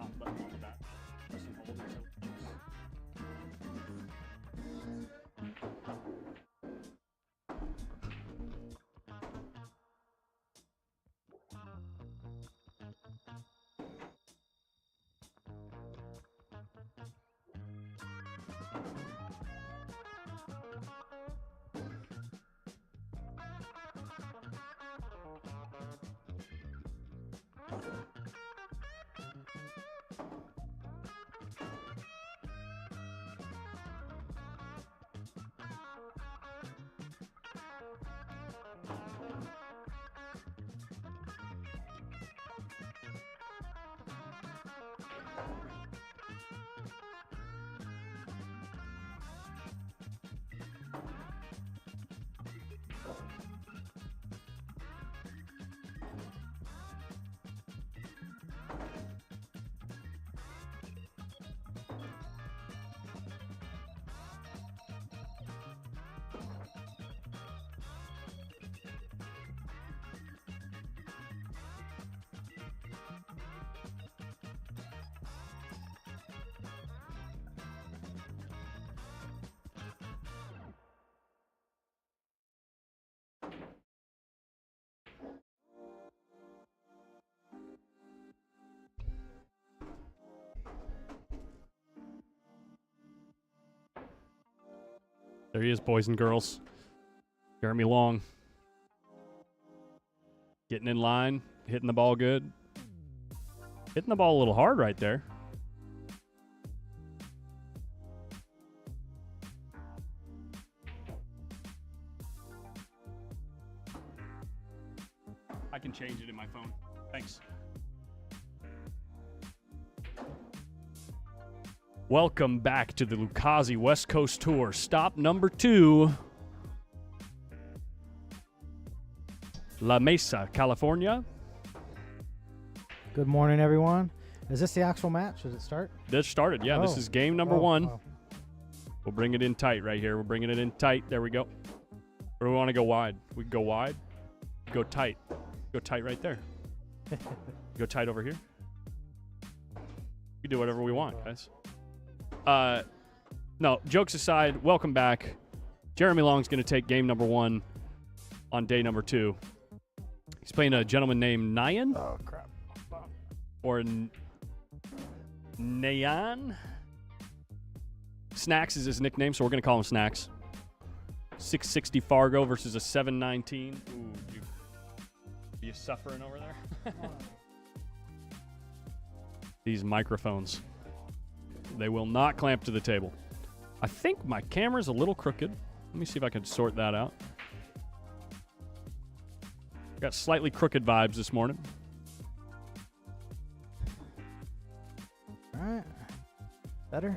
off button on the back. Press and hold until it clicks. There he is, boys and girls. Jeremy Long. Getting in line, hitting the ball good. Hitting the ball a little hard right there. I can change it in my phone. Thanks. Welcome back to the Lucchese West Coast Tour. Stop number 2. La Mesa, California. Good morning, everyone. Is this the actual match? Does it start? This started, yeah. This is game number 1. Oh. We'll bring it in tight right here. We're bringing it in tight. There we go. Or do we want to go wide? We can go wide. Go tight. Go tight right there. Go tight over here. We can do whatever we want, guys. No, jokes aside, welcome back. Jeremy Long's going to take game number 1 on day number 2. He's playing a gentleman named Nyan. Oh, crap. Or Nayan. Snacks is his nickname, so we're going to call him Snacks. 660 Fargo versus a 719. Ooh, you suffering over there? These microphones. They will not clamp to the table. I think my camera's a little crooked. Let me see if I can sort that out. Got slightly crooked vibes this morning. All right. Better?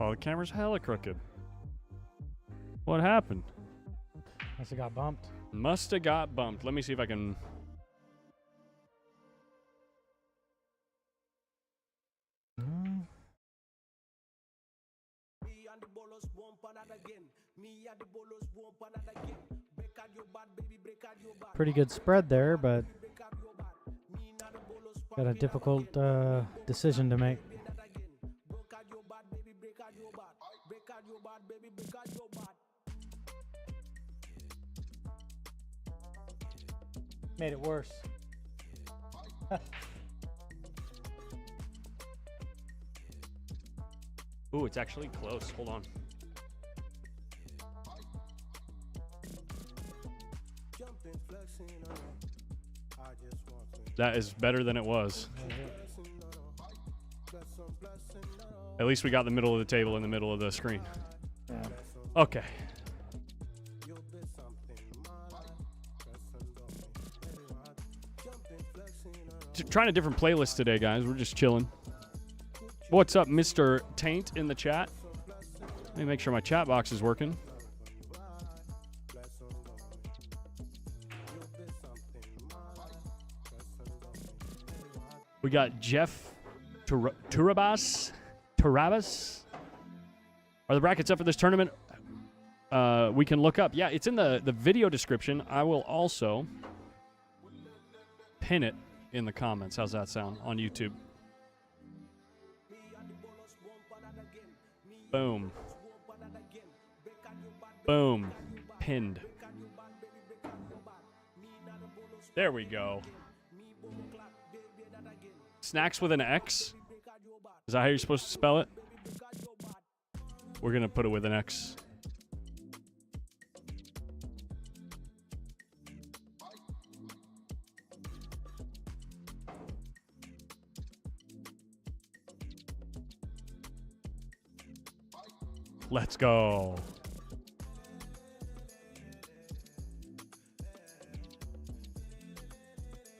Oh, the camera's hella crooked. What happened? Must have got bumped. Must have got bumped. Let me see if I can... Pretty good spread there, but got a difficult decision to make. Made it worse. Ooh, it's actually close. Hold on. That is better than it was. At least we got the middle of the table in the middle of the screen. Yeah. Okay. Trying a different playlist today, guys. We're just chilling. What's up, Mr. Taint in the chat? Let me make sure my chat box is working. We got Jeff Turabas. Are the brackets up for this tournament? We can look up. Yeah, it's in the video description. I will also pin it in the comments. How's that sound on YouTube? Boom. Boom. Pinned. There we go. Snacks with an X? Is that how you're supposed to spell it? We're going to put it with an X. Let's go.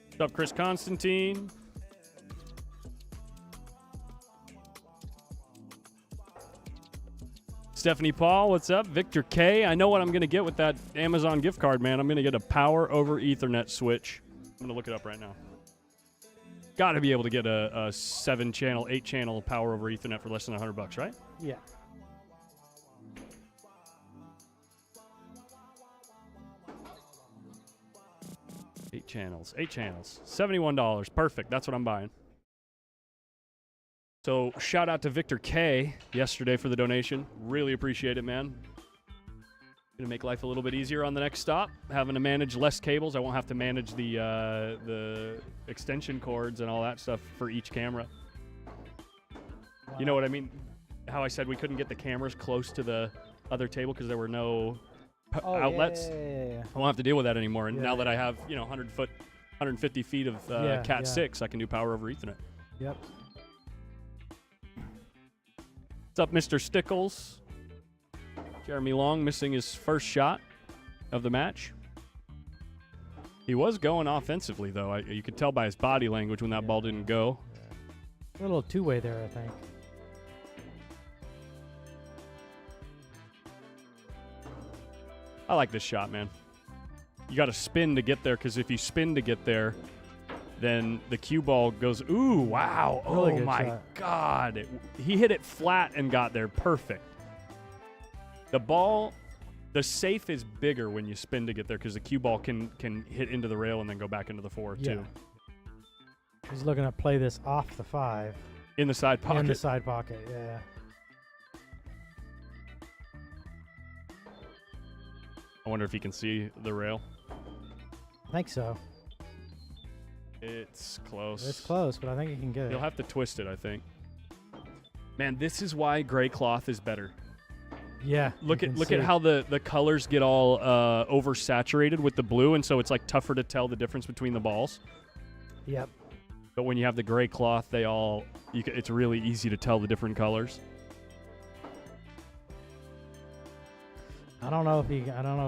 What's up, Chris Constantine? Stephanie Paul, what's up? Victor K, I know what I'm going to get with that Amazon gift card, man. I'm going to get a power over Ethernet switch. I'm going to look it up right now. Got to be able to get a 7-channel, 8-channel power over Ethernet for less than $100, right? Yeah. Eight channels, $71. Perfect. That's what I'm buying. So shout out to Victor K yesterday for the donation. Really appreciate it, man. Gonna make life a little bit easier on the next stop. Having to manage less cables. I won't have to manage the extension cords and all that stuff for each camera. Wow. You know what I mean? How I said we couldn't get the cameras close to the other table because there were no outlets. Yeah. I won't have to deal with that anymore. And now that I have 150 feet of Cat 6, I can do power over Ethernet. Yep. What's up, Mr. Stickles? Jeremy Long missing his first shot of the match. He was going offensively, though. You could tell by his body language when that ball didn't go. A little two-way there, I think. I like this shot, man. You got to spin to get there, because if you spin to get there, then the cue ball goes, ooh, wow. Really oh, good my shot. God. He hit it flat and got there. Perfect. The ball, the safe is bigger when you spin to get there, because the cue ball can hit into the rail and then go back into the 4, too. He's looking to play this off the 5. In the side pocket. In the side pocket, yeah. I wonder if he can see the rail. I think so. It's close. It's close, but I think he can get it. He'll have to twist it, I think. Man, this is why gray cloth is better. Yeah. Look at how the colors get all oversaturated with the blue, and so it's like tougher to tell the difference between the balls. Yep. But when you have the gray cloth, it's really easy to tell the different colors. I don't know if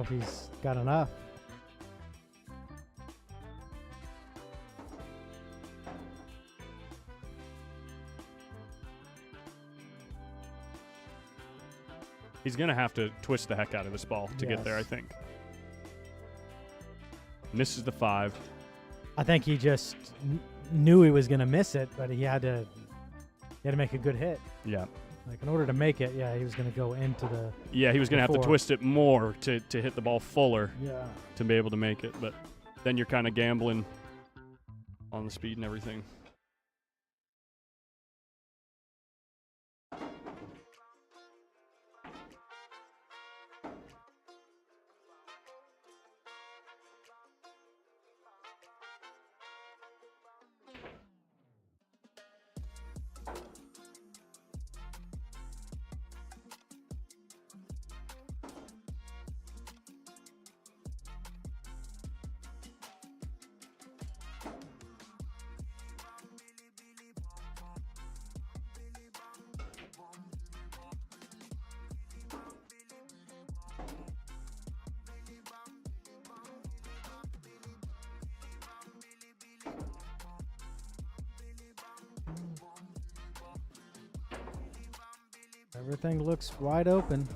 he's got enough. He's going to have to twist the heck out of this ball to get there, I think. Misses the 5. I think he just knew he was going to miss it, but he had to make a good hit. Yeah. Like, in order to make it, he was going to go into the... Yeah, he was going to have to twist it more to hit the ball fuller to be able to make it. But then you're kind of gambling on the speed and everything. Everything looks wide open.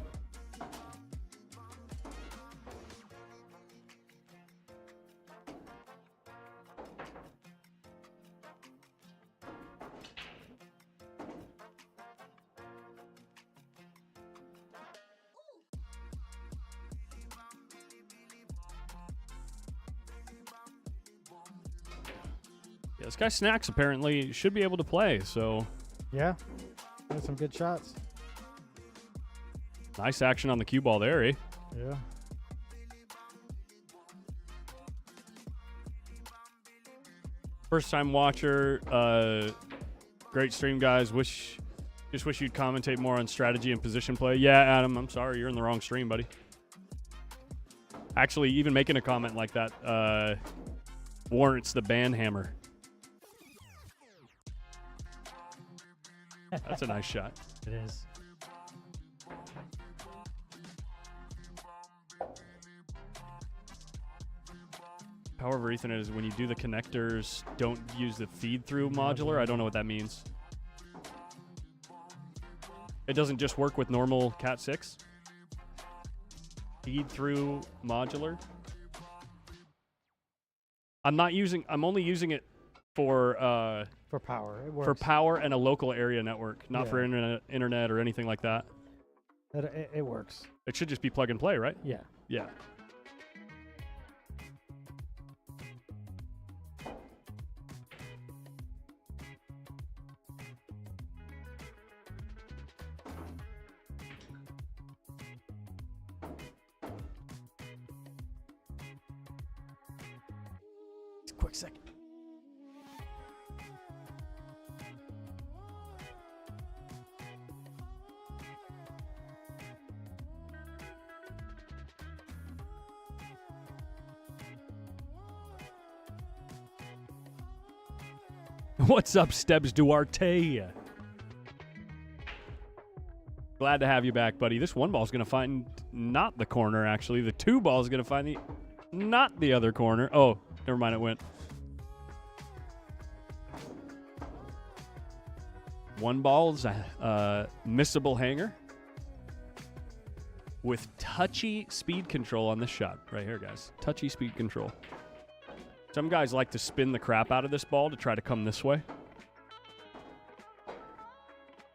Yeah, this guy Snacks apparently should be able to play, so Yeah. Got some good shots. nice action on the cue ball there, eh? Yeah. First time watcher, great stream, guys. Just wish you'd commentate more on strategy and position play. Yeah, Adam, I'm sorry, you're in the wrong stream, buddy. Actually, even making a comment like that warrants the ban hammer. That's a nice shot. It is. However, Ethernet is when you do the connectors, don't use the feed through modular. I don't know what that means. It doesn't just work with normal Cat 6? Feed through modular? I'm only using it for power. It works. for power and a local area network, not for Yeah. internet or anything like that. It works. It should just be plug and play, right? Yeah. Yeah. Quick second. What's up, Stebbs Duarte? Glad to have you back, buddy. This one ball's going to find not the corner, actually. The two ball's going to find not the other corner. Oh, never mind, it went. One ball's a missable hanger with touchy speed control on this shot right here, guys. Touchy speed control. Some guys like to spin the crap out of this ball to try to come this way.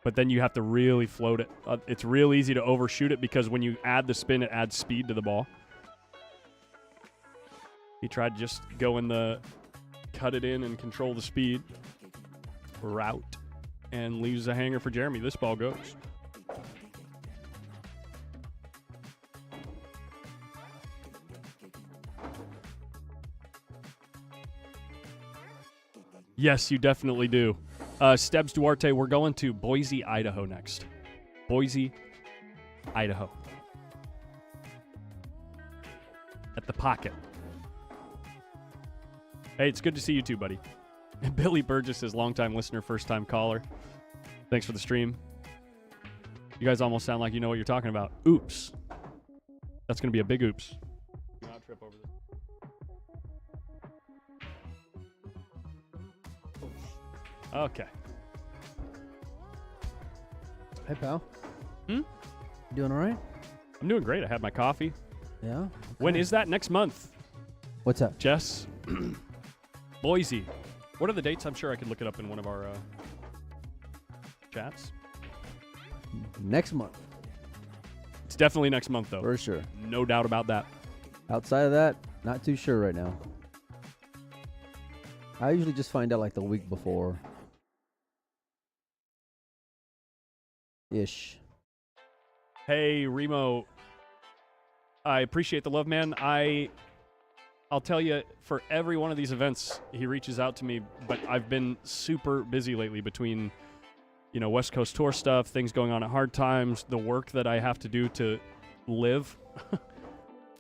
But then you have to really float it. It's real easy to overshoot it because when you add the spin, it adds speed to the ball. He tried to just go in the cut it in and control the speed route and leaves a hanger for Jeremy. This ball goes. Yes, you definitely do. Stebbs Duarte, we're going to Boise, Idaho next. Boise, Idaho. At the Pocket. Hey, it's good to see you too, buddy. Billy Burgess is longtime listener, first-time caller. Thanks for the stream. You guys almost sound like you know what you're talking about. Oops. That's going to be a big oops. Do not trip over this. Okay. Hey, pal. Hmm? You doing all right? I'm doing great. I had my coffee. Yeah? Okay. When is that? Next month. What's up? Jess. Boise. What are the dates? I'm sure I could look it up in one of our chats. Next month. It's definitely next month, though. For sure. No doubt about that. Outside of that, not too sure right now. I usually just find out like the week before. Ish. Hey, Remo. I appreciate the love, man. I'll tell you, for every one of these events, he reaches out to me, but I've been super busy lately between, West Coast tour stuff, things going on at Hard Times, the work that I have to do to live,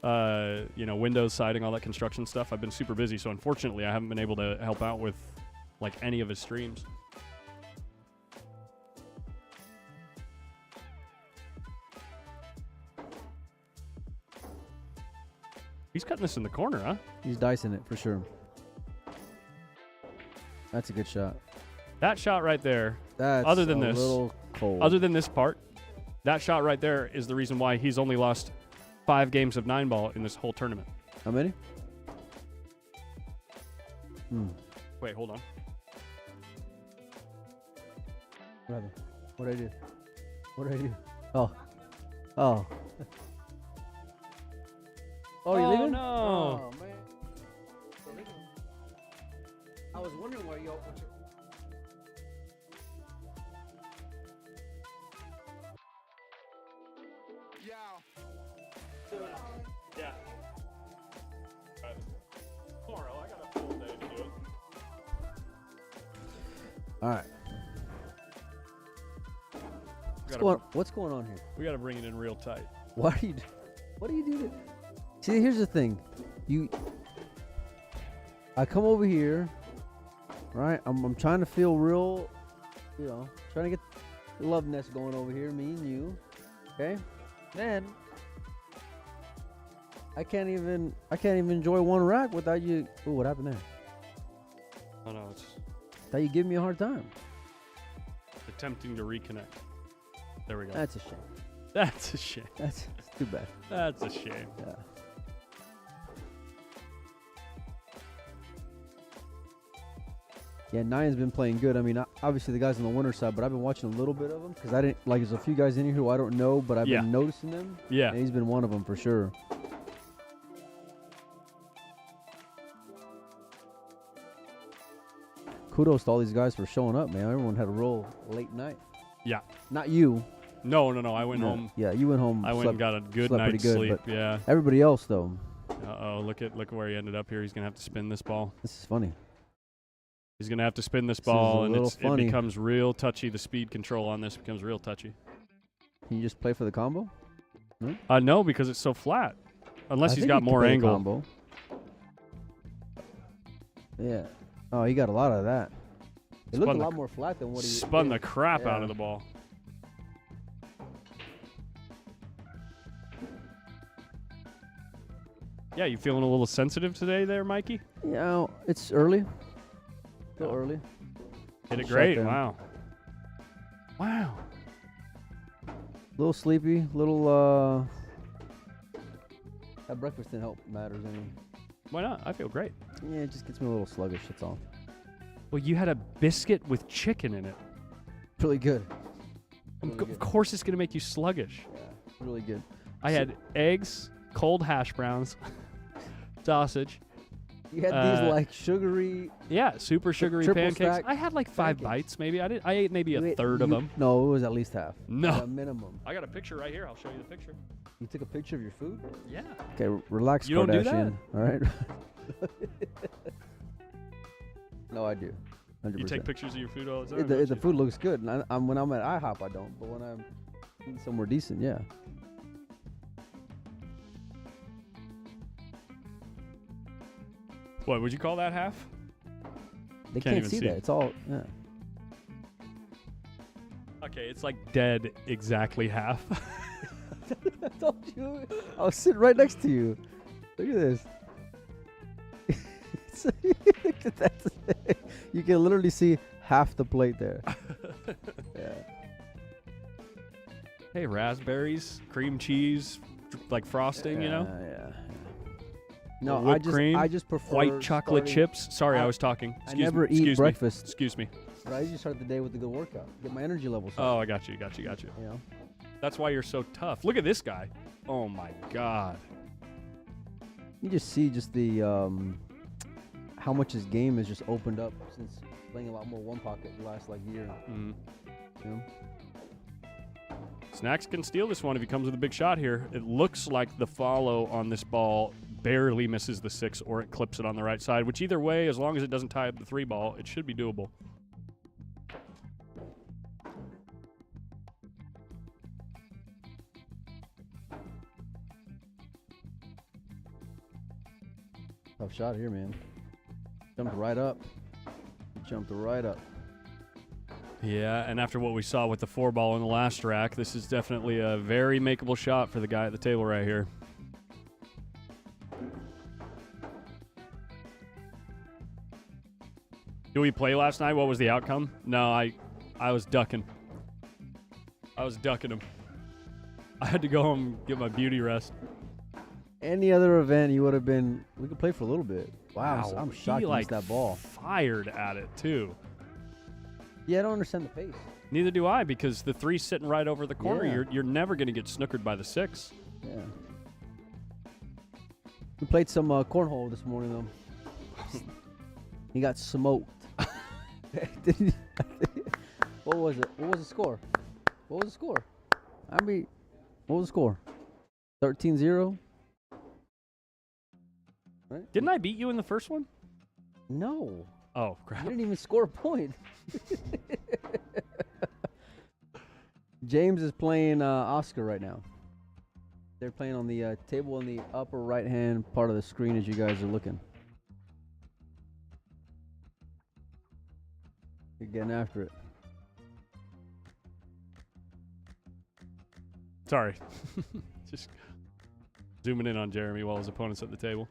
windows, siding, all that construction stuff. I've been super busy, so unfortunately I haven't been able to help out with, any of his streams. He's cutting this in the corner, huh? He's dicing it for sure. That's a good shot. That shot right there, That's other than a this, little cold. other than this part, That shot right there is the reason why he's only lost 5 games of 9-ball in this whole tournament. How many? Wait, hold on. What happened? What did I do? What did I do? Oh. Oh. Oh, you leaving? No. Oh, man. I was wondering why you all put your... Yeah. Tomorrow, I got a full day to do it. All right. What's going on here? We got to bring it in real tight. What do you do? See, here's the thing. I come over here, right? I'm trying to feel real, trying to get the love nest going over here, me and you. Okay? Then I can't even enjoy one rack without you. Ooh, what happened there? Oh no, it's That you give me a hard time. attempting to reconnect. There we go. That's a shame. That's a shame. That's too bad. That's a shame. Yeah. Yeah, Nian's been playing good. I mean, obviously the guys on the winner side, but I've been watching a little bit of them because I didn't there's a few guys in here who I don't know, but I've been noticing them. Yeah. And he's been one of them for sure. Kudos to all these guys for showing up, man. Everyone had a real late night. Yeah. Not you. No. I went home. Yeah, you went home. I went and got a good slept night's pretty good, sleep. Yeah. Everybody else, though. Uh-oh, look at where he ended up here. He's going to have to spin this ball. This is funny. He's going to have to spin this This is ball, a and little it funny. becomes real touchy. The speed control on this becomes real touchy. Can you just play for the combo? No, because it's so flat. Unless I he's think got you can more play a angle. combo. Yeah. Oh, he got a lot of that. It looked a lot more flat than what he spun did. the crap out Yeah. of the ball. Yeah, you feeling a little sensitive today there, Mikey? Yeah, it's early. Still early. Hit it Shut great. down. Wow. Wow. Little sleepy. Little. That breakfast didn't help matters any. Why not? I feel great. Yeah, it just gets me a little sluggish. That's all. Well, you had a biscuit with chicken in it. Really good. Of course it's going to make you sluggish. Yeah, really good. I had eggs, cold hash browns, sausage. You had these like sugary. Yeah, super sugary triple pancakes. stack I had like 5 pancakes. bites maybe. I ate maybe a third of them. No, it was at least half. No. At a minimum. I got a picture right here. I'll show you the picture. You took a picture of your food? Yeah. Okay, relax, You don't do Kardashian. All right. No, I do. 100%. You take pictures of your food all the time? The don't you? food looks good. And when I'm at IHOP, I don't. But when I'm eating somewhere decent, yeah. What, would you call that half? They Can't can't even see see that. it. It's all, yeah. Okay, it's like dead exactly half. I told you. I was sitting right next to you. Look at this. Look at that. You can literally see half the plate there. Yeah. Hey, raspberries, cream cheese, like frosting, you know? Yeah. No, Whipped cream, I just prefer white chocolate starting- chips. Sorry, I was talking. I never eat breakfast. Excuse me. But I usually start the day with a good workout. Get my energy levels up. Oh, I got you. You know? That's why you're so tough. Look at this guy. Oh my God. You just see the how much his game has just opened up since playing a lot more one pocket the last year. Mm. You know? Snacks can steal this one if he comes with a big shot here. It looks like the follow on this ball barely misses the 6 or it clips it on the right side, which either way, as long as it doesn't tie up the 3 ball, it should be doable. Tough shot here, man. Jumped right up. Yeah, and after what we saw with the 4 ball in the last rack, this is definitely a very makeable shot for the guy at the table right here. Did we play last night? What was the outcome? No, I was ducking. I was ducking him. I had to go home and get my beauty rest. Any other event, you would have been. We could play for a little bit. Wow, I'm shocked he you missed that ball. Fired at it too. Yeah, I don't understand the pace. Neither do I, because the 3's sitting right over the corner. Yeah. You're never going to get snookered by the 6. Yeah. We played some cornhole this morning though. He got smoked. What was it? What was the score? What was the score? I mean, what was the score? 13-0? Right? Didn't I beat you in the first one? No. Oh, crap. You didn't even score a point. James is playing Oscar right now. They're playing on the table in the upper right-hand part of the screen as you guys are looking. You're getting after it. Sorry. Just zooming in on Jeremy while his opponent's at the table.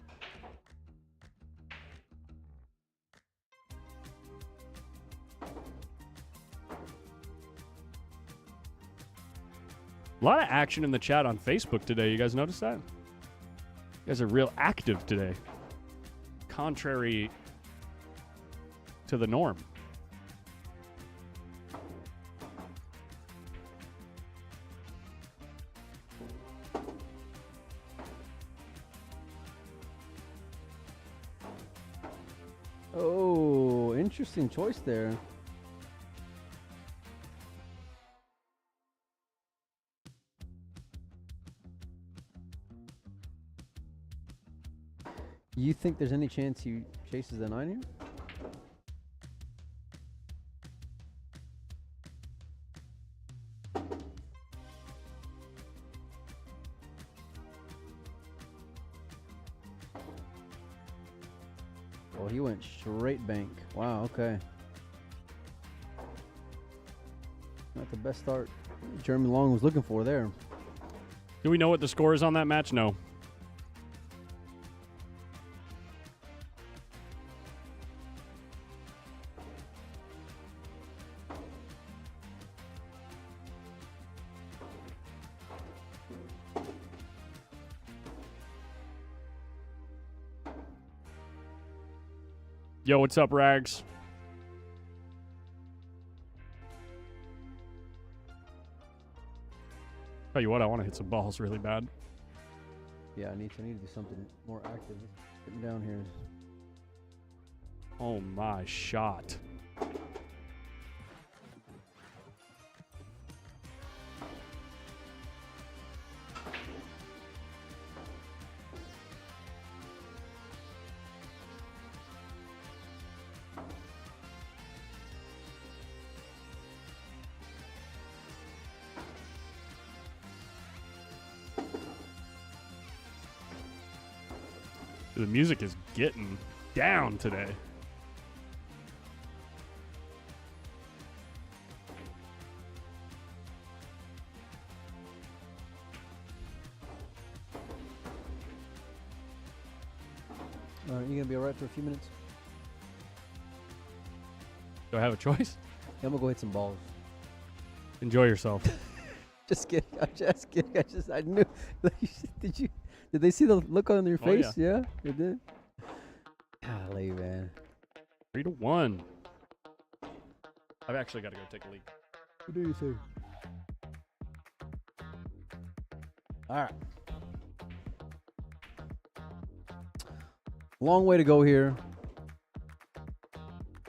A lot of action in the chat on Facebook today. You guys notice that? You guys are real active today. Contrary to the norm. Oh, interesting choice there. You think there's any chance he chases the 9 here? Oh, he went straight bank. Wow, okay. Not the best start Jeremy Long was looking for there. Do we know what the score is on that match? No. Yo, what's up, Rags? Tell you what, I want to hit some balls really bad. Yeah, I need to do something more active. Getting down here. Oh my shot. The music is getting down today. All right, you gonna be all right for a few minutes? Do I have a choice? Yeah, I'm gonna go hit some balls. Enjoy yourself. Just kidding. I'm just kidding. I knew. Did they see the look on your face? Yeah, they did. Golly, man. 3-1. I've actually got to go take a leak. What do you say? All right. Long way to go here.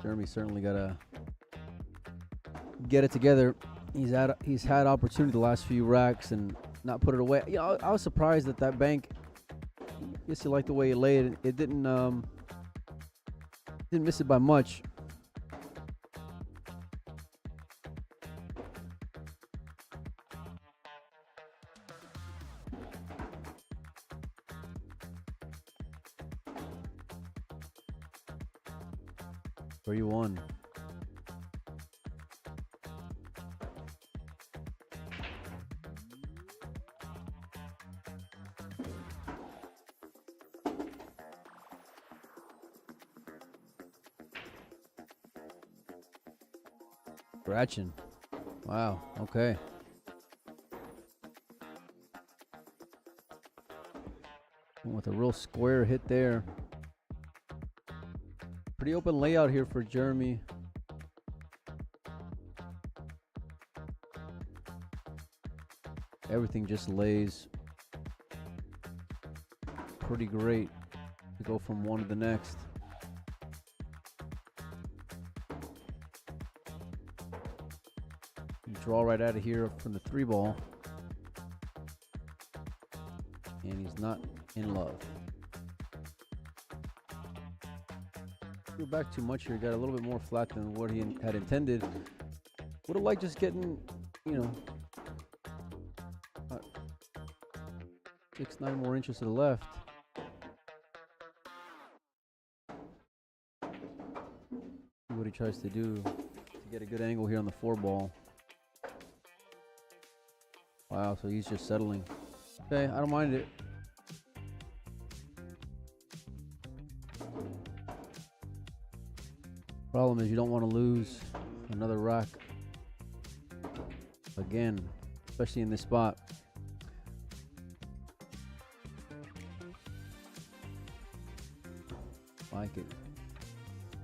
Jeremy certainly got to get it together. He's had opportunity the last few racks and not put it away. Yeah, I was surprised that that bank. I guess you like the way he laid it. It didn't miss it by much. Where you won. Scratching. Wow. Okay. with a real square hit there. Pretty open layout here for Jeremy. Everything just lays pretty great to go from one to the next. You draw right out of here from the 3-ball. And he's not in love. Threw back too much here. Got a little bit more flat than what he had intended. Would have liked just getting, 6-9 more inches to the left. See what he tries to do to get a good angle here on the 4-ball. Wow, so he's just settling. Okay, I don't mind it. Problem is you don't want to lose another rack again, especially in this spot. Like it.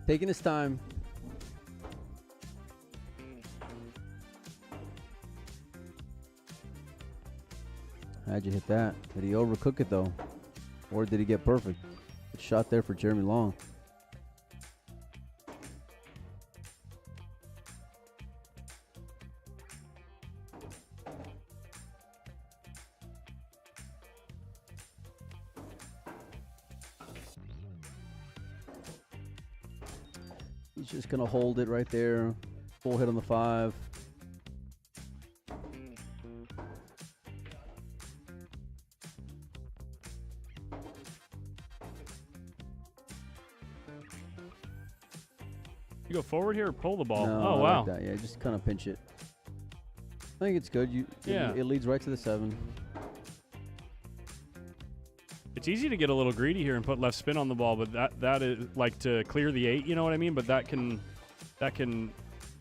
Taking his time. How'd you hit that? Did he overcook it though? Or did he get perfect? Good shot there for Jeremy Long. He's just gonna hold it right there. Full hit on the 5. You go forward here or pull the ball? No, oh, I wow. like that. Yeah, just kind of pinch it. I think it's good. Yeah. It leads right to the 7. It's easy to get a little greedy here and put left spin on the ball, but that is like to clear the 8, you know what I mean? But that can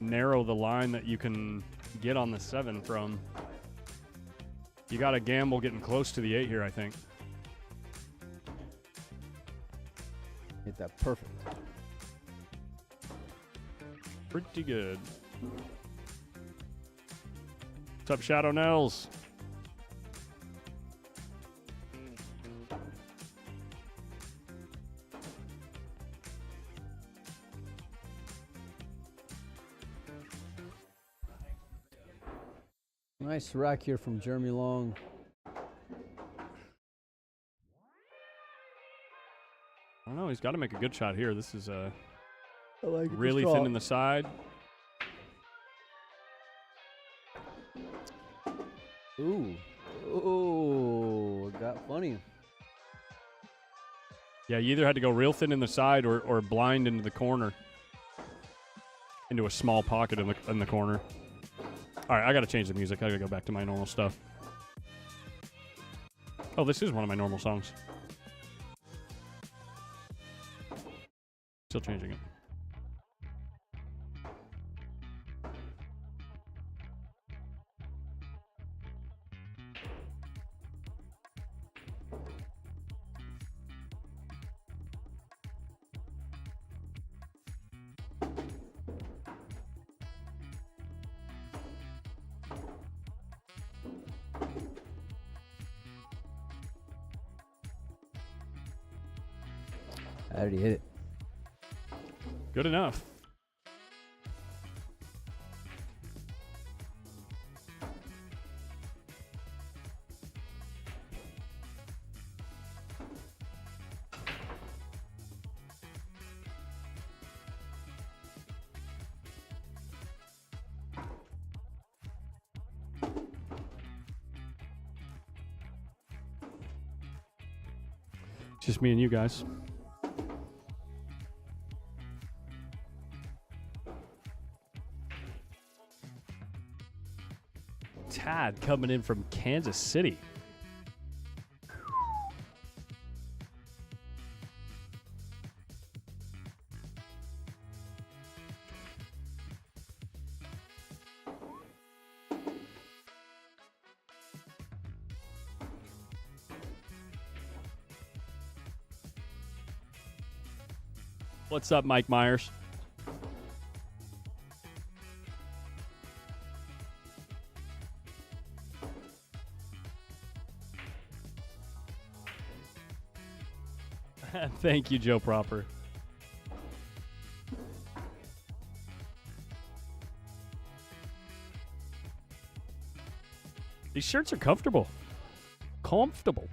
narrow the line that you can get on the 7 from. You got to gamble getting close to the 8 here, I think. Hit that perfect. Pretty good. What's up, Shadow Nels? Nice rack here from Jeremy Long. I don't know. He's got to make a good shot here. This is I like really thin in the side. Ooh. Ooh. It got funny. Yeah, you either had to go real thin in the side or blind into the corner. Into a small pocket in the corner. All right, I got to change the music. I got to go back to my normal stuff. Oh, this is one of my normal songs. Still changing it. I already hit it. Good enough. Just me and you guys. Tad coming in from Kansas City. What's up, Mike Myers? Thank you, Joe Proper. These shirts are comfortable. Comfortable.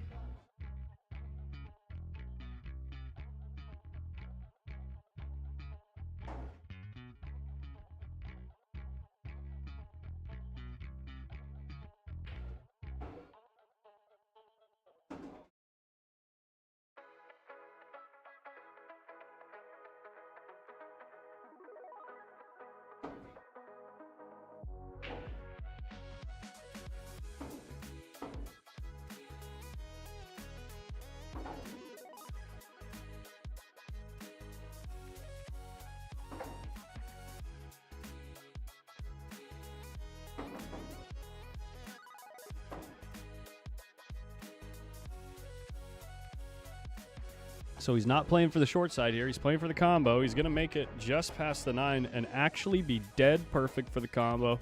So he's not playing for the short side here. He's playing for the combo. He's going to make it just past the 9 and actually be dead perfect for the combo.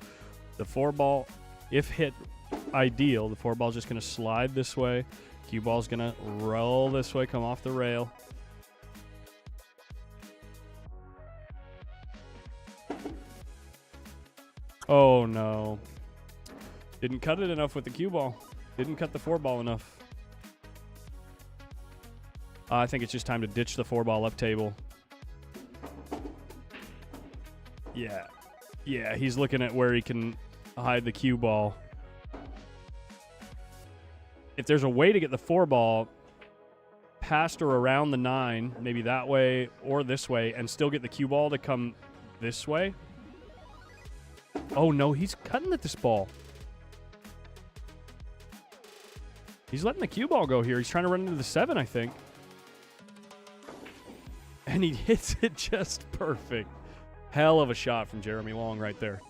The 4-ball, if hit ideal, the 4-ball is just going to slide this way. Cue ball is going to roll this way, come off the rail. Oh, no. Didn't cut it enough with the cue ball. Didn't cut the 4-ball enough. I think it's just time to ditch the 4-ball up table. Yeah. Yeah, he's looking at where he can hide the cue ball. If there's a way to get the 4-ball past or around the 9, maybe that way or this way, and still get the cue ball to come this way. Oh, no, he's cutting at this ball. He's letting the cue ball go here. He's trying to run into the 7, I think. And he hits it just perfect. Hell of a shot from Jeremy Long right there.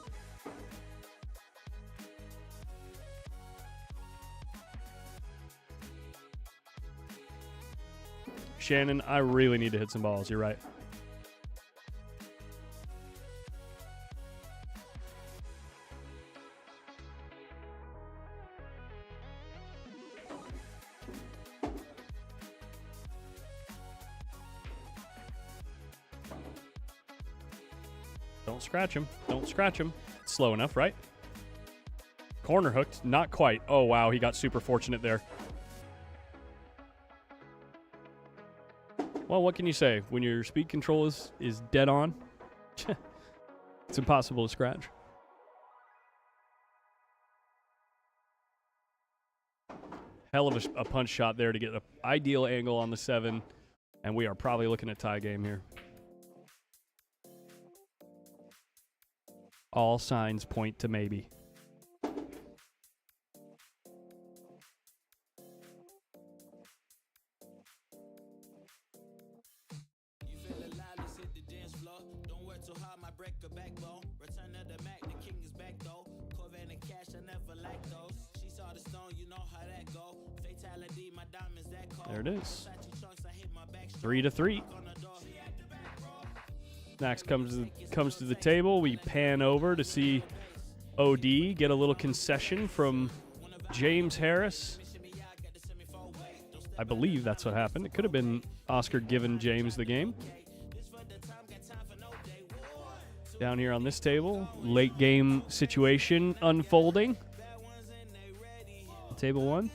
Shannon, I really need to hit some balls. You're right. Don't scratch him. Don't scratch him. It's slow enough, right? Corner hooked. Not quite. Oh, wow. He got super fortunate there. Well, what can you say? When your speed control is dead on, it's impossible to scratch. Hell of a punch shot there to get an ideal angle on the 7. And we are probably looking at tie game here. All signs point to maybe. There it is. 3-3. Snacks comes to the table. We pan over to see OD get a little concession from James Harris. I believe that's what happened. It could have been Oscar giving James the game. Down here on this table, late game situation unfolding. Table 1.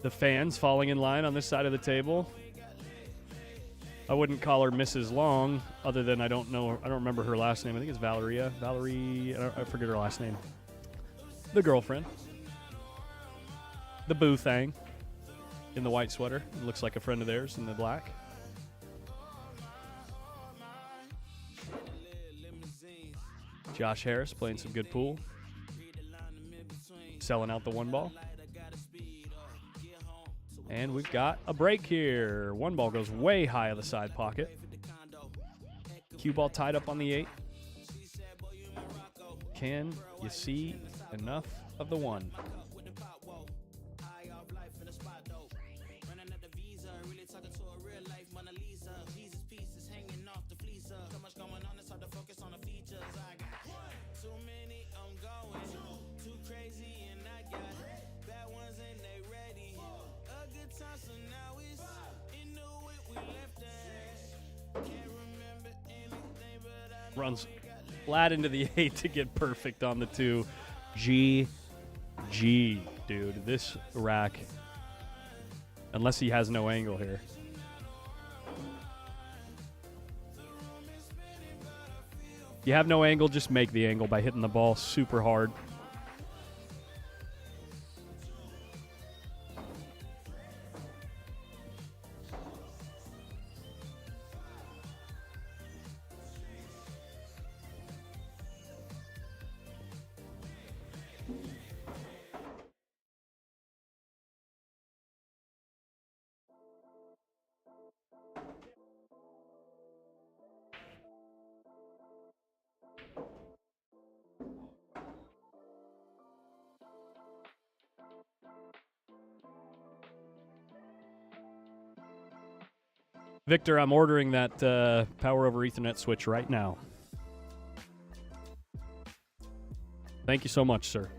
The fans falling in line on this side of the table. I wouldn't call her Mrs. Long, other than I don't remember her last name. I think it's Valeria. I forget her last name. The girlfriend. The boo thing. In the white sweater. It looks like a friend of theirs in the black. Josh Harris playing some good pool. Selling out the 1-ball. And we've got a break here. 1-ball goes way high of the side pocket. Cue ball tied up on the 8. Can you see enough of the 1? Runs flat into the 8 to get perfect on the 2. GG, dude. This rack, unless he has no angle here. If you have no angle, just make the angle by hitting the ball super hard. Victor, I'm ordering that power over Ethernet switch right now. Thank you so much, sir.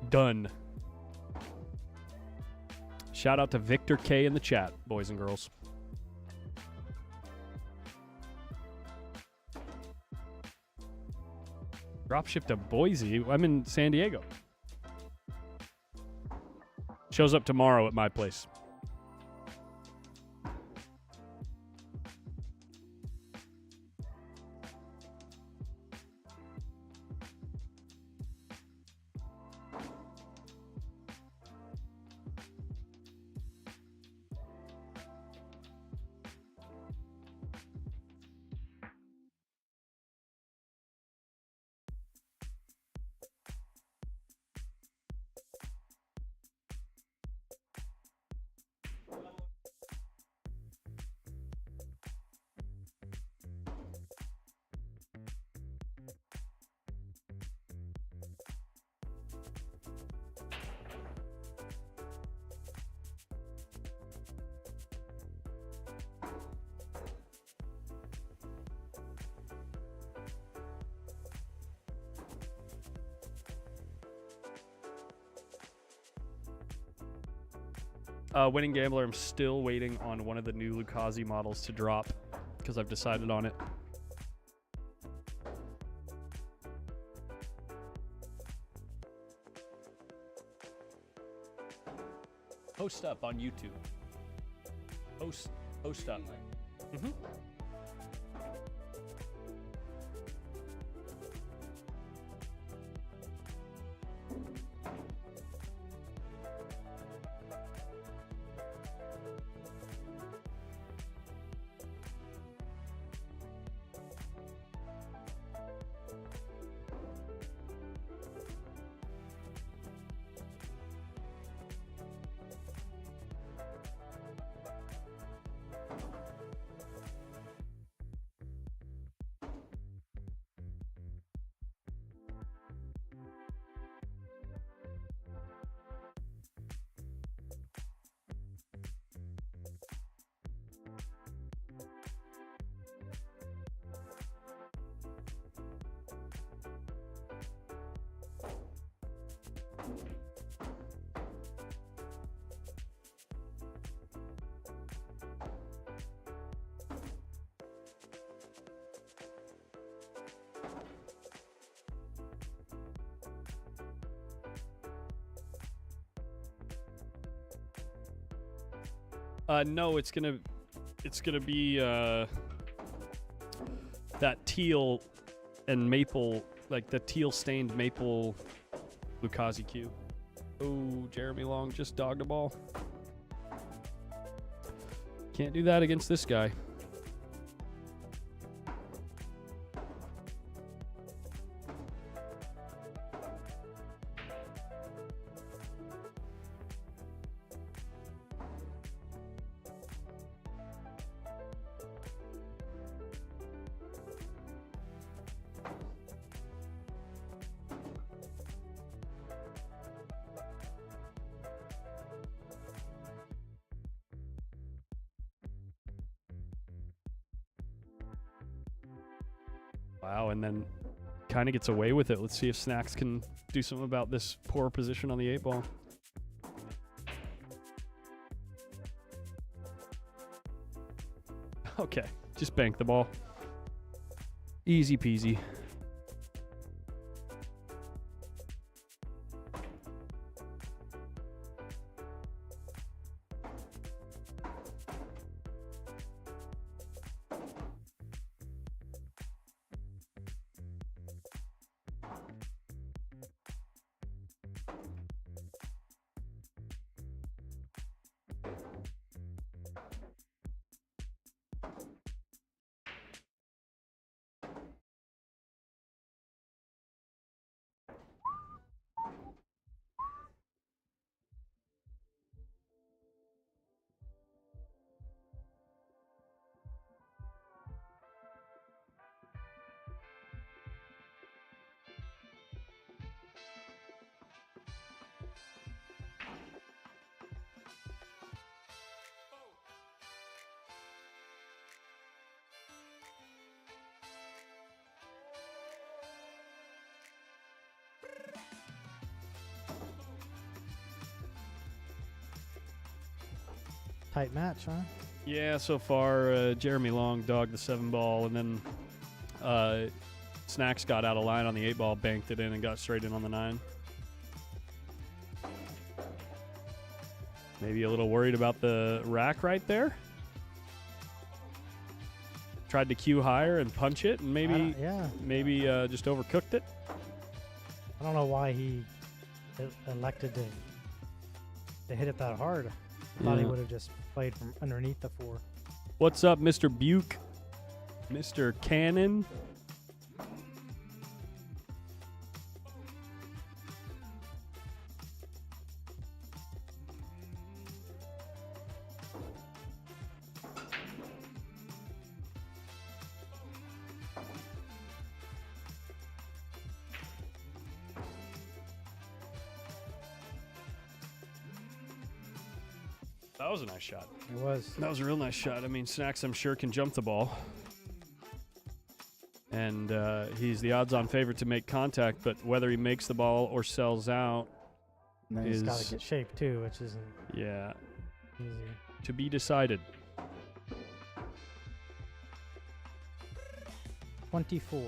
Done. Shout out to Victor K in the chat, boys and girls. Dropship to Boise. I'm in San Diego. Shows up tomorrow at my place. Winning Gambler, I'm still waiting on one of the new Lucchese models to drop because I've decided on it. Post up on YouTube. Post up. Mm-hmm. No, it's gonna be that teal and maple, like the teal stained maple Lucchese cube. Oh, Jeremy Long just dogged a ball. Can't do that against this guy. Wow, and then kind of gets away with it. Let's see if Snacks can do something about this poor position on the 8-ball. Okay, just bank the ball. Easy peasy. Tight match, huh? Yeah, so far, Jeremy Long dogged the 7-ball, and then Snacks got out of line on the 8-ball, banked it in, and got straight in on the 9. Maybe a little worried about the rack right there. Tried to cue higher and punch it, and maybe just overcooked it. I don't know why he elected to hit it that hard. I thought he would have just played from underneath the 4. What's up, Mr. Buke? Mr. Cannon? That was a nice shot. It was. That was a real nice shot. I mean, Snacks, I'm sure, can jump the ball. And he's the odds-on favorite to make contact, but whether he makes the ball or sells out and then he's got to get shape, too, which isn't easy. To be decided. 24. Yeah,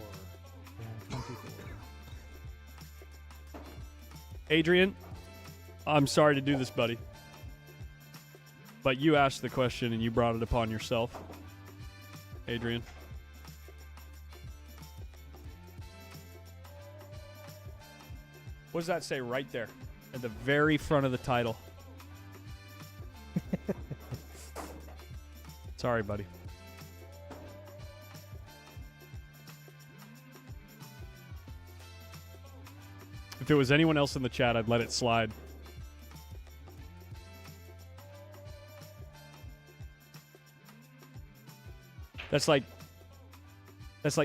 24. Adrian, I'm sorry to do this, buddy. But you asked the question and you brought it upon yourself, Adrian. What does that say right there at the very front of the title? Sorry, buddy. If it was anyone else in the chat, I'd let it slide. That's like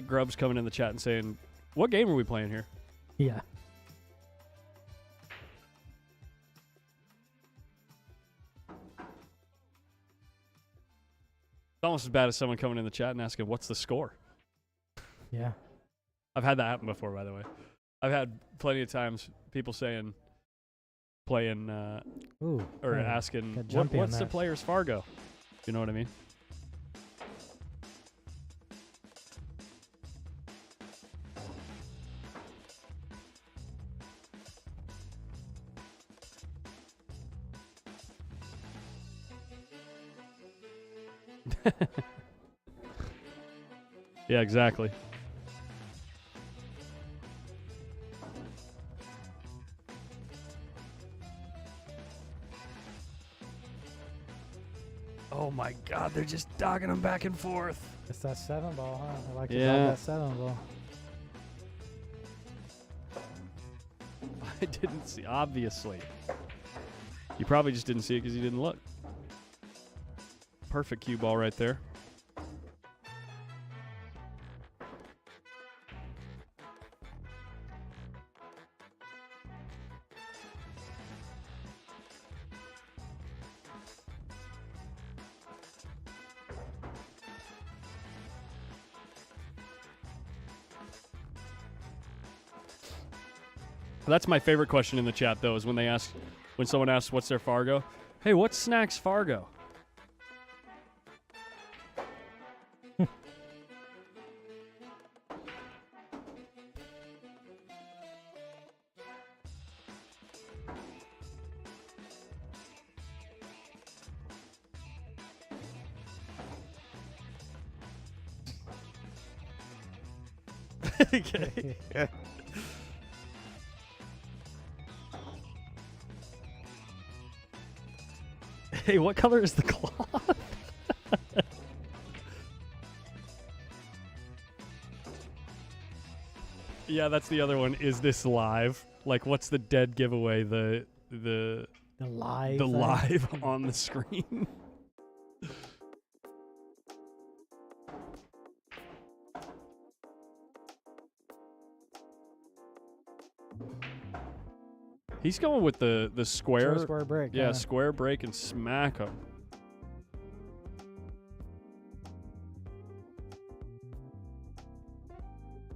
Grubbs coming in the chat and saying, "What game are we playing here?" Yeah. It's almost as bad as someone coming in the chat and asking, "What's the score?" Yeah. I've had that happen before, by the way. I've had plenty of times people saying, playing, asking, "What's the player's Fargo?" You know what I mean? Yeah, exactly. Oh my God, they're just dogging them back and forth. It's that 7 ball, huh? I like to Yeah. dog that 7 ball. I didn't see, obviously. You probably just didn't see it because you didn't look. Perfect cue ball right there. That's my favorite question in the chat, though, is when someone asks what's their Fargo. Hey, what's Snacks Fargo? Okay. Hey, what color is the cloth? Yeah, that's the other one. Is this live? Like, what's the dead giveaway? The live. live on the screen. He's going with the square. Square break. Yeah, square break and smack him.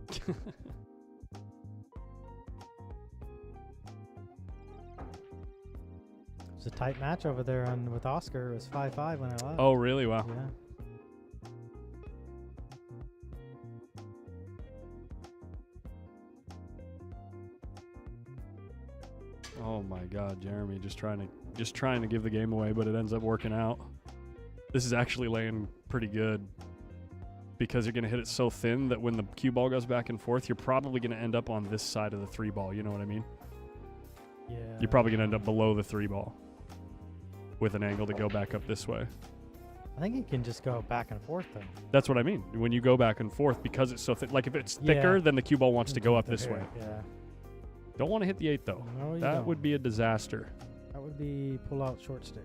It was a tight match over there with Oscar. It was 5-5 when I left. Oh, really? Wow. Yeah. Oh my God, Jeremy, just trying to give the game away, but it ends up working out. This is actually laying pretty good because you're going to hit it so thin that when the cue ball goes back and forth, you're probably going to end up on this side of the 3 ball. You know what I mean? Yeah. You're probably going to end up below the 3 ball with an angle to go back up this way. I think you can just go back and forth though. That's what I mean. When you go back and forth, because it's so thin, like if it's thicker, Yeah. then the cue ball wants to go up this way. Yeah. Don't want to hit the 8 though. No, you That don't. would be a disaster. That would be pull out short stick.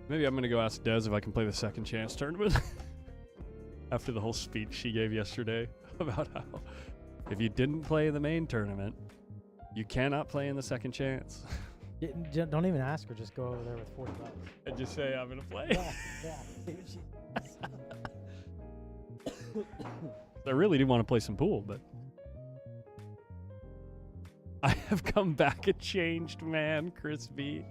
Maybe I'm going to go ask Des if I can play the second chance tournament. After the whole speech she gave yesterday about how if you didn't play in the main tournament, you cannot play in the second chance. Don't even ask her. Just go over there with $40. And just say, I'm going to play. Yeah. See what she does. I really do want to play some pool, but I have come back a changed man, Chris B.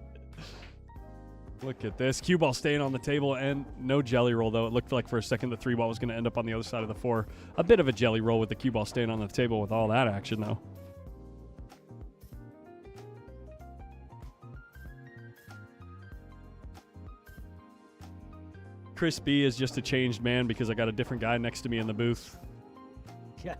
Look at this. Cue ball staying on the table and no jelly roll, though. It looked like for a second the 3 ball was going to end up on the other side of the 4. A bit of a jelly roll with the cue ball staying on the table with all that action, though. Chris B is just a changed man because I got a different guy next to me in the booth. Yeah.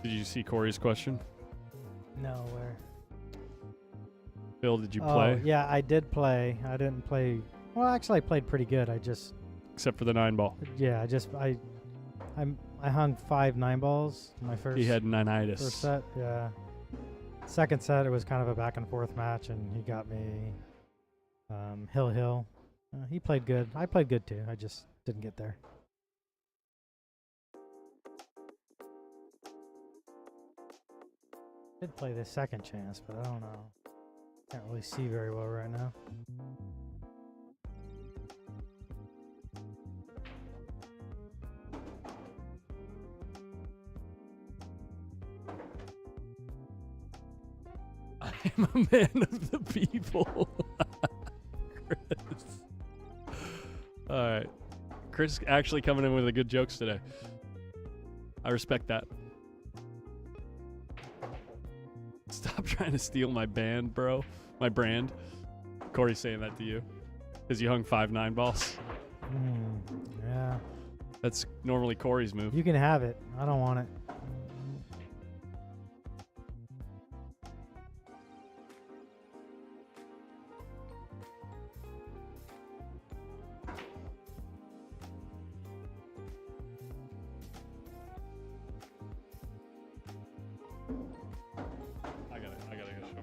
Did you see Corey's question? No, where? Phil, did you play? Oh, yeah, I did play. I didn't play. Well, actually, I played pretty good. Except for the 9 ball. Yeah, I hung 5 9-balls my first. He had ninitis. First set, yeah. Second set, it was kind of a back and forth match, and he got me Hill. He played good. I played good too. I just didn't get there. Did play the second chance, but I don't know. Can't really see very well right now. I'm a man of the people. Chris. All right. Chris actually coming in with the good jokes today. I respect that. Stop trying to steal my band, bro. My brand. Corey's saying that to you. Because you hung 5-9 balls. Yeah. That's normally Corey's move. You can have it. I don't want it. I gotta go show my.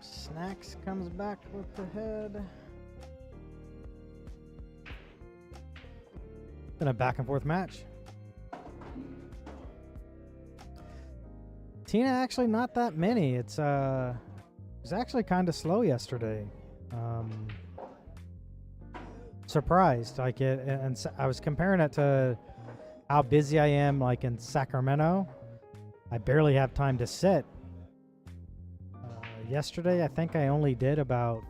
Snacks comes back with the head. Been a back and forth match. Tina, actually not that many. It was actually kind of slow yesterday. Surprised, like it, and I was comparing it to how busy I am, like in Sacramento. I barely have time to sit. Yesterday, I think I only did about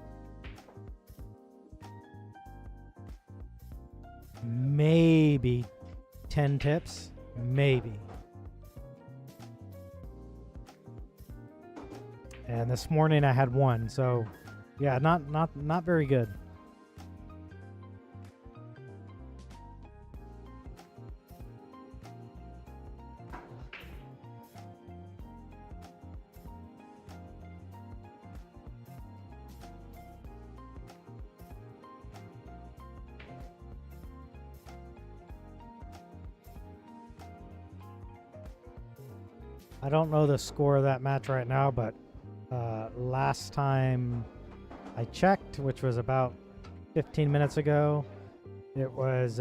maybe 10 tips, maybe. And this morning I had one, so yeah, not very good. I don't know the score of that match right now, but last time I checked, which was about 15 minutes ago, it was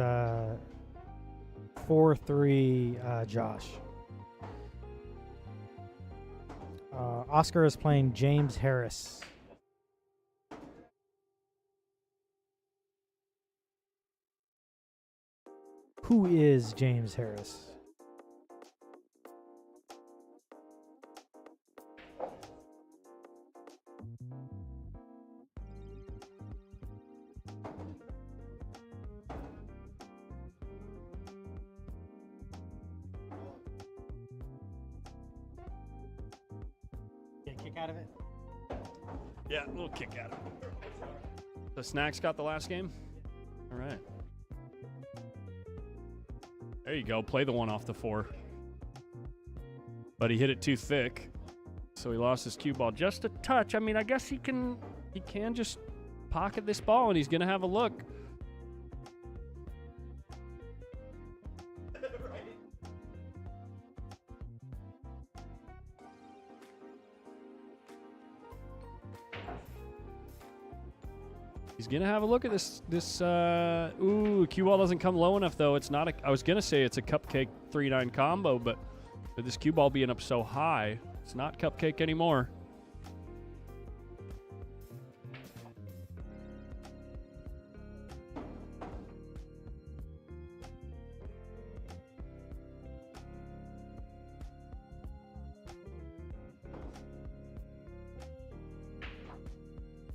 4-3 Josh. Oscar is playing James Harris. Who is James Harris? Get a kick out of it? Yeah, a little kick at it. The Snacks got the last game? All right. There you go. Play the one off the 4. But he hit it too thick, so he lost his cue ball just a touch. I mean, I guess he can just pocket this ball, and he's going to have a look. He's gonna have a look at this. Ooh, cue ball doesn't come low enough though. It's not a. I was gonna say it's a cupcake 3-9 combo, but with this cue ball being up so high, it's not cupcake anymore.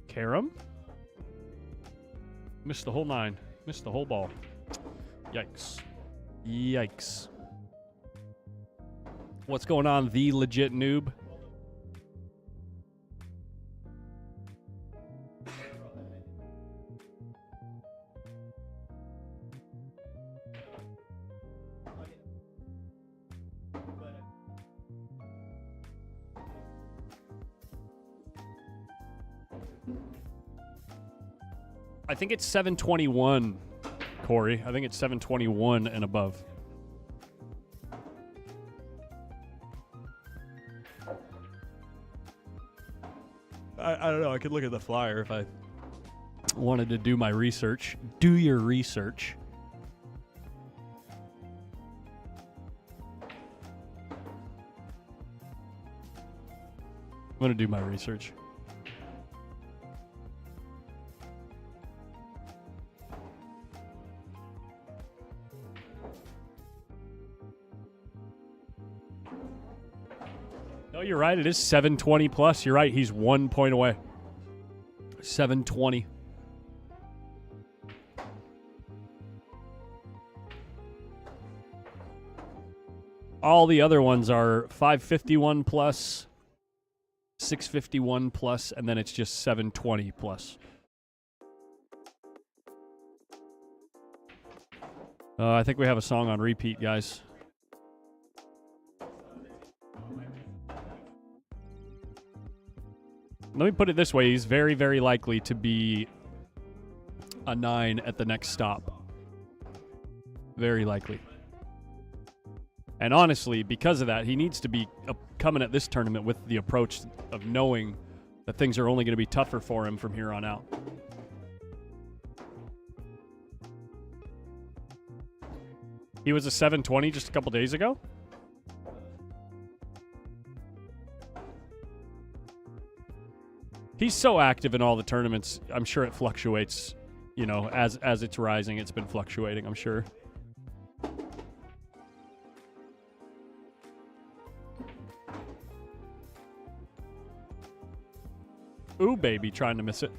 Karam? Missed the whole 9. Missed the whole ball. Yikes. Yikes. What's going on, the legit noob? I think it's 721, Corey. I think it's 721 and above. I don't know. I could look at the flyer if I wanted to do my research. Do your research. I'm going to do my research. Oh, you're right. It is 720 plus. You're right. He's 1 point away. 720. All the other ones are 551 plus, 651 plus, and then it's just 720 plus. I think we have a song on repeat, guys. Let me put it this way. He's very, very likely to be a 9 at the next stop. Very likely. And honestly, because of that, he needs to be coming at this tournament with the approach of knowing that things are only going to be tougher for him from here on out. He was a 720 just a couple days ago? He's so active in all the tournaments, I'm sure it fluctuates, you know, as it's rising, it's been fluctuating, I'm sure. Ooh, baby, trying to miss it.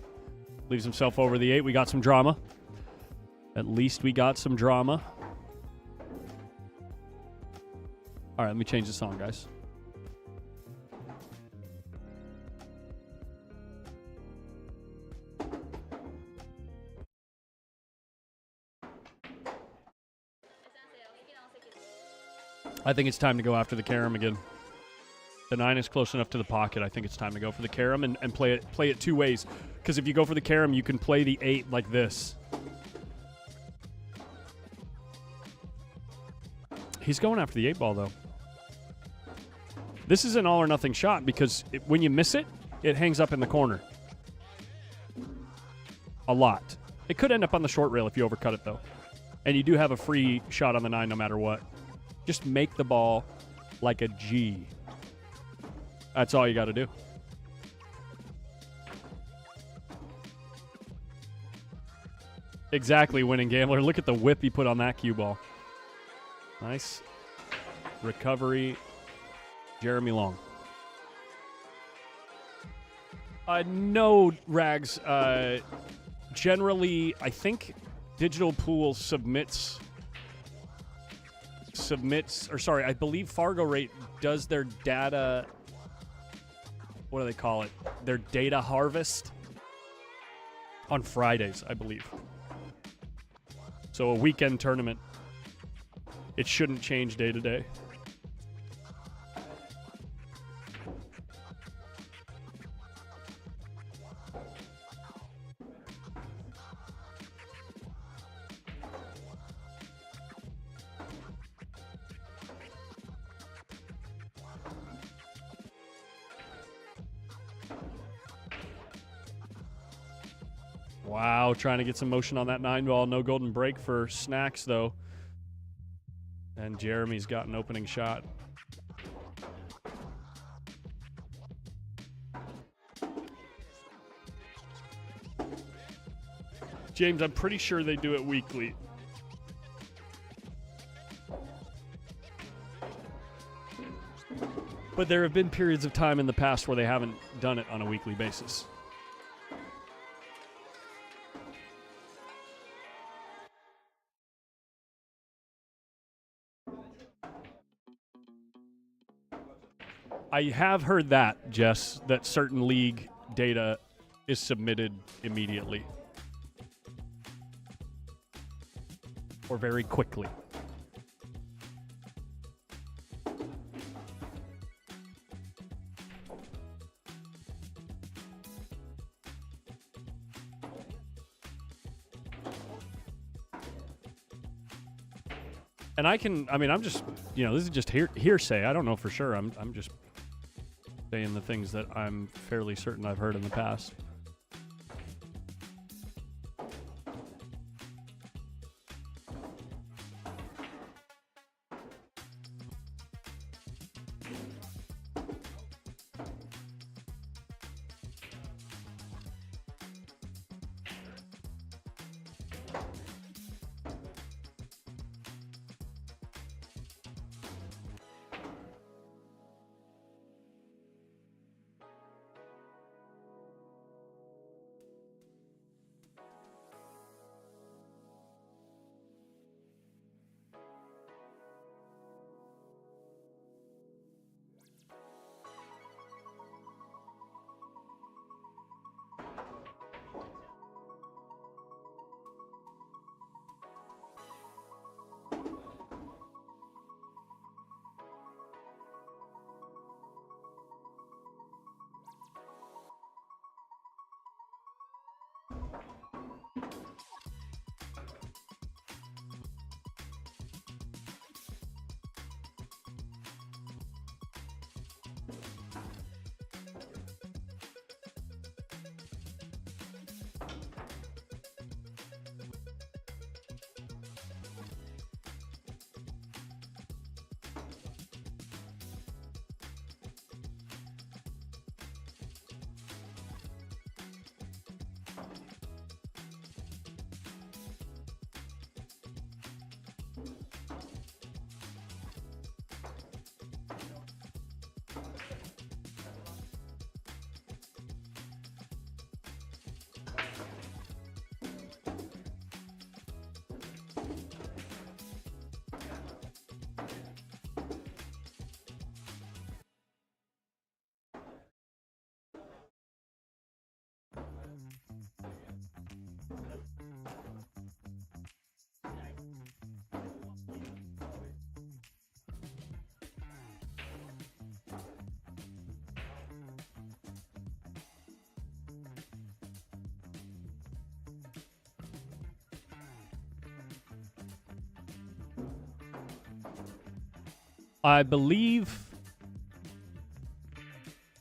Leaves himself over the 8. We got some drama. At least we got some drama. All right, let me change the song, guys. I think it's time to go after the carom again. The 9 is close enough to the pocket. I think it's time to go for the carom and play it two ways. Because if you go for the carom, you can play the 8 like this. He's going after the 8 ball, though. This is an all or nothing shot because when you miss it, it hangs up in the corner. A lot. It could end up on the short rail if you overcut it, though. And you do have a free shot on the 9 no matter what. Just make the ball like a G. That's all you got to do. Exactly, winning gambler. Look at the whip he put on that cue ball. Nice recovery. Jeremy Long. No, Rags. Generally, I think Digital Pool submits, or sorry, I believe Fargo Rate does their data, what do they call it? Their data harvest on Fridays, I believe. So a weekend tournament, it shouldn't change day to day. Wow, trying to get some motion on that 9 ball. No golden break for Snacks, though. And Jeremy's got an opening shot. James, I'm pretty sure they do it weekly. But there have been periods of time in the past where they haven't done it on a weekly basis. I have heard that, Jess, that certain league data is submitted immediately. Or very quickly. And I'm just, this is just hearsay. I don't know for sure. I'm just saying the things that I'm fairly certain I've heard in the past. I believe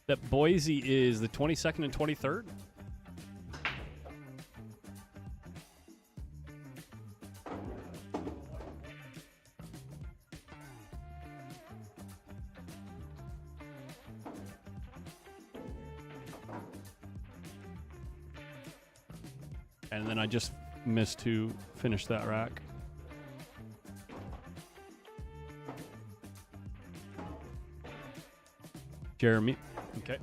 that Boise is the 22nd and 23rd. And then I just missed to finish that rack. Jeremy. Okay.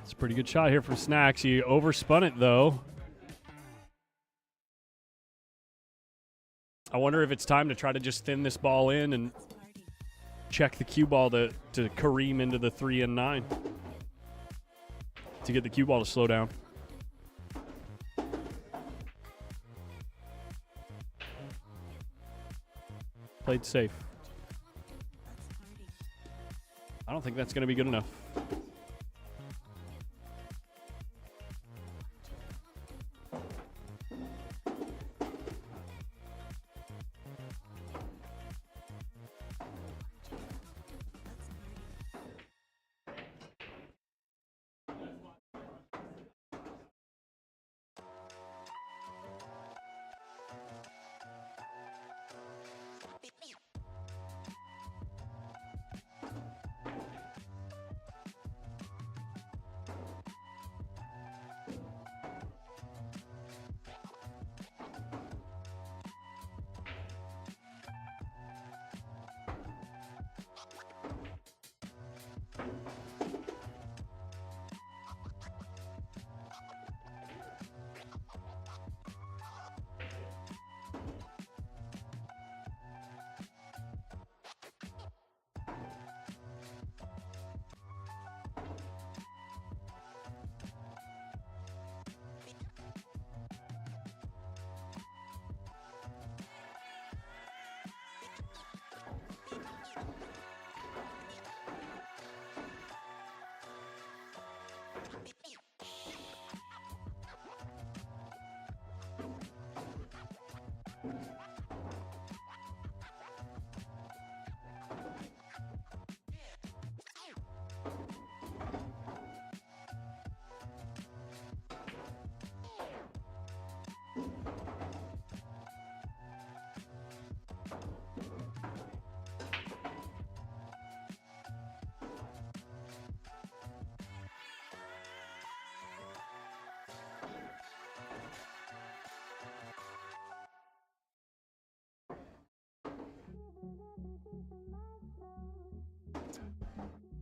It's a pretty good shot here from Snacks. He overspun it, though. I wonder if it's time to try to just thin this ball in and check the cue ball to careen into the 3 and 9 to get the cue ball to slow down. Played safe. I don't think that's going to be good enough.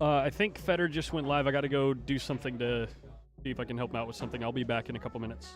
I think Feder just went live. I got to go do something to see if I can help him out with something. I'll be back in a couple minutes.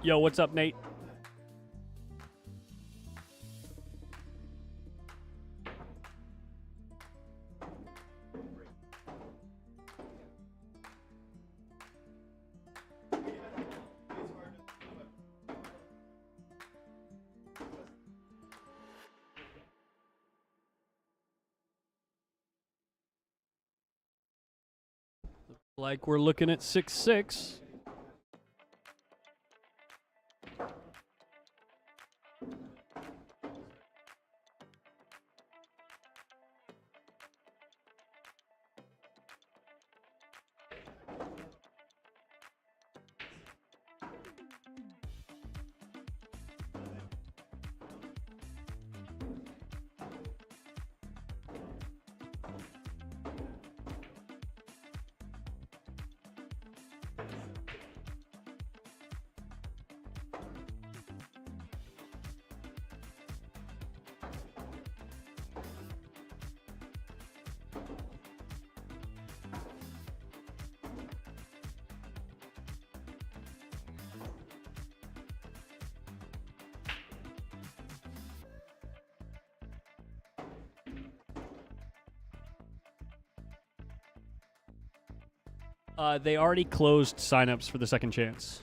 Yo, what's up, Nate? Like we're looking at 6-6. They already closed signups for the second chance.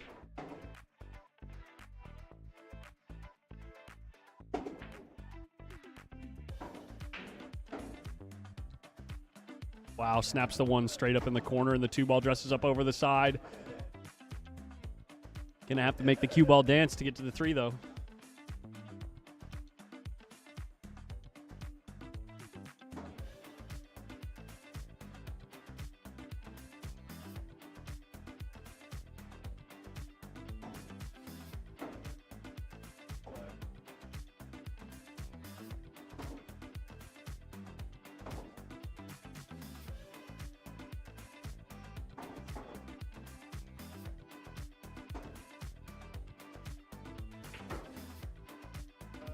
Wow, snaps the one straight up in the corner, and the two ball dresses up over the side. Gonna have to make the cue ball dance to get to the three, though.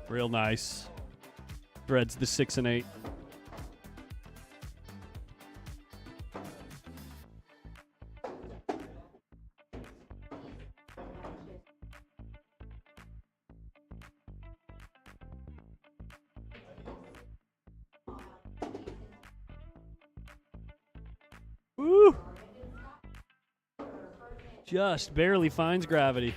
Real nice. Threads the 6 and 8. Woo! Just barely finds gravity.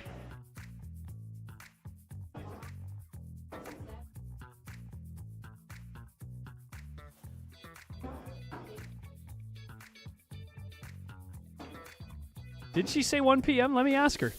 Did she say 1 p.m.? Let me ask her.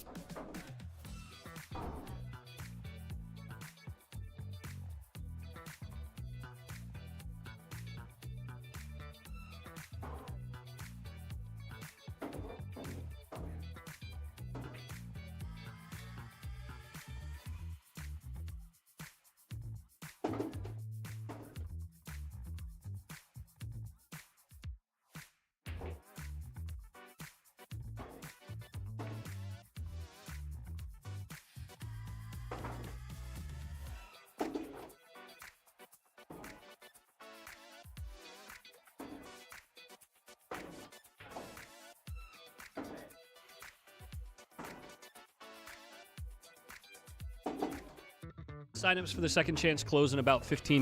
Signups for the second chance close in about 15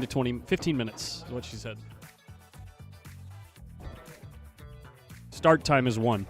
minutes, is what she said. Start time is 1.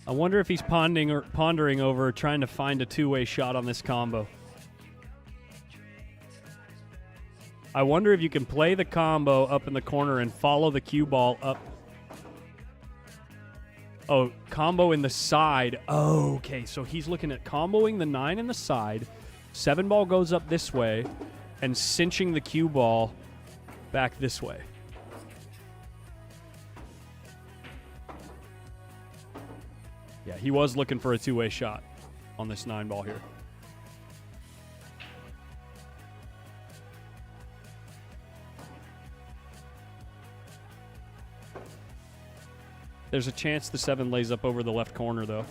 I wonder if he's pondering over trying to find a two-way shot on this combo. I wonder if you can play the combo up in the corner and follow the cue ball up. Oh, combo in the side. Oh, okay, so he's looking at comboing the 9 in the side. 7 ball goes up this way and cinching the cue ball back this way. Yeah, he was looking for a two-way shot on this 9 ball here. There's a chance the 7 lays up over the left corner, though.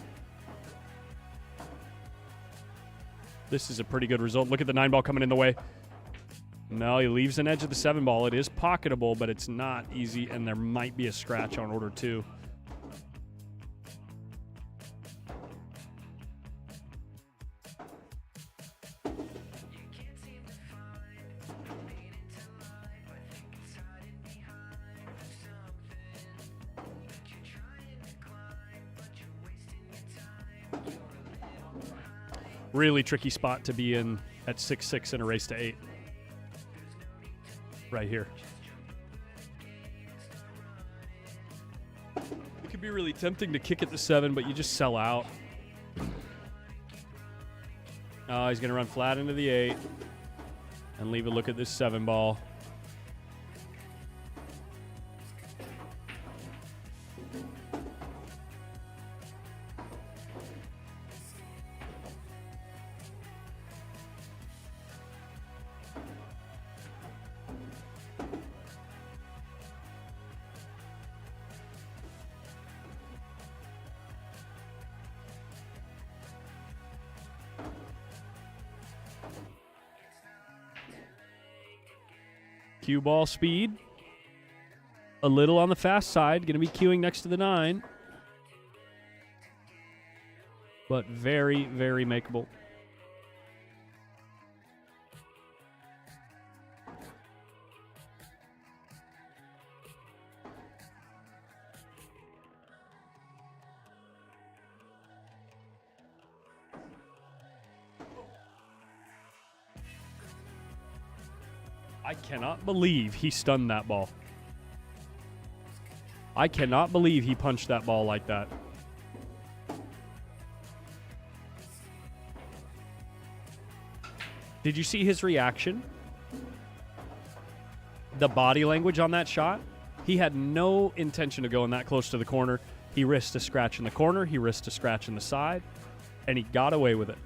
This is a pretty good result. Look at the 9 ball coming in the way. No, he leaves an edge of the 7 ball. It is pocketable, but it's not easy, and there might be a scratch on order 2. Really tricky spot to be in at 6-6 in a race to 8. Right here. It could be really tempting to kick at the 7, but you just sell out. Oh, he's going to run flat into the 8 and leave a look at this 7 ball. Cue ball speed. A little on the fast side. Going to be queuing next to the 9. But very, very makeable. I cannot believe he stunned that ball. I cannot believe he punched that ball like that. Did you see his reaction? The body language on that shot? He had no intention of going that close to the corner. He risked a scratch in the corner. He risked a scratch in the side. And he got away with it.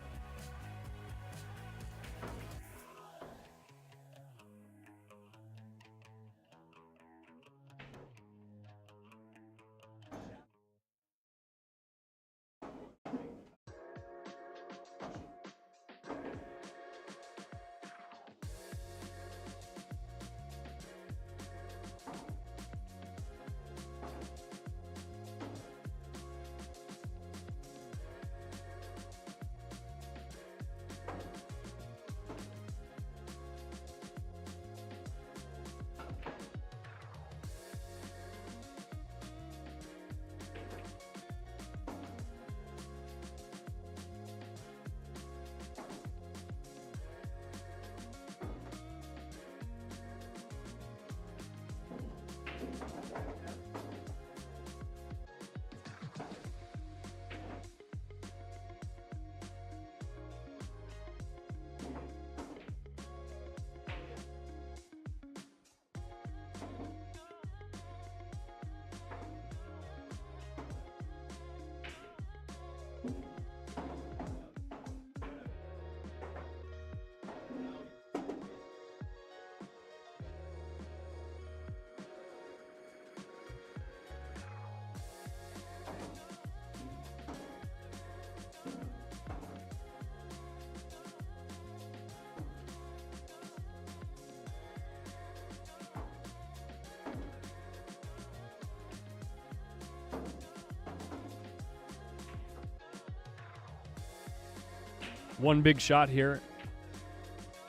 One big shot here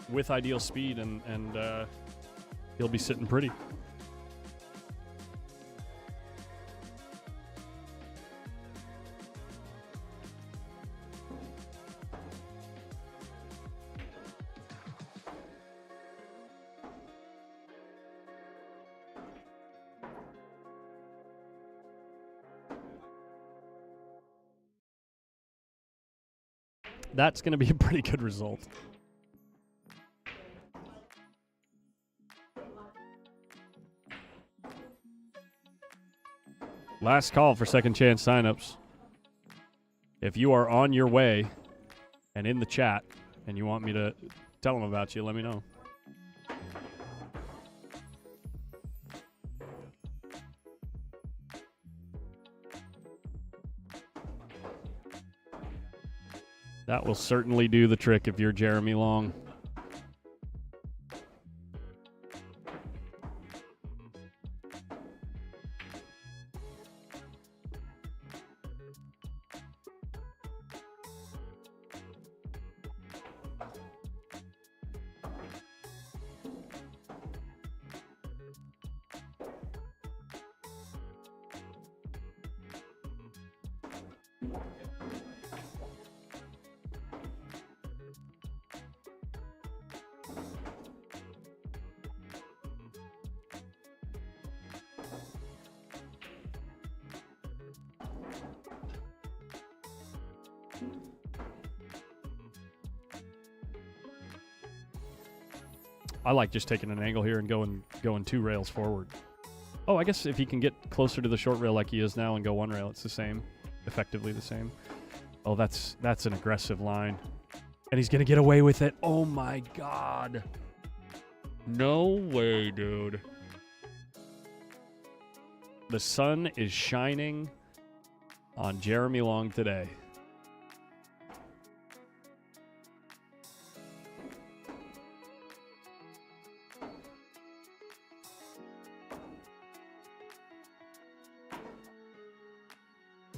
with ideal speed, and he'll be sitting pretty. that's going to be a pretty good result. Last call for second chance signups. If you are on your way and in the chat and you want me to tell them about you, let me know. That will certainly do the trick if you're Jeremy Long. I like just taking an angle here and going 2 rails forward. Oh, I guess if he can get closer to the short rail like he is now and go 1 rail, it's the same, effectively the same. Oh, that's an aggressive line. And he's going to get away with it. Oh, my God. No way, dude. The sun is shining on Jeremy Long today.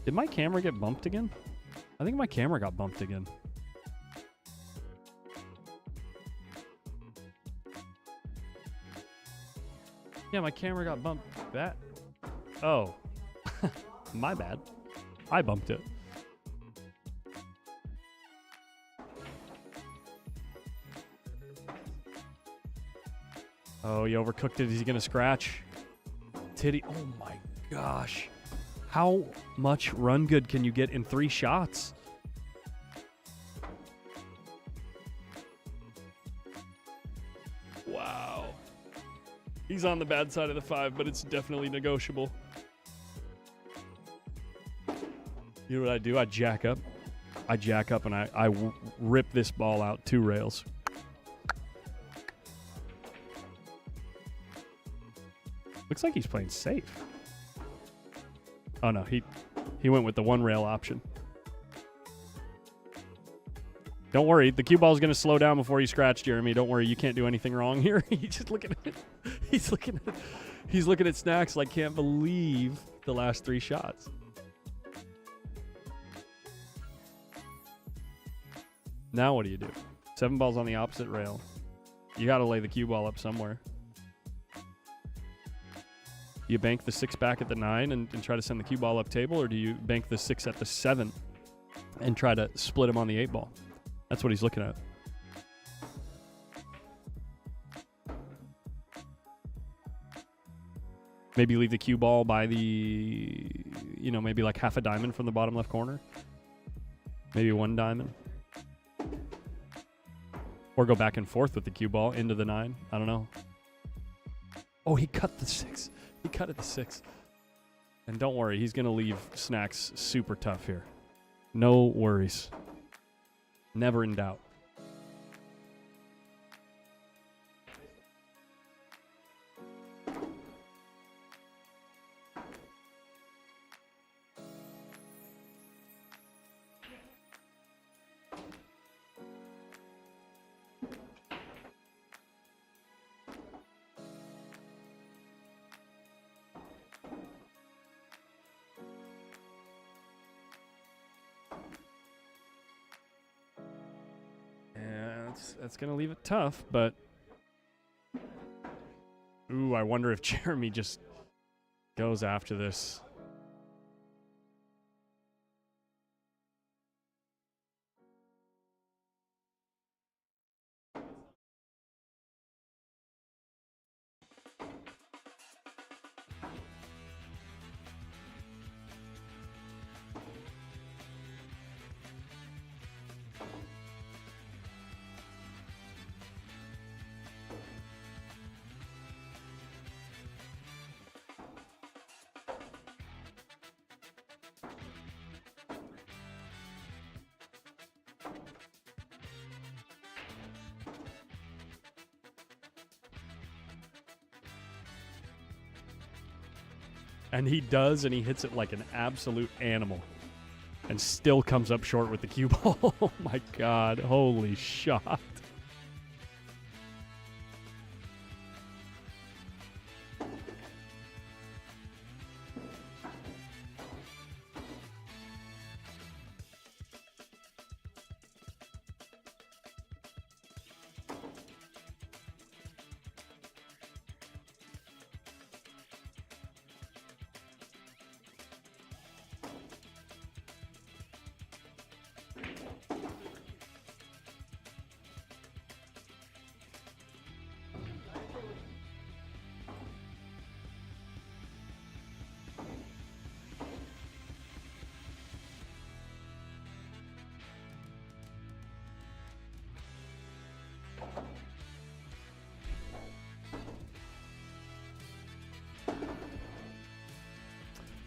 Did my camera get bumped again? I think my camera got bumped again. Yeah, my camera got bumped. That. Oh. My bad. I bumped it. Oh, you overcooked it. Is he going to scratch? Titty. Oh, my gosh. How much run good can you get in 3 shots? Wow. He's on the bad side of the 5, but it's definitely negotiable. You know what I do? I jack up. And I rip this ball out 2 rails. Looks like he's playing safe. Oh, no, he went with the 1 rail option. Don't worry, the cue ball is going to slow down before you scratch, Jeremy. Don't worry, you can't do anything wrong here. He's just looking at it. He's looking at Snacks like can't believe the last 3 shots. Now what do you do? 7 balls on the opposite rail. You got to lay the cue ball up somewhere. Do you bank the 6 back at the 9 and try to send the cue ball up table, or do you bank the 6 at the 7 and try to split him on the 8 ball? That's what he's looking at. Maybe leave the cue ball by the, maybe like half a diamond from the bottom left corner. Maybe 1 diamond. Or go back and forth with the cue ball into the 9. I don't know. Oh, he cut the 6. He cut at the 6. And don't worry, he's going to leave Snacks super tough here. No worries. Never in doubt. That's going to leave it tough, but... Ooh, I wonder if Jeremy just goes after this. And he does, and he hits it like an absolute animal. And still comes up short with the cue ball. Oh my God. Holy shot.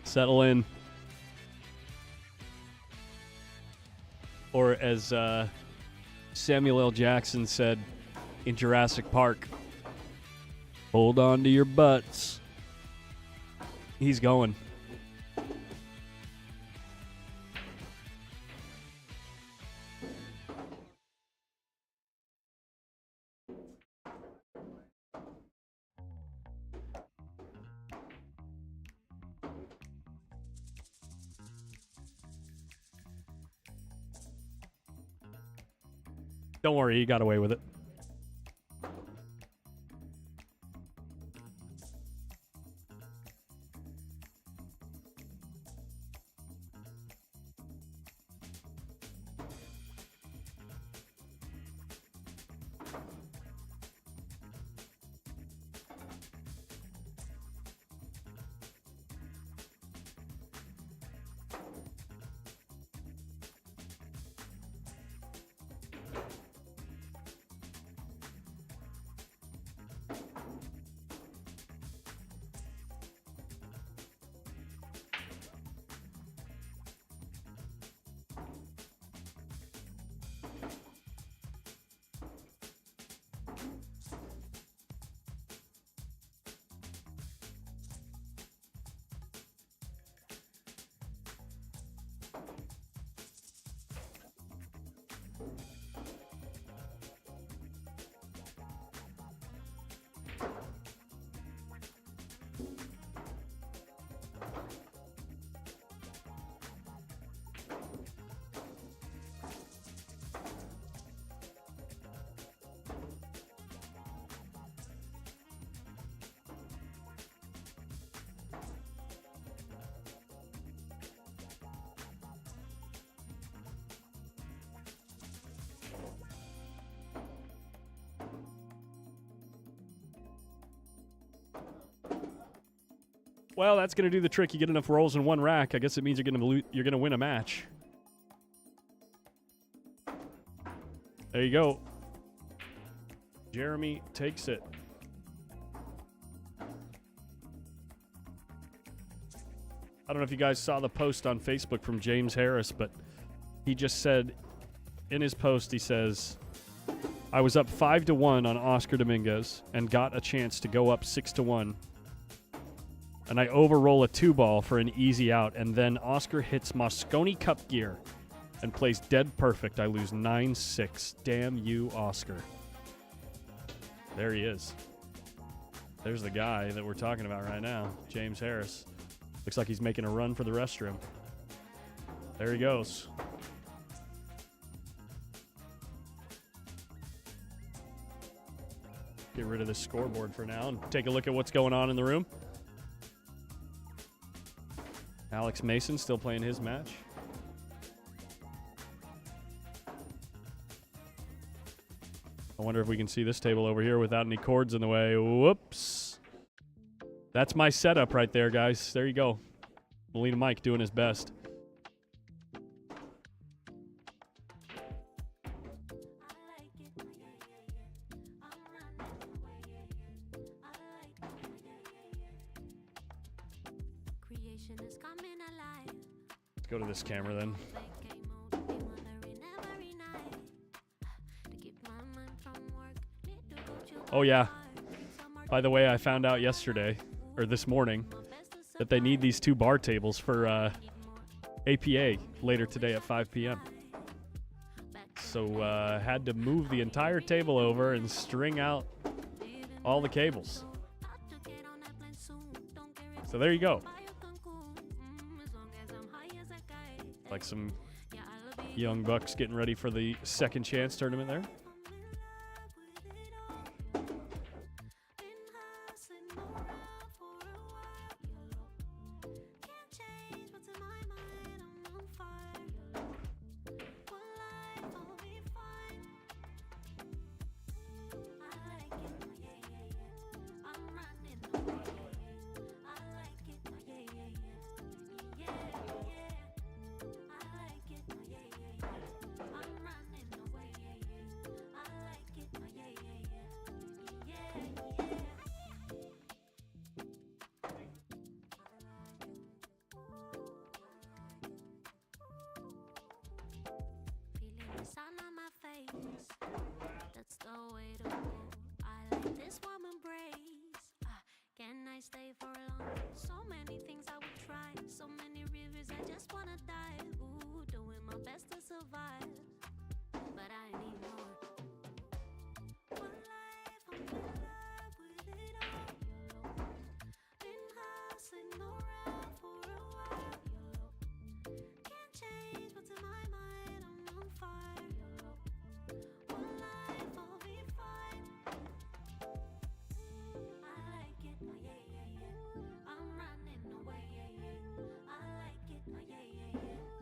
Settle in. Or as Samuel L. Jackson said in Jurassic Park, hold on to your butts. He's going. Don't worry, he got away with it. Well, that's going to do the trick. You get enough rolls in one rack. I guess it means you're going to win a match. There you go. Jeremy takes it. I don't know if you guys saw the post on Facebook from James Harris, but he just said in his post, he says, I was up 5-1 on Oscar Dominguez and got a chance to go up 6-1. And I overroll a 2-ball for an easy out, and then Oscar hits Mosconi Cup gear and plays dead perfect. I lose 9-6. Damn you, Oscar. There he is. There's the guy that we're talking about right now, James Harris. Looks like he's making a run for the restroom. There he goes. Get rid of the scoreboard for now and take a look at what's going on in the room. Alex Mason still playing his match. I wonder if we can see this table over here without any cords in the way. Whoops. That's my setup right there, guys. There you go. Molina Mike doing his best. Let's go to this camera then. Oh yeah. By the way, I found out yesterday, or this morning, that they need these 2 bar tables for APA later today at 5 p.m. So had to move the entire table over and string out all the cables. So there you go. Like some young bucks getting ready for the second chance tournament there.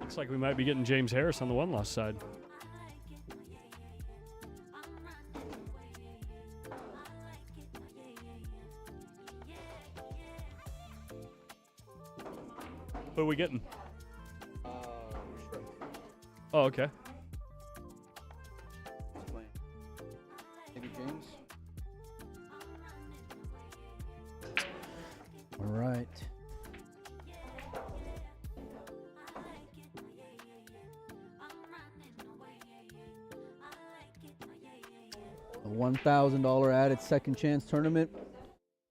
Looks like we might be getting James Harris on the one-loss side. Who are we getting? Oh, okay. Maybe James. All right. A $1,000 added second chance tournament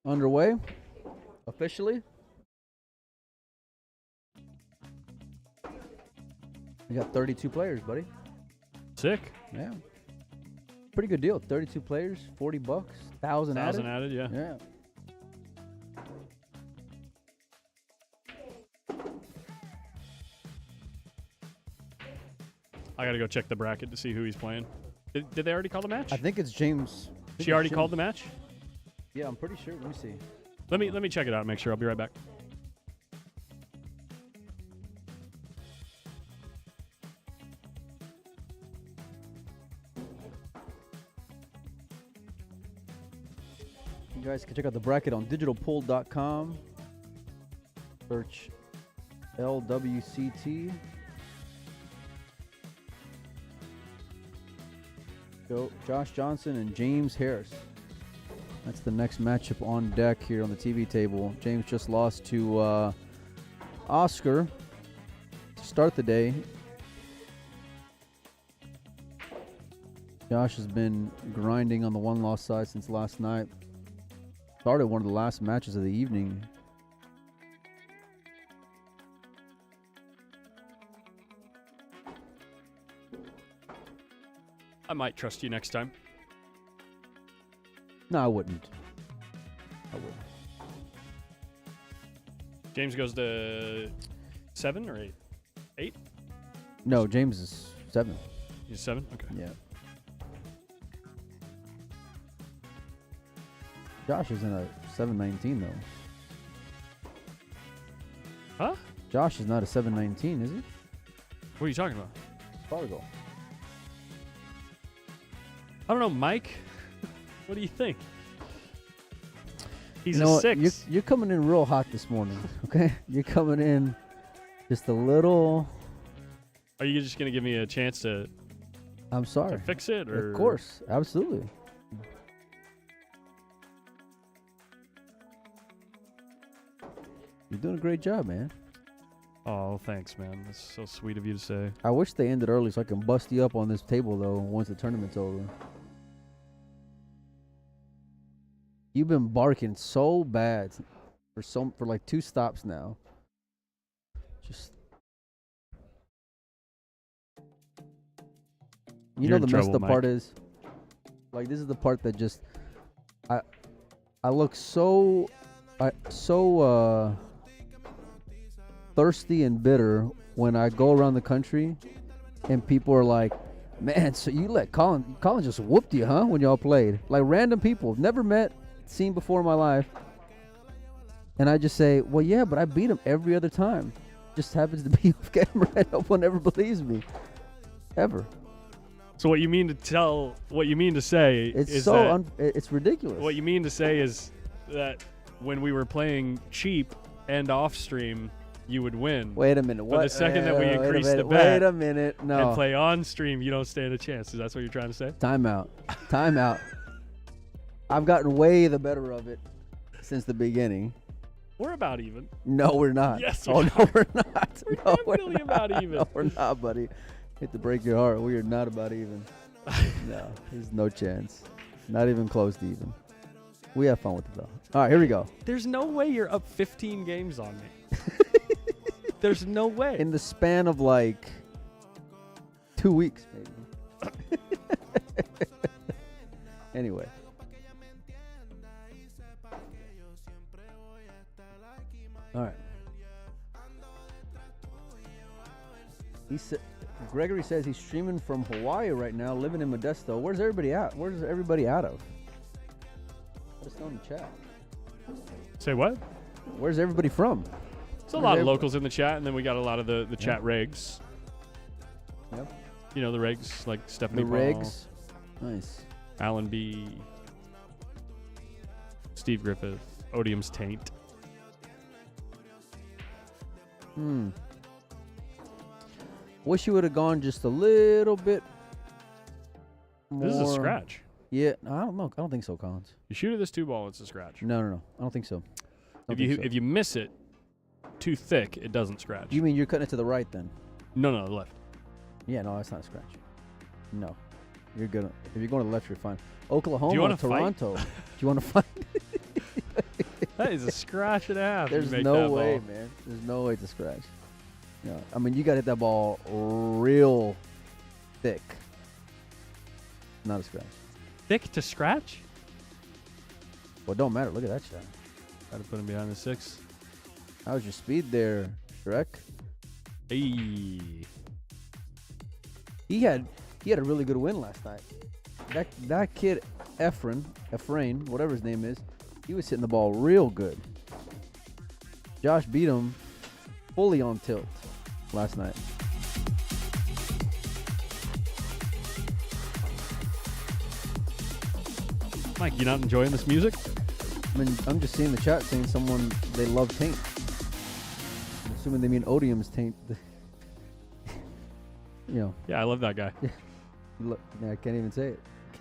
underway officially. We got 32 players, buddy. Sick. Yeah. Pretty good deal. 32 players, $40, 1,000 added. 1,000 added, yeah. Yeah. I got to go check the bracket to see who he's playing. Did they already call the match? I think it's James. She already called the match? Yeah, I'm pretty sure. Let me see. Let me check it out and make sure. I'll be right back. You guys can check out the bracket on digitalpool.com. Search LWCT. Go Josh Johnson and James Harris. That's the next matchup on deck here on the TV table. James just lost to Oscar to start the day. Josh has been grinding on the one-loss side since last night. Started one of the last matches of the evening. I might trust you next time. No, I wouldn't. I wouldn't. James goes to 7 or 8? 8? No, James is 7. He's 7? Okay. Yeah. Josh is in a 719 though. Huh? Josh is not a 719, is he? What are you talking about? Fargo. I don't know, Mike. What do you think? He's You know a what? 6. You're coming in real hot this morning, okay? You're coming in just a little. Are you just going to give me a chance to I'm sorry. fix it? Or? Of course. Absolutely. You're doing a great job, man. Oh, thanks, man. That's so sweet of you to say. I wish they ended early so I can bust you up on this table, though, once the tournament's over. You've been barking so bad for like 2 stops now. Just You're in the messed trouble, up part Mike. is, like, this is the part that just I look so thirsty and bitter when I go around the country and people are like, man, so you let Colin just whooped you, huh, when y'all played? Like, random people, never met, seen before in my life. And I just say, well, yeah, but I beat him every other time. Just happens to be off camera and no one ever believes me. Ever. So what you mean to say It's is so that it's ridiculous. what you mean to say is that when we were playing cheap and off stream, you would win. Wait a minute. But What? the second that we Wait a increase the minute, bet Wait a minute. No. and play on stream, you don't stand a chance. Is that what you're trying to say? Time out. I've gotten way the better of it since the beginning. We're about even. No, we're not. Yes, Oh, we no, we're not. We're No, definitely about even. No, we're not, buddy. Hate to break your heart. We are not about even. No, there's no chance. Not even close to even. We have fun with it, though. All right, here we go. There's no way you're up 15 games on me. There's no way. In the span of like 2 weeks, maybe. Anyway. All right. Gregory says he's streaming from Hawaii right now, living in Modesto. Where's everybody at? Where's everybody out of? Let us know in the chat. Say what? Where's everybody from? There's a lot of locals in the chat, and then we got a lot of the chat regs. Yep. You know, the regs, like Stephanie The Paul, regs. Nice. Alan B., Steve Griffith, Odium's Taint. Wish you would have gone just a little bit more. This is a scratch. Yeah, no, I don't know. I don't think so, Collins. You shoot at this 2-ball, it's a scratch. No. I don't think so. If you miss it too thick, it doesn't scratch. You mean you're cutting it to the right then? No, the left. Yeah, no, that's not a scratch. No. You're good. If you're going to the left, you're fine. Oklahoma, Do you wanna Toronto. Do you want to fight? That is a scratch and a half. There's no way, man. There's no way to scratch. Yeah, I mean, you got to hit that ball real thick. Not a scratch. Thick to scratch? Well, it don't matter. Look at that shot. Got to put him behind the 6. How's your speed there, Shrek? Hey. He had a really good win last night. That kid Efrain, whatever his name is, he was hitting the ball real good. Josh beat him fully on tilt last night. Mike, you not enjoying this music? I mean, I'm just seeing the chat saying they love Taint. I'm assuming they mean Odium's Taint. You know. Yeah, I love that guy. Look, I can't even say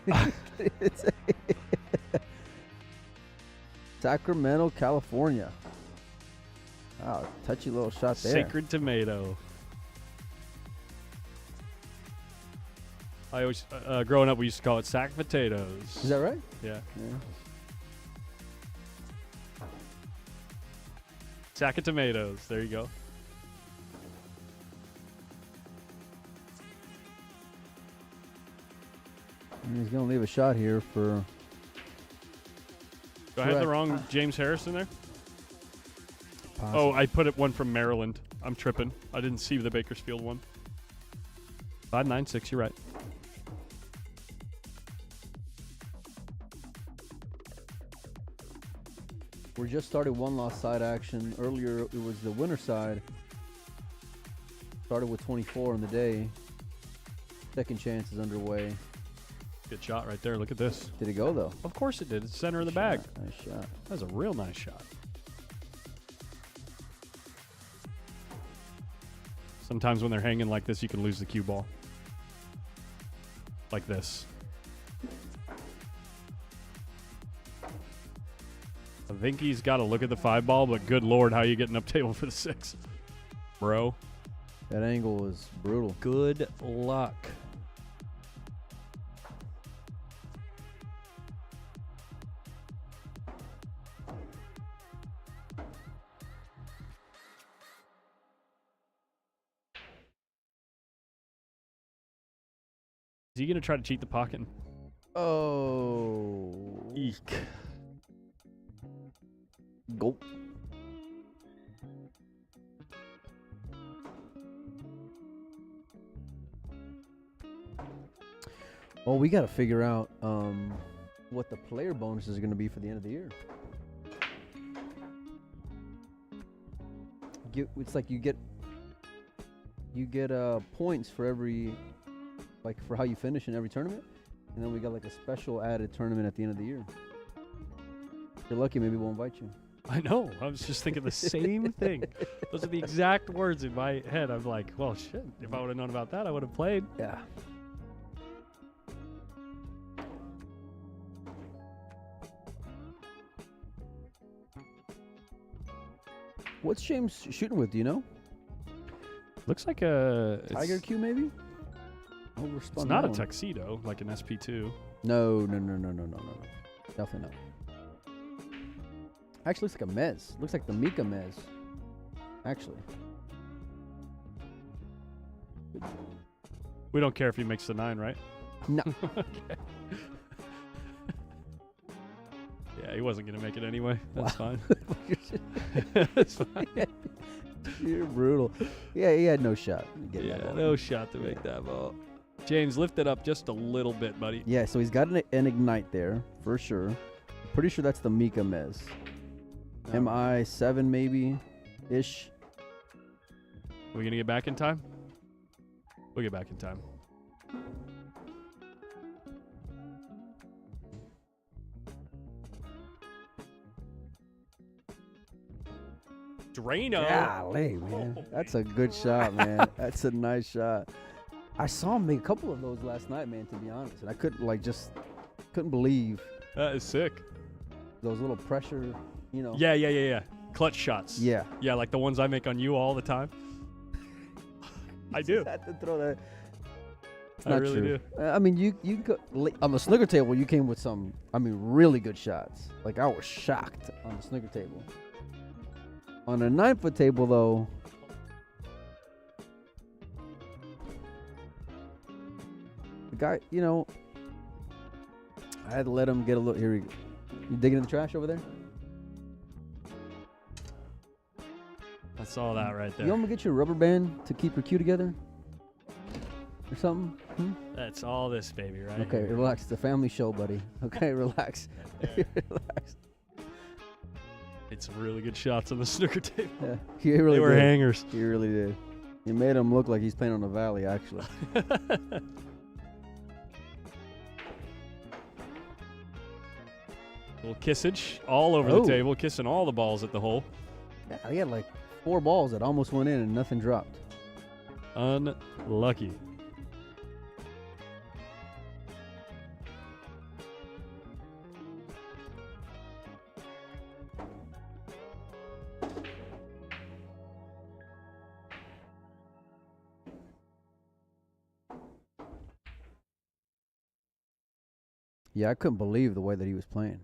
it. Sacramento, California. Wow, touchy little shot there. Sacred tomato. I always, growing up, we used to call it sack potatoes. Is that right? Yeah. Yeah. Sack of tomatoes. There you go. And he's going to leave a shot here for... Do I have the wrong James Harrison there? Possible. Oh, I put it one from Maryland. I'm tripping. I didn't see the Bakersfield one. 596, you're right. We just started one lost side action. Earlier, it was the winner side. Started with 24 in the day. Second chance is underway. Good shot right there. Look at this. Did it go, though? Of course it did. It's center of the bag. Nice shot. That was a real nice shot. Sometimes when they're hanging like this, you can lose the cue ball. Like this. I think he's got to look at the 5-ball, but good Lord, how you getting up table for the 6? Bro. That angle was brutal. Good luck. Is he gonna try to cheat the pocket? Oh. Eek. Gulp. Well, we got to figure out what the player bonus is going to be for the end of the year. It's like you get points for every, like for how you finish in every tournament, and then we got like a special added tournament at the end of the year. If you're lucky, maybe we'll invite you. I know. I was just thinking the same thing. Those are the exact words in my head. I'm like, well, shit. If I would have known about that, I would have played. Yeah. What's James shooting with? Do you know? Looks like a Tiger Q, maybe? It's not a tuxedo like an SP2. No. Definitely not. Actually, looks like a Mez. Looks like the Mika Mez. Actually. We don't care if he makes the 9, right? No. Okay. Yeah, he wasn't gonna make it anyway. That's fine. That's fine. You're brutal. Yeah, he had no shot. No shot to make that ball. James, lift it up just a little bit, buddy. Yeah, so he's got an Ignite there, for sure. Pretty sure that's the Mika Mez. MI7 maybe-ish. Are we going to get back in time? We'll get back in time. Drano. Golly, man. That's a good shot, man. That's a nice shot. I saw him make a couple of those last night, man, to be honest. And I couldn't believe. That is sick. Those little pressure, you know. Yeah. Clutch shots. Yeah. Yeah, like the ones I make on you all the time. I do. Had to throw that. I really do. I mean, you on the snooker table, you came with some, really good shots. Like, I was shocked on the snooker table. On the 9-foot table, though, the guy, I had to let him get a little. Here we go. You digging in the trash over there? I saw that right there. You want me to get you a rubber band to keep your cue together? Or something? That's all this, baby, right? Okay, relax. It's a family show, buddy. Okay, relax. Relax. It's some really good shots on the snooker table. Yeah, he really they were did. hangers. He really did. He made him look like he's playing on the valley, actually. Little kissage all over the table, kissing all the balls at the hole. Yeah, he had like 4 balls that almost went in and nothing dropped. Unlucky. Yeah, I couldn't believe the way that he was playing,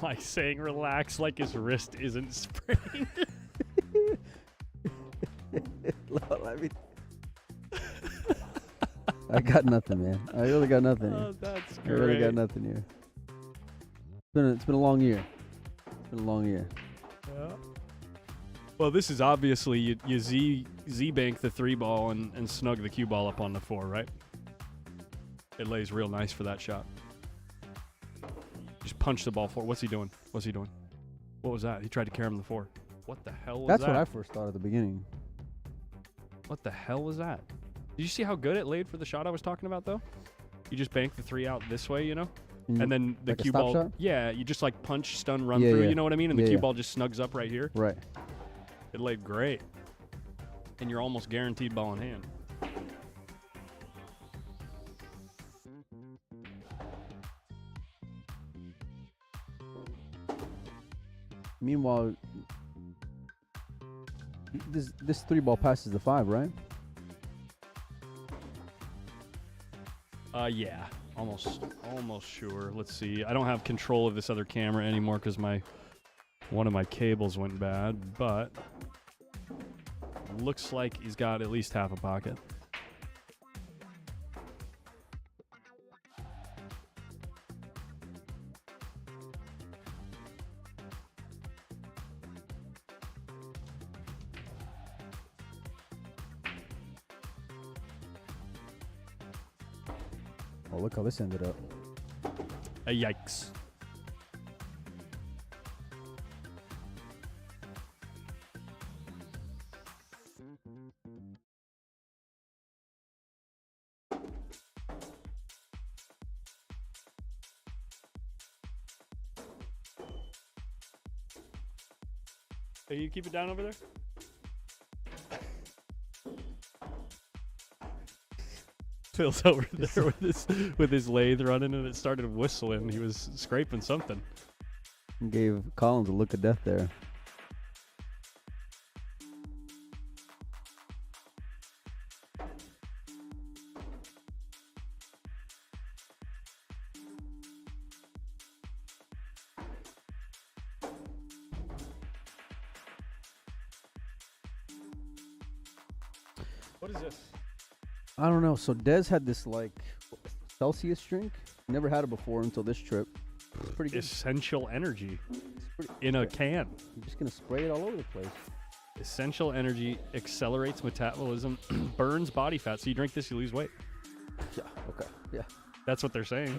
Like saying relax like his wrist isn't sprained. I got nothing, man. I really got nothing here. Oh, that's I great. really got nothing here. It's been a long year. It's been a long year. Yeah. Well, this is obviously you Z-bank the 3 ball and snug the cue ball up on the 4, right? It lays real nice for that shot. Just punch the ball forward. What's he doing? What was that? He tried to carry him the 4. What the hell was that? That's what I first thought at the beginning. What the hell was that? Did you see how good it laid for the shot I was talking about, though? You just bank the 3 out this way, And then the like cue a stop ball. shot? Yeah, you just like punch, stun, run Yeah, through, yeah. you know what I mean? And the Yeah, cue yeah. ball just snugs up right here. Right. It laid great. And you're almost guaranteed ball in hand. Meanwhile, this 3 ball passes the 5, right? Yeah. Almost sure. Let's see. I don't have control of this other camera anymore because one of my cables went bad, but looks like he's got at least half a pocket. Oh, look how this ended up. Yikes. Can you keep it down over there? Phil's over there with his lathe running, and it started whistling. He was scraping something. Gave Collins a look of death there. What is this? I don't know. So Dez had this like Celsius drink. Never had it before until this trip. It's pretty good. Essential energy Pretty in a good. can. I'm just gonna spray it all over the place. Essential energy accelerates metabolism, burns body fat. So you drink this, you lose weight. Yeah. Okay. Yeah. That's what they're saying.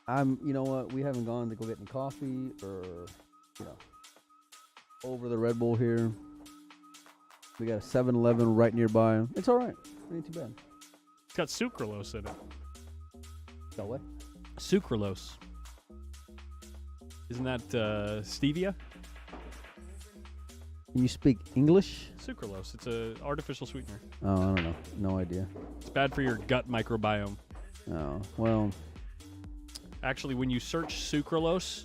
Yeah. You know what? We haven't gone to go get any coffee or, over the Red Bull here. We got a 7-Eleven right nearby. It's all right. It ain't too bad. It's got sucralose in it. Got what? Sucralose. Isn't that stevia? Can you speak English? Sucralose. It's an artificial sweetener. Oh, I don't know. No idea. It's bad for your gut microbiome. Oh, well. Actually, when you search sucralose,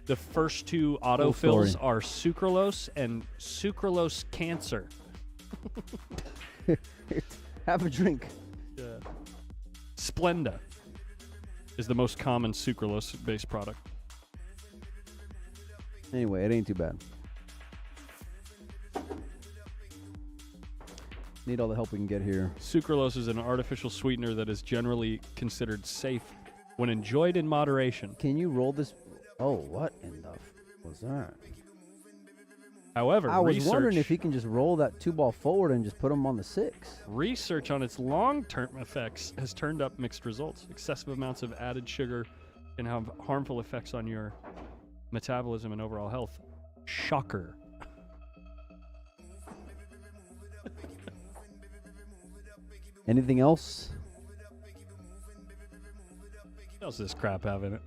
the first two autofills are sucralose and sucralose cancer. Have a drink. Yeah. Splenda is the most common sucralose-based product. Anyway, it ain't too bad. Need all the help we can get here. Sucralose is an artificial sweetener that is generally considered safe when enjoyed in moderation. Can you roll this? Oh, what in the was that? However, I was wondering if you can just roll that 2-ball forward and just put them on the 6. Research on its long-term effects has turned up mixed results. Excessive amounts of added sugar can have harmful effects on your metabolism and overall health. Shocker. Anything else? What else does this crap have in it?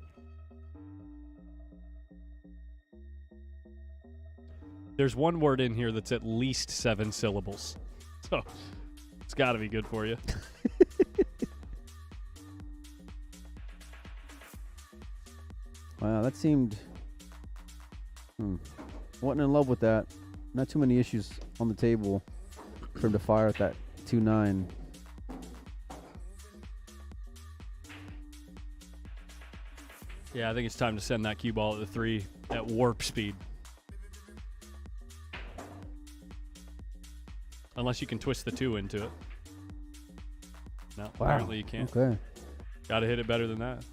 There's one word in here that's at least 7 syllables. So it's got to be good for you. Wow, that seemed... Wasn't in love with that. Not too many issues on the table for him to fire at that 2.9. Yeah, I think it's time to send that cue ball at the 3 at warp speed. Unless you can twist the 2 into it. No, apparently you can't. Okay. Got to hit it better than that.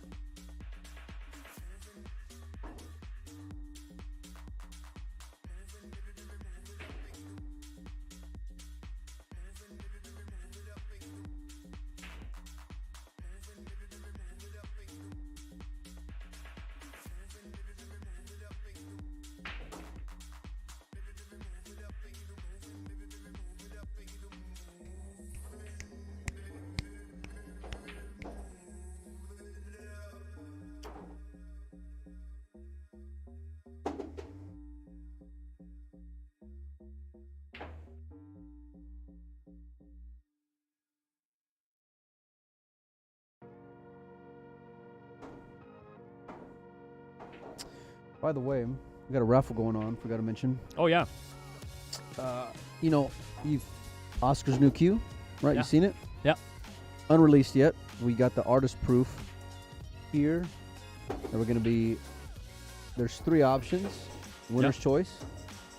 By the way, we got a raffle going on. Forgot to mention. Oh, yeah. You've Oscar's new cue, right? Yeah. You seen it? Yeah. unreleased yet. We got the artist proof here. And we're going to be, there's 3 options. Winner's choice,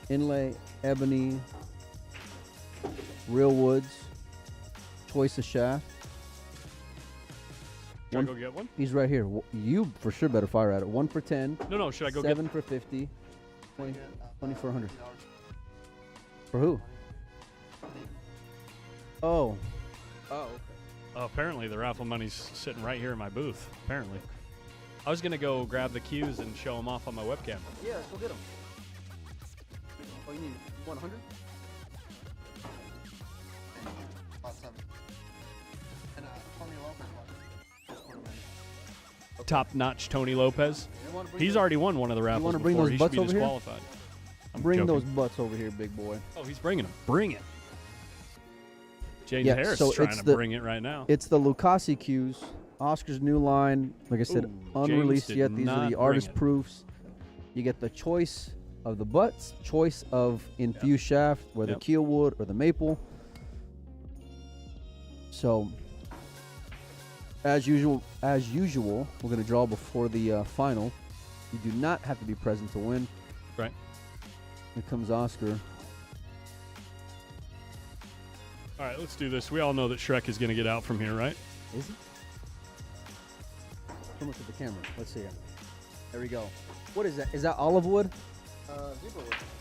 inlay, ebony, real woods, choice of shaft. Should I go get one? He's right here. You for sure better fire at it. 1 for 10. No, should I go 7 for 50. 20 for 100. For who? Oh. Oh, okay. Oh, apparently the raffle money's sitting right here in my booth. Apparently. I was going to go grab the cues and show them off on my webcam. Yeah, let's go get them. Oh, you need 100? Top-notch Tony Lopez. He's already won one of the raffles. You want to bring before. those He butts should be over here? disqualified. I'm Bring joking. those butts over here, big boy. Oh, he's bringing them. Bring it. James Yeah, Harris so is trying it's to bring it right now. It's the Lucasi cues. Oscar's new line. Like I said, Ooh, unreleased James yet. did These are not the bring artist it. proofs. You get the choice of the butts, choice of infused shaft, whether keel wood or the maple. So, as usual, we're going to draw before the final. You do not have to be present to win. Right. Here comes Oscar. All right, let's do this. We all know that Shrek is going to get out from here, right? Is he? Come look at the camera. Let's see it. There we go. What is that? Is that olive wood?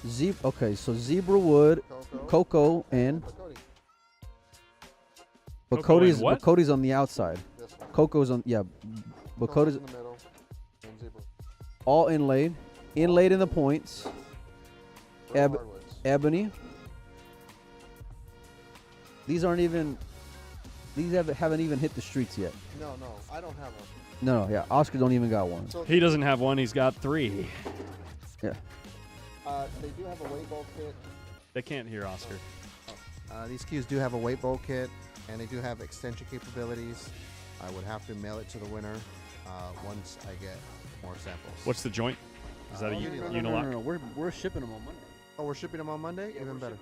Zebra wood. Okay, so zebra wood, cocoa, and Cocoa and what? Bacote's on the outside. This one. Cocoa's on, yeah. Bacote's in the middle. And zebra. all inlaid in the points. Those are hardwoods. Ebony. These aren't even. These haven't even hit the streets yet. No, I don't have one. No, yeah. Oscar don't even got one. So He doesn't have one. He's got 3. Yeah. they do have a weight bowl kit. They can't hear Oscar. These cues do have a weight bowl kit, and they do have extension capabilities. I would have to mail it to the winner once I get more samples. What's the joint? Is that a Unilock? No. We're shipping them on Monday. Oh, we're shipping them on Monday? Even better.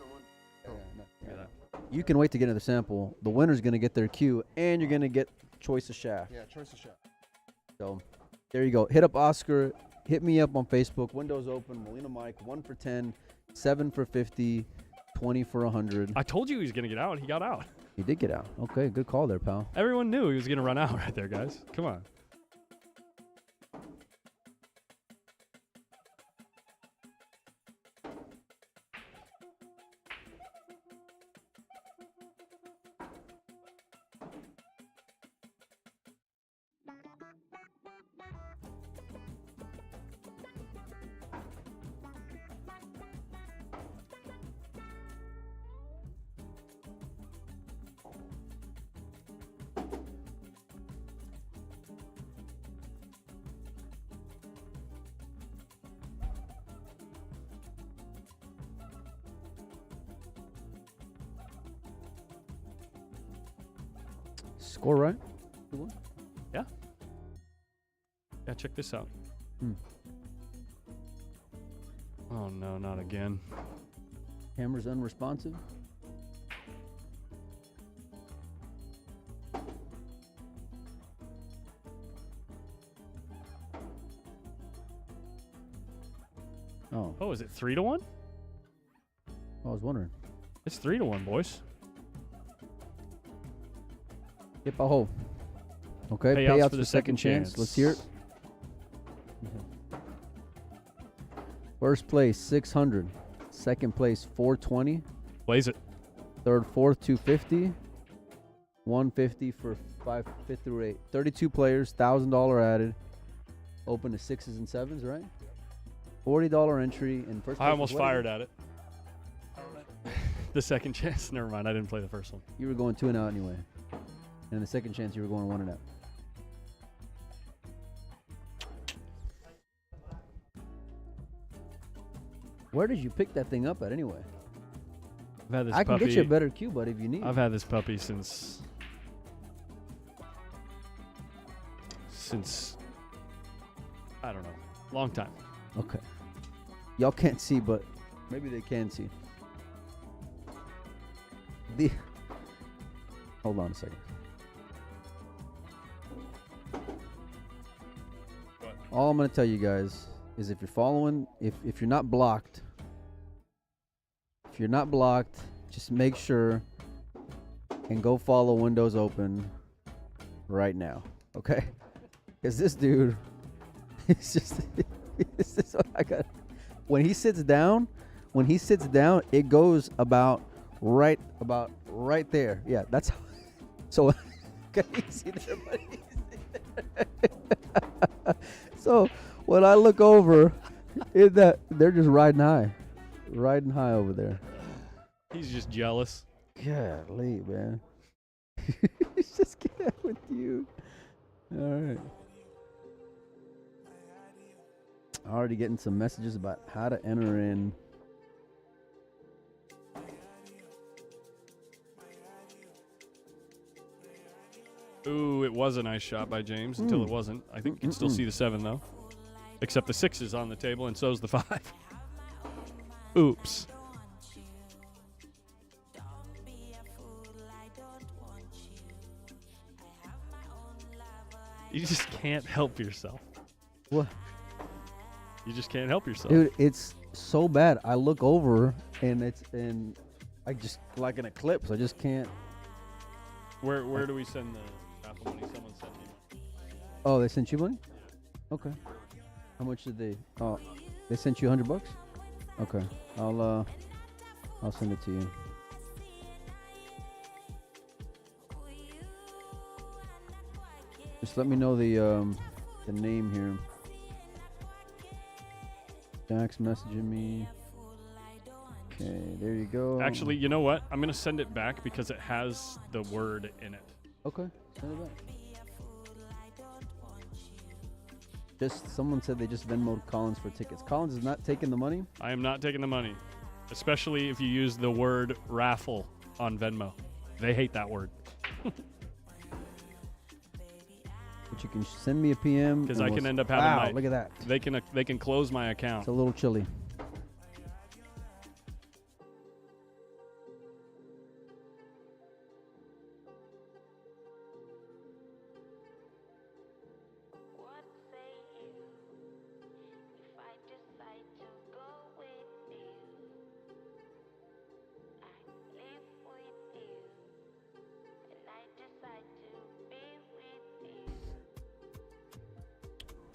Yeah, no, Look at yeah. that. You can wait to get another sample. The winner's gonna get their cue, and you're gonna get choice of shaft. Yeah, choice of shot. So there you go. Hit up Oscar. Hit me up on Facebook. Windows open. Molina Mike. 1 for 10, 7 for 50, 20 for 100. I told you he was going to get out. He got out. He did get out. Okay, good call there, pal. Everyone knew he was going to run out right there, guys. Come on. Score right? Yeah, check this out. Hmm. Oh, no, not again. Camera's unresponsive. Oh, Oh, is it 3-1? I was wondering. It's 3-1, boys. Hit by hole. Okay, Payouts payouts for second chance. Let's hear it. First place, 600. Second place, 420. Blaze it. Third, fourth, 250. 150 for 5, 5th through 8. 32 players, $1,000 added. Open to 6s and 7s, right? $40 entry in first place. I almost was what fired again? at it. The second chance. Never mind. I didn't play the first one. You were going 2 and out anyway. And the second chance, you were going 1 and out. Where did you pick that thing up at anyway? I've had this I can puppy. get you a better cue, buddy, if you need. I've had this puppy since I don't know, long time. Okay. Y'all can't see, but maybe they can see. Hold on a second. All I'm gonna tell you guys is if you're following, if you're not blocked, just make sure and go follow Windows Open right now, okay? Because this dude, it's just what I got. When he sits down, it goes about right there. Yeah, that's how. So, okay, you see there, buddy? So when I look over, they're just riding high over there. He's just jealous. Golly, man. He's just getting with you. All right. Already getting some messages about how to enter in. Ooh, it was a nice shot by James until it wasn't. I think you can still see the 7, though. Except the 6 is on the table, and so's the 5. Oops. You just can't help yourself. What? You just can't help yourself. Dude, it's so bad. I look over, and I just, like an eclipse, I just can't. Where do we send the Apple money? Someone sent me. Oh, they sent you money? Okay. How much did they? Oh, they sent you $100? Okay. I'll send it to you. Just let me know the name here. Jack's messaging me. Okay, there you go. Actually, you know what? I'm going to send it back because it has the word in it. Okay, send it back. Someone said they just Venmo'd Collins for tickets. Collins is not taking the money? I am not taking the money, especially if you use the word raffle on Venmo. They hate that word. But you can send me a PM. Because I can end up having wow, look at that. They can close my account. It's a little chilly.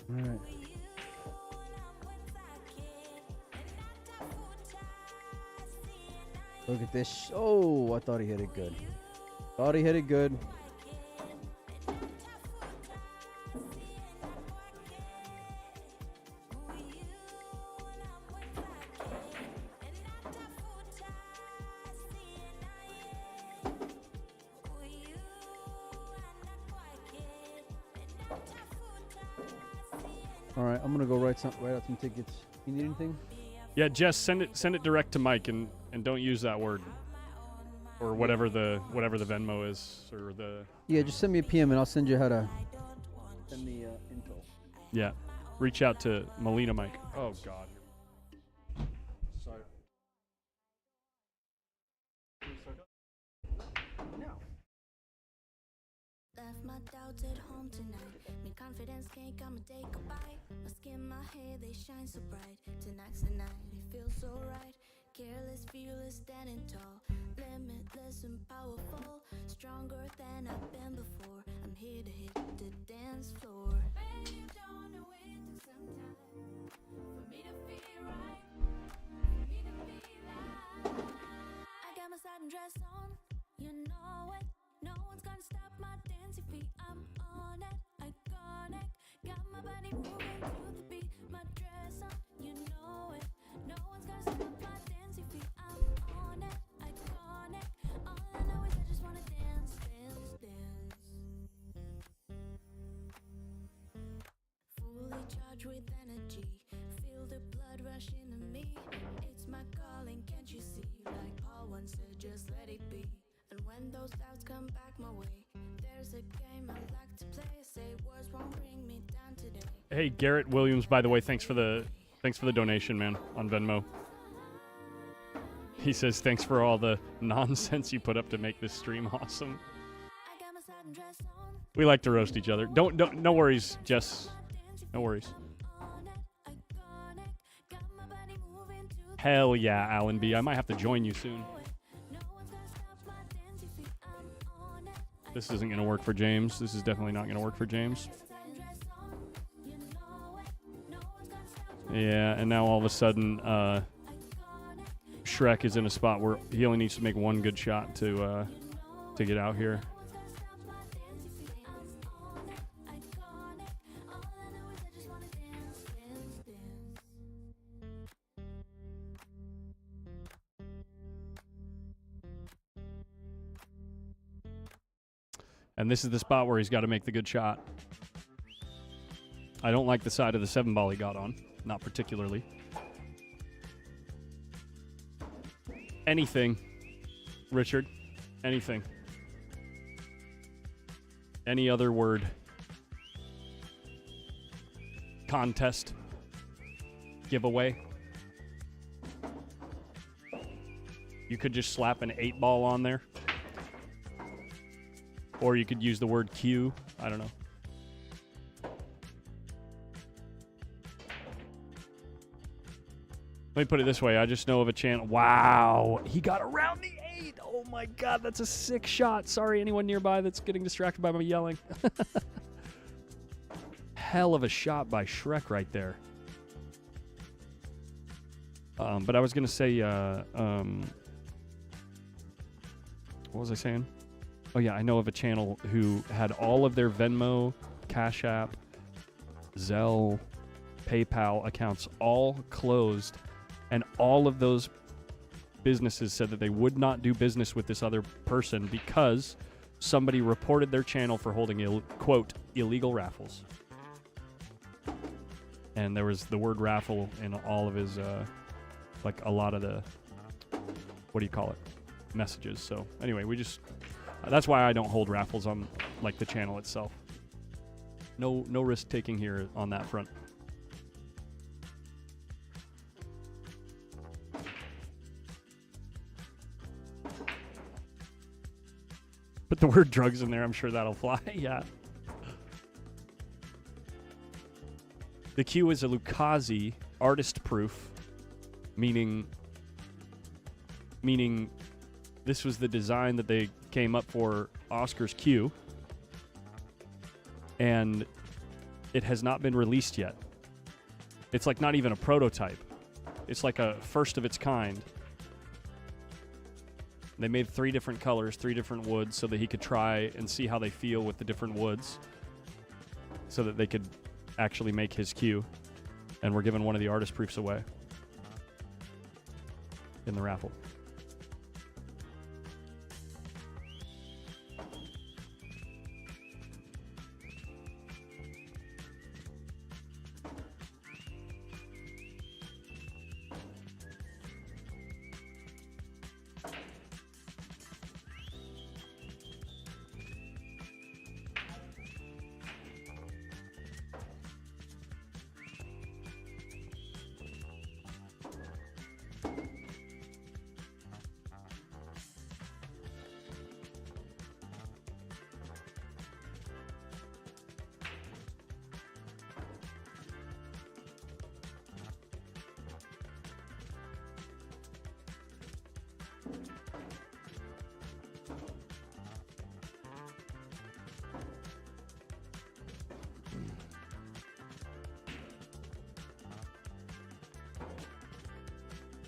All right. Look at this. Oh, I thought he hit it good. All right, I'm gonna go write out some tickets. You need anything? Yeah, Jess, send it direct to Mike and don't use that word. Or whatever the Venmo is or the. Yeah, just send me a PM and I'll send you how to send the info. Yeah. Reach out to Molina Mike. Oh God. Sorry. Left my doubts at home tonight. My confidence can't come and take a bite. My skin, my hair, they shine so bright. Tonight's the night, it feels so right. Careless, fearless, standing tall. Limitless and powerful. Stronger than I've been before. I'm here to hit the dance floor. Babe, you don't know it took some time for me to feel right. For me to be like. I got my satin dress on, you know it. No one's gonna stop my dancing feet. I'm on it, iconic. Got my body moving to the beat. My dress on, you know it. No one's gonna stop my dancing feet. I'm on it, iconic. All I know is I just wanna dance, dance, dance. Fully charged with energy. Feel the blood rush into me. It's my calling, can't you see? Like Paul once said, just let it be. And when those doubts come back my way, there's a game I like to play. Say words won't bring me down today. Hey, Garrett Williams, by the way, thanks for the donation, man, on Venmo. He says thanks for all the nonsense you put up to make this stream awesome. I got my satin dress on. We like to roast each other. No worries, Jess. No worries. Hell yeah, Alan B. I might have to join you soon. This isn't going to work for James. This is definitely not going to work for James. Yeah, and now all of a sudden, Shrek is in a spot where he only needs to make one good shot to get out here. And this is the spot where he's got to make the good shot. I don't like the side of the 7-ball he got on. Not particularly. Anything, Richard. Anything. Any other word. Contest. Giveaway. You could just slap an 8-ball on there. Or you could use the word Q. I don't know. Let me put it this way. I just know of a channel. Wow. He got around the 8. Oh, my God. That's a sick shot. Sorry, anyone nearby that's getting distracted by my yelling. Hell of a shot by Shrek right there. But I was going to say, what was I saying? Oh, yeah, I know of a channel who had all of their Venmo, Cashapp, Zelle, PayPal accounts all closed, and all of those businesses said that they would not do business with this other person because somebody reported their channel for holding, quote, illegal raffles. And there was the word raffle in all of his, like a lot of the, what do you call it, messages. So anyway, we just... that's why I don't hold raffles on, like, the channel itself. No risk taking here on that front. Put the word drugs in there. I'm sure that'll fly. Yeah. The Q is a Lucchese artist proof, meaning this was the design that they came up for Oscar's Q, and it has not been released yet. It's like not even a prototype. It's like a first of its kind. They made 3 different colors, 3 different woods, so that he could try and see how they feel with the different woods, so that they could actually make his Q. And we're giving one of the artist proofs away in the raffle.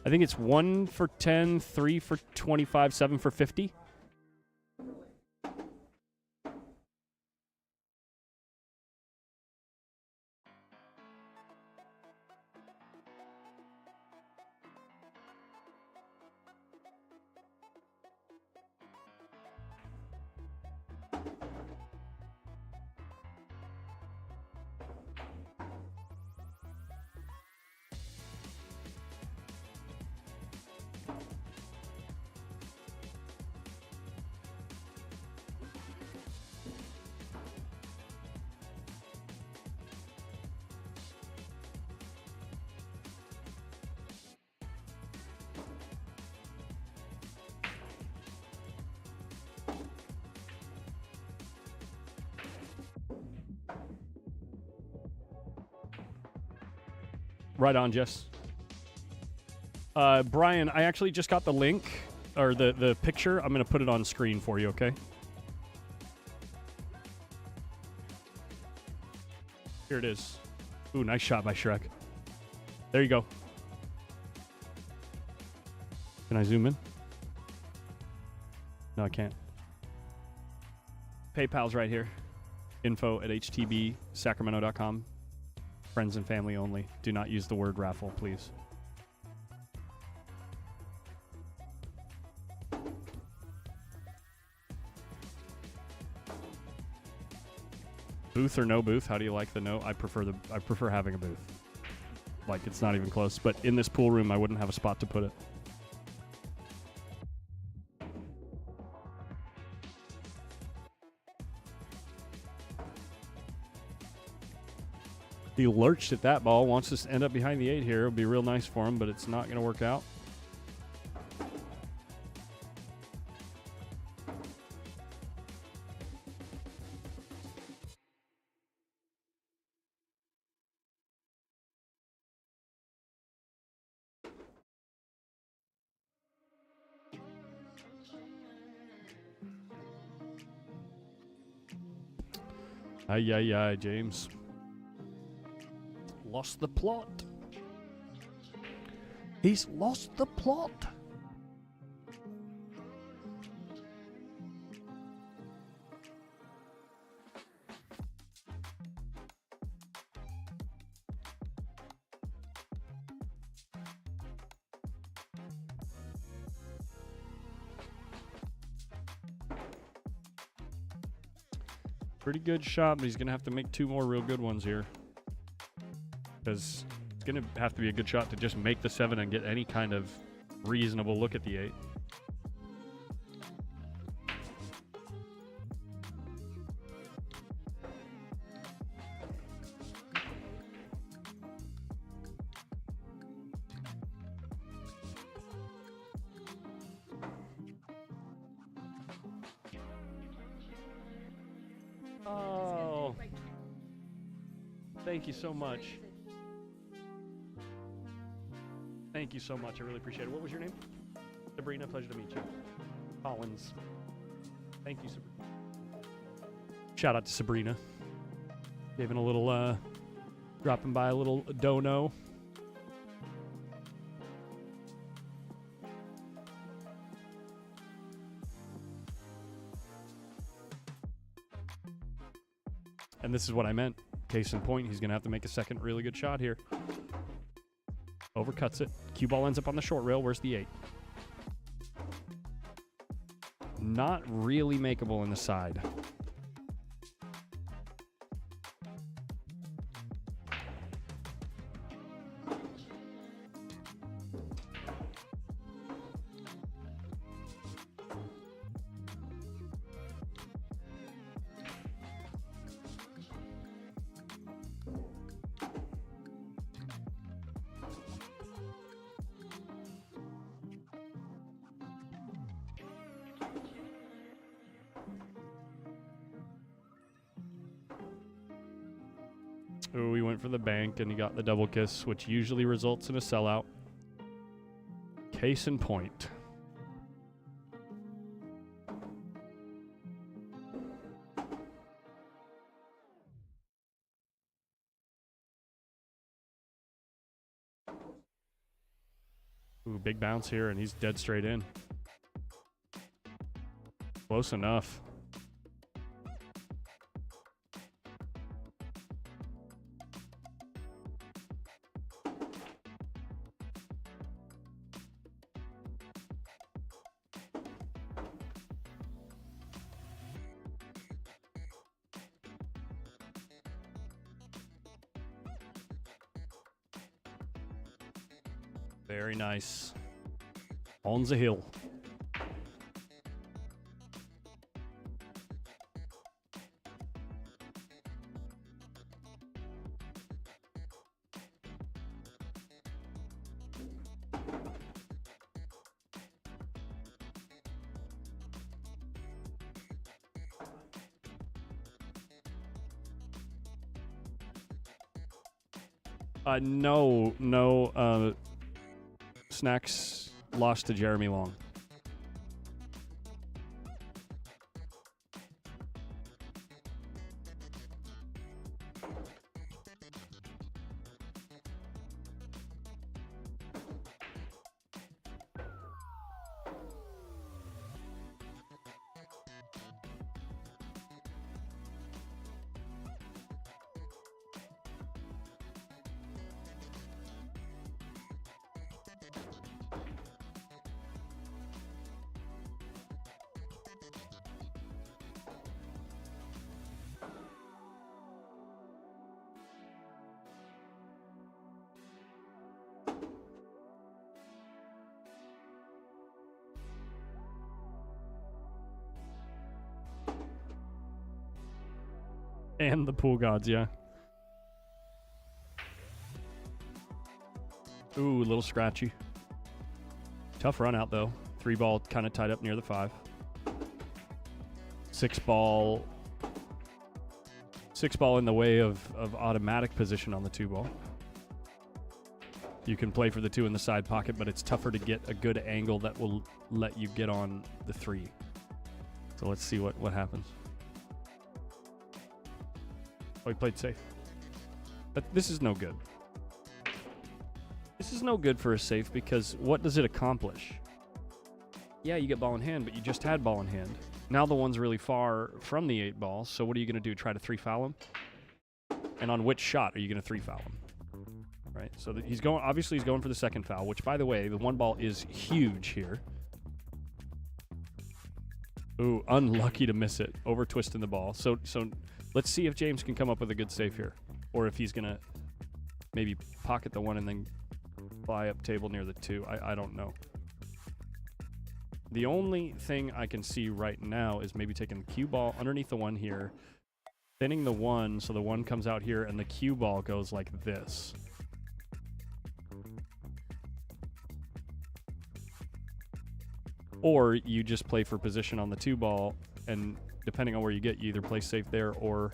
I think it's 1 for 10, 3 for 25, 7 for 50. Right on, Jess. Brian, I actually just got the link, or the picture. I'm going to put it on screen for you, okay? Here it is. Ooh, nice shot by Shrek. There you go. Can I zoom in? No, I can't. PayPal's right here. info@htbsacramento.com. Friends and family only. Do not use the word raffle, please. Booth or no booth? How do you like the no? I prefer having a booth. Like, it's not even close. But in this pool room, I wouldn't have a spot to put it. He lurched at that ball. Wants to end up behind the 8 here. It'll be real nice for him, but it's not going to work out. Ay, James. Lost the plot. He's lost the plot. Pretty good shot, but he's going to have to make 2 more real good ones here. Because it's going to have to be a good shot to just make the 7 and get any kind of reasonable look at the 8. Oh, thank you so much. Thank you so much. I really appreciate it. What was your name? Sabrina. Pleasure to meet you. Collins. Thank you, Sabrina. Shout out to Sabrina. Giving a little, dropping by a little dono. And this is what I meant. Case in point, he's going to have to make a second really good shot here. Overcuts it. Cue ball ends up on the short rail. Where's the 8? Not really makeable in the side. Ooh, he went for the bank and he got the double kiss, which usually results in a sellout. Case in point. Ooh, big bounce here and he's dead straight in. Close enough. Very nice. On the hill. No. Snacks lost to Jeremy Long. And the pool gods, yeah. Ooh, a little scratchy. Tough run out, though. 3 ball kind of tied up near the 5. 6 ball. 6 ball in the way of automatic position on the 2 ball. You can play for the 2 in the side pocket, but it's tougher to get a good angle that will let you get on the 3. So let's see what happens. Oh, he played safe. But this is no good. This is no good for a safe because what does it accomplish? Yeah, you get ball in hand, but you just had ball in hand. Now the one's really far from the 8 ball, so what are you going to do? Try to 3 foul him? And on which shot are you going to 3 foul him? Right, so he's going. Obviously, he's going for the 2nd foul, which, by the way, the 1 ball is huge here. Ooh, unlucky to miss it. Over twisting the ball. So let's see if James can come up with a good save here. Or if he's going to maybe pocket the 1 and then fly up table near the 2. I don't know. The only thing I can see right now is maybe taking the cue ball underneath the 1 here, thinning the 1 so the 1 comes out here and the cue ball goes like this. Or you just play for position on the 2 ball, and depending on where you get, you either play safe there or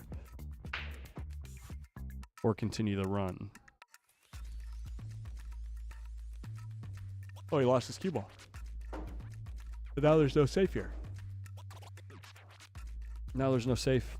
continue the run. Oh, he lost his cue ball. But now there's no safe here. Now there's no safe.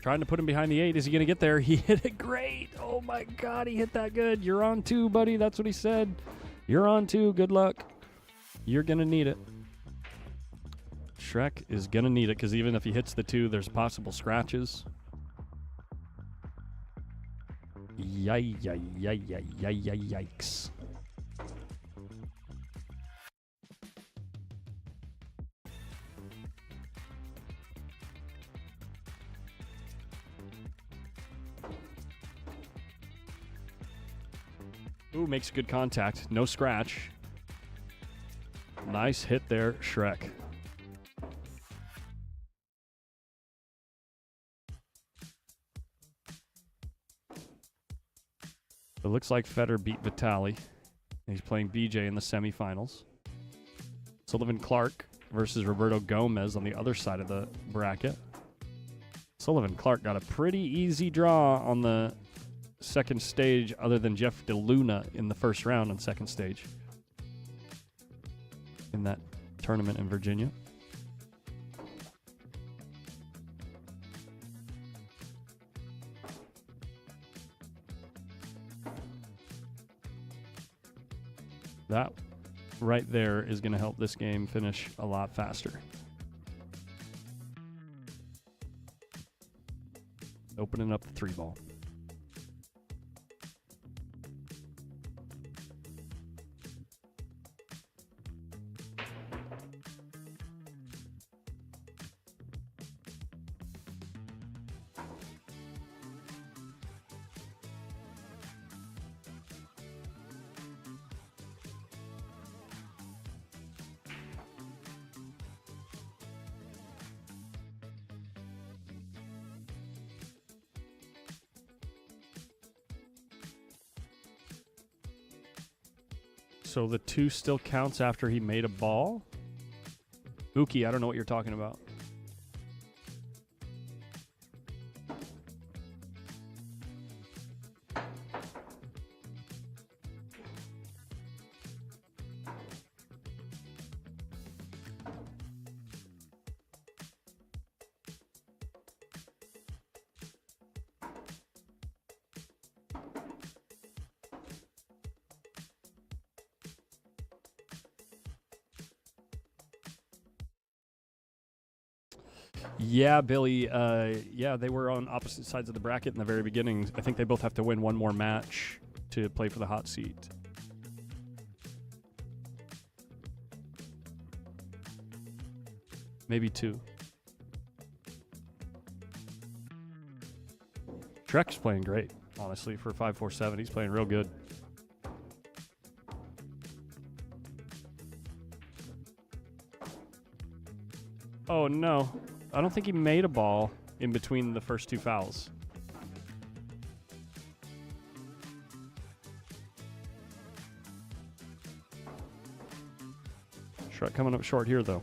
Trying to put him behind the 8. Is he going to get there? He hit it great. Oh, my God. He hit that good. You're on 2, buddy. That's what he said. You're on 2. Good luck. You're going to need it. Shrek is going to need it because even if he hits the 2, there's possible scratches. Yikes. Ooh, makes good contact. No scratch. Nice hit there, Shrek. It looks like Federer beat Vitali. He's playing BJ in the semifinals. Sullivan Clark versus Roberto Gomez on the other side of the bracket. Sullivan Clark got a pretty easy draw on the 2nd stage other than Jeff DeLuna in the 1st round on 2nd stage in that tournament in Virginia. That right there is going to help this game finish a lot faster. Opening up the 3 ball. So the 2 still counts after he made a ball? Mookie, I don't know what you're talking about. Yeah, Billy. Yeah, they were on opposite sides of the bracket in the very beginning. I think they both have to win one more match to play for the hot seat. Maybe 2. Trek's playing great, honestly, for 547. He's playing real good. Oh, no. I don't think he made a ball in between the first 2 fouls. Shrek coming up short here, though.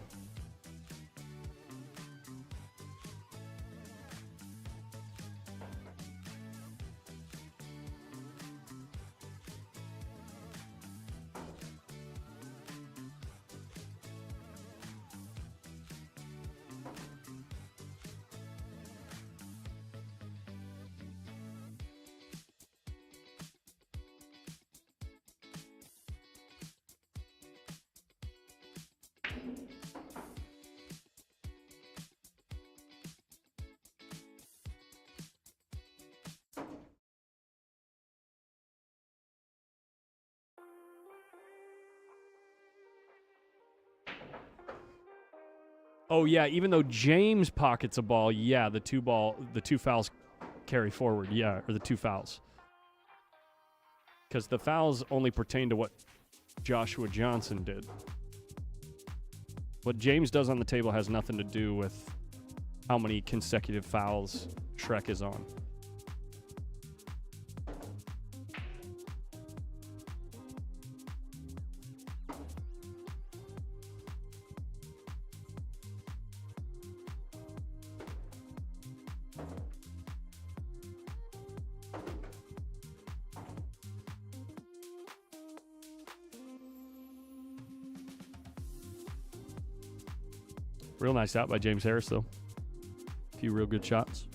Oh yeah, even though James pockets a ball, yeah, the 2 fouls carry forward, yeah, or the 2 fouls. Because the fouls only pertain to what Joshua Johnson did. What James does on the table has nothing to do with how many consecutive fouls Shrek is on. Real nice out by James Harris, though. A few real good shots.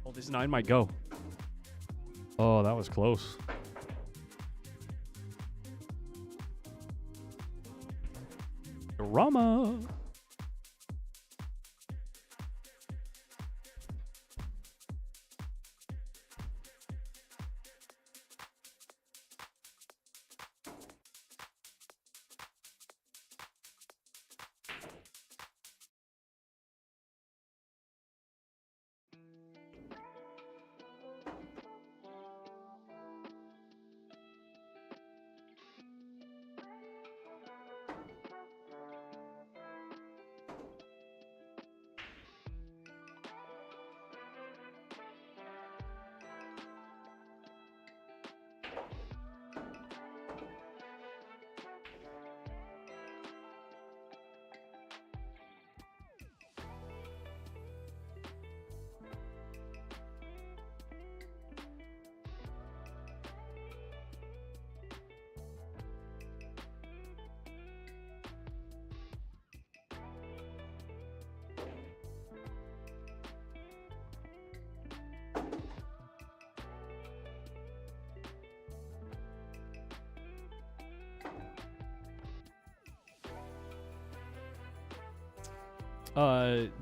Oh, this 9 might go. Oh, that was close. Drama.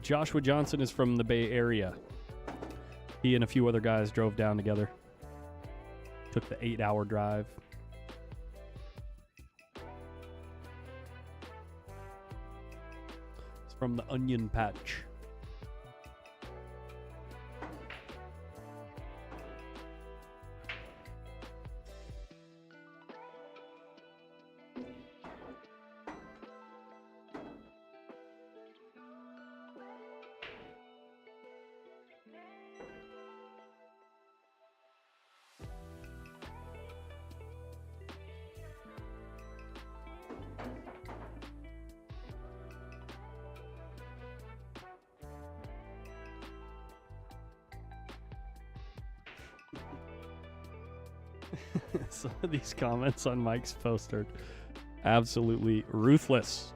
Joshua Johnson is from the Bay Area. He and a few other guys drove down together. Took the 8-hour drive. It's from the Onion Patch. Some of these comments on Mike's post are absolutely ruthless.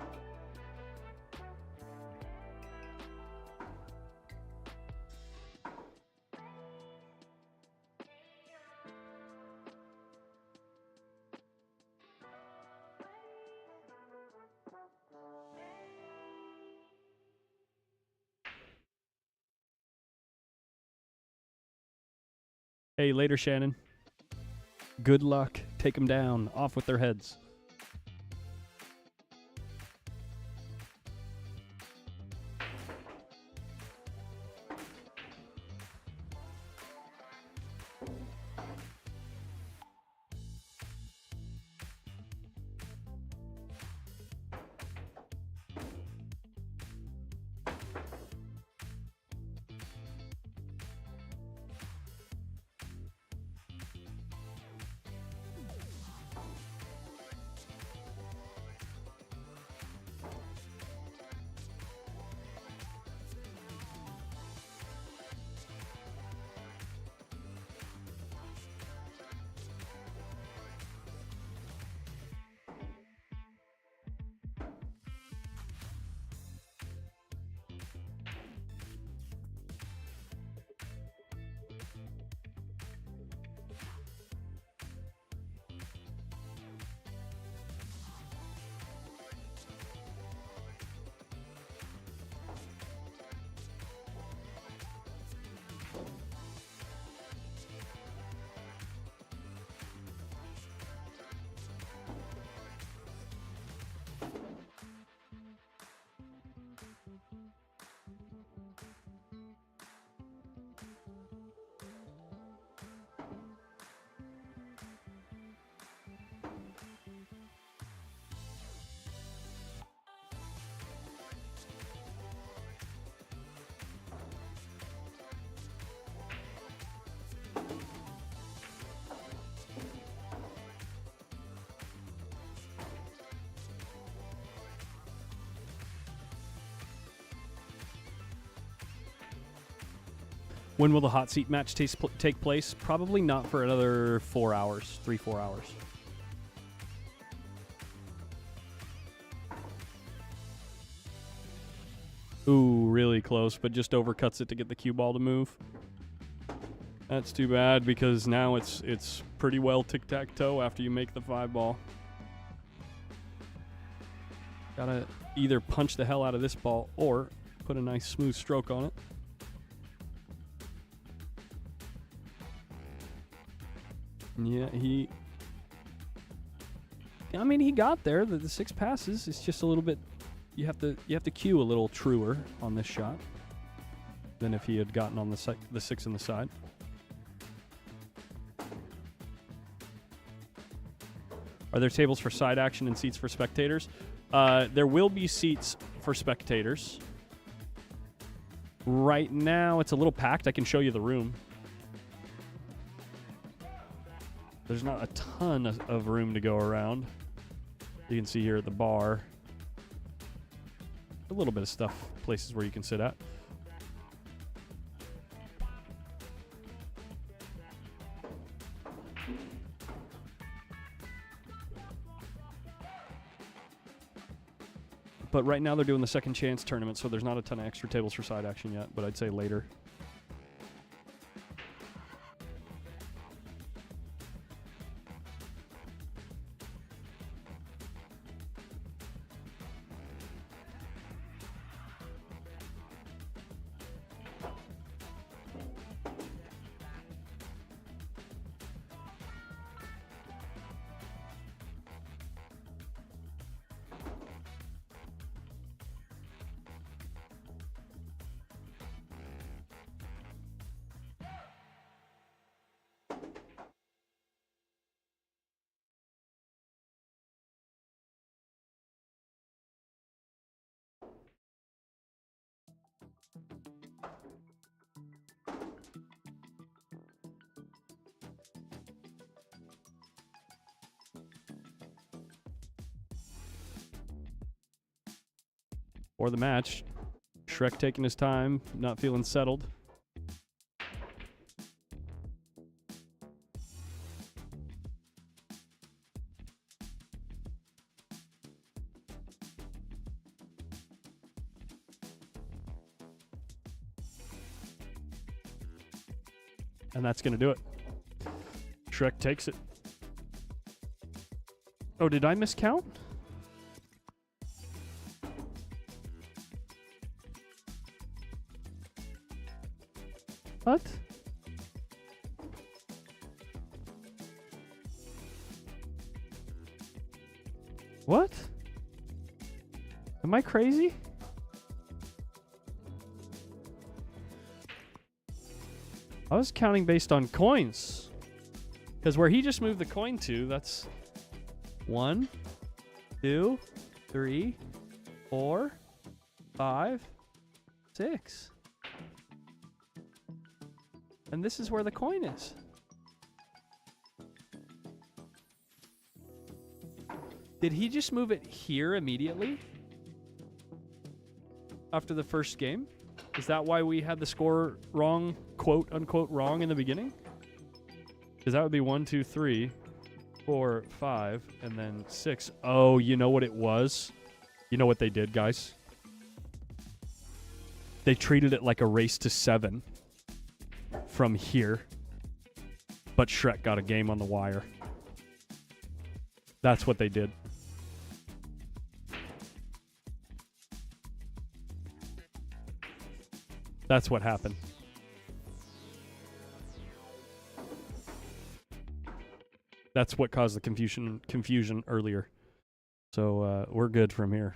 Hey, later, Shannon. Good luck. Take them down. Off with their heads. When will the hot seat match take place? Probably not for another 4 hours, 3-4 hours. Ooh, really close, but just overcuts it to get the cue ball to move. That's too bad because now it's pretty well tic-tac-toe after you make the 5 ball. Gotta either punch the hell out of this ball or put a nice smooth stroke on it. Yeah, he got there. The 6 passes. It's just a little bit. You have to cue a little truer on this shot than if he had gotten on the 6 on the side. Are there tables for side action and seats for spectators? There will be seats for spectators. Right now, it's a little packed. I can show you the room. There's not a ton of room to go around. You can see here at the bar a little bit of stuff, places where you can sit at. But right now they're doing the second chance tournament, so there's not a ton of extra tables for side action yet, but I'd say later. for the match. Shrek taking his time, not feeling settled. And that's going to do it. Shrek takes it. Oh, did I miscount? What? What? Am I crazy? I was counting based on coins. Because where he just moved the coin to, that's 1, 2, 3, 4, 5, 6. And this is where the coin is. Did he just move it here immediately? After the first game? Is that why we had the score wrong, quote unquote wrong in the beginning? Because that would be 1, 2, 3, 4, 5, and then 6. Oh, you know what it was? You know what they did, guys? They treated it like a race to 7 from here. But Shrek got a game on the wire. That's what they did. That's what happened. That's what caused the confusion earlier. So we're good from here.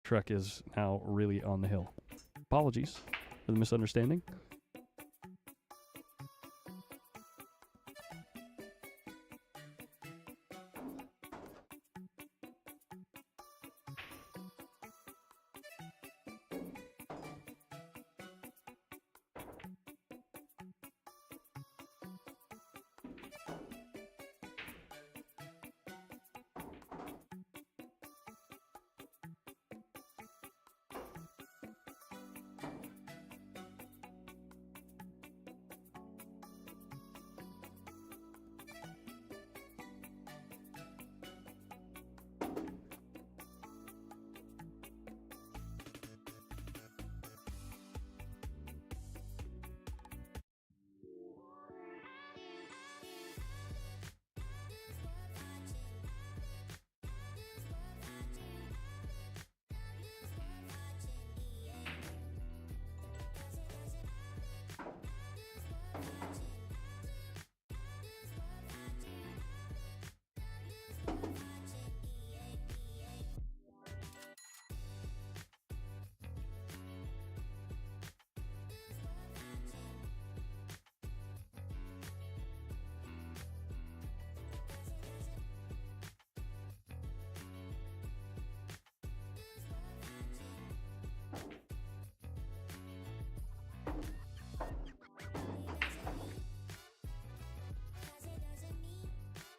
Shrek is now really on the hill. Apologies for the misunderstanding.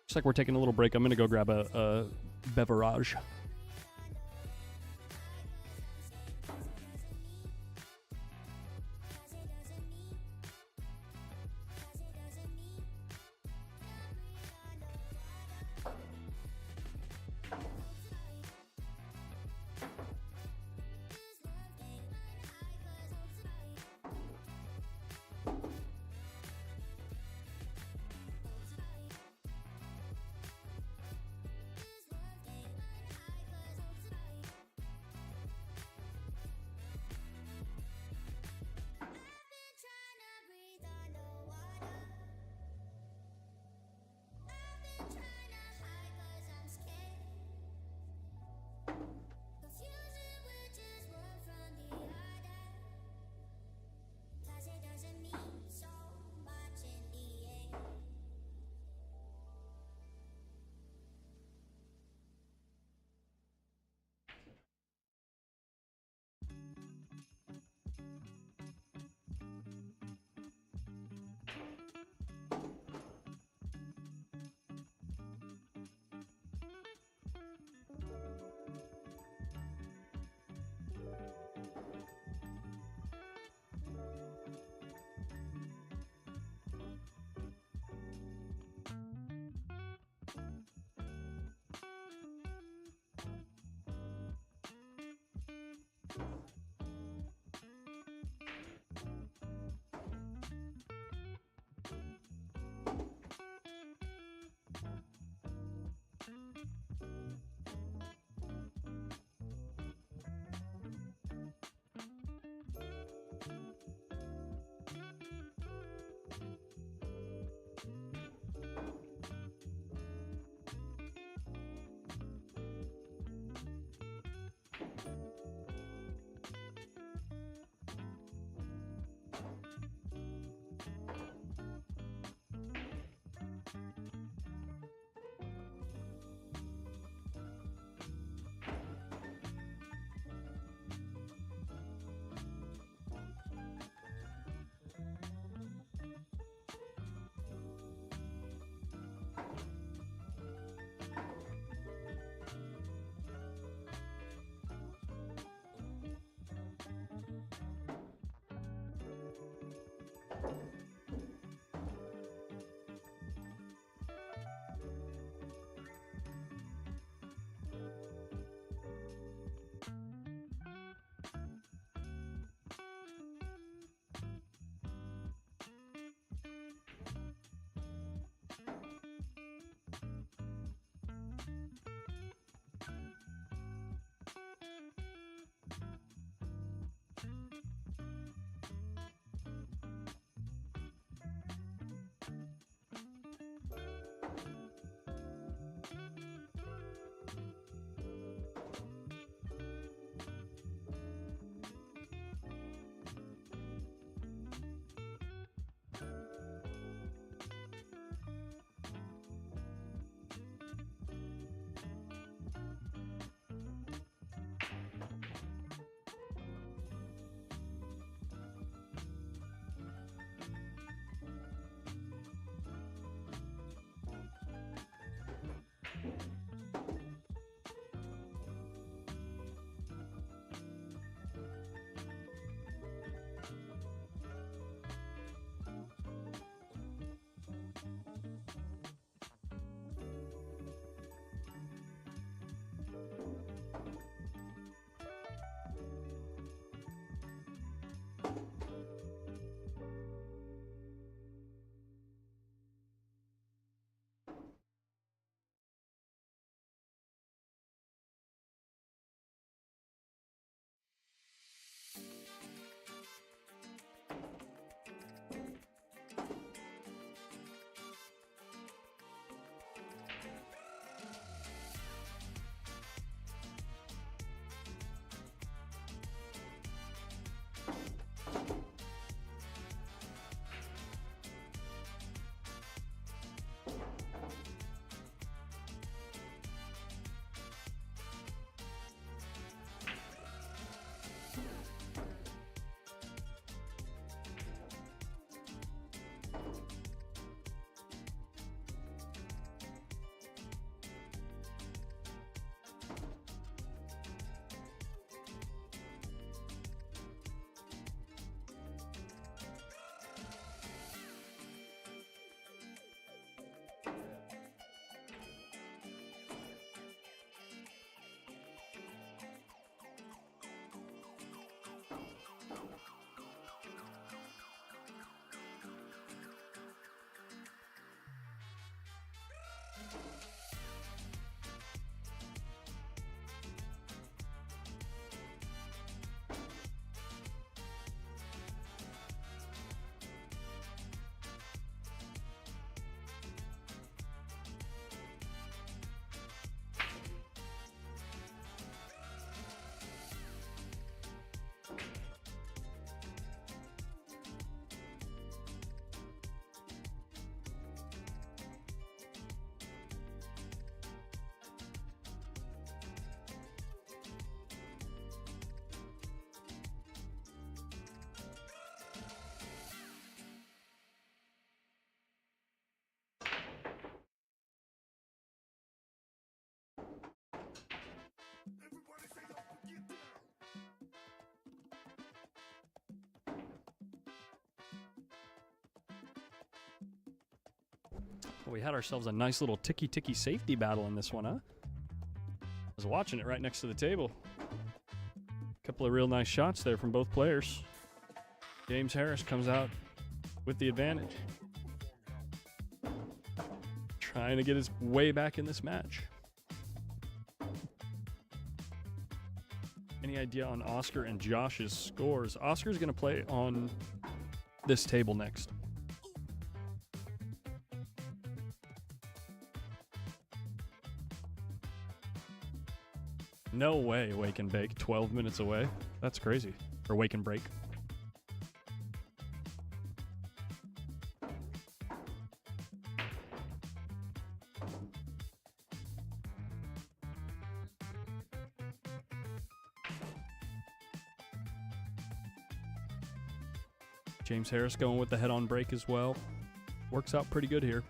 Looks like we're taking a little break. I'm going to go grab a beverage. Well, we had ourselves a nice little ticky safety battle in this one, huh? I was watching it right next to the table. Couple of real nice shots there from both players. James Harris comes out with the advantage. Trying to get his way back in this match. Any idea on Oscar and Josh's scores? Oscar's going to play on this table next. No way, Wake and Bake, 12 minutes away. That's crazy. Or Wake and Break. James Harris going with the head-on break as well. Works out pretty good here.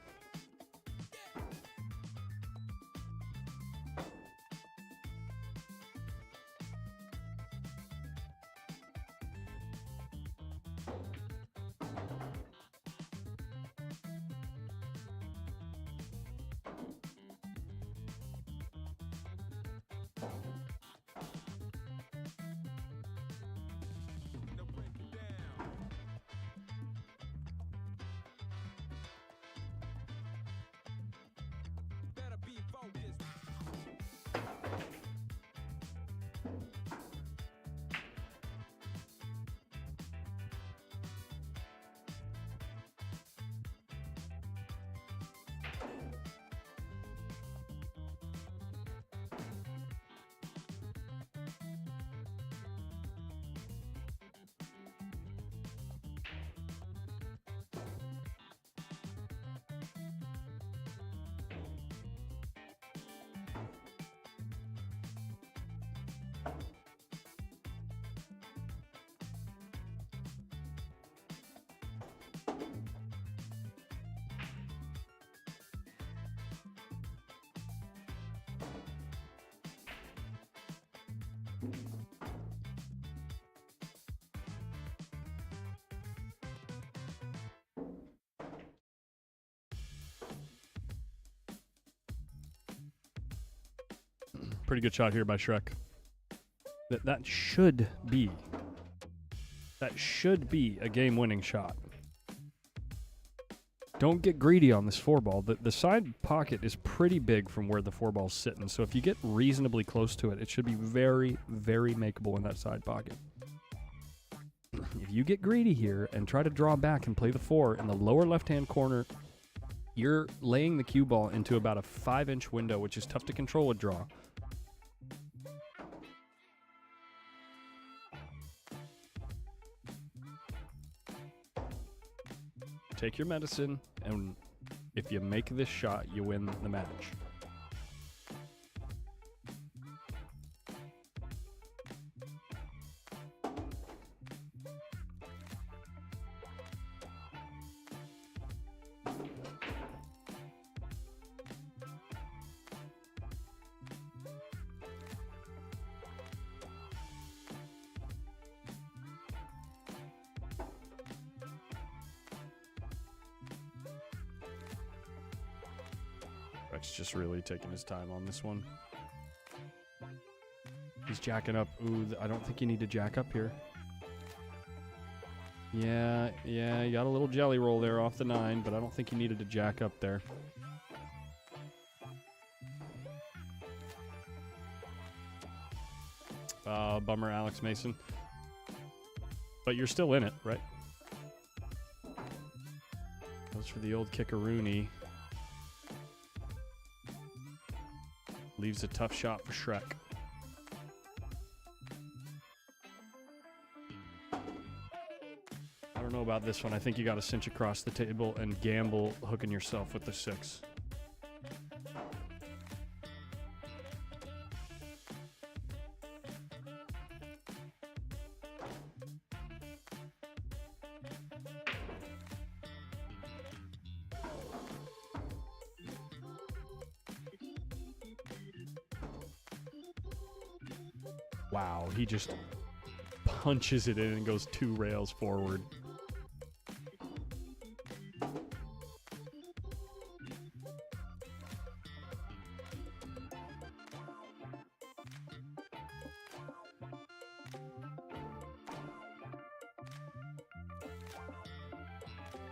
Pretty good shot here by Shrek. That should be a game-winning shot. Don't get greedy on this 4-ball. The side pocket is pretty big from where the 4-ball's sitting, so if you get reasonably close to it, it should be very, very makeable in that side pocket. If you get greedy here and try to draw back and play the 4 in the lower left-hand corner, you're laying the cue ball into about a 5-inch window, which is tough to control with draw. Take your medicine, and if you make this shot, you win the match. Rex just really taking his time on this one. He's jacking up. Ooh, I don't think you need to jack up here. Yeah, you got a little jelly roll there off the 9, but I don't think you needed to jack up there. Bummer, Alex Mason. But you're still in it, right? Goes for the old kickaroony. Leaves a tough shot for Shrek. I don't know about this one. I think you got to cinch across the table and gamble hooking yourself with the 6. Wow, he just punches it in and goes 2 rails forward.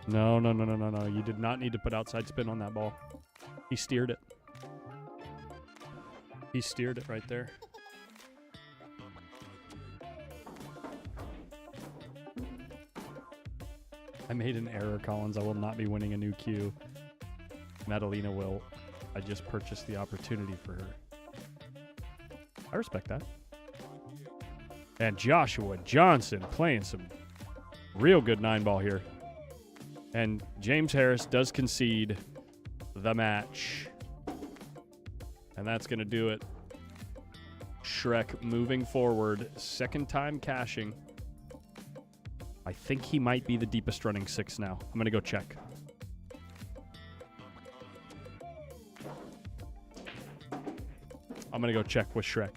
No. You did not need to put outside spin on that ball. He steered it. He steered it right there. I made an error, Collins. I will not be winning a new cue. Madalena will. I just purchased the opportunity for her. I respect that. And Joshua Johnson playing some real good 9-ball here. And James Harris does concede the match. And that's going to do it. Shrek moving forward. Second time cashing. I think he might be the deepest running 6 now. I'm going to go check. I'm going to go check with Shrek.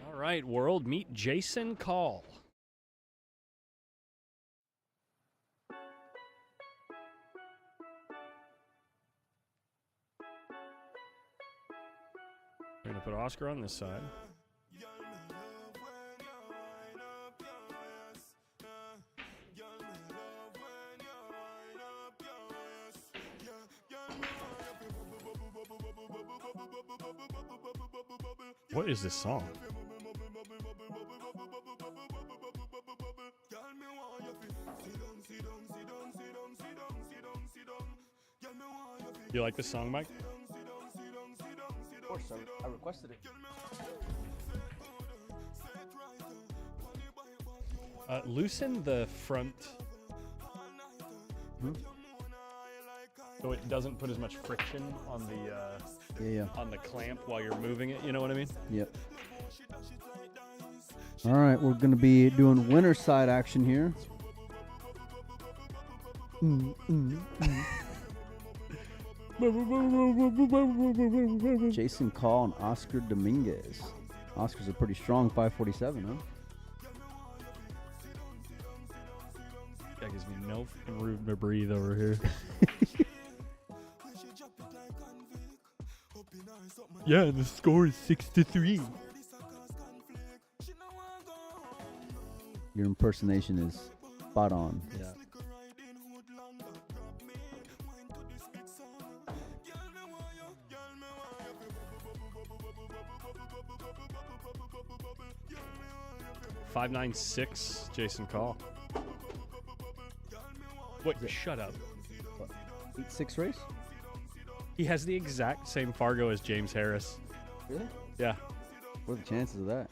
All right, world, meet Jason Call. We're going to put Oscar on this side. What is this song? You like this song, Mike? Of course, I requested it. Loosen the front so it doesn't put as much friction on the on the clamp while you're moving it. You know what I mean? Yep. All right, we're going to be doing winner side action here. Jason Call and Oscar Dominguez. Oscar's a pretty strong 547, huh? That gives me no fucking room to breathe over here. Yeah, and the score is 6-3. Your impersonation is spot on. Yeah. $596, Jason Call. What? Shut up. What, 8-6 race? He has the exact same Fargo as James Harris. Really? Yeah. What are the chances of that?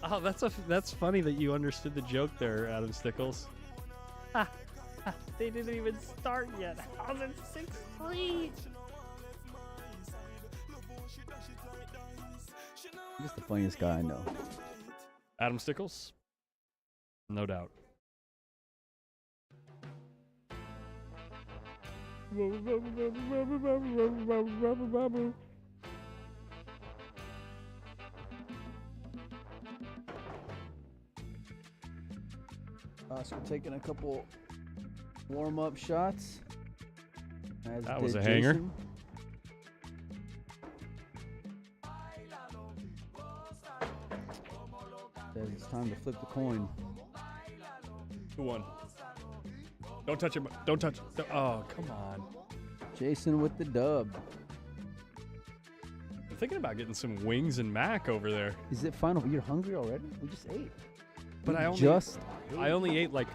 Oh, that's funny that you understood the joke there, Adam Stickles. They didn't even start yet. How's it 6-3? He's the funniest guy I know. Adam Stickles? No doubt. Oscar taking a couple warm-up shots. As That was did a hanger. Jason. Says it's time to flip the coin. Who won? Don't touch him. Don't touch. Oh, come on. Jason with the dub. I'm thinking about getting some wings and mac over there. Is it final? You're hungry already? We just ate. But I only ate like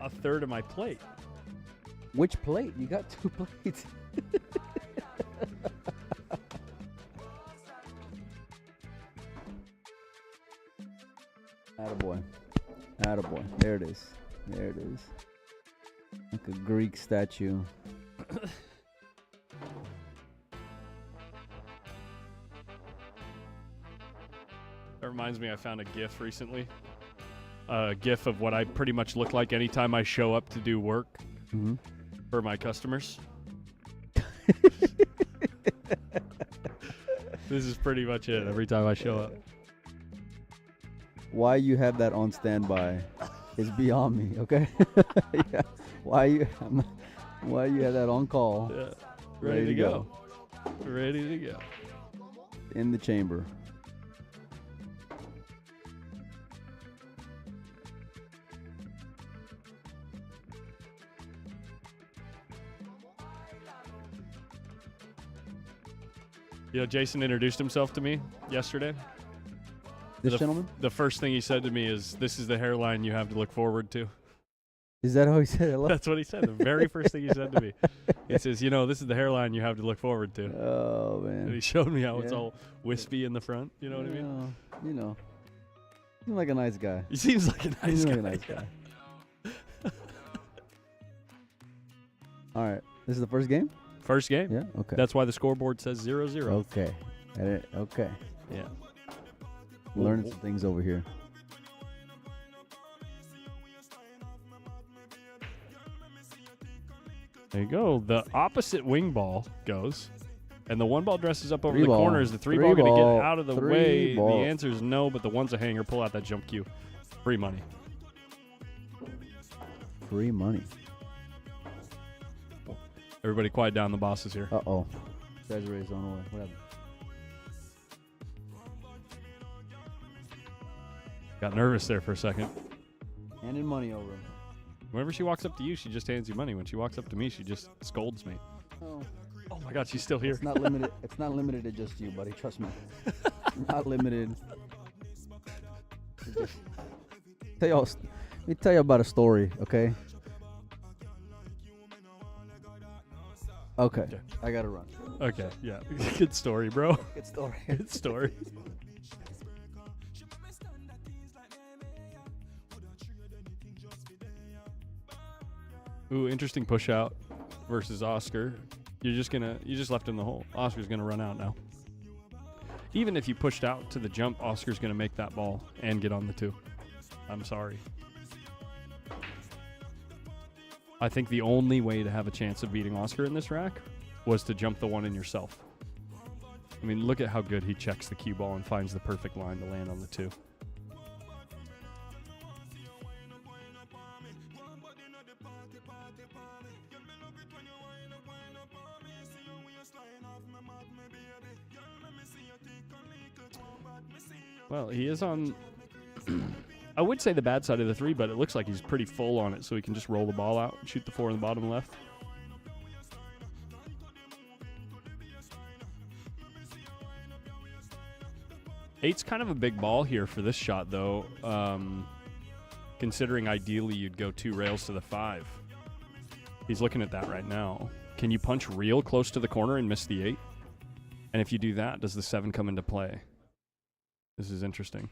a third of my plate. Which plate? You got 2 plates. Attaboy. Attaboy. There it is. There it is. Like a Greek statue. That reminds me, I found a GIF recently. A GIF of what I pretty much look like anytime I show up to do work for my customers. This is pretty much it every time I show up. Why you have that on standby is beyond me, okay? Yeah. Why you have that on call? Yeah. Ready to go. Ready to go. In the chamber. You know, Jason introduced himself to me yesterday. This gentleman? The first thing he said to me is, "This is the hairline you have to look forward to." Is that how he said hello? That's what he said. The very first thing he said to me. He says, "You know, this is the hairline you have to look forward to." Oh, man. And he showed me how it's all wispy in the front. You know what I mean? You know. Seems like a nice guy. He seems like a nice Seems guy. like a nice guy. All right. This is the first game? First game. Yeah? Okay. That's why the scoreboard says 0-0. Okay. Okay. Yeah. Learning some things over here. There you go. The opposite wing ball goes. And the one ball dresses up over 3 the ball. corner. Is the 3 3 ball going to ball. get out of the 3 way? ball. The answer is no, but the one's a hanger. Pull out that jump cue. Free money. Free money. Everybody quiet down. The boss is here. Uh-oh. Treasury's on the way. What happened? Got nervous there for a second. Handing money over. Whenever she walks up to you, she just hands you money. When she walks up to me, she just scolds me. Oh. Oh my God, she's still here. It's not limited. It's not limited to just you, buddy. Trust me. Not limited. Let me tell you about a story, okay? Okay. I gotta run. Okay, yeah. Good story, bro. Good story. Good story. Ooh, interesting push out versus Oscar. You just left him the hole. Oscar's gonna run out now. Even if you pushed out to the jump, Oscar's gonna make that ball and get on the 2. I'm sorry. I think the only way to have a chance of beating Oscar in this rack was to jump the 1 in yourself. I mean, look at how good he checks the cue ball and finds the perfect line to land on the 2. Well, he is on, I would say the bad side of the 3, but it looks like he's pretty full on it, so he can just roll the ball out and shoot the 4 in the bottom left. Eight's kind of a big ball here for this shot, though, considering ideally you'd go 2 rails to the 5. He's looking at that right now. Can you punch real close to the corner and miss the 8? And if you do that, does the 7 come into play? This is interesting.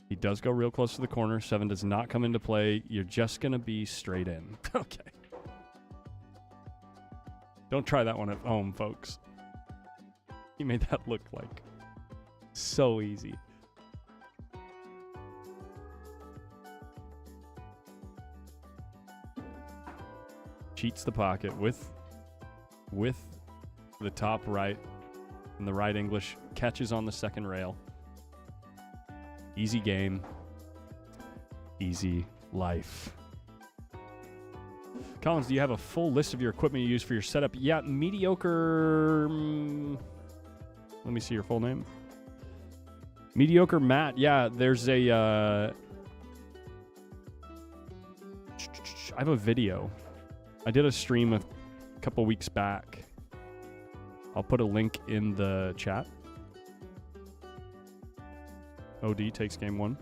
He does go real close to the corner. 7 does not come into play. You're just going to be straight in. Okay. Don't try that one at home, folks. He made that look like so easy. Cheats the pocket with the top right and the right English. Catches on the second rail. Easy game. Easy life. Collins, do you have a full list of your equipment you use for your setup? Yeah, mediocre. Let me see your full name. Mediocre Matt. Yeah, there's a. I have a video. I did a stream a couple weeks back. I'll put a link in the chat. OD takes game 1.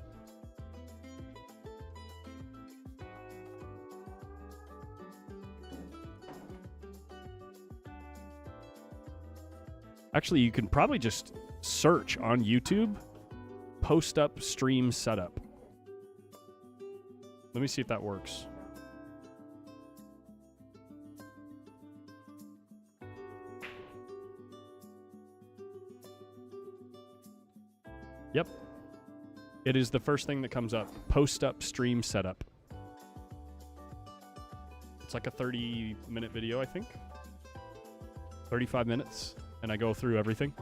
Actually, you can probably just search on YouTube PostUpStream setup. Let me see if that works. Yep. It is the first thing that comes up. PostUpStream setup. It's like a 30-minute video, I think. 35 minutes. And I go through everything.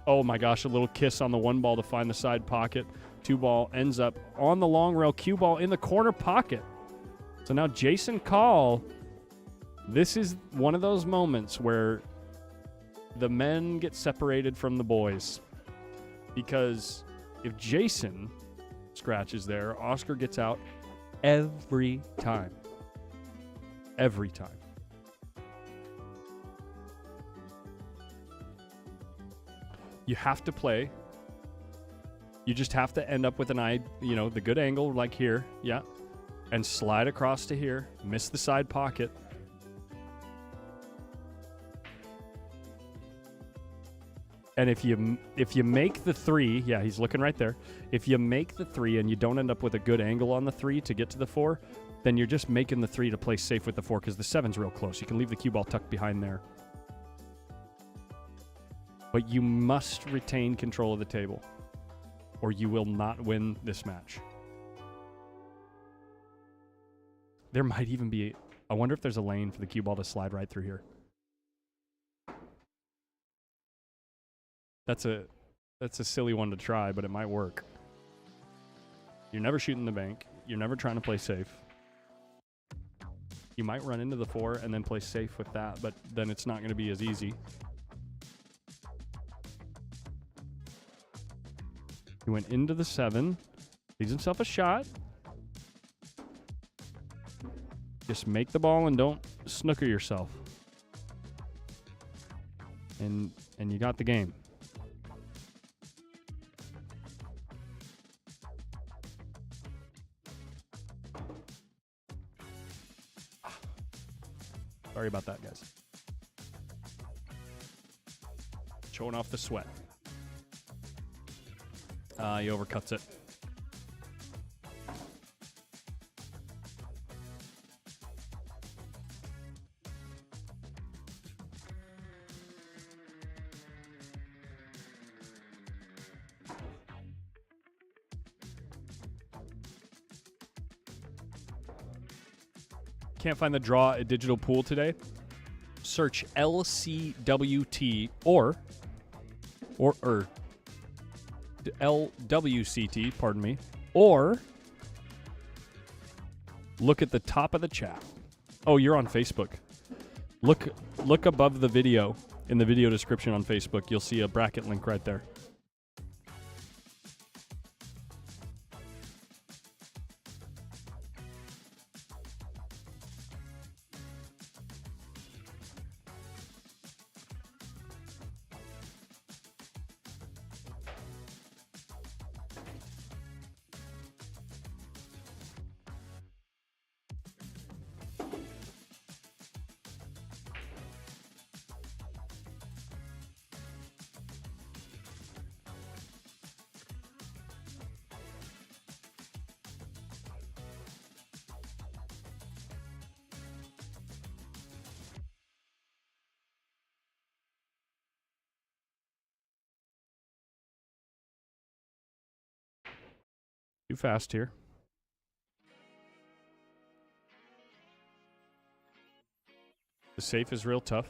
Oh my gosh, a little kiss on the 1 ball to find the side pocket. 2 ball ends up on the long rail. Cue ball in the corner pocket. So now Jason Call, this is one of those moments where the men get separated from the boys. Because if Jason scratches there, Oscar gets out every time. Every time. You have to play. You just have to end up with an eye, you know, the good angle like here. Yeah. And slide across to here. Miss the side pocket. And if you make the 3, yeah, he's looking right there. If you make the 3 and you don't end up with a good angle on the 3 to get to the 4, then you're just making the 3 to play safe with the 4 because the 7's real close. You can leave the cue ball tucked behind there. But you must retain control of the table or you will not win this match. There might even be, I wonder if there's a lane for the cue ball to slide right through here. That's a silly one to try, but it might work. You're never shooting the bank. You're never trying to play safe. You might run into the 4 and then play safe with that, but then it's not going to be as easy. He went into the 7. Leaves himself a shot. Just make the ball and don't snooker yourself. And you got the game. Sorry about that, guys. Showing off the sweat. He overcuts it. Can't find the draw at Digital Pool today? Search LCWT or LWCT, pardon me, or look at the top of the chat. Oh, you're on Facebook. Look above the video in the video description on Facebook. You'll see a bracket link right there. Too fast here. The safe is real tough.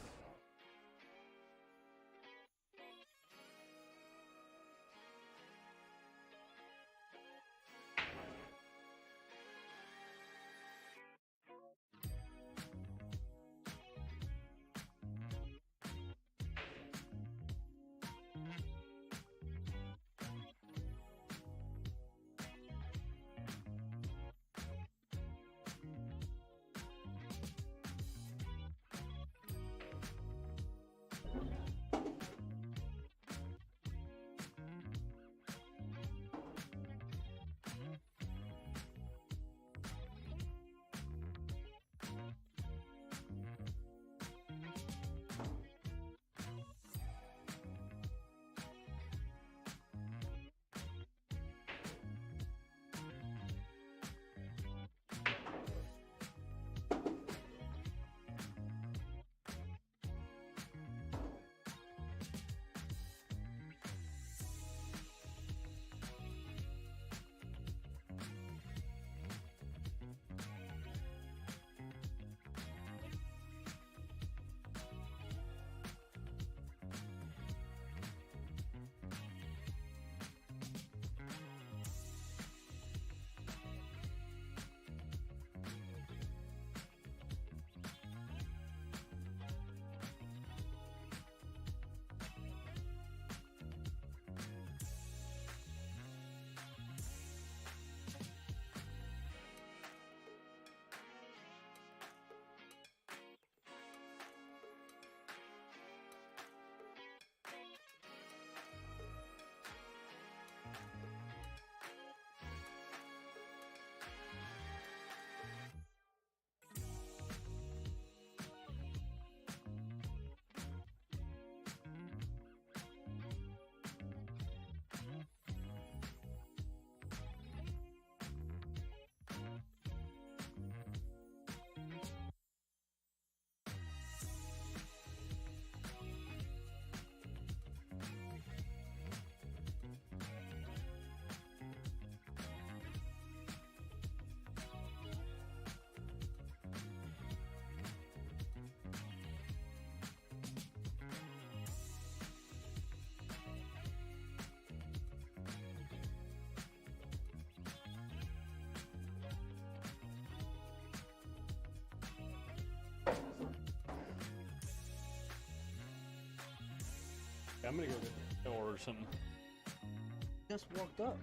I'm gonna go order something. Just walked up.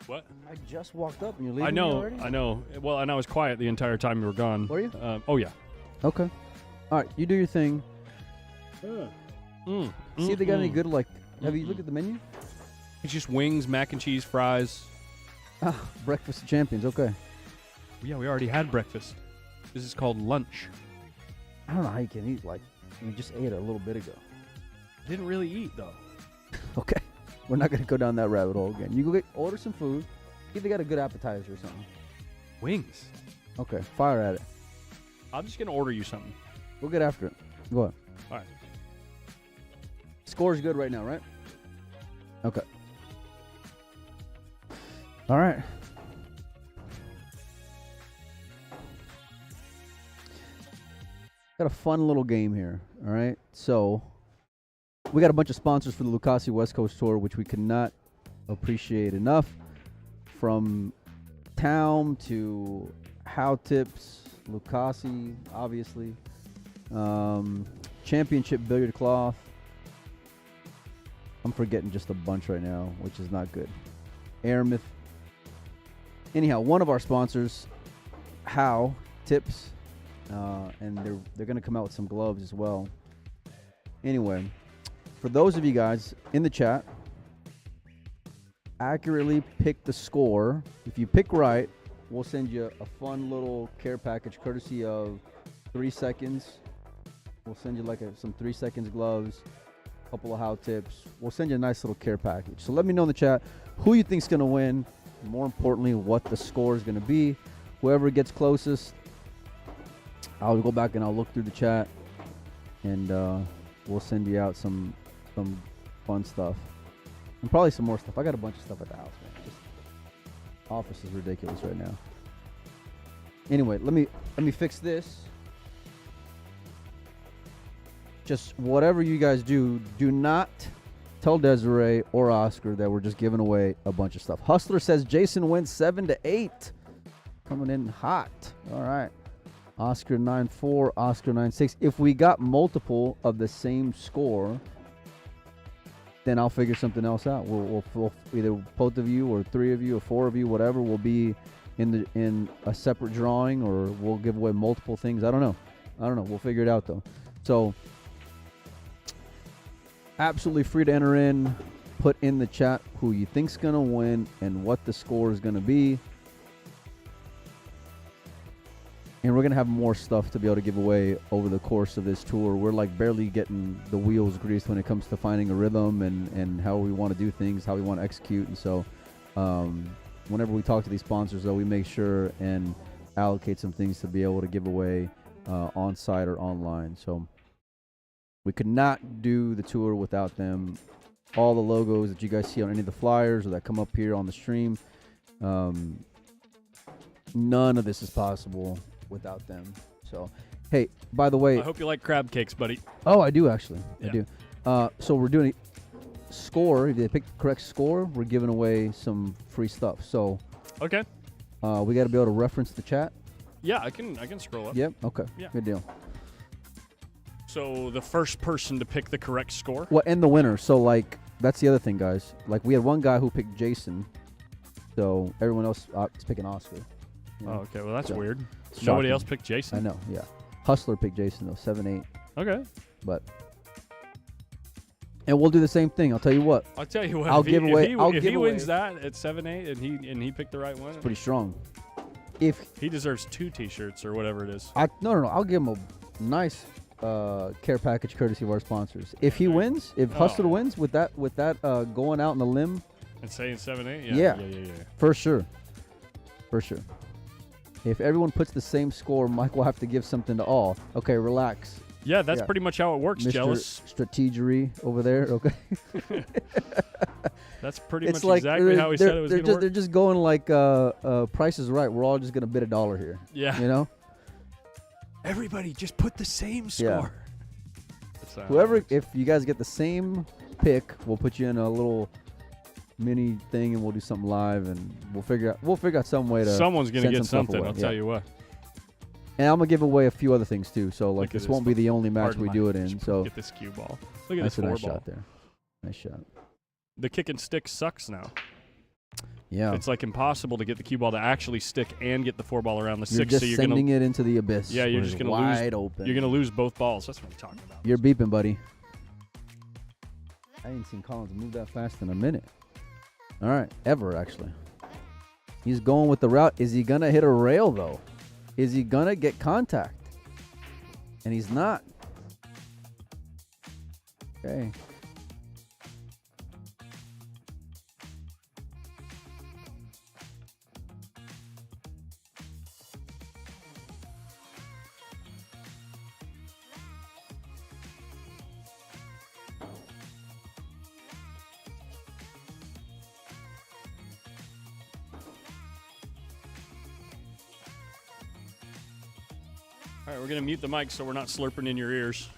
What? I just walked up and you're leaving I me know, already? I know. Well, and I was quiet the entire time you were gone. Were you? Oh yeah. Okay. All right, you do your thing. See if they got any good, like, have you looked at the menu? It's just wings, mac and cheese, fries. Ah, breakfast of champions, okay. Yeah, we already had breakfast. This is called lunch. I don't know how you can eat, like, you just ate it a little bit ago. Didn't really eat though. Okay. We're not going to go down that rabbit hole again. You go order some food. See if they got a good appetizer or something. Wings. Okay, fire at it. I'm just gonna order you something. We'll get after it. Go ahead. All right. Score's good right now, right? Okay. All right. Got a fun little game here. All right. So we got a bunch of sponsors for the Lucasi West Coast Tour, which we cannot appreciate enough. From Town to How Tips, Lucasi, obviously. Championship Billiard Cloth. I'm forgetting just a bunch right now, which is not good. Airmouth. Anyhow, one of our sponsors, How Tips, and they're going to come out with some gloves as well. Anyway, for those of you guys in the chat, accurately pick the score. If you pick right, we'll send you a fun little care package courtesy of 3 seconds. We'll send you like some 3 seconds gloves, a couple of How Tips. We'll send you a nice little care package. So let me know in the chat who you think's going to win. More importantly, what the score is going to be. Whoever gets closest, I'll go back and I'll look through the chat, and we'll send you out some fun stuff. And probably some more stuff. I got a bunch of stuff at the house, man. Just office is ridiculous right now. Anyway, let me fix this. Just whatever you guys do, do not tell Desiree or Oscar that we're just giving away a bunch of stuff. Hustler says Jason wins 7-8. Coming in hot. All right. Oscar 9-4, Oscar 9-6. If we got multiple of the same score, then I'll figure something else out. We'll either both of you or 3 of you or 4 of you, whatever, will be in a separate drawing, or we'll give away multiple things. I don't know. We'll figure it out though. So absolutely free to enter in. Put in the chat who you think's gonna win and what the score is gonna be. And we're going to have more stuff to be able to give away over the course of this tour. We're like barely getting the wheels greased when it comes to finding a rhythm and how we want to do things, how we want to execute. And so whenever we talk to these sponsors, though, we make sure and allocate some things to be able to give away on site or online. So we could not do the tour without them. All the logos that you guys see on any of the flyers or that come up here on the stream, none of this is possible without them. So, hey, by the way, I hope you like crab cakes, buddy. Oh, I do actually. Yeah. I do. So we're doing a score. If they pick the correct score, we're giving away some free stuff. So, Okay. we got to be able to reference the chat. Yeah, I can scroll up. Yep. Okay. Yeah. Good deal. So the first person to pick the correct score. Well, and the winner. So, like, that's the other thing, guys. Like, we had one guy who picked Jason. So everyone else is picking Oscar. You know? Oh, okay. Well, that's So, weird. it's Nobody shocking. else picked Jason. I know. Yeah. Hustler picked Jason though, 7-8. Okay. But. And we'll do the same thing. I'll tell you what. I'll tell you what. I'll if he, give away- If I'll he, if give he away- wins that at 7-8 and he picked the right one, It's pretty strong. If he deserves 2 T-shirts or whatever it is. no, I'll give him a nice care package courtesy of our sponsors. If he Okay. wins, if Oh. Hustler wins with that going out on the limb, And saying 7-8. Yeah. Yeah. for sure. If everyone puts the same score, Mike will have to give something to all. Okay, relax. Yeah, that's Yeah. pretty much how it works. Mr. Jealous. Strategery over there, okay? That's pretty It's much like exactly how he said it was going to work. They're just going like Price is Right. We're all just going to bid $1 here. Yeah. You know? Everybody, just put the same score. Yeah. That's how it Whoever, works. if you guys get the same pick, we'll put you in a little mini thing and we'll do something live and we'll figure out some way to. Someone's going to send get some stuff something. away. I'll Yeah. tell you what. And I'm gonna give away a few other things too. So like Look at this this won't be the only match Pardon we my do it in. French, So look at this cue ball. Look at that's this a nice 4 ball. shot there. Nice shot. The kick and stick sucks now. Yeah. It's like impossible to get the cue ball to actually stick and get the 4-ball around the You're 6. just So you're sending gonna, it into the abyss. Yeah, you're where just it's gonna wide lose. open. You're gonna lose both balls. That's what I'm talking about. You're beeping, buddy. I ain't seen Collins move that fast in a minute. All right, ever actually. He's going with the route. Is he gonna hit a rail though? Is he gonna get contact? And he's not. Okay. All right, we're gonna mute the mic so we're not slurping in your ears.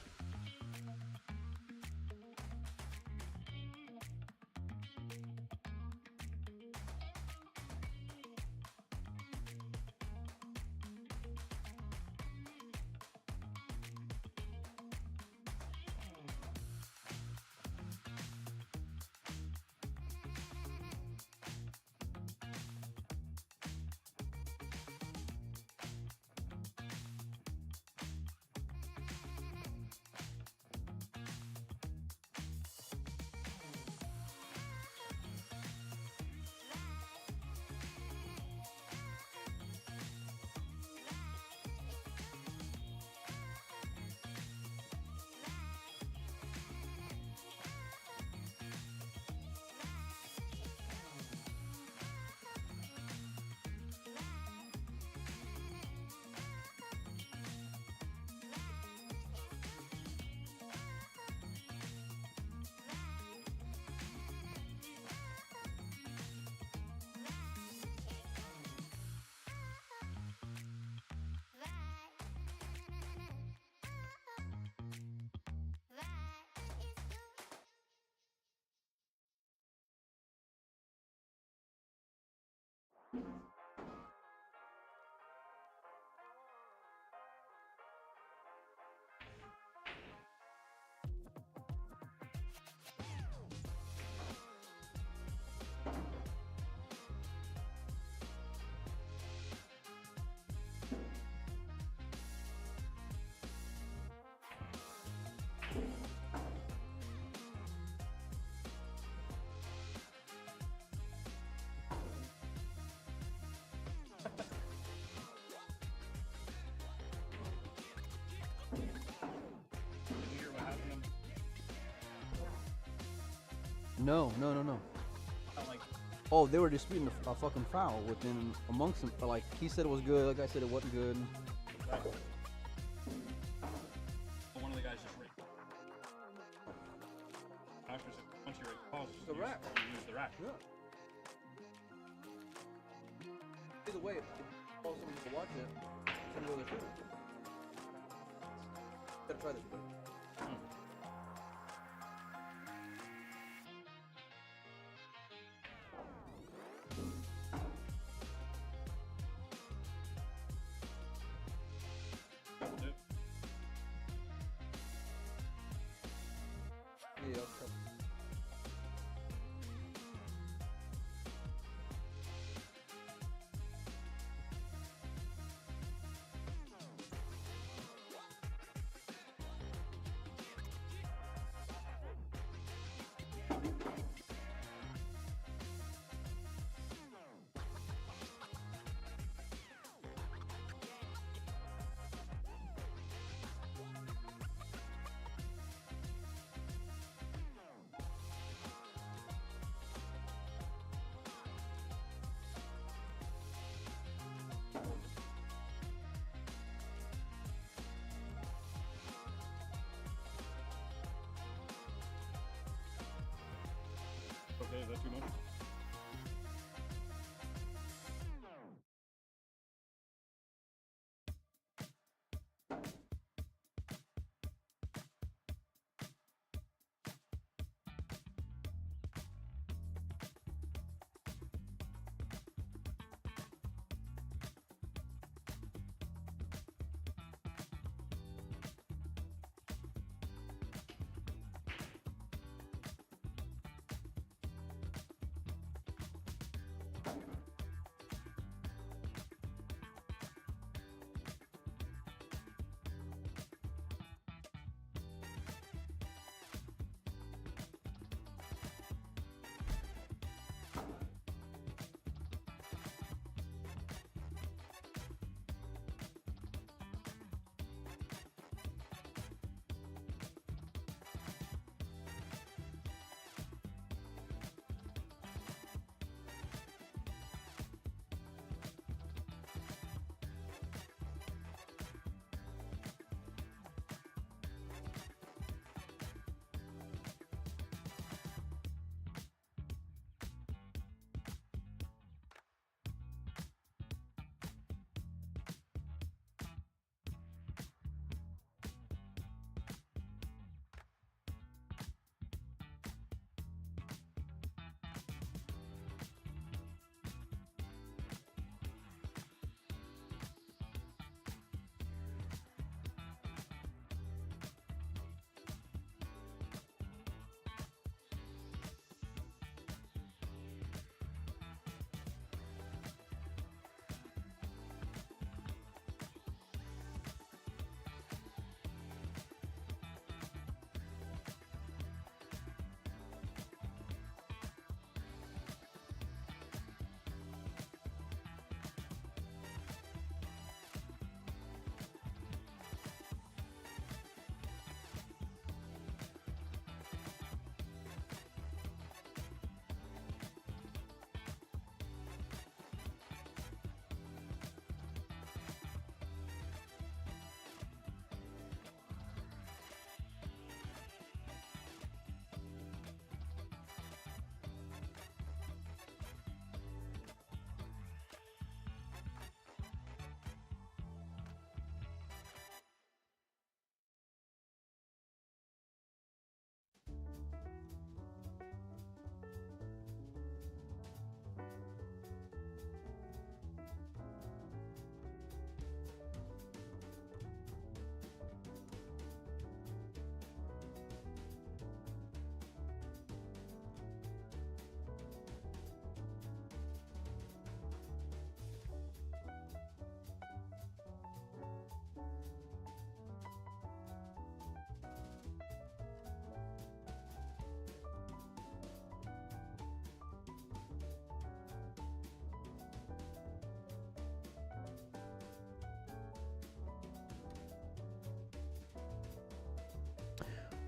No. Oh, they were disputing a fucking foul within amongst them. Like he said it was good. Like I said it wasn't good. One of the guys just raked. After once you rake balls, The rack. You use the rack. Yeah. Either way, if all someone to watch it, some go there too. Gotta try this quick. Yeah, okay. Okay, is that too much?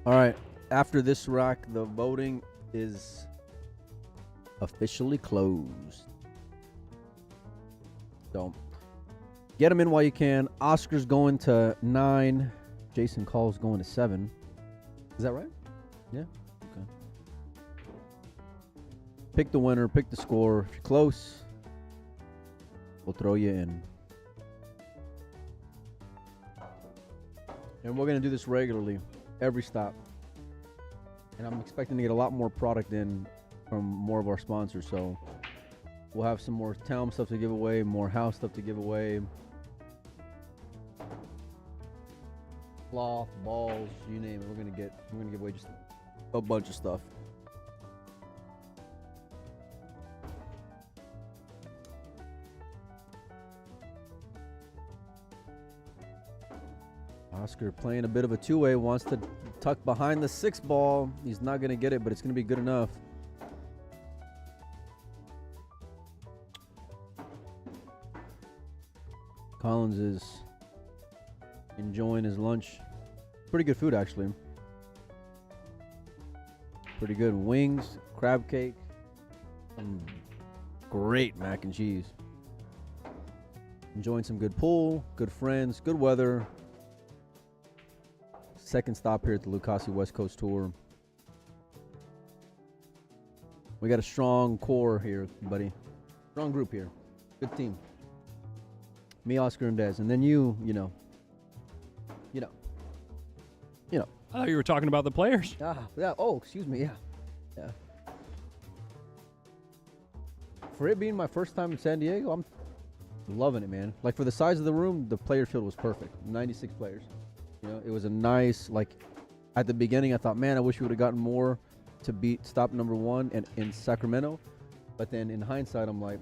All right. After this rack, the voting is officially closed. So get them in while you can. Oscar's going to 9. Jason Call's going to 7. Is that right? Yeah. Okay. Pick the winner. Pick the score. If you're close, we'll throw you in. And we're going to do this regularly, every stop. And I'm expecting to get a lot more product in from more of our sponsors. So we'll have some more town stuff to give away, more house stuff to give away. Cloth, balls, you name it. We're gonna give away just a bunch of stuff. Oscar playing a bit of a two-way, wants to tuck behind the 6 ball. He's not going to get it, but it's going to be good enough. Collins is enjoying his lunch. Pretty good food, actually. Pretty good wings, crab cake, great mac and cheese. Enjoying some good pool, good friends, good weather. Second stop here at the Lucasi West Coast Tour. We got a strong core here, buddy. Strong group here. Good team. Me, Oscar, and Dez. And then you know. I thought you were talking about the players. Yeah. Oh, excuse me. Yeah. For it being my first time in San Diego, I'm loving it, man. Like, for the size of the room, the player field was perfect. 96 players. You know, it was a nice, like, at the beginning, I thought, man, I wish we would have gotten more to beat stop number 1 in Sacramento. But then in hindsight, I'm like,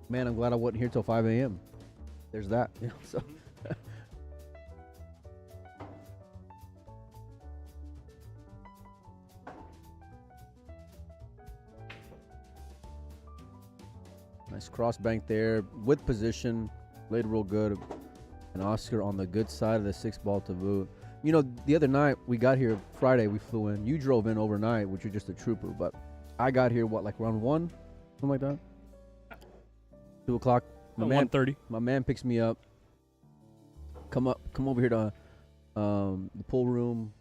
man, I'm glad I wasn't here till 5 a.m. There's that. You know, so. Nice cross bank there with position, played real good. And Oscar on the good side of the 6 ball to boot. You know, the other night we got here Friday, we flew in. You drove in overnight, which you're just a trooper. But I got here what, like around 1, something like that. 2 o'clock. 1:30. My man picks me up. Come over here to the pool room.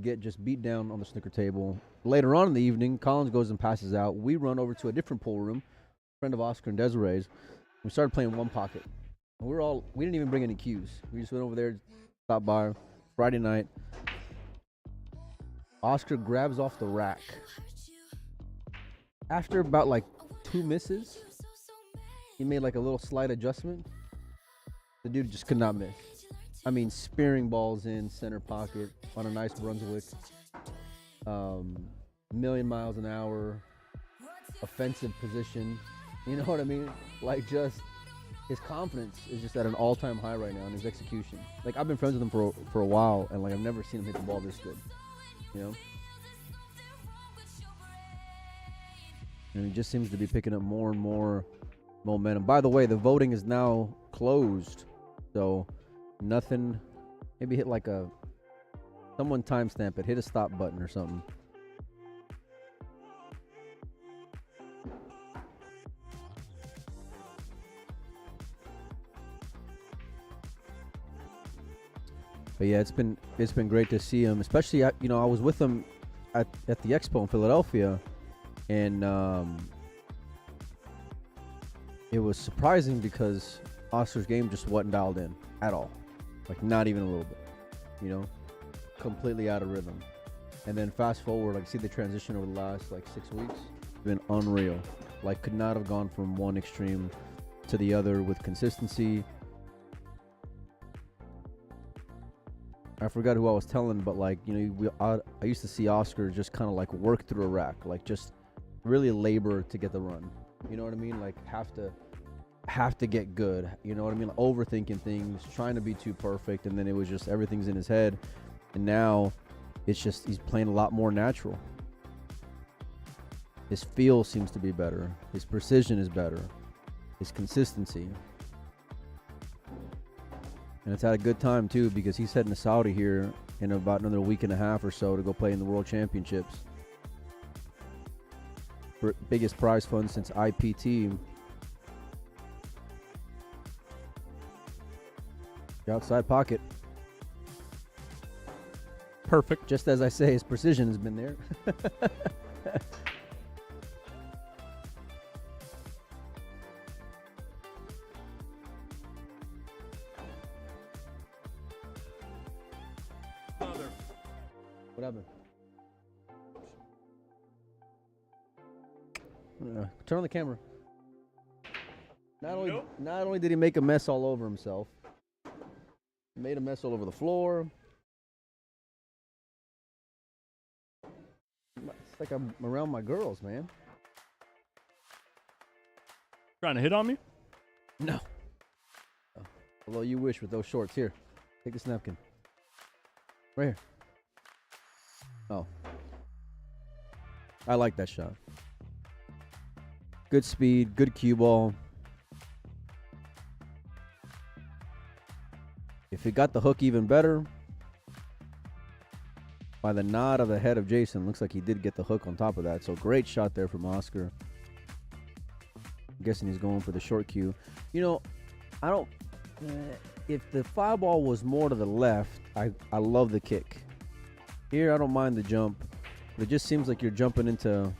Get just beat down on the snooker table. Later on in the evening, Collins goes and passes out. We run over to a different pool room, friend of Oscar and Desiree's. We started playing one pocket. We didn't even bring any cues. We just went over there, stopped by. Friday night. Oscar grabs off the rack. After about like 2 misses, he made like a little slight adjustment. The dude just could not miss. I mean, spearing balls in center pocket on a nice Brunswick. Million miles an hour. Offensive position. You know what I mean? Like, just his confidence is just at an all-time high right now in his execution. Like, I've been friends with him for a while, and like I've never seen him hit the ball this good. You know? And he just seems to be picking up more and more momentum. By the way, the voting is now closed. So nothing. Maybe hit like someone timestamp it. Hit a stop button or something. But yeah, it's been great to see him. Especially, I was with him at the expo in Philadelphia, and it was surprising because Oscar's game just wasn't dialed in at all. Like, not even a little bit. You know, completely out of rhythm. And then fast forward, like, see the transition over the last like 6 weeks. It's been unreal. Like, could not have gone from one extreme to the other with consistency. I forgot who I was telling, but like, you know, I used to see Oscar just kind of like work through a rack, like just really labor to get the run. You know what I mean? Like, have to get good. You know what I mean? Like, overthinking things, trying to be too perfect, and then it was just everything's in his head. And now it's just he's playing a lot more natural. His feel seems to be better. His precision is better. His consistency. And it's at a good time, too, because he's heading to Saudi here in about another week and a half or so to go play in the World Championships. Biggest prize fund since IPT. The outside pocket. Perfect. Just as I say, his precision has been there. What happened? Turn on the camera. Not only did he make a mess all over himself, he made a mess all over the floor. It's like I'm around my girls, man. Trying to hit on me? No. Oh, although you wish with those shorts. Here, take this napkin. Right here. Oh. I like that shot. Good speed, good cue ball. If it got the hook even better, by the nod of the head of Jason, looks like he did get the hook on top of that. So great shot there from Oscar. I'm guessing he's going for the short cue. You know, I don't... if the foul ball was more to the left, I love the kick. Here, I don't mind the jump. But it just seems like you're jumping into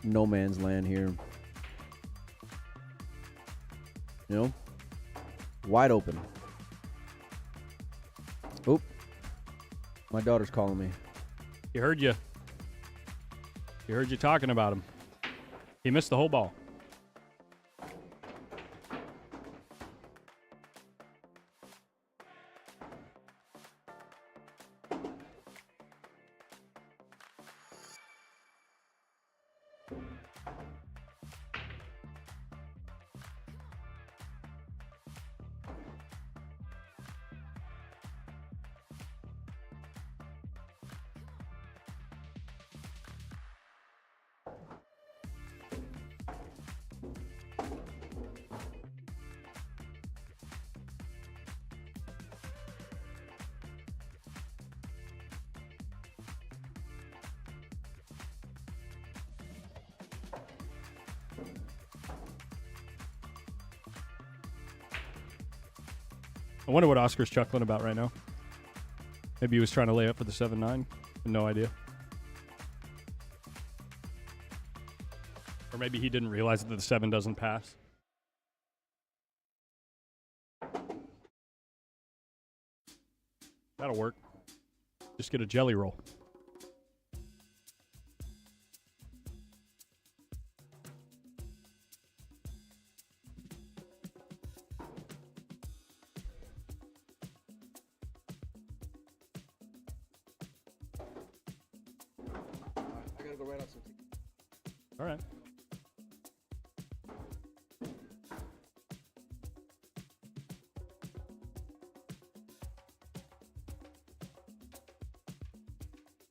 no man's land here. You know? Wide open. Oop. My daughter's calling me. He heard you. He heard you talking about him. He missed the whole ball. I wonder what Oscar's chuckling about right now. Maybe he was trying to lay up for the 7-9. No idea. Or maybe he didn't realize that the 7 doesn't pass. That'll work. Just get a jelly roll. All right.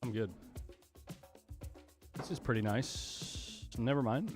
I'm good. This is pretty nice. Never mind.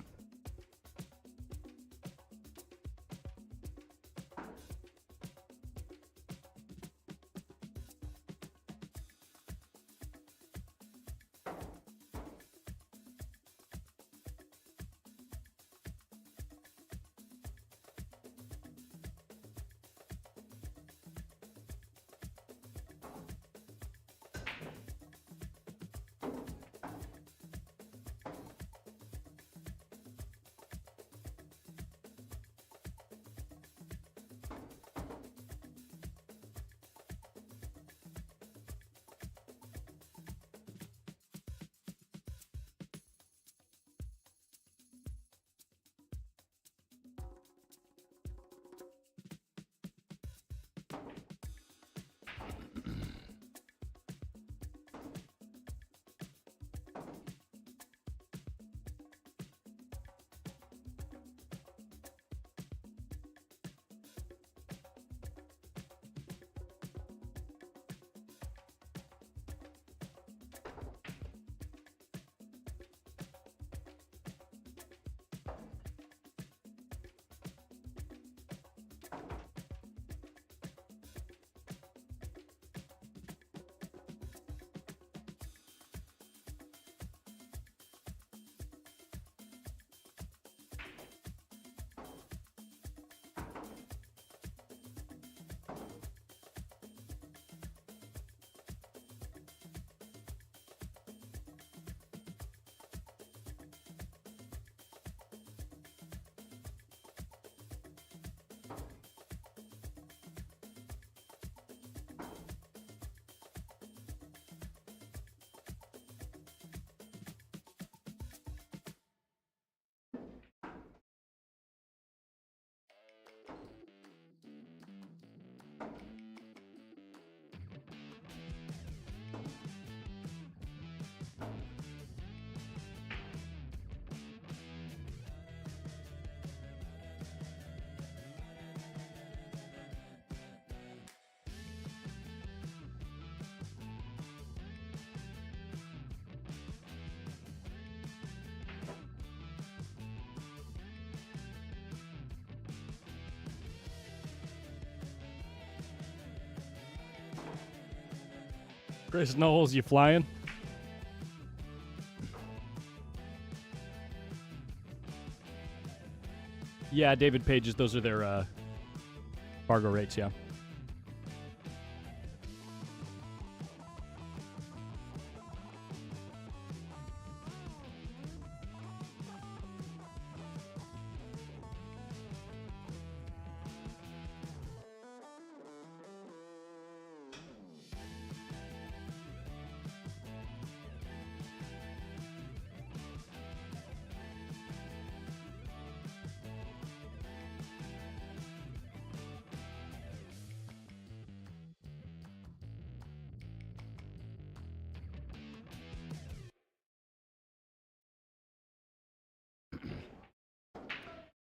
Chris Knowles, you flying? Yeah, David Page's, those are their Fargo rates, yeah.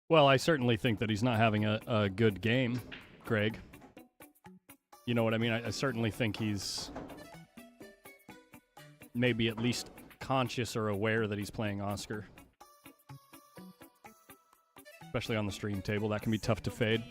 Well, I certainly think that he's not having a good game, Greg. You know what I mean? I certainly think he's maybe at least conscious or aware that he's playing Oscar. Especially on the stream table. That can be tough to fade.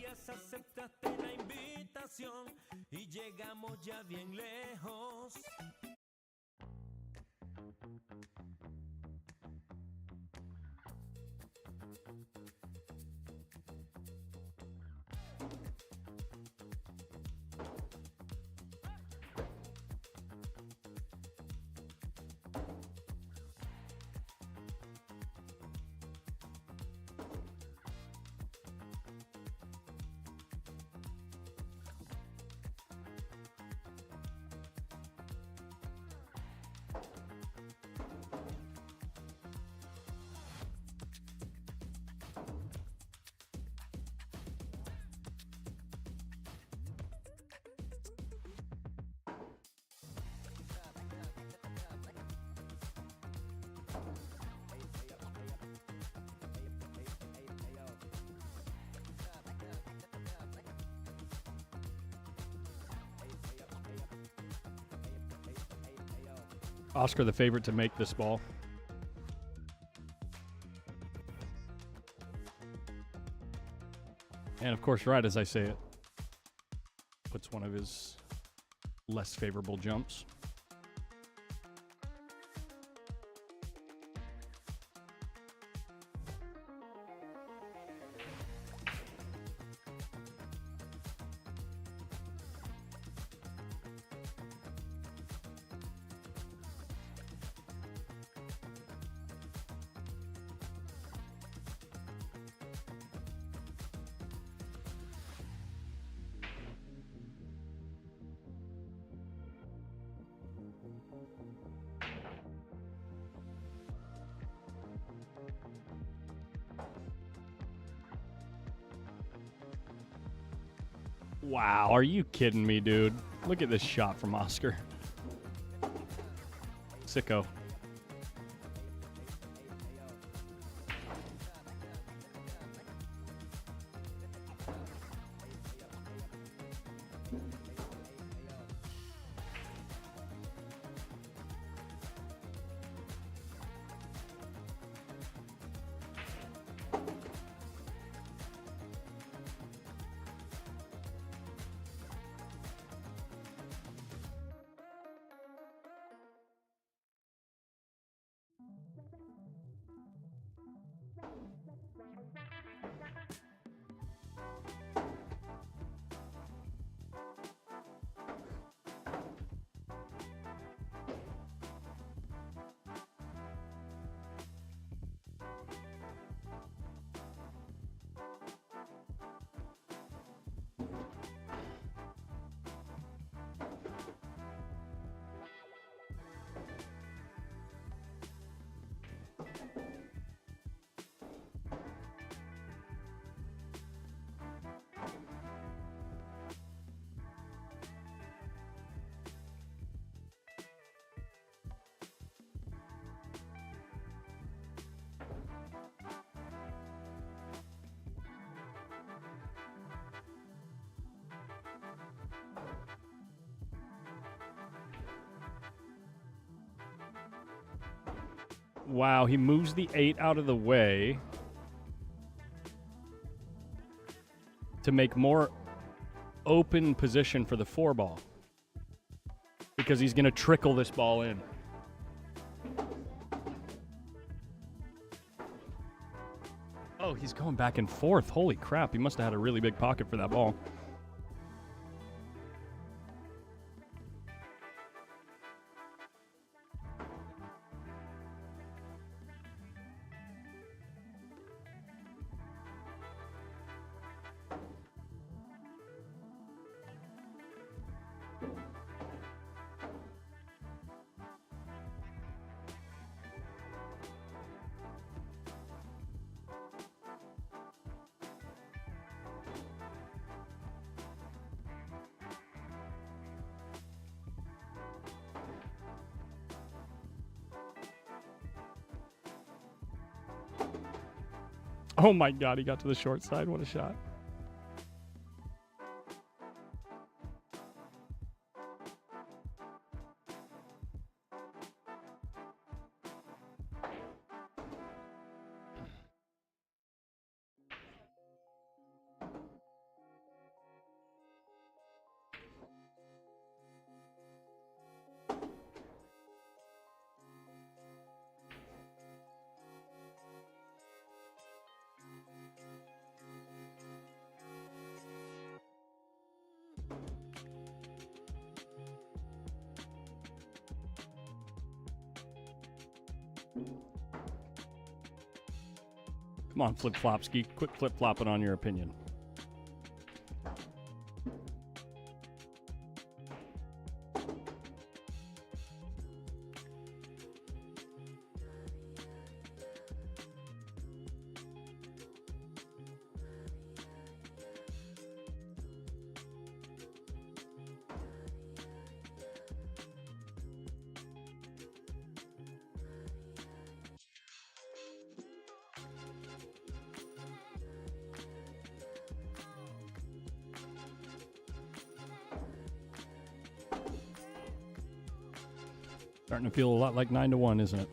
Oscar the favorite to make this ball. And of course, right as I say it, puts one of his less favorable jumps. Wow, are you kidding me, dude? Look at this shot from Oscar. Sicko. Wow, he moves the 8 out of the way to make more open position for the 4 ball. because he's going to trickle this ball in. Oh, he's going back and forth. Holy crap. He must have had a really big pocket for that ball. Oh my God, he got to the short side. What a shot. Come on, flip-flopski. Quit flip-flopping on your opinion. Starting to feel a lot like 9-1, isn't it?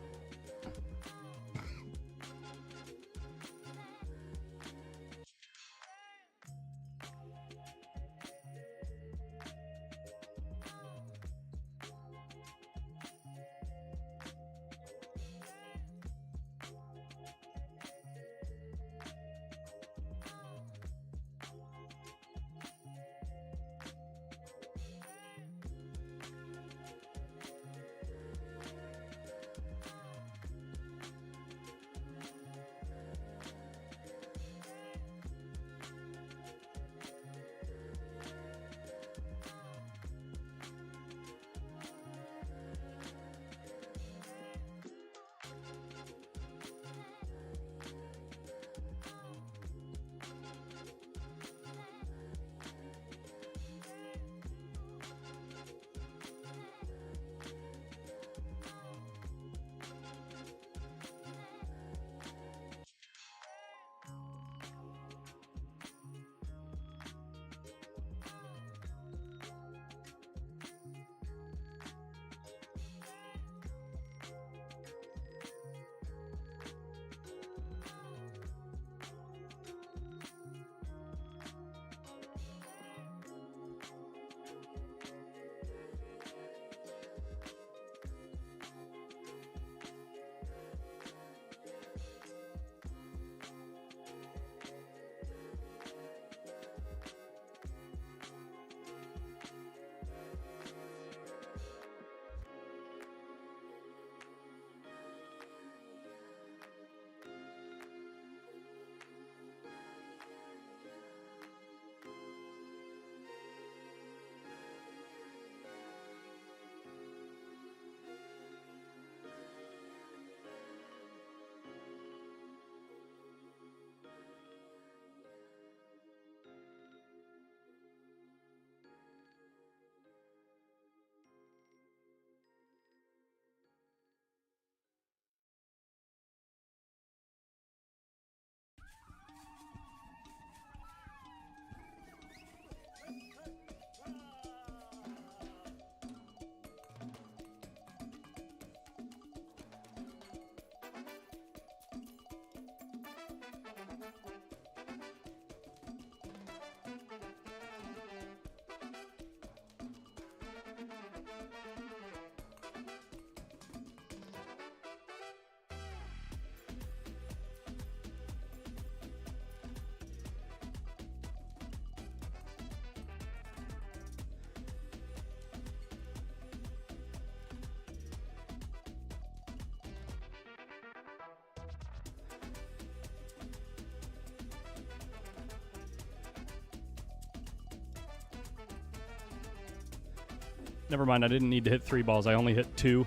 Never mind, I didn't need to hit 3 balls. I only hit 2.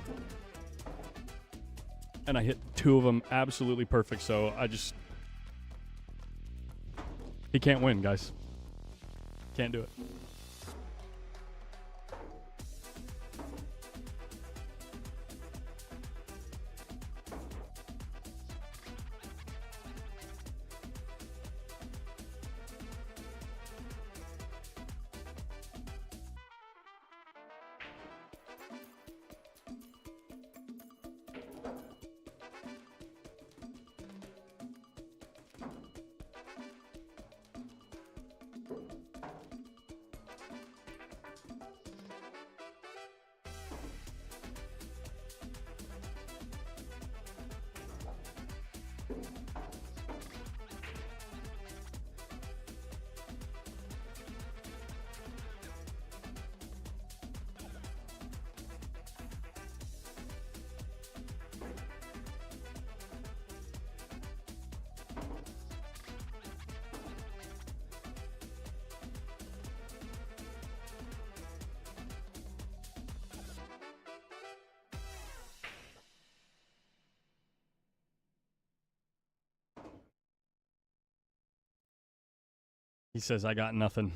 And I hit 2 of them absolutely perfect, so I just... He can't win, guys. Can't do it. He says, I got nothing.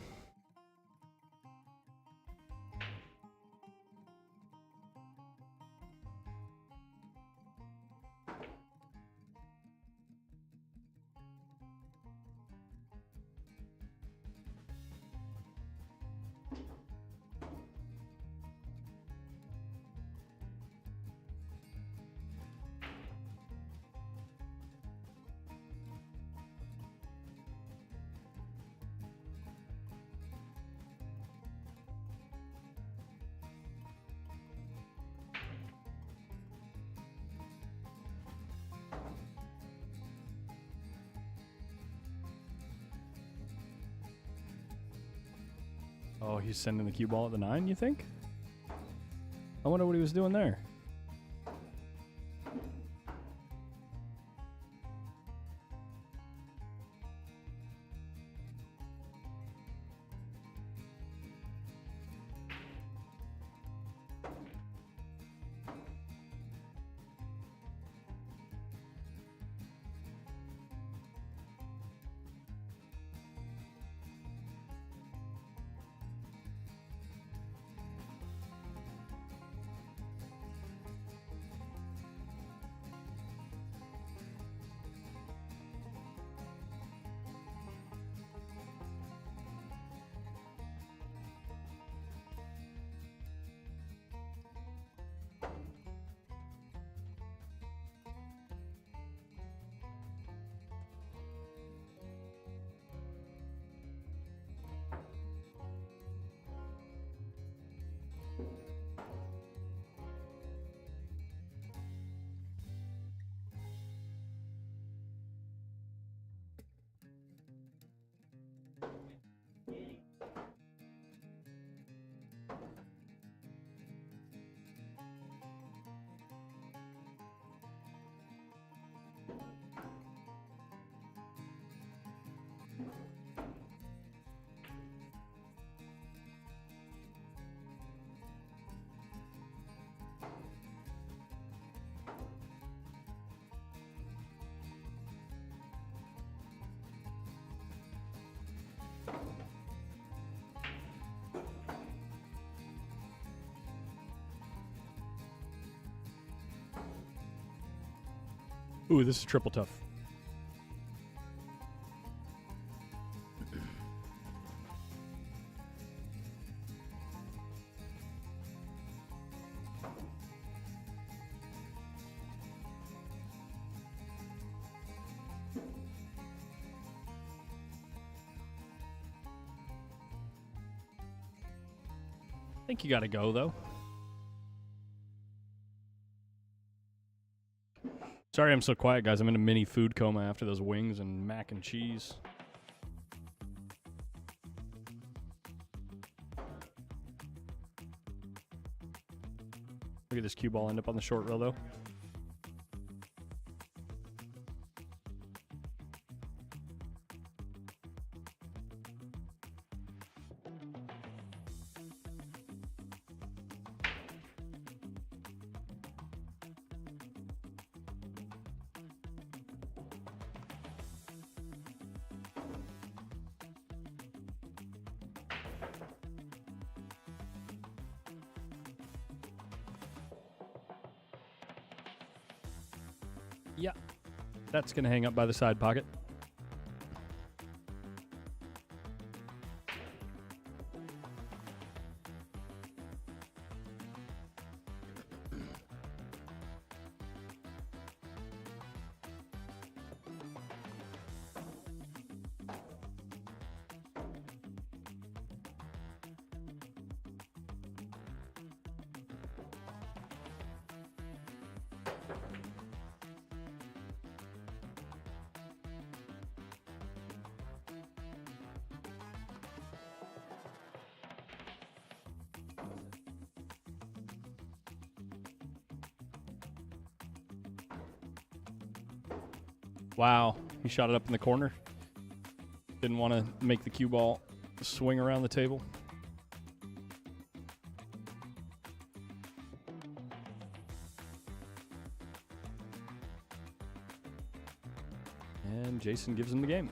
Oh, he's sending the cue ball at the 9, you think? I wonder what he was doing there. Ooh, this is triple tough. I think you gotta go, though. Sorry I'm so quiet, guys. I'm in a mini food coma after those wings and mac and cheese. Look at this cue ball end up on the short rail, though. Yeah. That's going to hang up by the side pocket. Wow, he shot it up in the corner. Didn't want to make the cue ball swing around the table. And Jason gives him the game.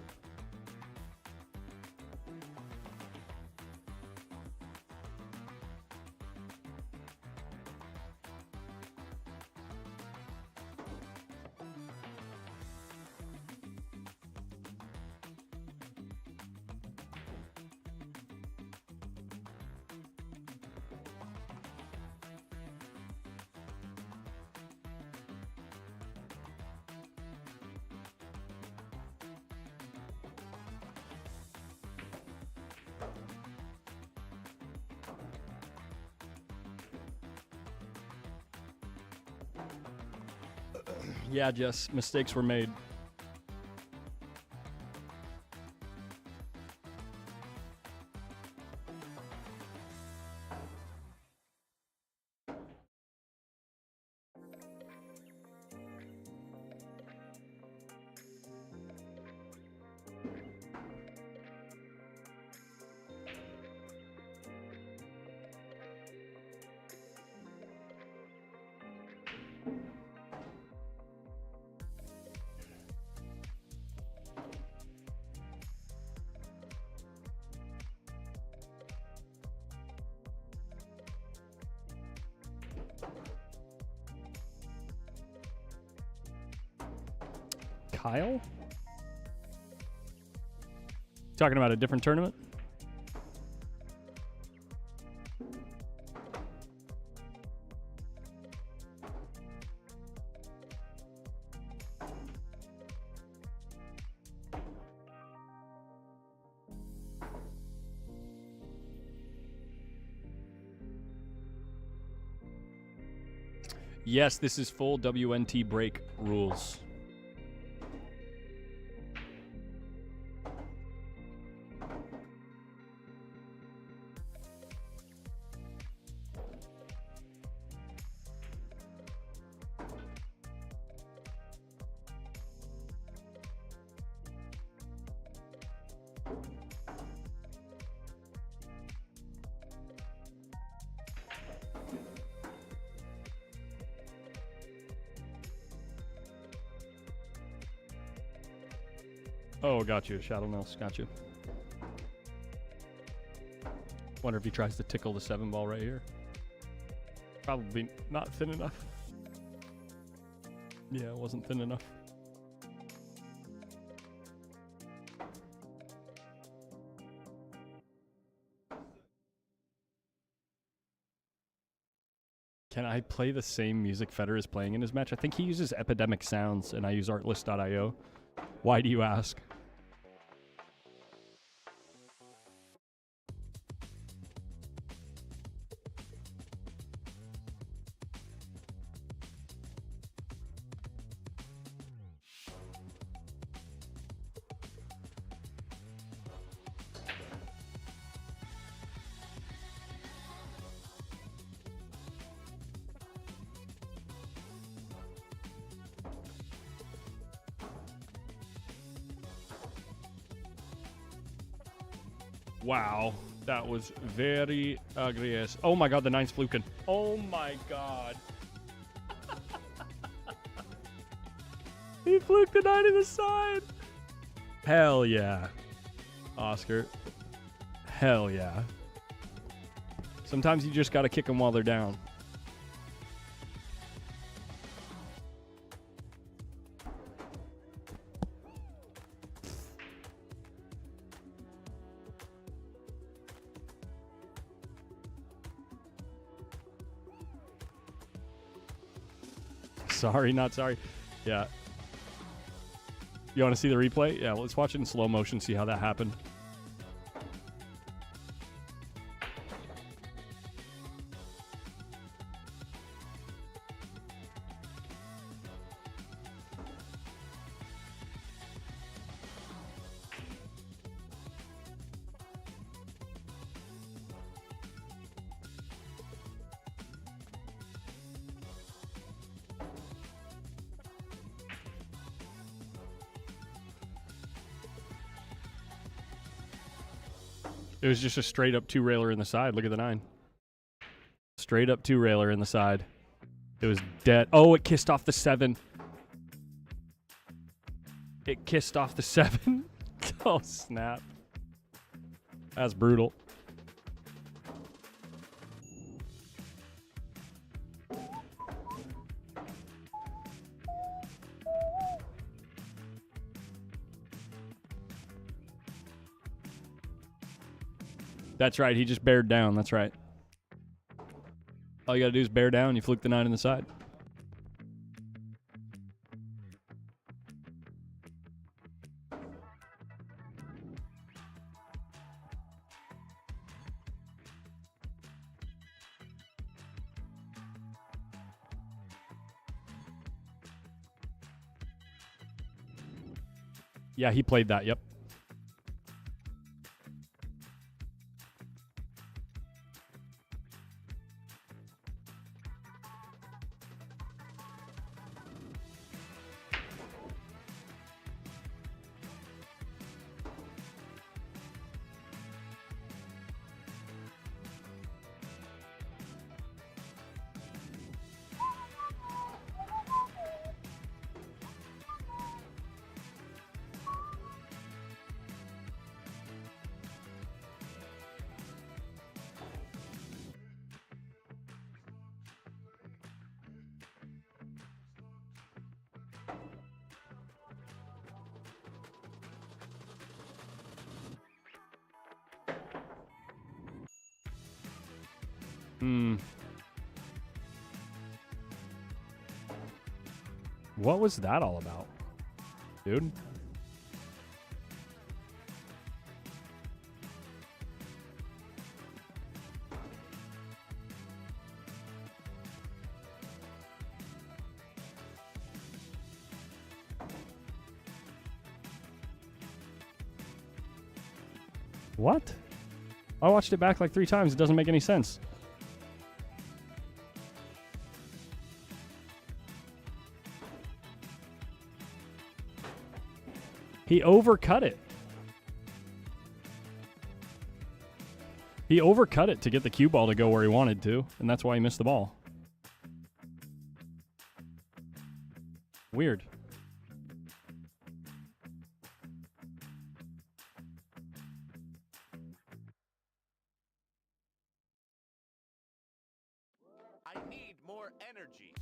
Yeah, Jess, mistakes were made. Kyle? Talking about a different tournament? Yes, this is full WNT break rules. Oh, got you. Shadow Nels, got you. Wonder if he tries to tickle the 7-ball right here. Probably not thin enough. Yeah, it wasn't thin enough. Can I play the same music Federer is playing in his match? I think he uses Epidemic Sounds, and I use Artlist.io. Why do you ask? Wow, that was very ugly. Oh my god, the 9's fluking. Oh my god. He fluked the 9 to the side. Hell yeah. Oscar. Hell yeah. Sometimes you just gotta kick them while they're down. Sorry, not sorry. Yeah. You want to see the replay? Yeah, let's watch it in slow motion, see how that happened. It was just a straight up 2-railer in the side. Look at the 9. Straight up 2-railer in the side. It was dead. Oh, it kissed off the 7. It kissed off the 7. Oh, snap. That's brutal. That's right. He just bared down. That's right. All you got to do is bear down. You fluke the 9 in the side. Yeah, he played that. Yep. What was that all about, dude? What? I watched it back like 3 times. It doesn't make any sense. He overcut it. He overcut it to get the cue ball to go where he wanted to, and that's why he missed the ball. Weird. I need more energy.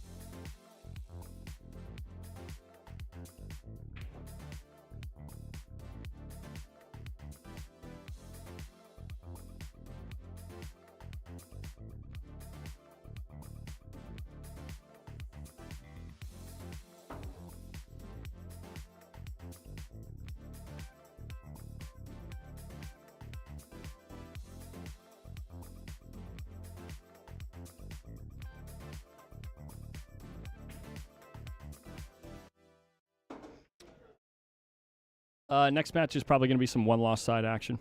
Next match is probably going to be some one-loss side action,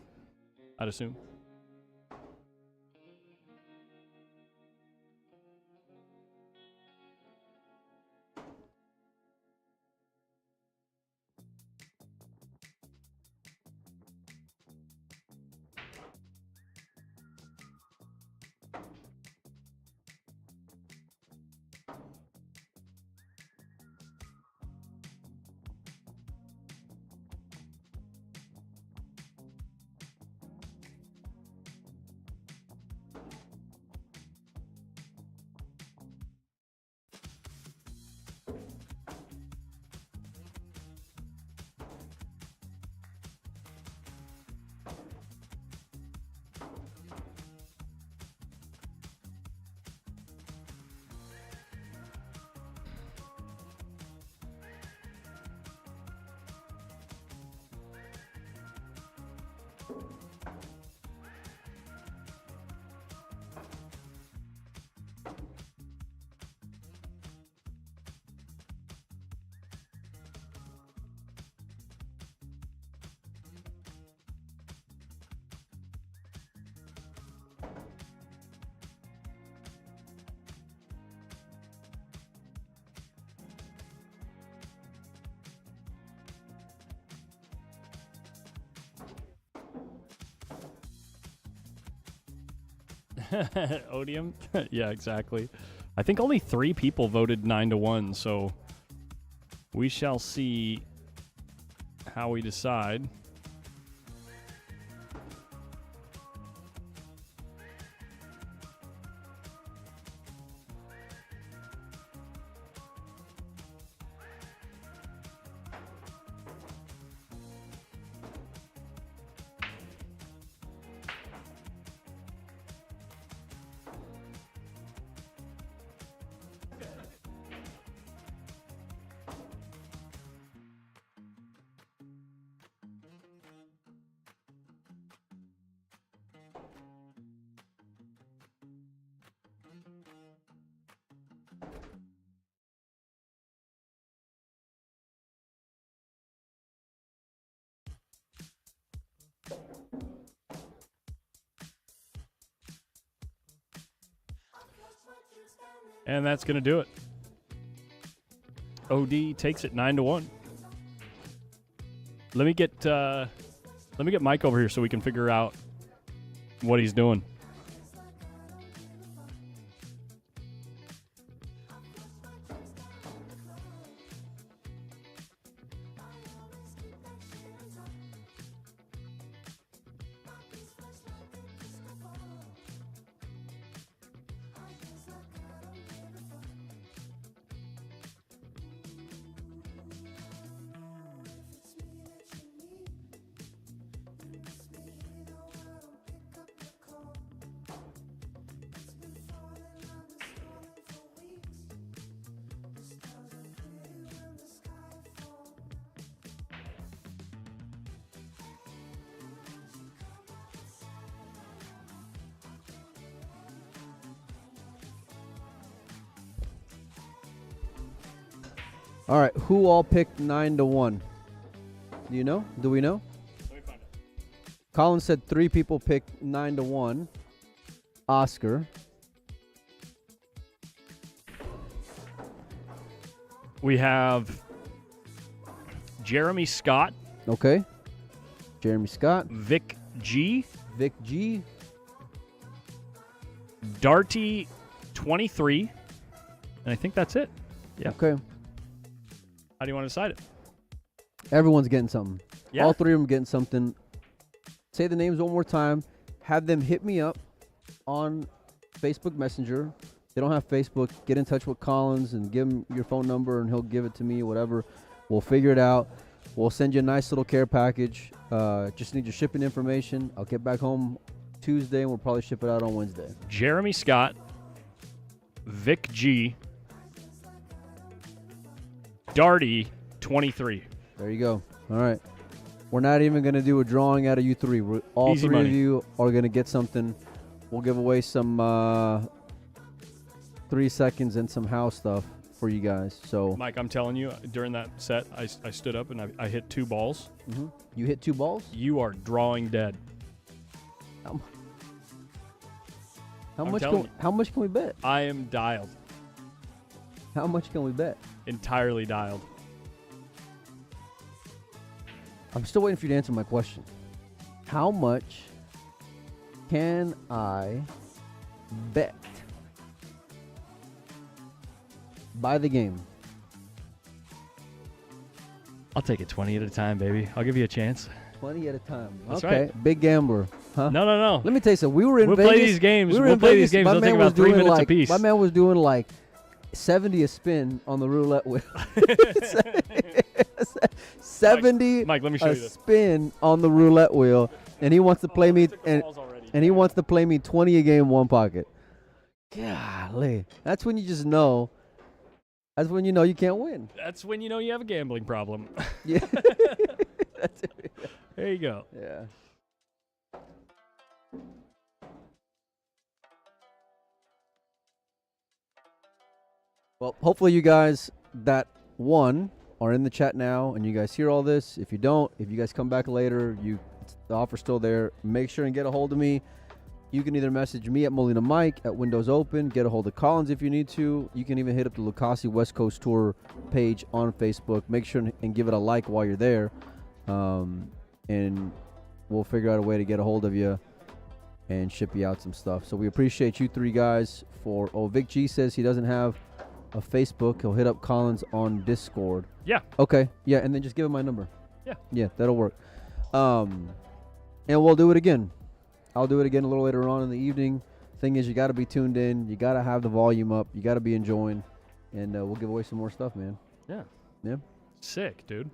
I'd assume. Odium? Yeah, exactly. I think only 3 people voted 9-1, so we shall see how we decide. And that's going to do it. OD takes it 9-1. Let me get Mike over here so we can figure out what he's doing. All right, who all picked 9-1? Do you know? Do we know? Let me find it. Colin said 3 people picked 9-1. Oscar. We have Jeremy Scott, Okay. Jeremy Scott. Vic G, Vic G. Darty 23, and I think that's it. Yeah. Okay. How do you want to decide it? Everyone's getting something. Yeah. All 3 of them getting something. Say the names one more time. Have them hit me up on Facebook Messenger. If they don't have Facebook, get in touch with Collins and give him your phone number and he'll give it to me, whatever. We'll figure it out. We'll send you a nice little care package. Just need your shipping information. I'll get back home Tuesday and we'll probably ship it out on Wednesday. Jeremy Scott, Vic G, Darty 23. There you go. All right. We're not even going to do a drawing out of you 3. All Easy 3 money. of you are going to get something. We'll give away some 3 seconds and some house stuff for you guys. So Mike, I'm telling you, during that set, I stood up and I hit 2 balls. You hit 2 balls? You are drawing dead. How I'm much telling can, you. how much can we bet? I am dialed. How much can we bet? Entirely dialed. I'm still waiting for you to answer my question. How much can I bet? Buy the game. I'll take it 20 at a time, baby. I'll give you a chance. 20 at a time. That's okay. right. Big gambler. Huh? No. Let me tell you something. We were in We'll Vegas. play these games. We were We'll in play Vegas. these games. My They'll man take was about 3 doing minutes like, apiece. my man was doing like 70 a spin on the roulette wheel. 70 Mike, let me show a you this. spin on the roulette wheel, and he wants to play me and he wants to play me 20 a game, one pocket. Golly, that's when you just know. That's when you know you can't win. That's when you know you have a gambling problem. Yeah. There you go. Yeah. Well, hopefully you guys that won are in the chat now, and you guys hear all this. If you don't, if you guys come back later, the offer's still there. Make sure and get a hold of me. You can either message me at Molina Mike at Windows Open, get a hold of Collins if you need to. You can even hit up the Lucasi West Coast Tour page on Facebook. Make sure and give it a like while you're there, and we'll figure out a way to get a hold of you and ship you out some stuff. So we appreciate you three guys for. Oh, Vic G says he doesn't have a Facebook. He'll hit up Collins on Discord. Yeah. Okay. Yeah, and then just give him my number. Yeah. Yeah, that'll work. And we'll do it again. I'll do it again a little later on in the evening. Thing is, you got to be tuned in. You got to have the volume up. You got to be enjoying. And we'll give away some more stuff, man. Yeah. Yeah. Sick, dude.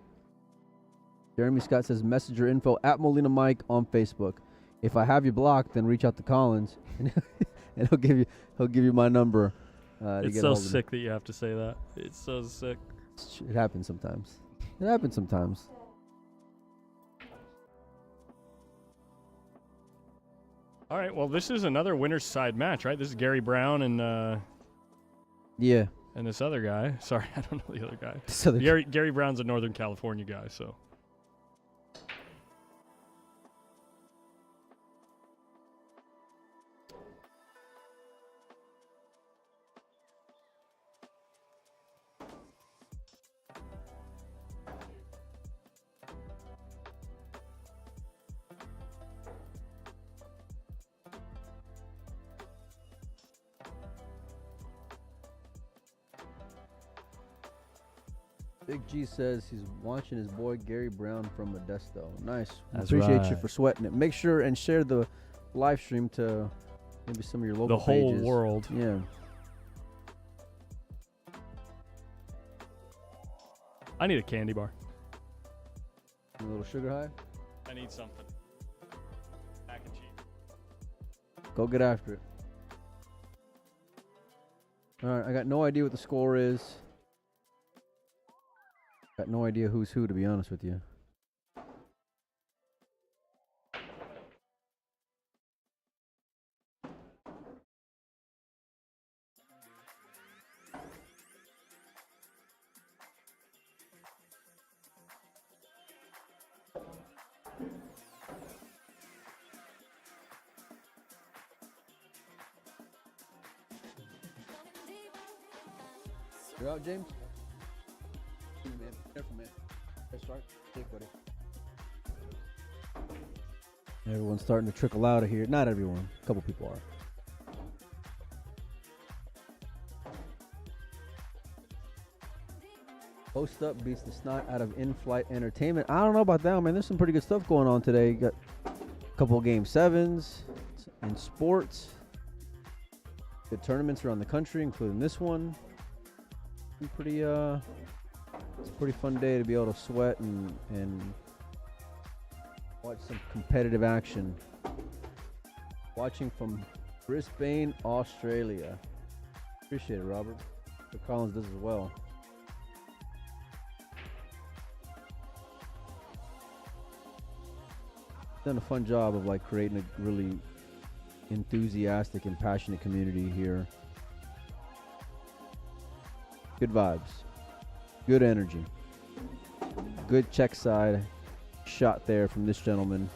Jeremy Scott says messenger info at Molina Mike on Facebook. If I have you blocked, then reach out to Collins, and he'll give you my number. It's so sick that you have to say that. It's so sick. It happens sometimes. It happens sometimes. All right. Well, this is another winner's side match, right? This is Gary Brown and Yeah. and this other guy. Sorry, I don't know the other guy. This other Gary Brown's a Northern California guy, so. Big G says he's watching his boy Gary Brown from Modesto. Nice. That's Appreciate you right. for sweating it. Make sure and share the live stream to maybe some of your local The whole pages. world. Yeah. I need a candy bar. A little sugar high. I need something. Mac and cheese. Go get after it. All right. I got no idea what the score is. Got no idea who's who, to be honest with you. You're out, James? Man, careful, man. Let's start. Take, buddy. Everyone's starting to trickle out of here. Not everyone. A couple people are. Post Up beats the snot out of in-flight entertainment. I don't know about that, man. There's some pretty good stuff going on today. You got a couple of Game 7s in sports. Good tournaments around the country, including this one. Pretty it's a pretty fun day to be able to sweat and watch some competitive action. Watching from Brisbane, Australia. Appreciate it, Robert. So Collins does as well. Done a fun job of like creating a really enthusiastic and passionate community here. Good vibes. Good energy. Good check side shot there from this gentleman.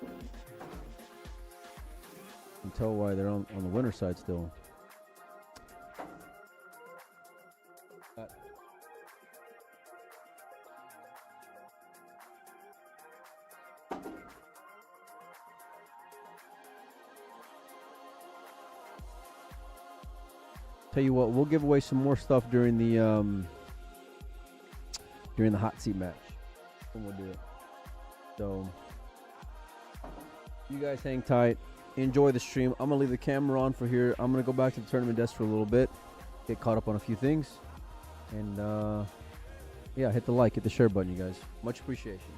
You can tell why they're on the winner side still. Tell you what, we'll give away some more stuff during the hot seat match when we'll do it. So you guys hang tight, enjoy the stream. I'm gonna leave the camera on for here. I'm gonna go back to the tournament desk for a little bit, get caught up on a few things, and yeah, hit the like, hit the share button, you guys. Much appreciation.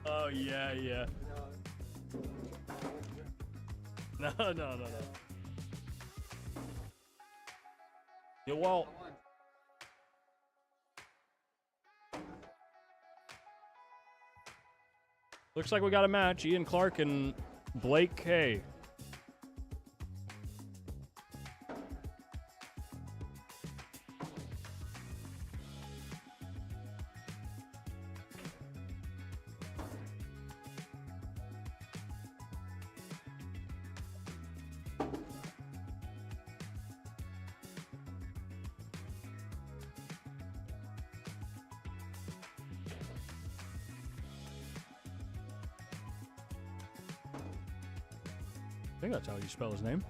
Oh yeah, yeah. No. You won't. Looks like we got a match. Ian Clark and Blake K. I think that's how you spell his name.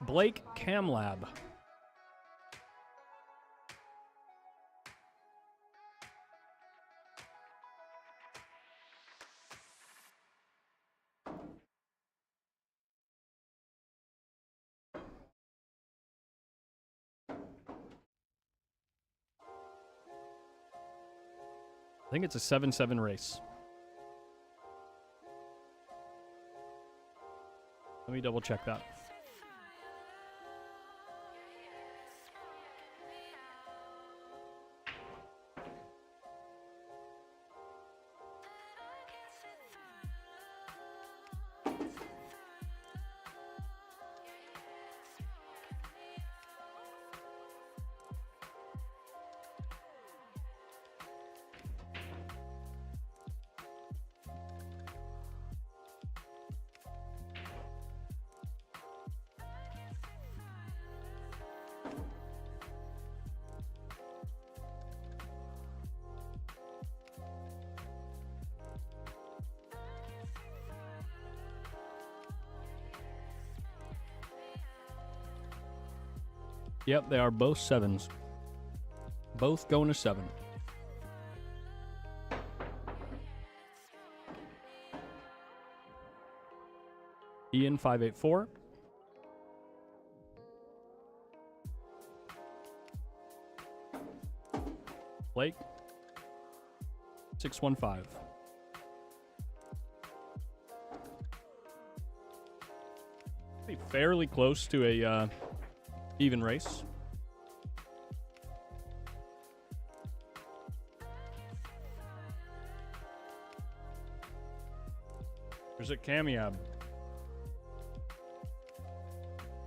Blake Camlab. I think it's a 7-7 race. Let me double check that. Yep, they are both 7s. Both going to 7. Ian 584. Blake 615. Be fairly close to a even race. There's a Camiab.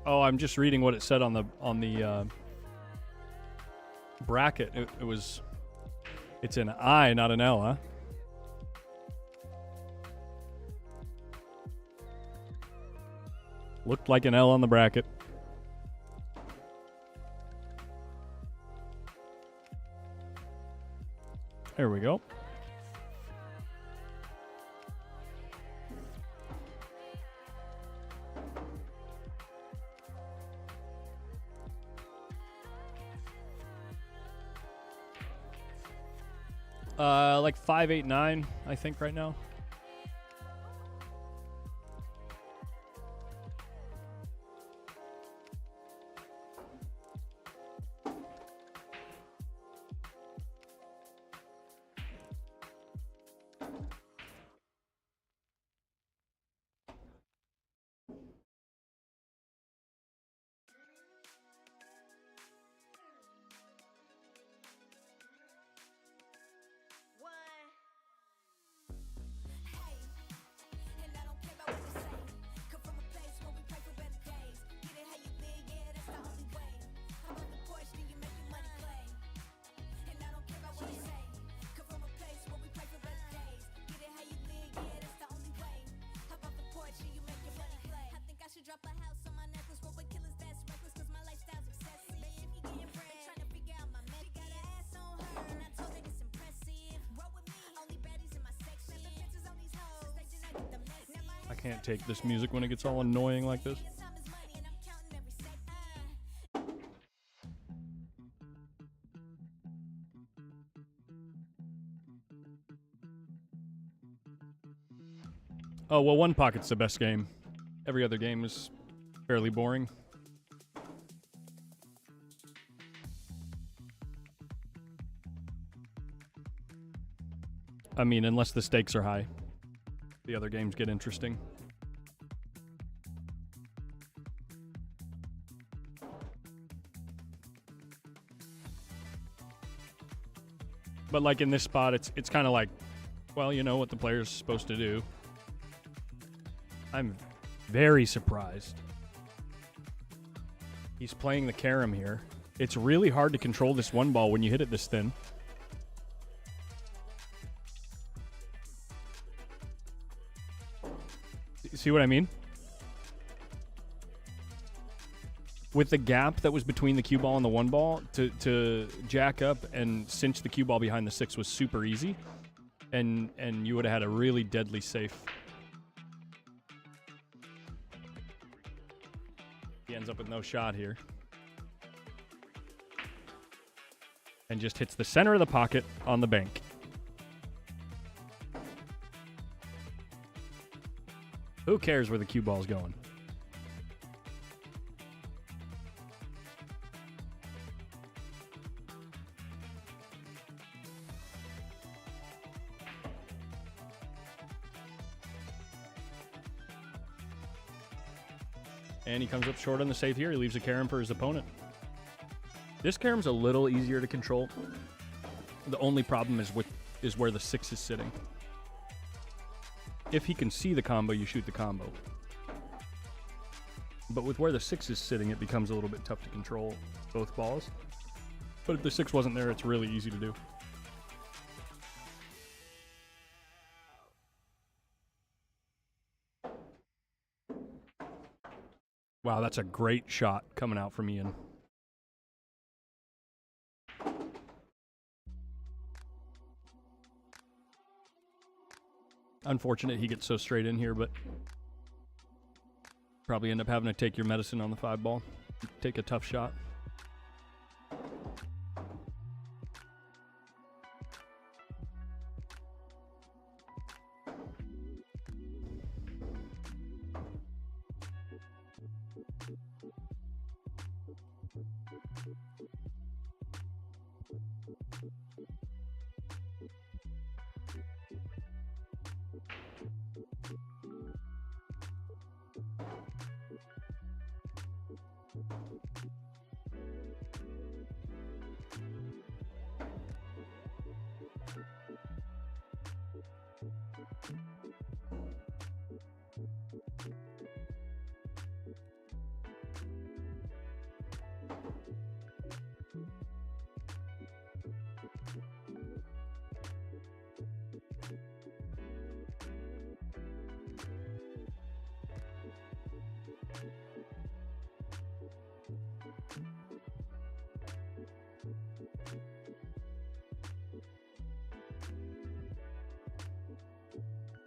Oh, I'm just reading what it said on the bracket. It's an I, not an L, huh? Looked like an L on the bracket. There we go. Like 589, I think, right now. I can't take this music when it gets all annoying like this. Oh, well, One Pocket's the best game. Every other game is fairly boring. I mean, unless the stakes are high. The other games get interesting. But like in this spot, it's kind of like, well, you know what the player's supposed to do. I'm very surprised. He's playing the carom here. It's really hard to control this one ball when you hit it this thin. See what I mean? With the gap that was between the cue ball and the one ball, to jack up and cinch the cue ball behind the 6 was super easy. And you would have had a really deadly safe. He ends up with no shot here. And just hits the center of the pocket on the bank. Who cares where the cue ball's going? And he comes up short on the save here. He leaves a carom for his opponent. This carom's a little easier to control. The only problem is where the 6 is sitting. If he can see the combo, you shoot the combo. But with where the 6 is sitting, it becomes a little bit tough to control both balls. But if the 6 wasn't there, it's really easy to do. Wow, that's a great shot coming out from Ian. Unfortunate he gets so straight in here, but probably end up having to take your medicine on the 5 ball. Take a tough shot.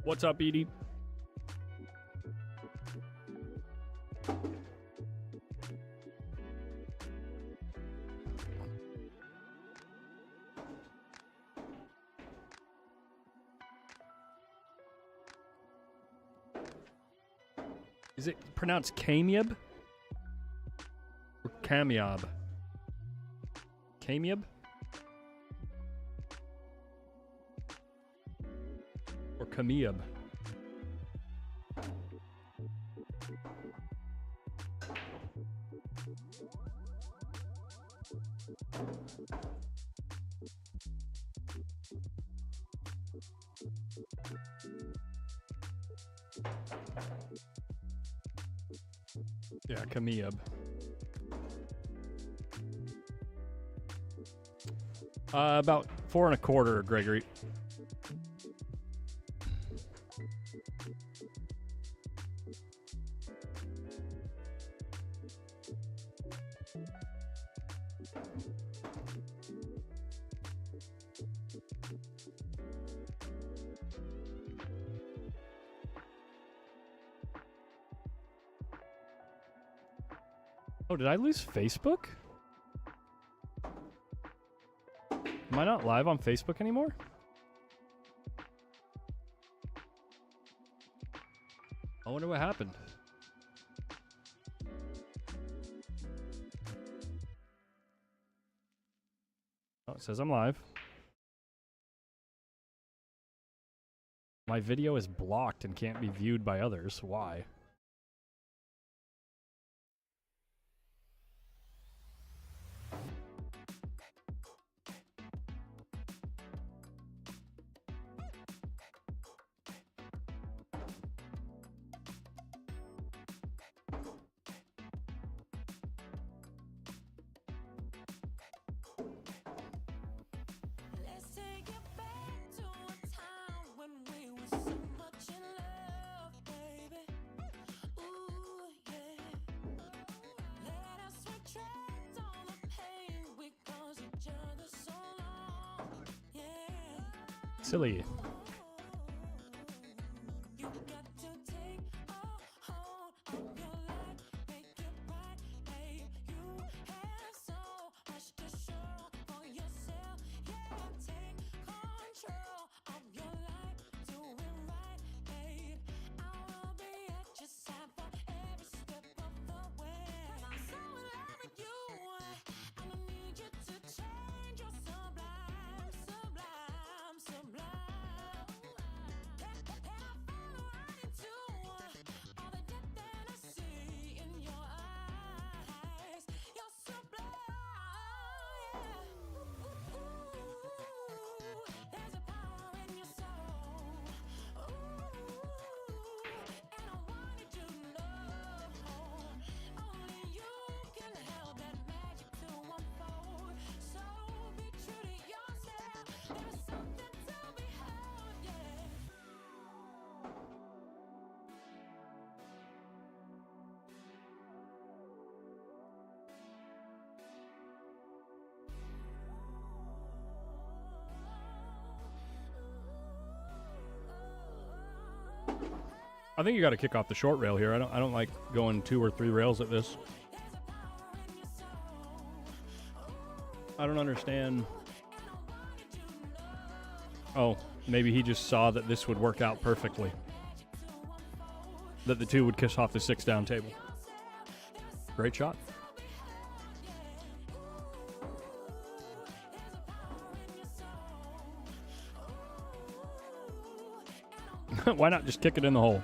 What's up, Edie? Is it pronounced Kamyab? Or Kamyab? Kamyab? Or Kamyab? Yeah, Kamyab. About 4 1/4, Gregory. Oh, did I lose Facebook? Am I not live on Facebook anymore? I wonder what happened. Oh, it says I'm live. My video is blocked and can't be viewed by others. Why? Let's take it back to a time when we were so much in love, baby. Ooh, yeah. Let us retract all the pain we caused each other so long. Yeah. Silly. You got to take a hold of your life, make it right, babe. You have so much to show for yourself. Yeah, take control of your life, do it right, babe. I will be at your side for every step of the way. 'Cause I'm so in love with you, and I need you to change your sublime, sublime, sublime. And I follow right into all the depth that I see in your eyes. You're sublime, yeah. Ooh, there's a power in your soul. Ooh, and I wanted you to know only you can help that magic to unfold. So be true to yourself. There's something to behold, yeah. I think you got to kick off the short rail here. I don't like going 2 or 3 rails at this. I don't understand. Oh, maybe he just saw that this would work out perfectly. That the 2 would kiss off the 6 down table. Great shot. Why not just kick it in the hole?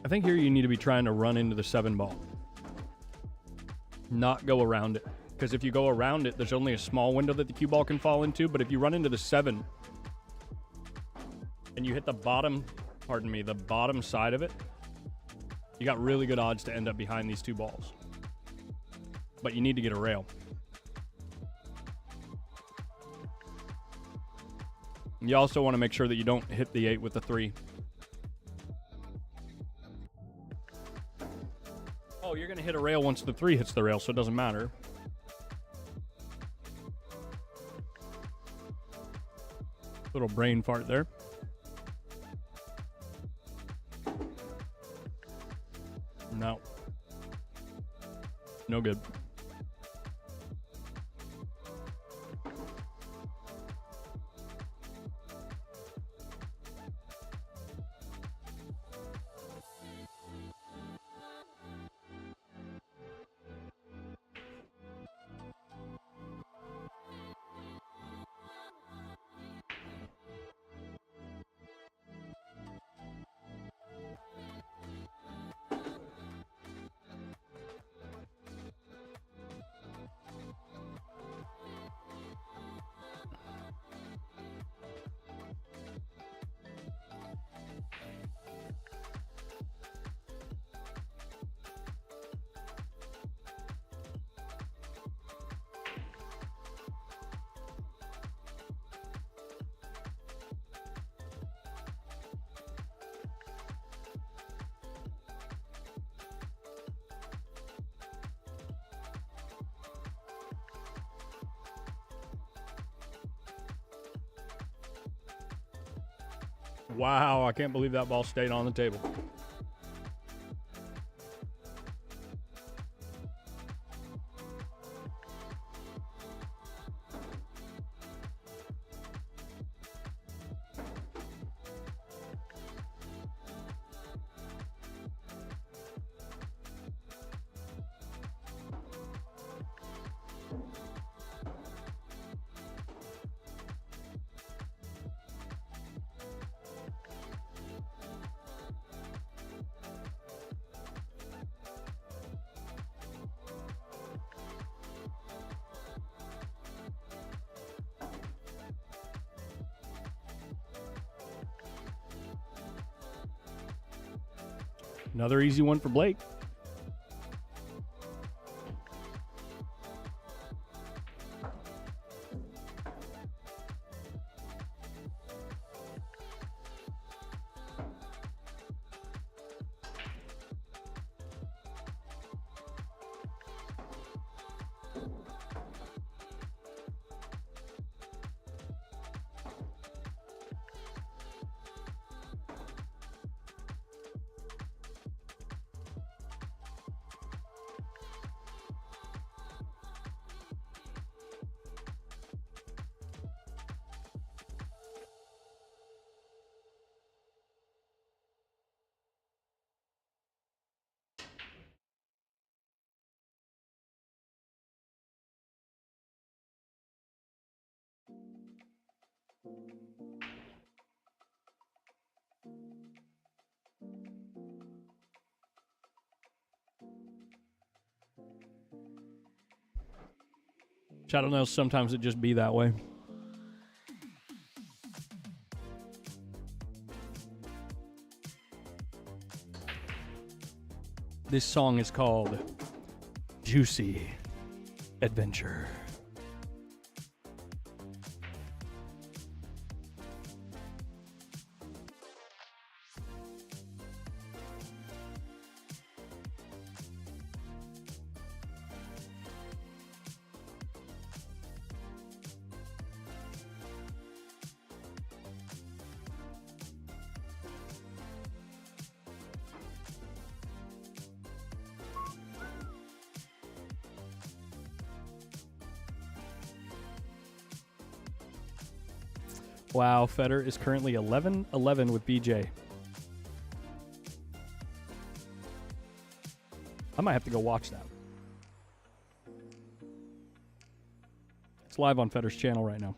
I think here you need to be trying to run into the 7 ball. Not go around it. Because if you go around it, there's only a small window that the cue ball can fall into. But if you run into the 7 and you hit the bottom, the bottom side of it, you got really good odds to end up behind these 2 balls. But you need to get a rail. You also want to make sure that you don't hit the 8 with the 3. Oh, you're going to hit a rail once the 3 hits the rail, so it doesn't matter. Little brain fart there. No. No good. Wow, I can't believe that ball stayed on the table. Another easy one for Blake. Shadow knows sometimes it just be that way. This song is called Juicy Adventure. Wow, Feder is currently 11-11 with BJ. I might have to go watch that. It's live on Feder's channel right now.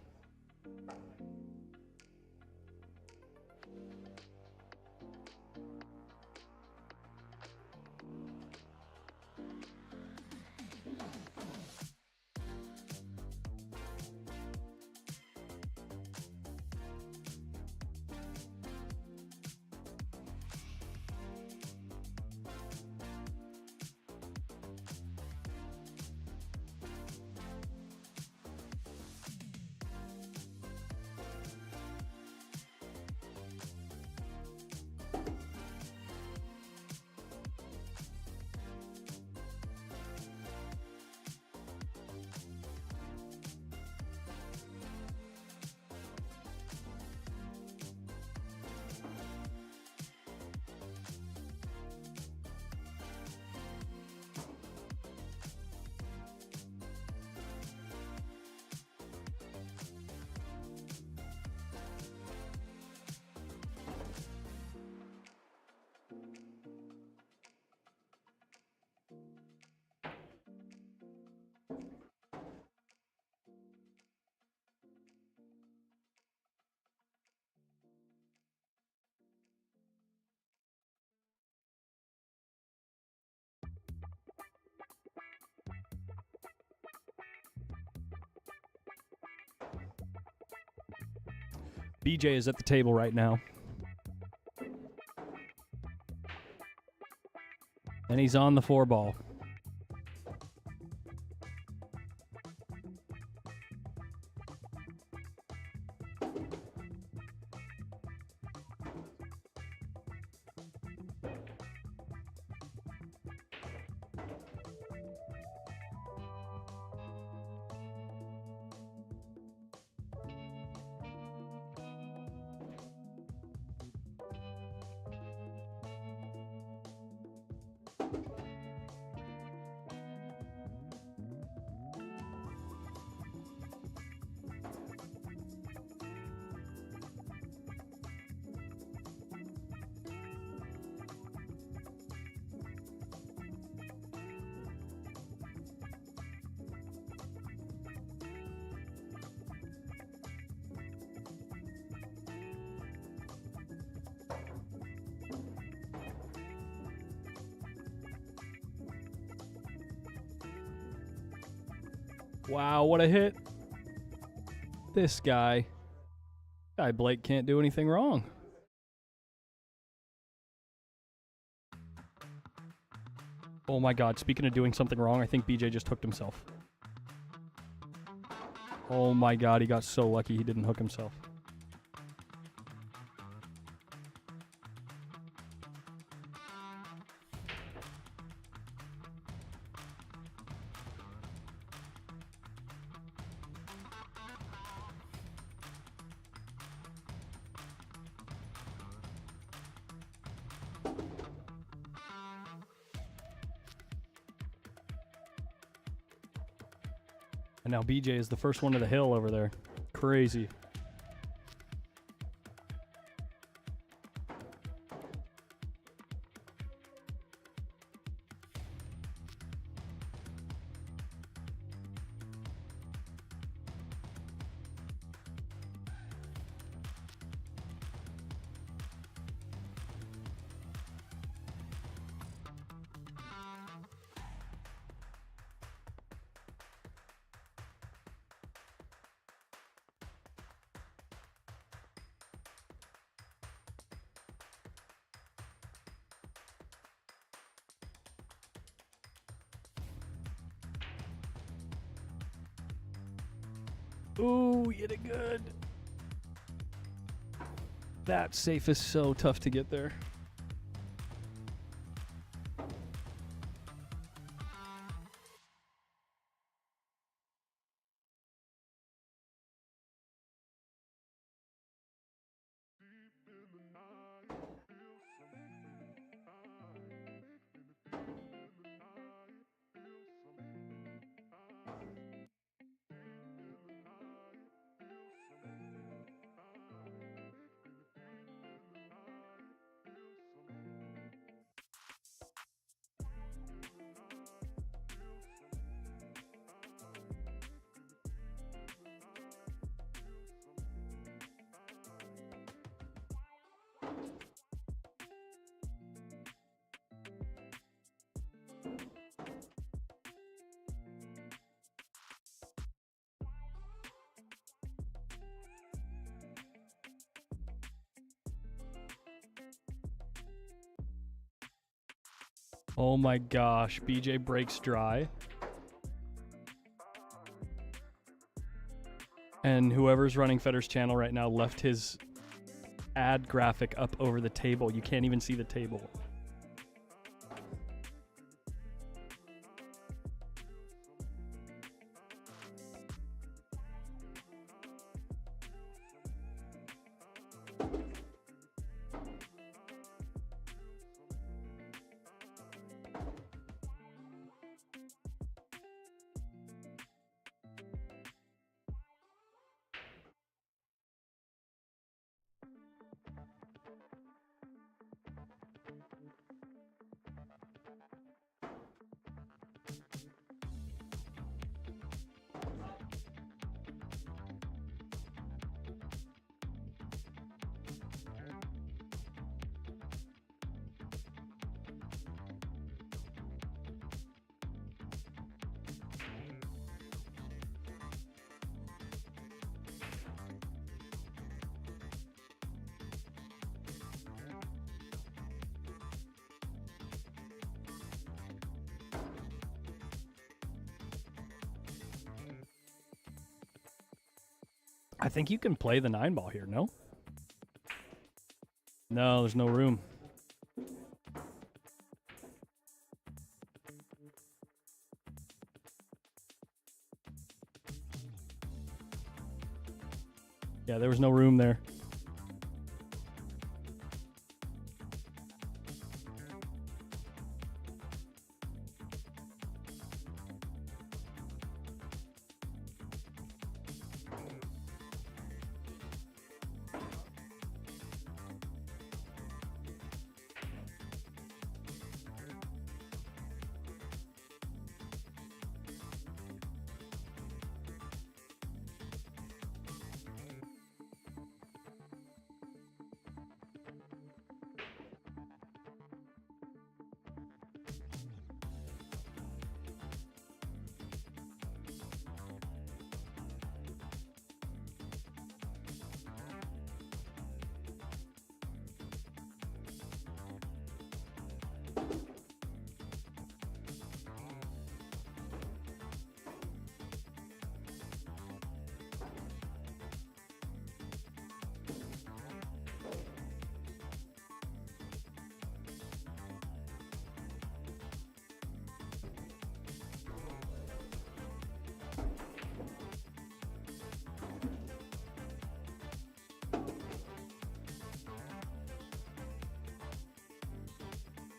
BJ is at the table right now. And he's on the 4-ball. Wow, what a hit. This guy. Guy Blake can't do anything wrong. Oh my god, speaking of doing something wrong, I think BJ just hooked himself. Oh my god, he got so lucky he didn't hook himself. And now BJ is the first one to the hill over there. Crazy. Ooh, hit it good. That safe is so tough to get there. Oh my gosh, BJ breaks dry. And whoever's running Fetter's channel right now left his ad graphic up over the table. You can't even see the table. I think you can play the 9-ball here, no? No, there's no room. Yeah, there was no room there.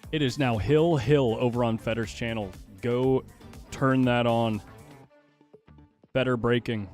It is now Hill over on Fetter's channel. Go turn that on. Better breaking.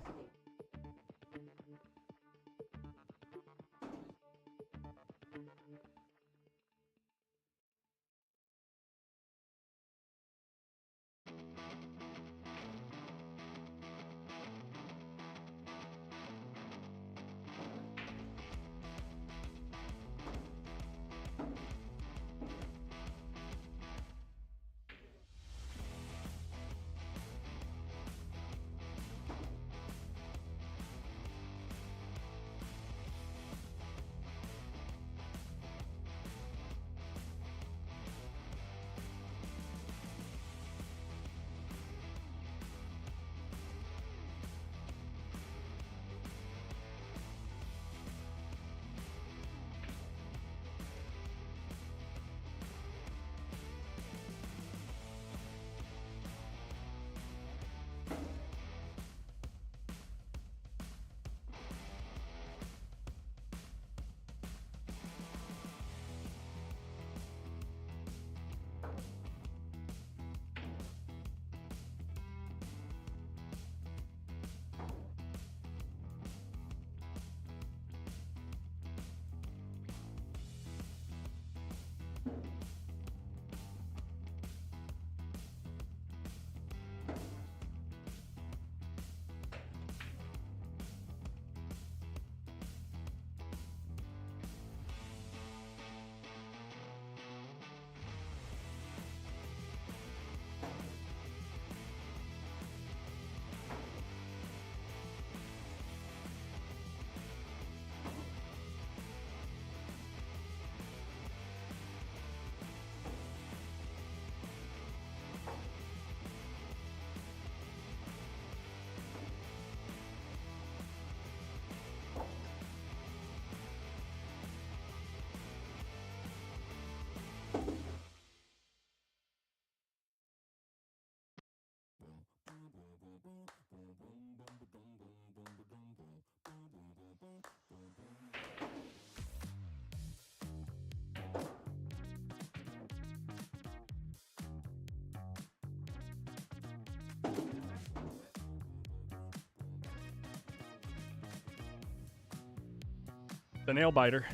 The nail biter,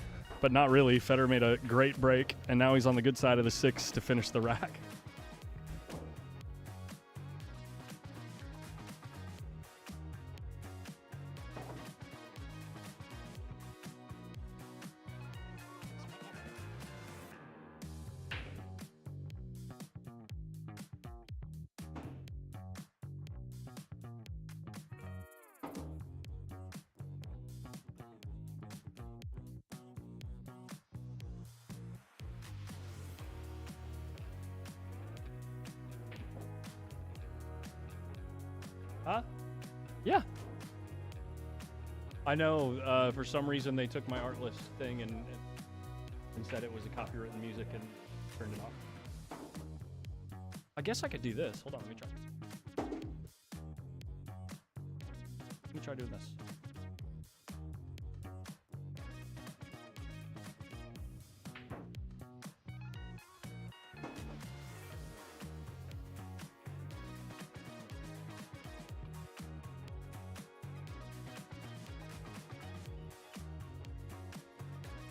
but not really. Federer made a great break, and now he's on the good side of the 6 to finish the rack. Huh? Yeah. I know, for some reason they took my art list thing and said it was a copywritten music and turned it off. I guess I could do this. Hold on, let me try. Let me try doing this.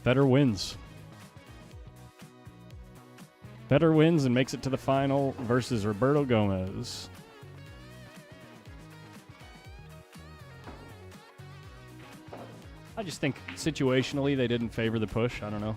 Federer wins. Federer wins and makes it to the final versus Roberto Gomez. I just think situationally they didn't favor the push. I don't know.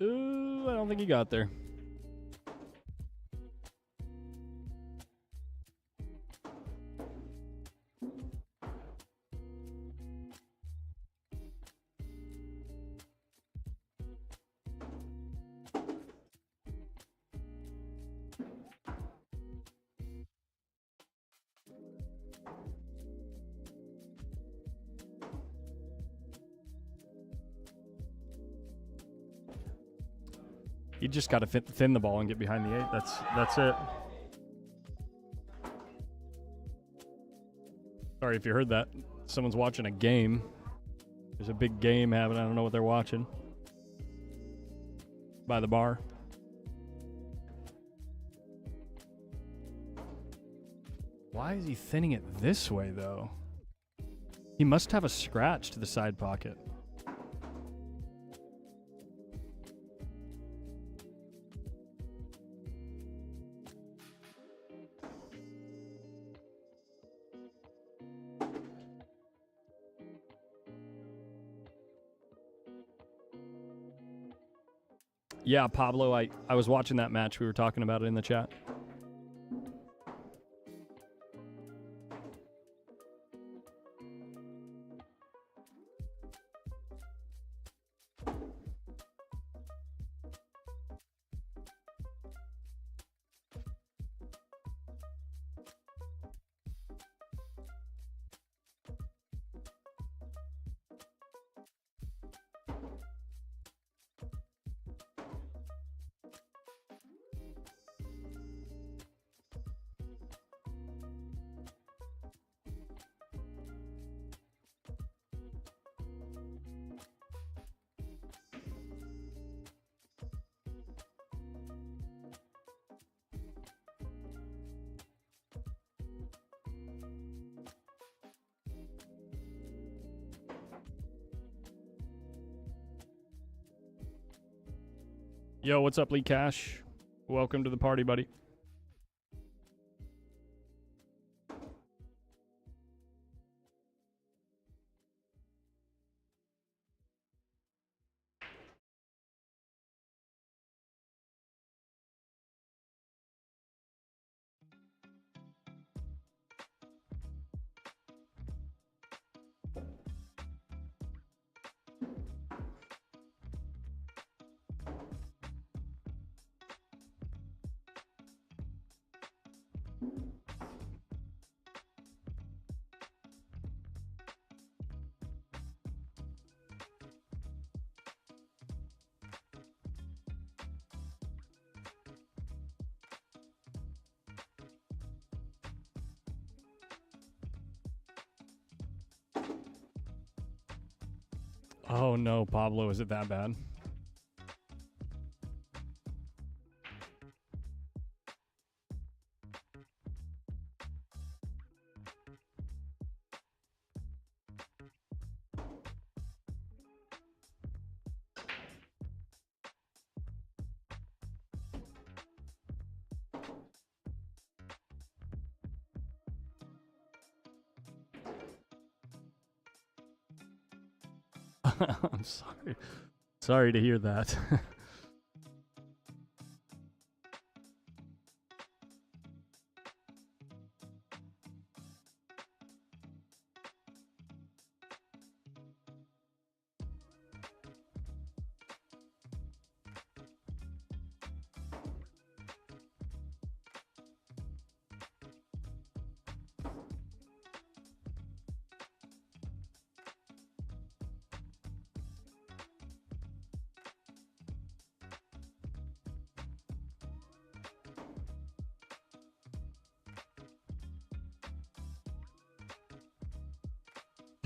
Ooh, I don't think he got there. You just got to thin the ball and get behind the 8. That's it. Sorry if you heard that. Someone's watching a game. There's a big game happening. I don't know what they're watching. By the bar. Why is he thinning it this way, though? He must have a scratch to the side pocket. Yeah, Pablo, I was watching that match. We were talking about it in the chat. Yo, what's up, Lee Cash? Welcome to the party, buddy. Oh no, Pablo, is it that bad? I'm sorry. Sorry to hear that.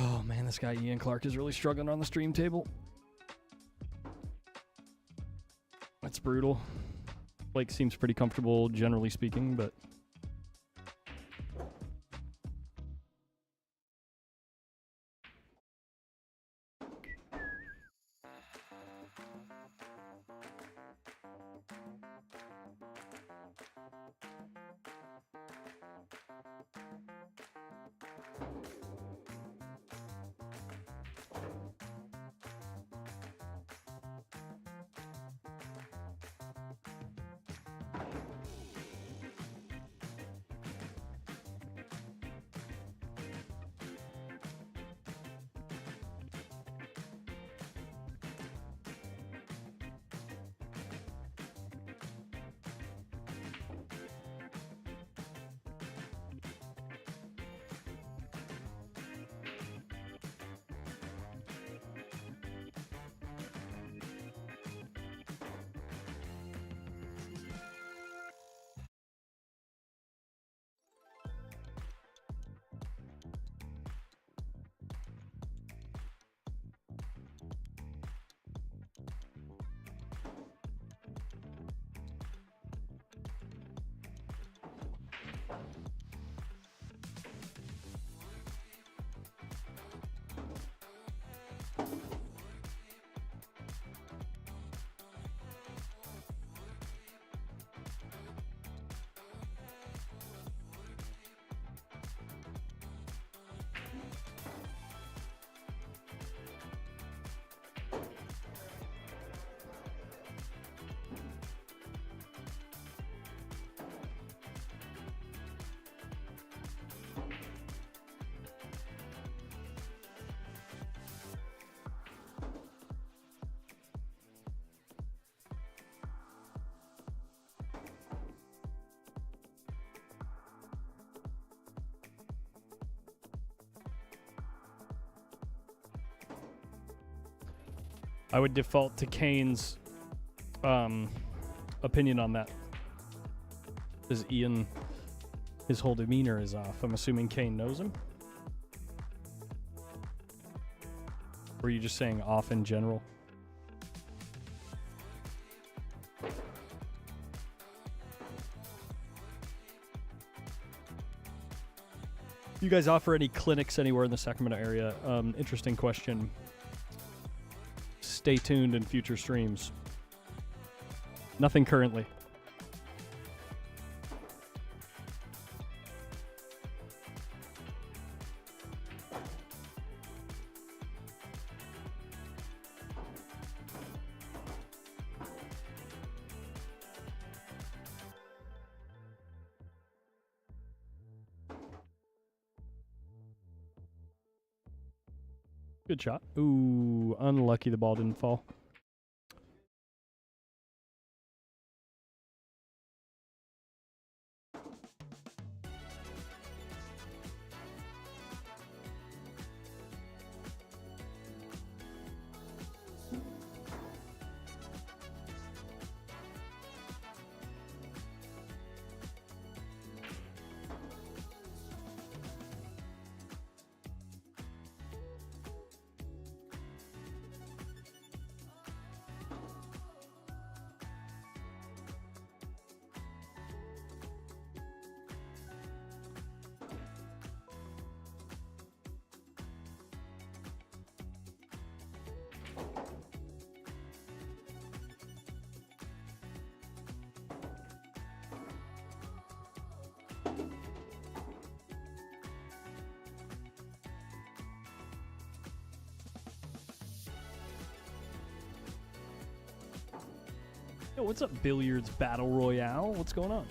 Oh man, this guy Ian Clark is really struggling on the stream table. That's brutal. Blake seems pretty comfortable, generally speaking, but... I would default to Kane's opinion on that. Because Ian, his whole demeanor is off. I'm assuming Kane knows him? Or are you just saying off in general? You guys offer any clinics anywhere in the Sacramento area? Interesting question. Stay tuned in future streams. Nothing currently. Good shot. Ooh, unlucky the ball didn't fall. Yo, what's up, Billiards Battle Royale? What's going on?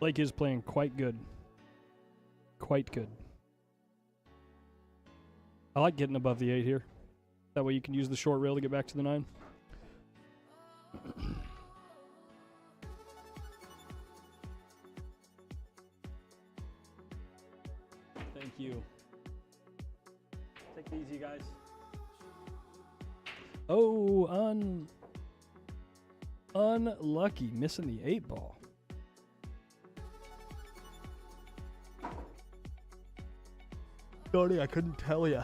Blake is playing quite good. Quite good. I like getting above the 8 here. That way you can use the short rail to get back to the 9. Thank you. Take it easy, guys. Oh, unlucky. Missing the 8 ball. Tony, I couldn't tell ya.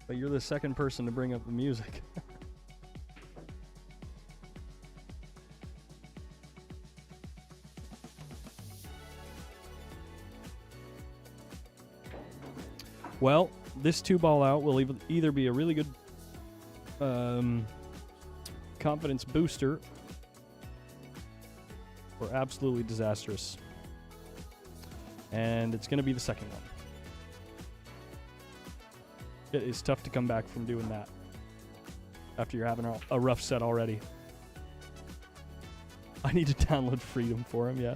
But you're the second person to bring up the music. Well, this 2 ball out will either be a really good confidence booster or absolutely disastrous. And it's going to be the second one. It is tough to come back from doing that after you're having a rough set already. I need to download Freedom for him, yeah.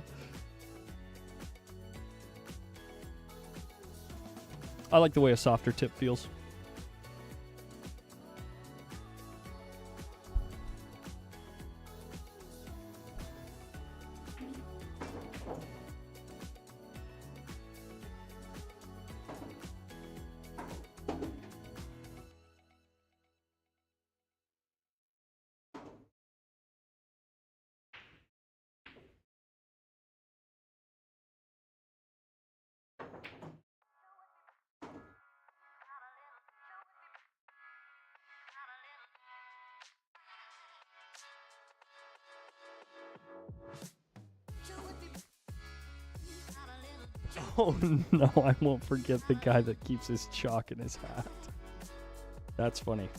I like the way a softer tip feels. Oh no, I won't forget the guy that keeps his chalk in his hat. That's funny.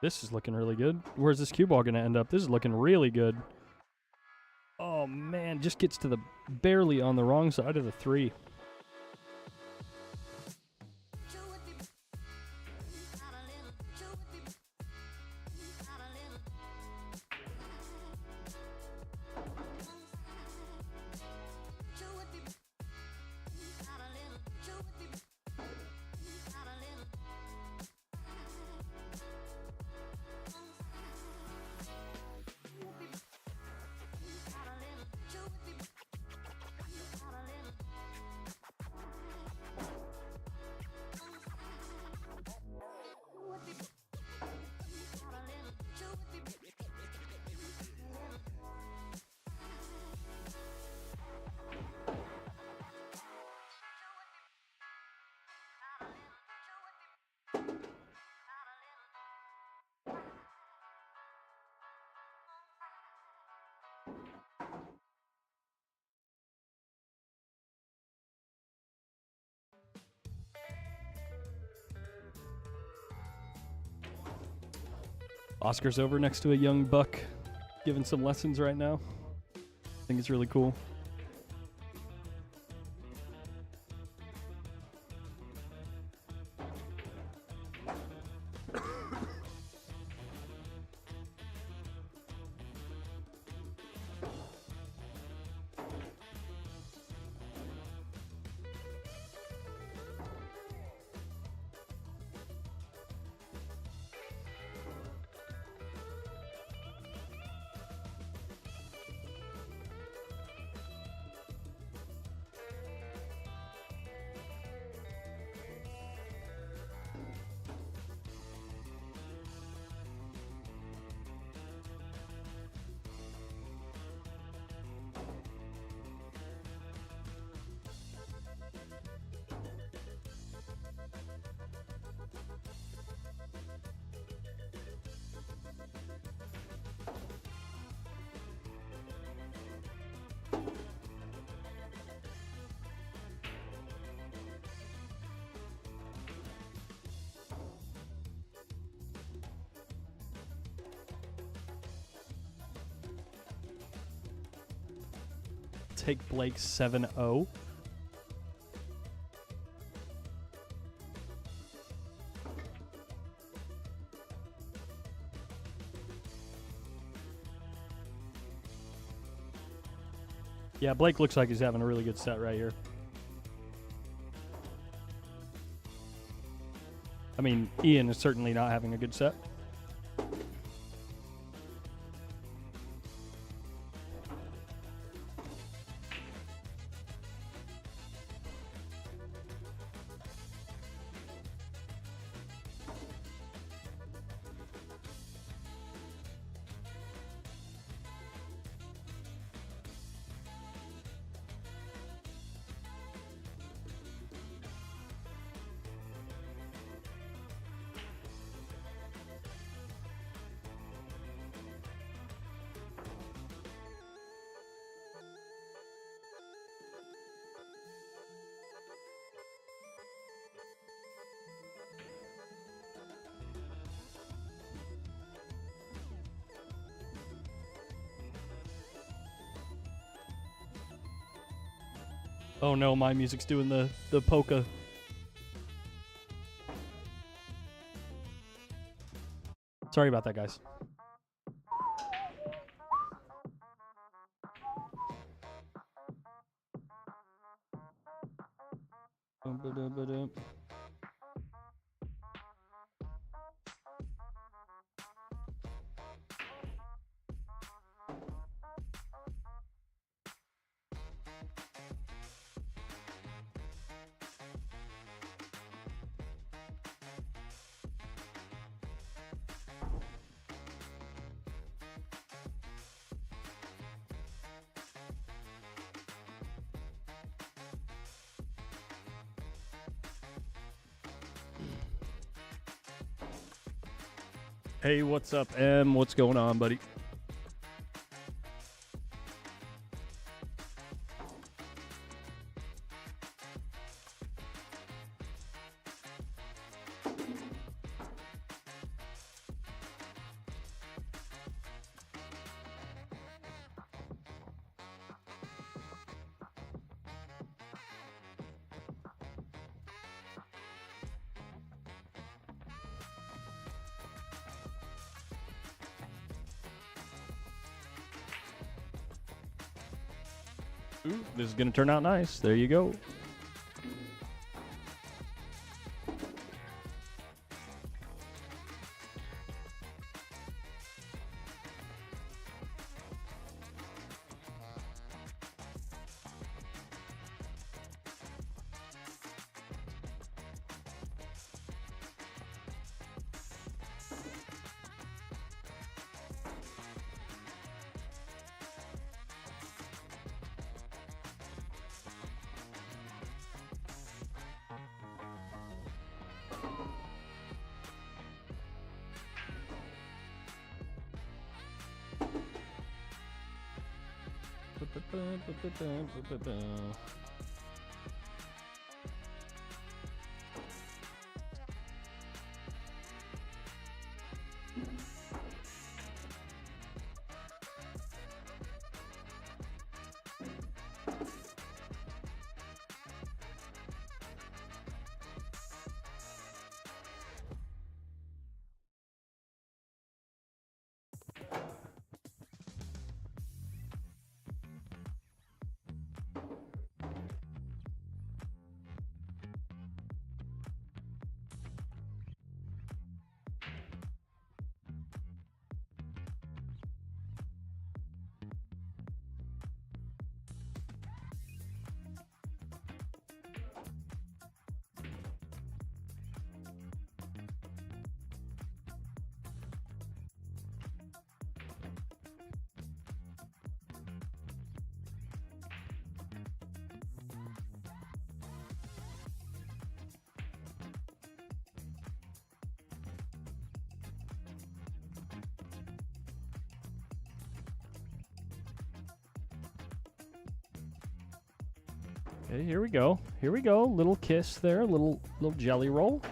This is looking really good. Where's this cue ball going to end up? This is looking really good. Oh, man. Just gets to the barely on the wrong side of the 3. Oscar's over next to a young buck giving some lessons right now. I think it's really cool. Take Blake 7-0. Yeah, Blake looks like he's having a really good set right here. I mean, Ian is certainly not having a good set. Oh no, my music's doing the polka. Sorry about that, guys. Ba-da-ba-da. Hey, what's up, M? What's going on, buddy? Ooh, this is going to turn out nice. There you go. Okay, here we go. Here we go. Little kiss there. Little jelly roll.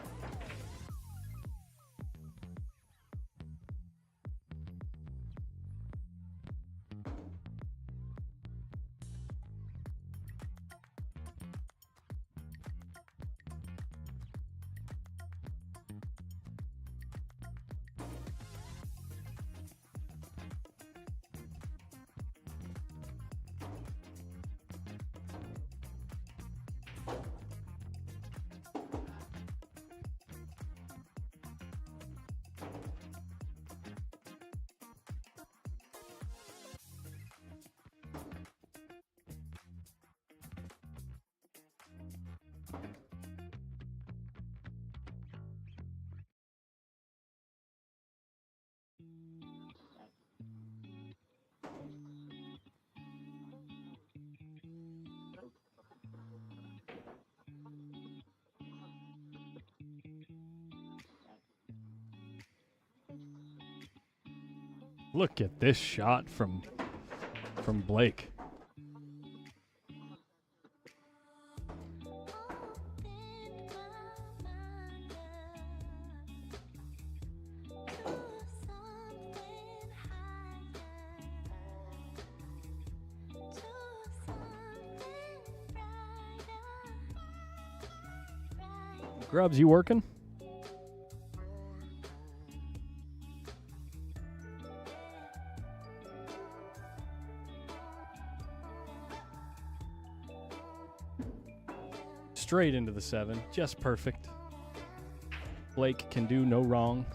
Look at this shot from Blake. Grubs, you working? Straight into the 7, just perfect. Blake can do no wrong.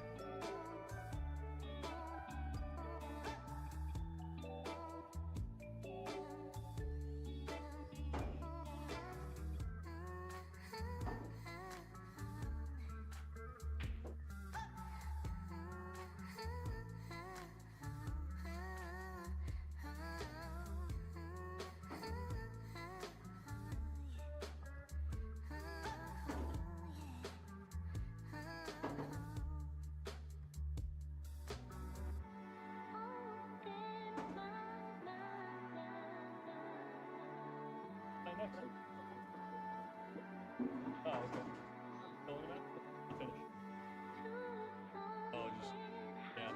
Oh, okay. Still looking at it? You finished? Oh, just, yeah.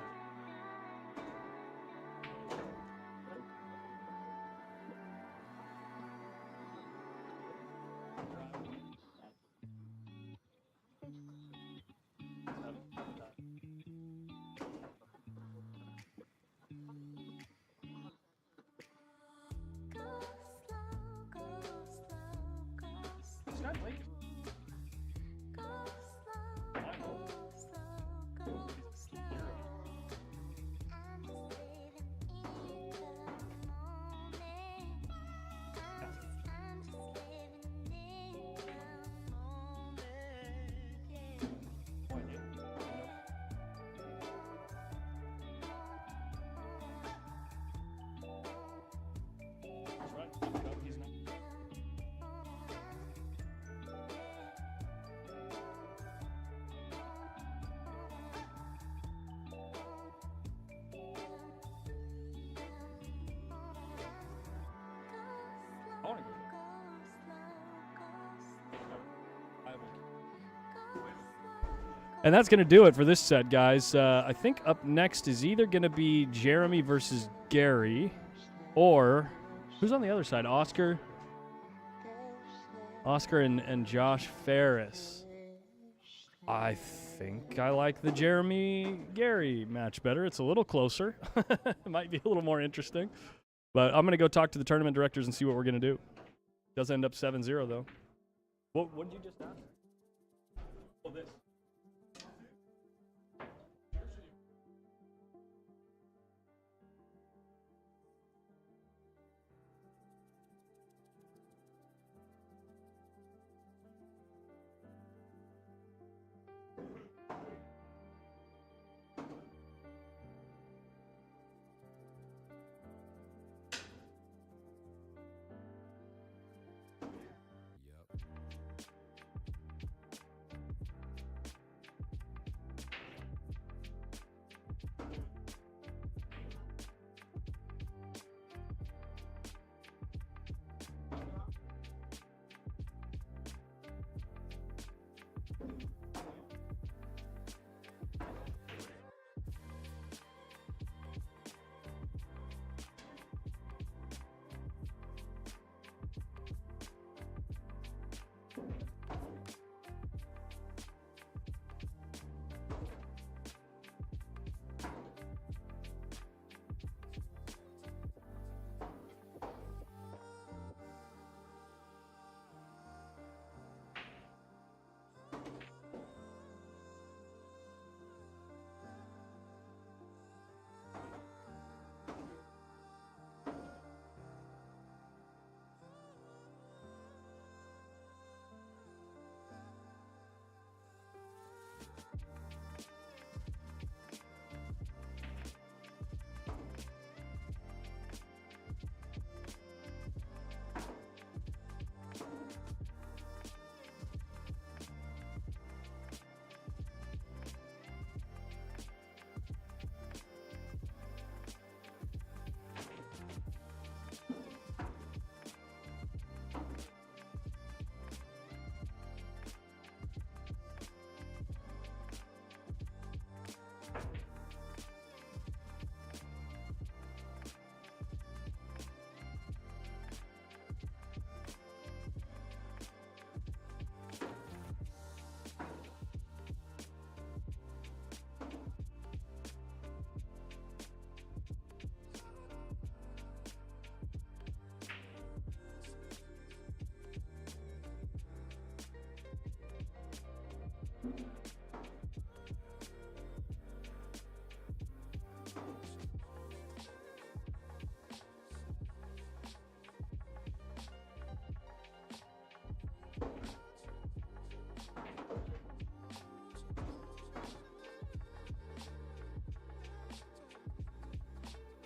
And that's going to do it for this set, guys. I think up next is either going to be Jeremy versus Gary, or who's on the other side? Oscar and Josh Ferris. I think I like the Jeremy-Gary match better. It's a little closer. It might be a little more interesting. But I'm going to go talk to the tournament directors and see what we're going to do. Does end up 7-0, though. What did you just ask? Oh, this.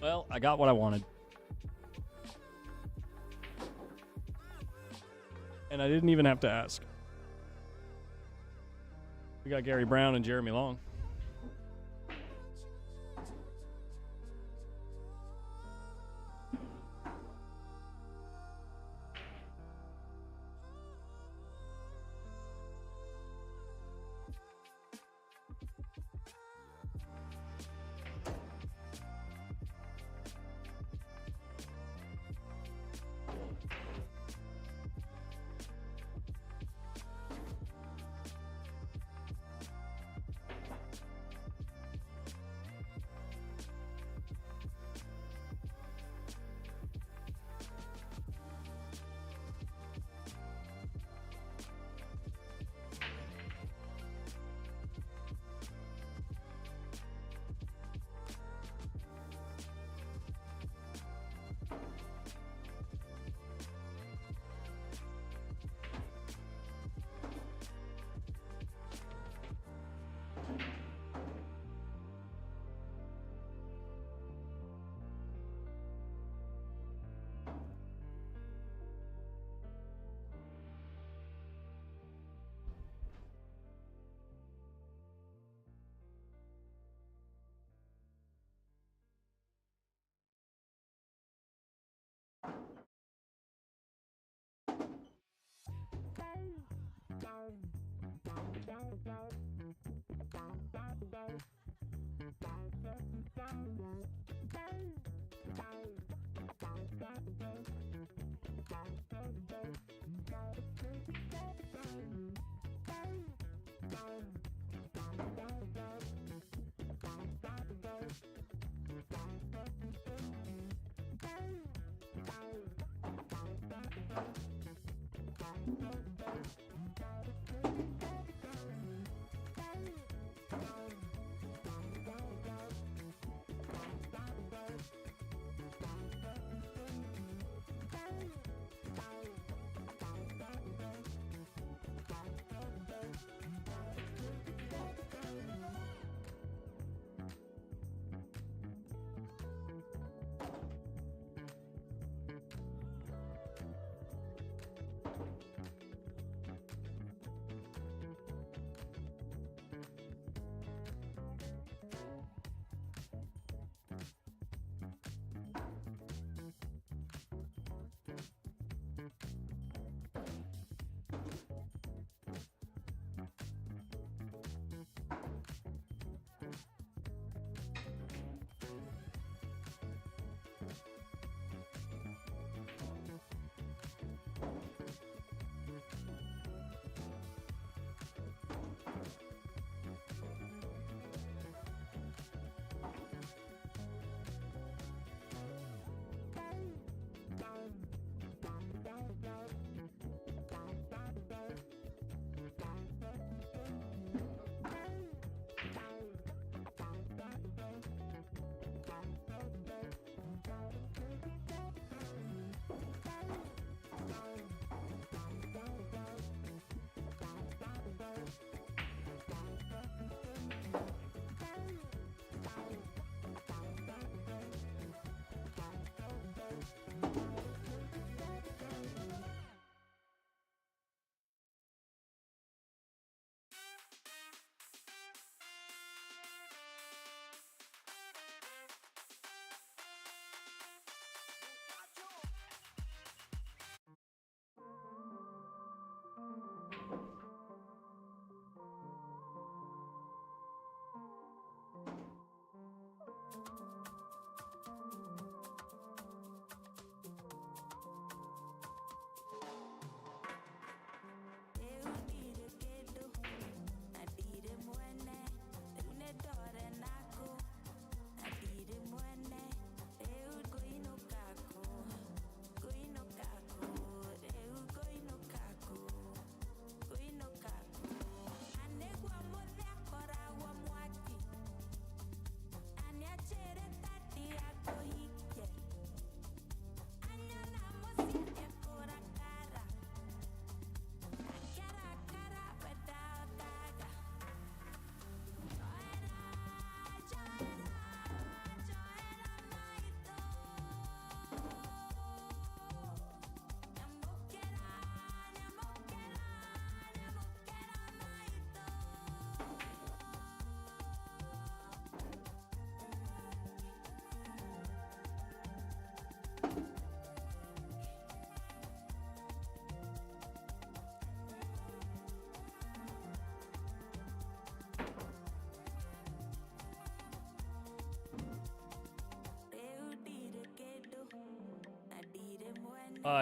Well, I got what I wanted. And I didn't even have to ask. We got Gary Brown and Jeremy Long.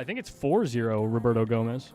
I think it's 4-0 Roberto Gomez.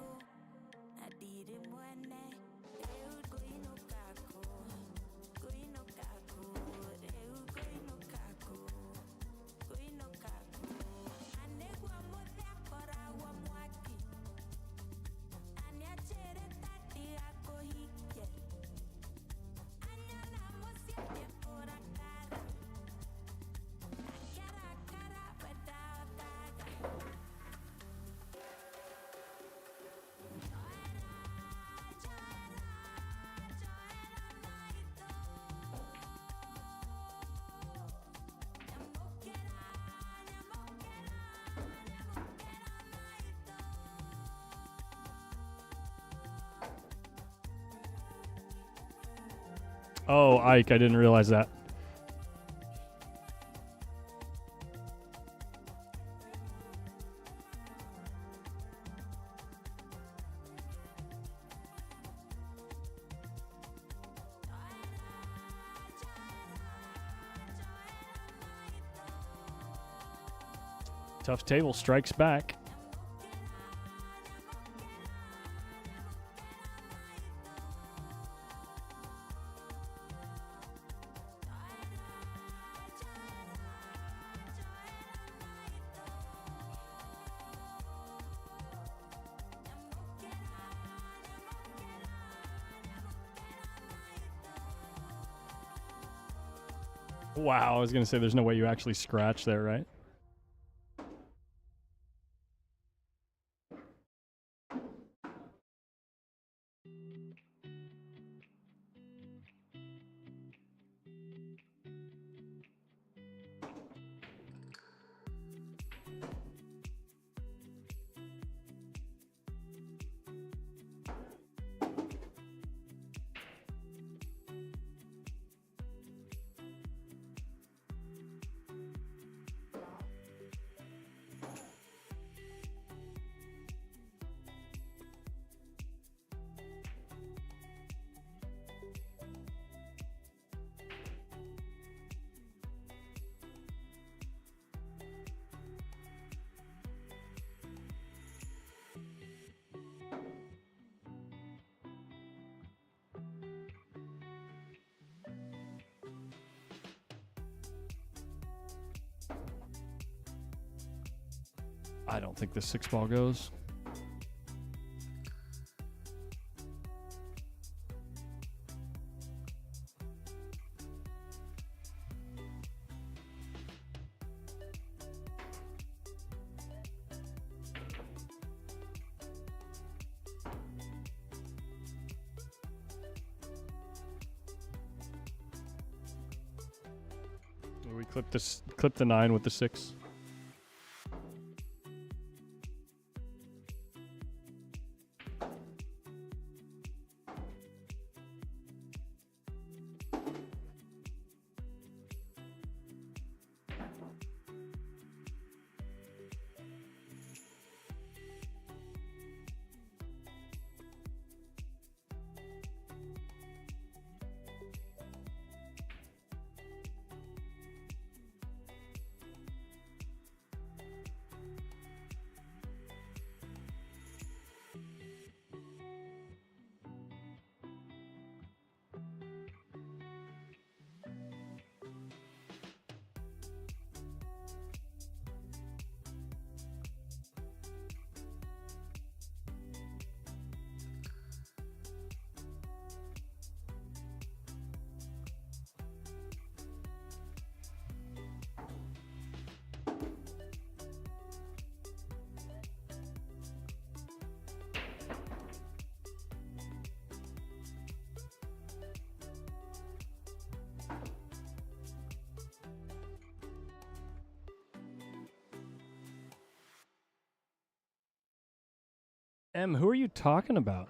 Oh, Ike, I didn't realize that. Tough table strikes back. Wow, I was going to say there's no way you actually scratch there, right? I don't think the 6-ball goes. We clip the 9 with the 6. M, who are you talking about?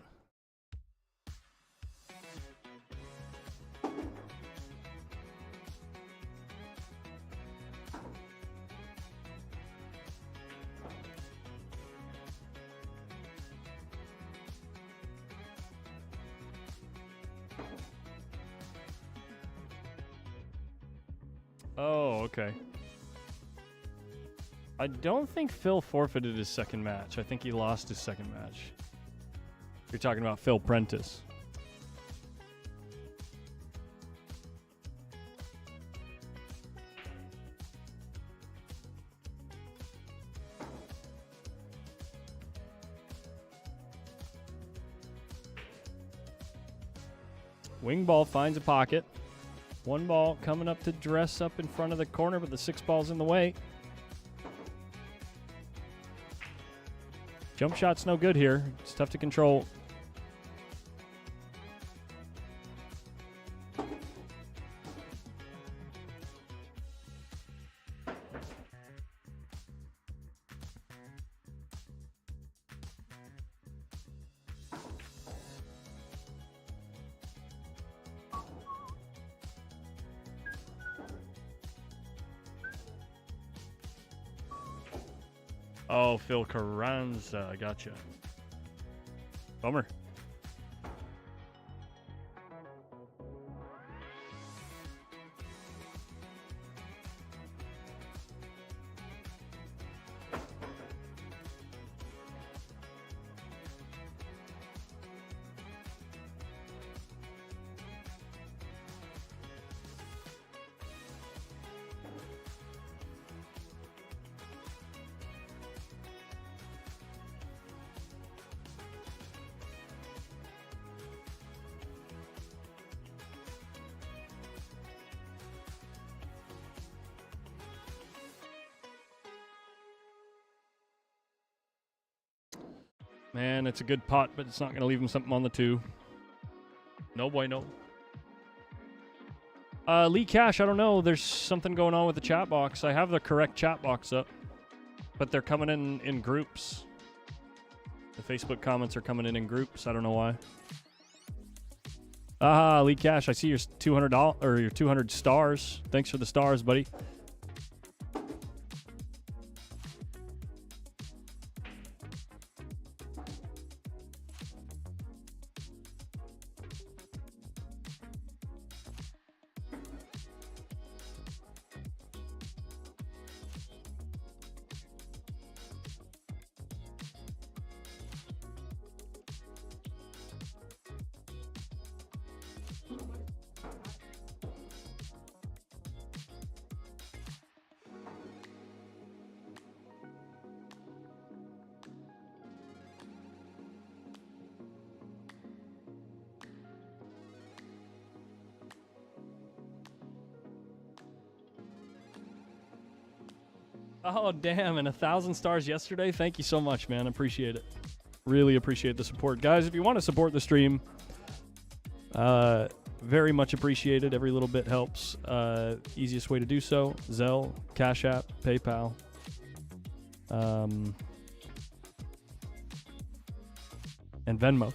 Oh, okay. I don't think Phil forfeited his second match. I think he lost his second match. You're talking about Phil Prentice. Wing ball finds a pocket. 1 ball coming up to dress up in front of the corner, but the 6 ball's in the way. Jump shot's no good here. It's tough to control. Oh, Phil Carranza. Gotcha. Bummer. Man, it's a good pot, but it's not going to leave him something on the 2. No bueno. Lee Cash, I don't know. There's something going on with the chat box. I have the correct chat box up, but they're coming in groups. The Facebook comments are coming in groups. I don't know why. Lee Cash, I see your $200 or your 200 stars. Thanks for the stars, buddy. Oh, damn, and 1,000 stars yesterday. Thank you so much, man. Appreciate it. Really appreciate the support. Guys, if you want to support the stream, very much appreciated. Every little bit helps. Easiest way to do so, Zelle, Cash App, PayPal. And Venmo.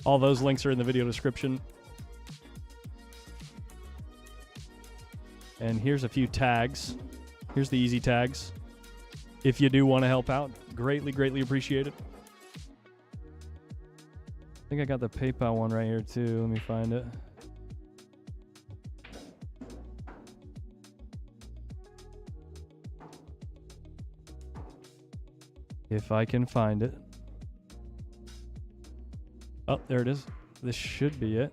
All those links are in the video description. And here's a few tags. Here's the easy tags. If you do want to help out, greatly, greatly appreciate it. I think I got the PayPal one right here too. Let me find it. If I can find it. Oh, there it is. This should be it.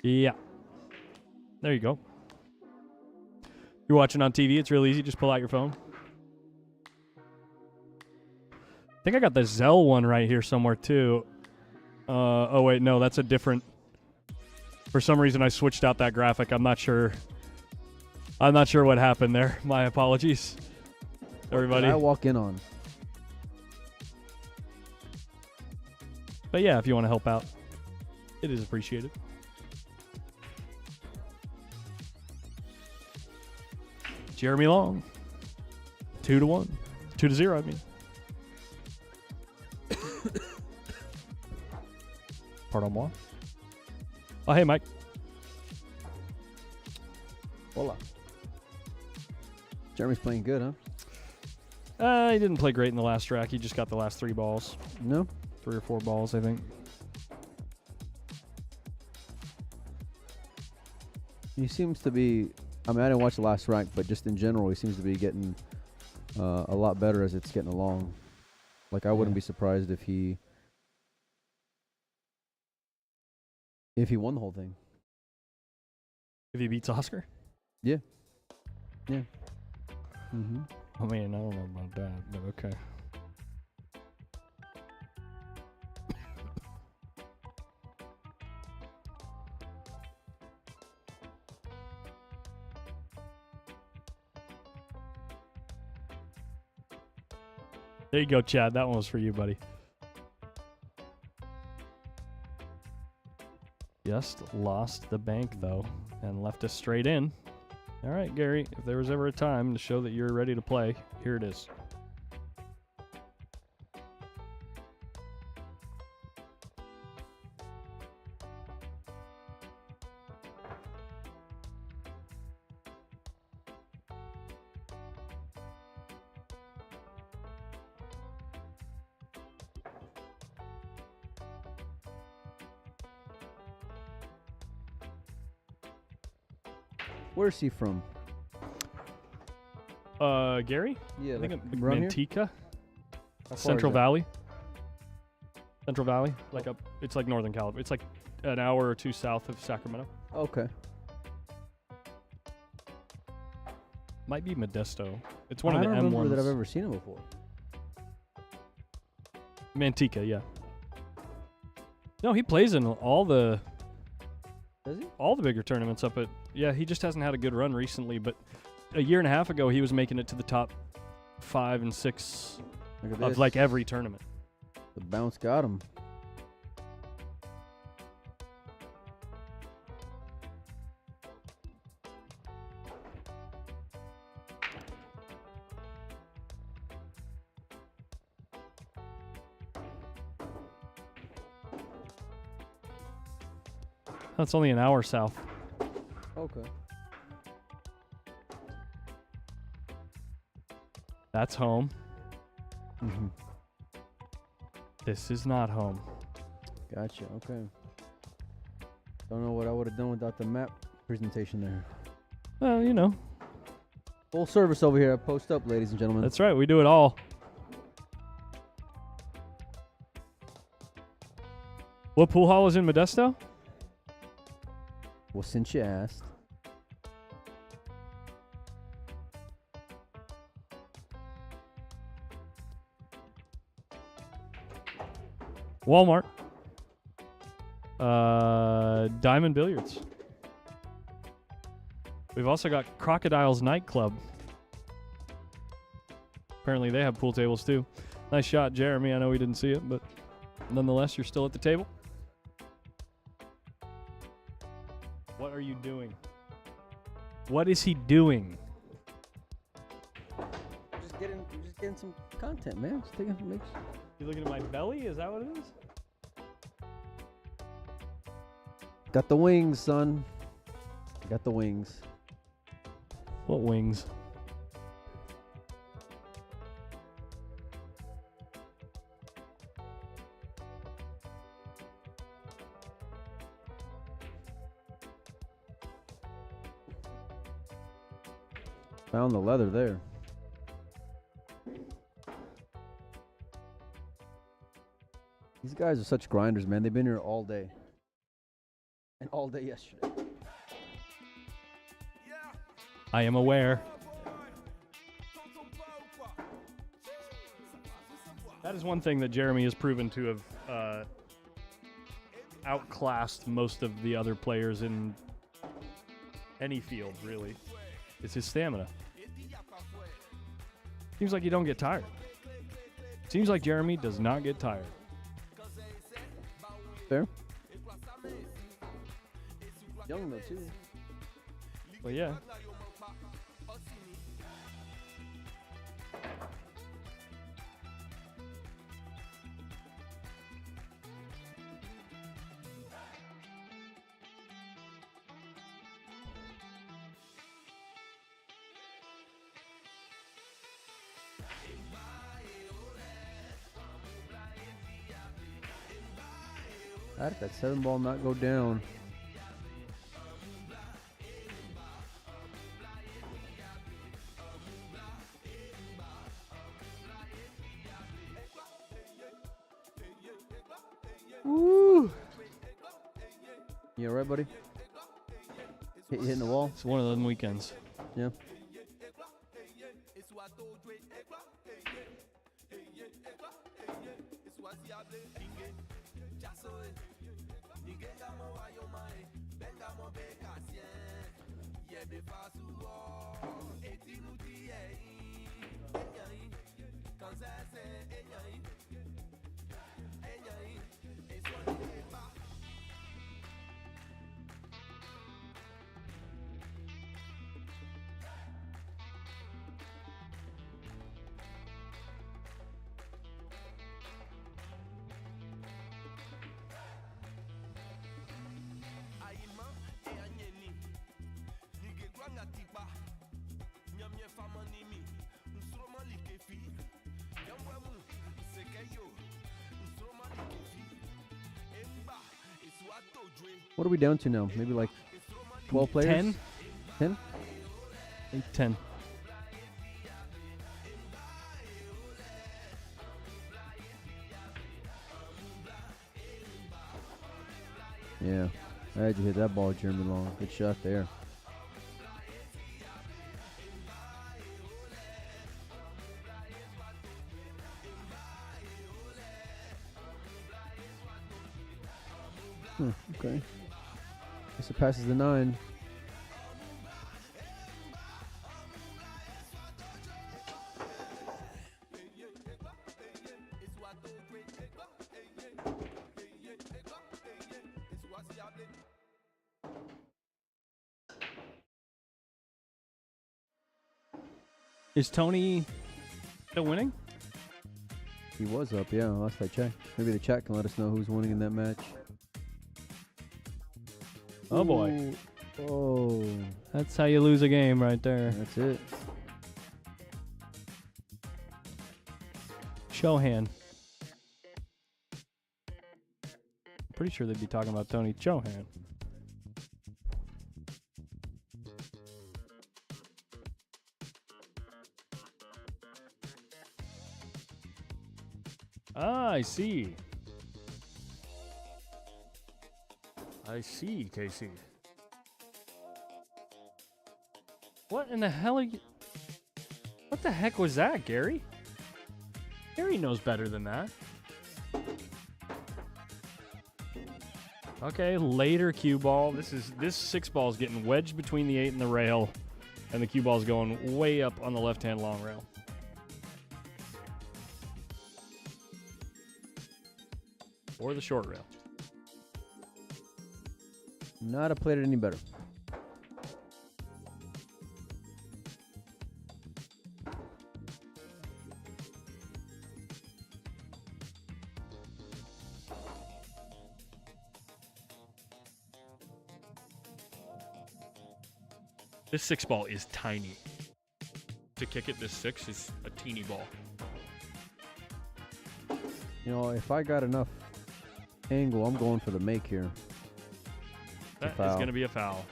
Yeah. There you go. You're watching on TV. It's real easy. Just pull out your phone. I think I got the Zelle one right here somewhere too. Oh, wait. No, that's a different. For some reason, I switched out that graphic. I'm not sure. I'm not sure what happened there. My apologies, everybody. I walk in on. But yeah, if you want to help out, it is appreciated. Jeremy Long, 2-1, 2-0. I mean, pardon moi. Oh, hey, Mike. Hola. Jeremy's playing good, huh? He didn't play great in the last track. He just got the last 3 balls. No. 3 or 4 balls, I think. He seems to be. I mean, I didn't watch the last rank, but just in general, he seems to be getting a lot better as it's getting along. Like, I wouldn't be surprised if he won the whole thing. If he beats Oscar? Yeah. Yeah. Mm-hmm. I mean, I don't know about that, but okay. There you go, Chad. That one was for you, buddy. Just lost the bank, though, and left us straight in. All right, Gary, if there was ever a time to show that you're ready to play, here it is. Where's he from? Gary? Yeah, I think like it's around here? Manteca, How far Central is that? Valley. Central Valley, like up. It's like Northern California. It's like an hour or 2 south of Sacramento. Okay. Might be Modesto. It's one I of the don't M remember ones. that I've ever seen him before. Manteca, yeah. No, he plays in all the Does he? All the bigger tournaments up at. Yeah, he just hasn't had a good run recently. But a year and a half ago, he was making it to the top 5 and 6 Look at of this. like every tournament. The bounce got him. That's only an hour south. Okay. That's home. Mm-hmm. This is not home. Gotcha. Okay. Don't know what I would have done without the map presentation there. Well, you know. Full service over here at Post Up, ladies and gentlemen. That's right. We do it all. What pool hall is in Modesto? Well, since you asked. Walmart. Diamond Billiards. We've also got Crocodile's Nightclub. Apparently they have pool tables too. Nice shot, Jeremy. I know we didn't see it, but nonetheless, you're still at the table. What are you doing? What is he doing? Just getting some content, man. Just taking some mix. You looking at my belly? Is that what it is? Got the wings, son. Got the wings. What wings? Found the leather there. These guys are such grinders, man. They've been here all day. And all day yesterday. I am aware. That is one thing that Jeremy has proven to have outclassed most of the other players in any field, really. It's his stamina. Seems like you don't get tired. Seems like Jeremy does not get tired. Fair. Young though too. Well, yeah. How did that 7 ball not go down? Woo! You alright, buddy? Hitting the wall? It's one of them weekends. Yeah. What are we down to now? Maybe like 12 players? 10? 10? 10. Yeah. I had you hit that ball, Jeremy Long. Good shot there. Okay. Guess it passes the 9. Is Tony still winning? He was up, yeah, last I checked. Maybe the chat can let us know who's winning in that match. Oh boy. Ooh. Oh, That's how you lose a game right there. that's it. Chohan. Pretty sure they'd be talking about Tony Chohan. Ah, I see. I see, Casey. What in the hell are you... What the heck was that, Gary? Gary knows better than that. Okay, later cue ball. This 6 ball is getting wedged between the 8 and the rail, and the cue ball is going way up on the left-hand long rail. Or the short rail. Not have played it any better. This 6 ball is tiny. To kick it, this 6 is a teeny ball. You know, if I got enough angle, I'm going for the make here. That is foul. going to be a foul.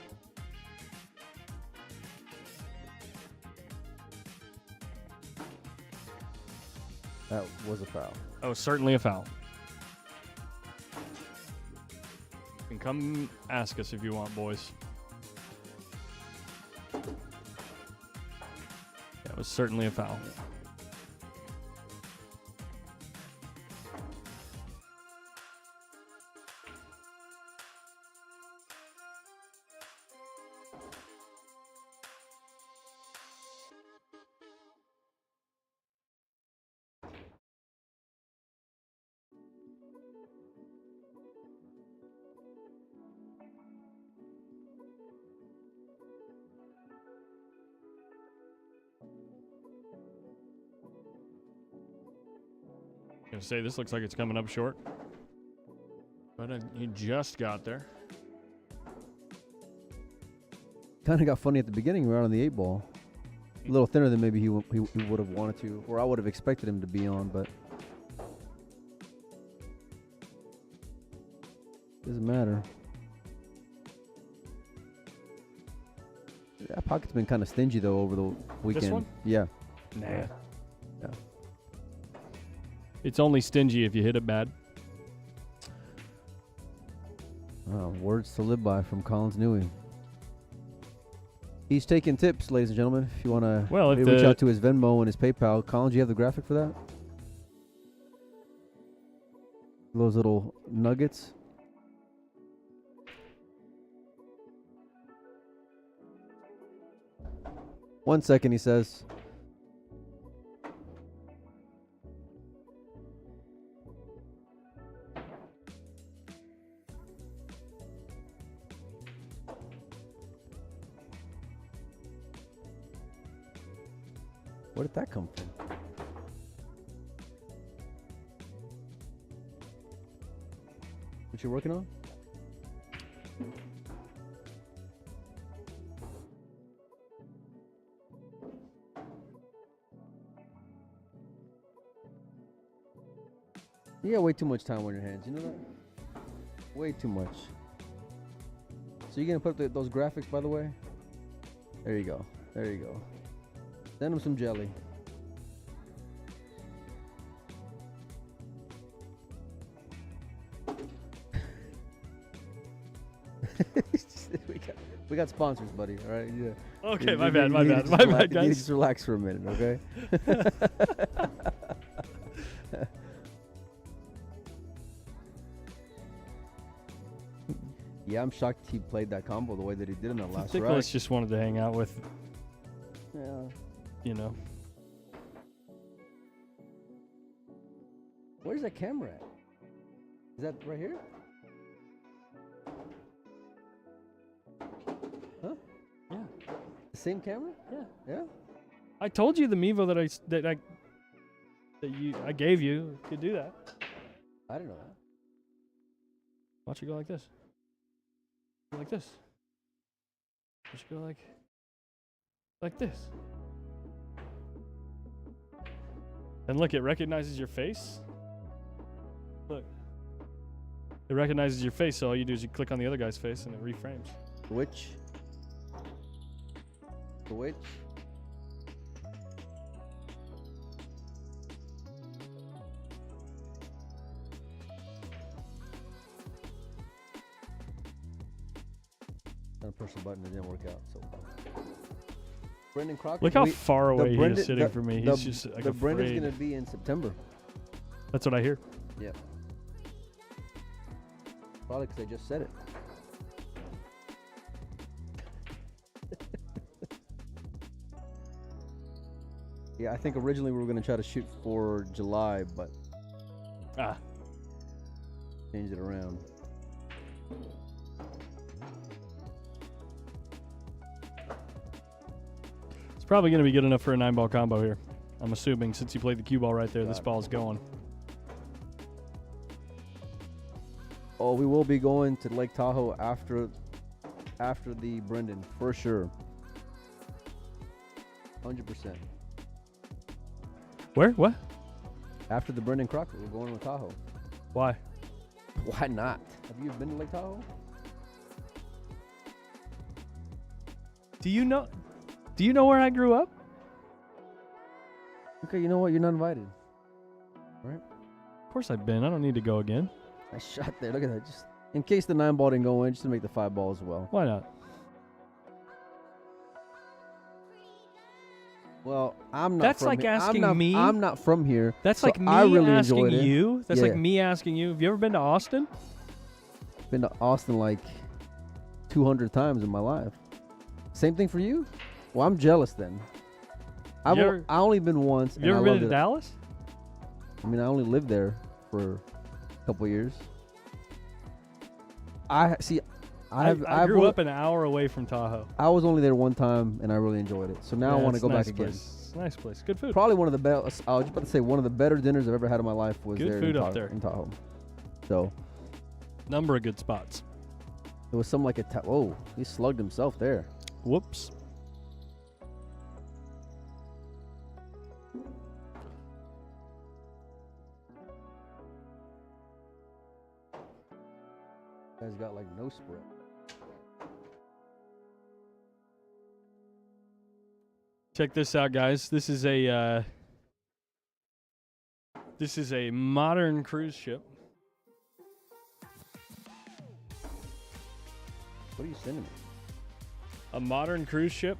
That was a foul. Oh, certainly a foul. You can come ask us if you want, boys. That was certainly a foul. Gonna say this looks like it's coming up short, but he just got there. Kind of got funny at the beginning. We were on the 8 ball. A little thinner than maybe he would have wanted to, or I would have expected him to be on, but doesn't matter. That pocket's been kind of stingy though over the weekend. This one? Yeah. Nah. Yeah. It's only stingy if you hit it bad. Words to live by from Collins Newey. He's taking tips, ladies and gentlemen. If you want to reach out to his Venmo and his PayPal. Collins, you have the graphic for that? Those little nuggets. One second, he says. Where did that come from? What you working on? You got way too much time on your hands, you know that? Way too much. So you're gonna put up those graphics, by the way? There you go. There you go. Send him some jelly. we got sponsors, buddy. All right. Yeah. Okay, my bad, guys. You need to just relax for a minute, okay? Yeah, I'm shocked he played that combo the way that he did in the I last think rack. Les just wanted to hang out with, Yeah. you know. Where's that camera at? Is that right here? Huh? Yeah. The same camera? Yeah. Yeah. I told you the Mevo that I gave you could do that. I didn't know that. Watch it go like this. Go like this. Watch it go like this. And look, it recognizes your face. Look. It recognizes your face, so all you do is you click on the other guy's face and it reframes. Which? The which? Trying to push the button, it didn't work out. So, Brendan Crocker. Look how we- far the away he Brendan- is sitting the- from me. the- He's just like the Brendan's afraid. gonna be in September. That's what I hear. Yeah. Probably because I just said it. Yeah, I think originally we were gonna try to shoot for July, but changed it around. It's probably going to be good enough for a 9-ball combo here. I'm assuming since you played the cue ball right there, this Got it. ball's going. Oh, we will be going to Lake Tahoe after the Brendan for sure. 100%. Where? What? After the Brendan Crocker, we're going to Tahoe. Why? Why not? Have you been to Lake Tahoe? Do you know where I grew up? Okay, you know what? You're not invited. Of course I've been. I don't need to go again. I shot there. Look at that. Just in case the 9-ball didn't go in, just to make the 5-ball as well. Why not? Well, I'm not. That's from like here. asking me- I'm not from here. That's so like me I really asking enjoyed it. you. That's Yeah. like me asking you. Have you ever been to Austin? Been to Austin like 200 times in my life. Same thing for you? Well, I'm jealous then. I only been once. Have you and ever I been loved to it. Dallas? I mean, I only lived there for a couple years. I grew up an hour away from Tahoe. I was only there one time, and I really enjoyed it. So now I Yeah, want to it's go a nice back again. place. It's a nice place. Good food. Probably one of the best. I was just about to say one of the better dinners I've ever had in my life was Good there food in up Tahoe, there. in Tahoe. So Number of good spots. it was something like whoa, he slugged himself there. Whoops. Guy's got like no spread. Check this out, guys. This is a modern cruise ship. What are you sending me? A modern cruise ship.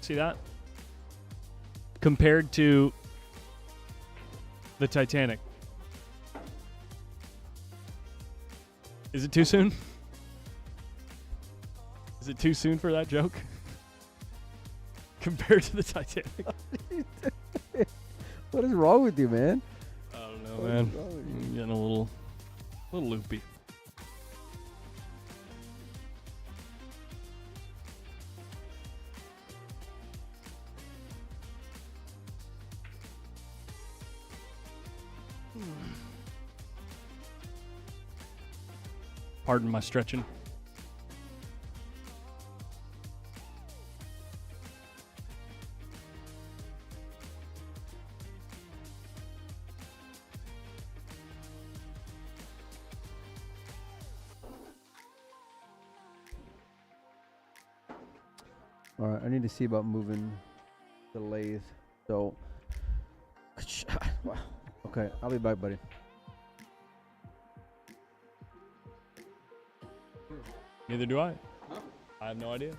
See that? Compared to the Titanic. Is it too soon? Is it too soon for that joke? Compared to the Titanic. What is wrong with you, man? I don't know, What is man. wrong with you? I'm getting a little loopy. Pardon my stretching. All right, I need to see about moving the lathe. So, okay, I'll be back, buddy. Neither do I. I have no idea.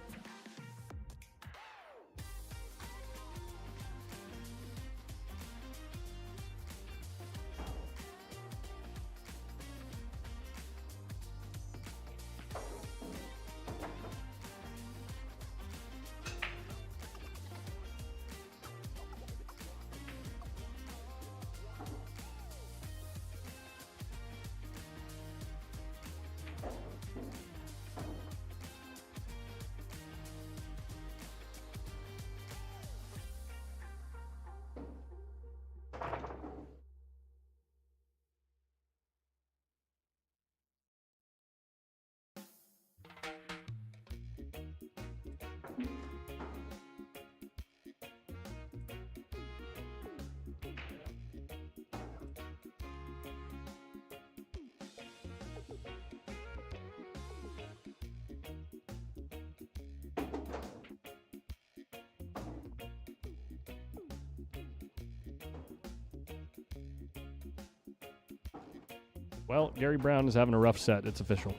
Well, Gary Brown is having a rough set. It's official.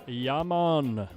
Yaman.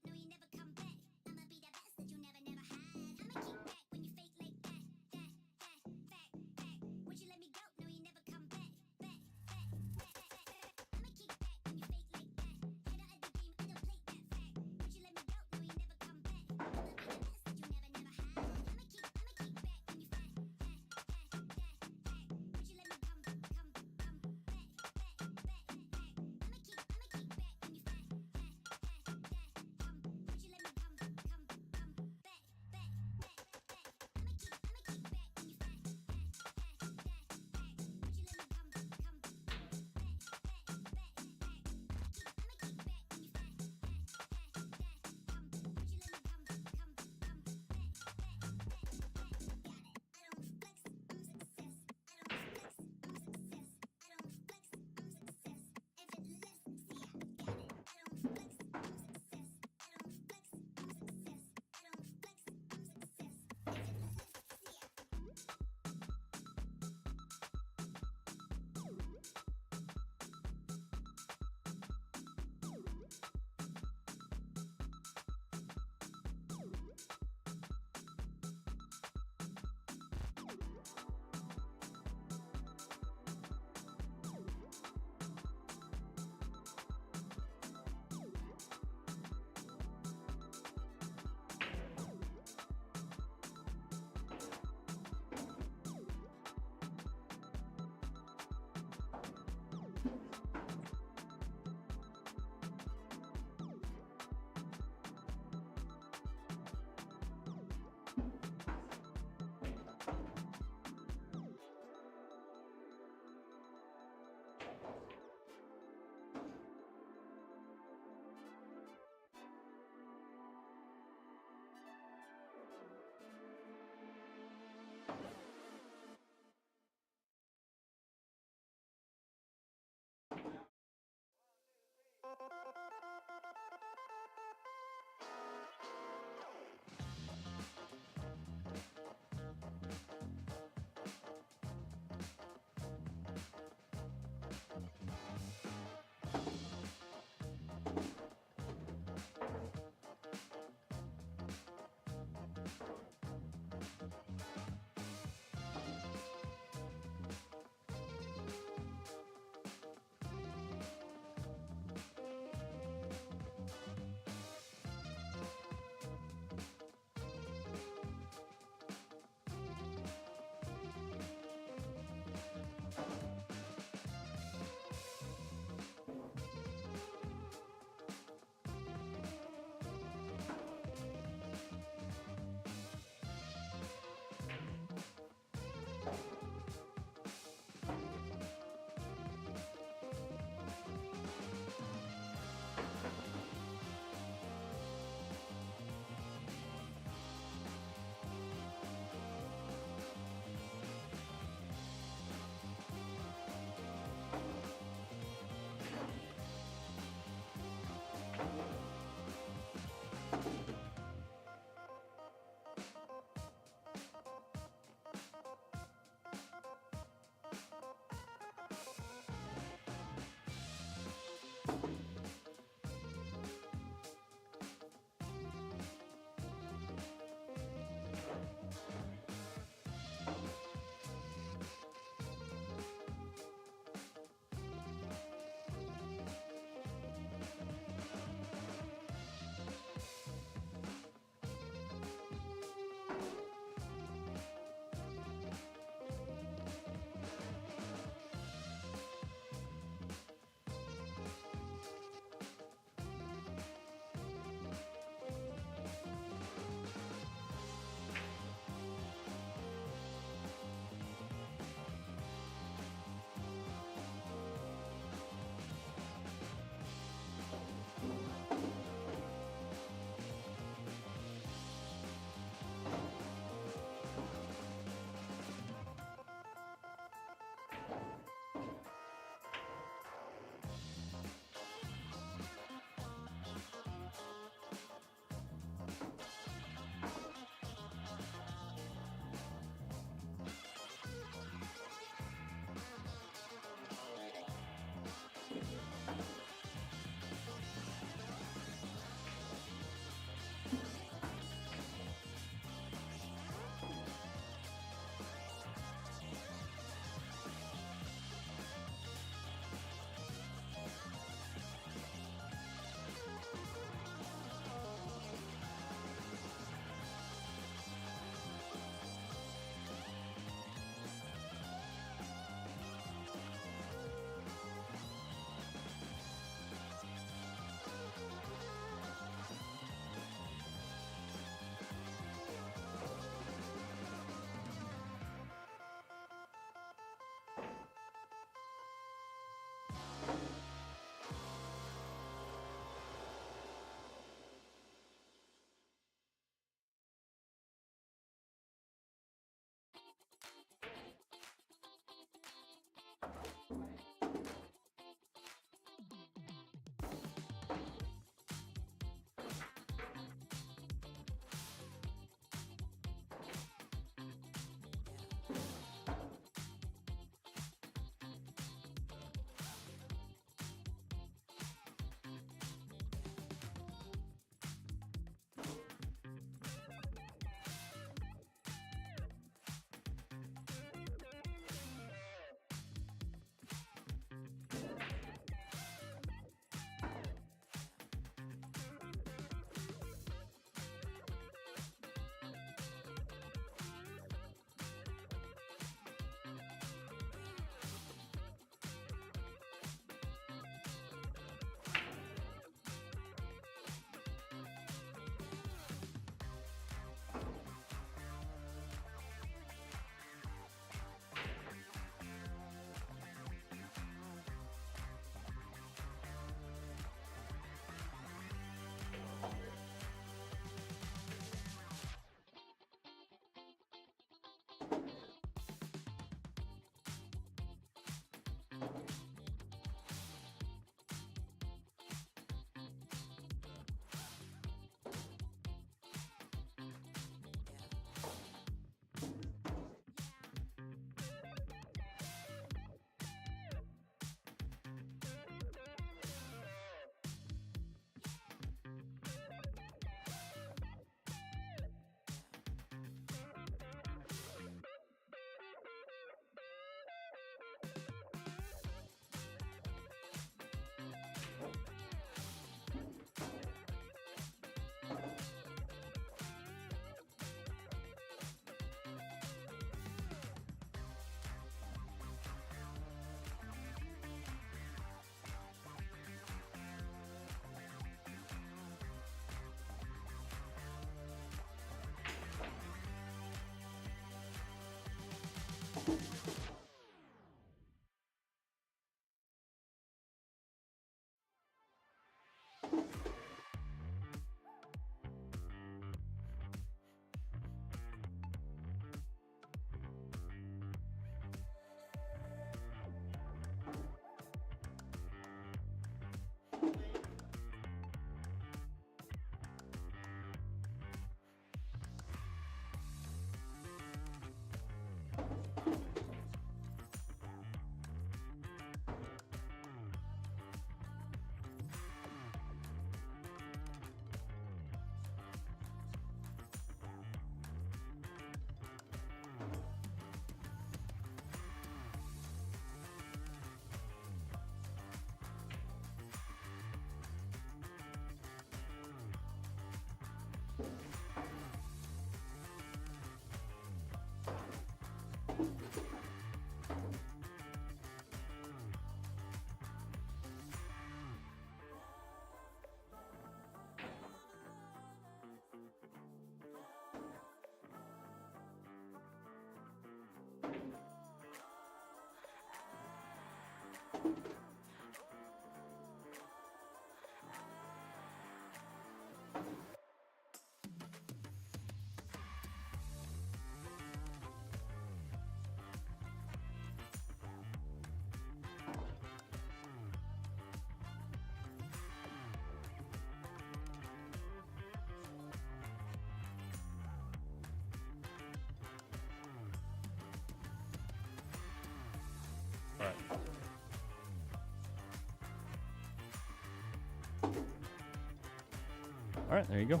All right, there you go.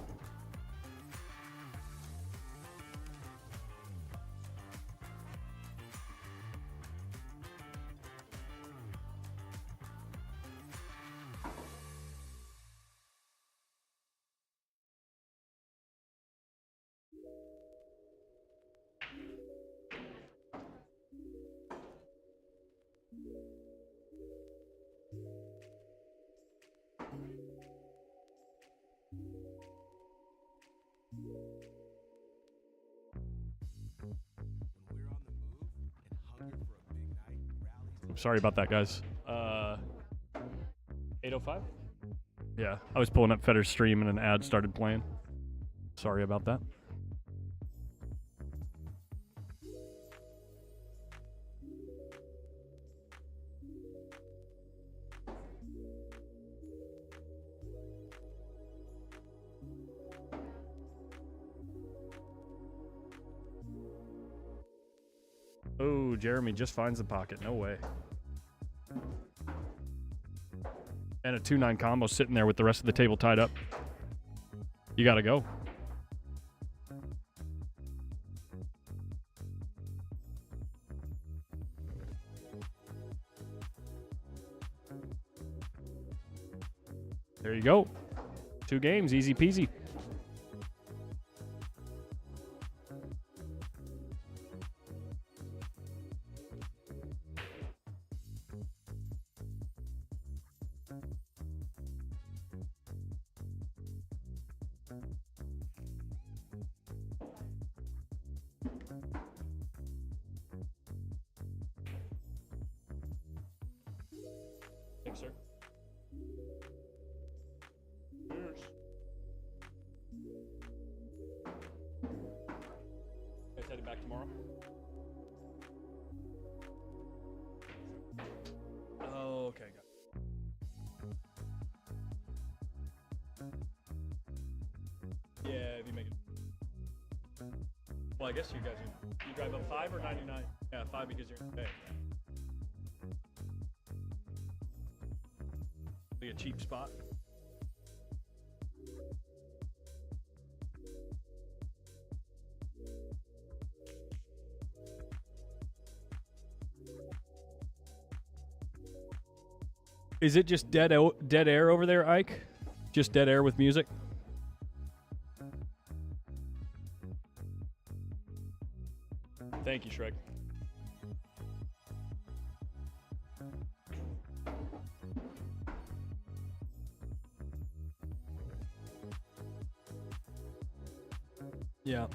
Sorry about that, guys. 8:05? Yeah, I was pulling up Fetter's stream and an ad started playing. Sorry about that. Oh, Jeremy just finds the pocket. No way. And a 2-9 combo sitting there with the rest of the table tied up. You gotta go. There you go. 2 games, easy peasy. Thanks, sir. Cheers. Guys headed back tomorrow? Oh, okay. Got it. Yeah, if you make it. Well, I guess you guys you drive up 5 or 99? Yeah, 5 because you're in the bay. Be a cheap spot. Is it just dead air over there, Ike? Just dead air with music? Thank you, Shrek. Yeah.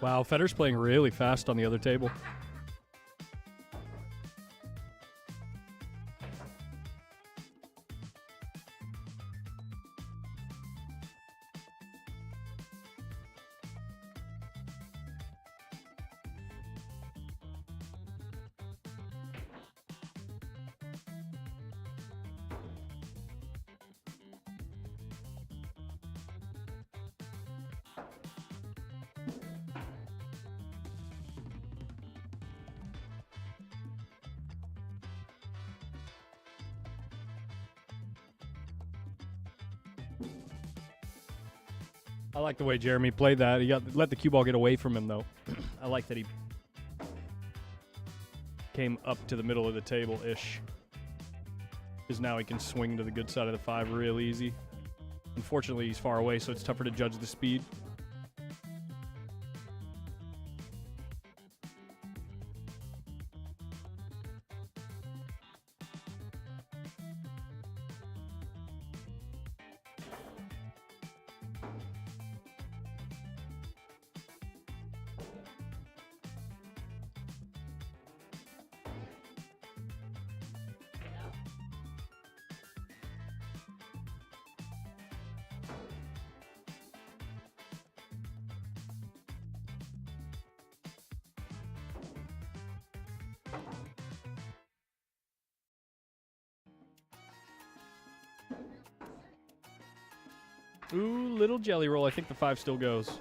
Wow, Federer's playing really fast on the other table. I like the way Jeremy played that. He let the cue ball get away from him, though. I like that he came up to the middle of the table-ish. Because now he can swing to the good side of the 5 real easy. Unfortunately, he's far away, so it's tougher to judge the speed. Ooh, little jelly roll. I think the 5 still goes.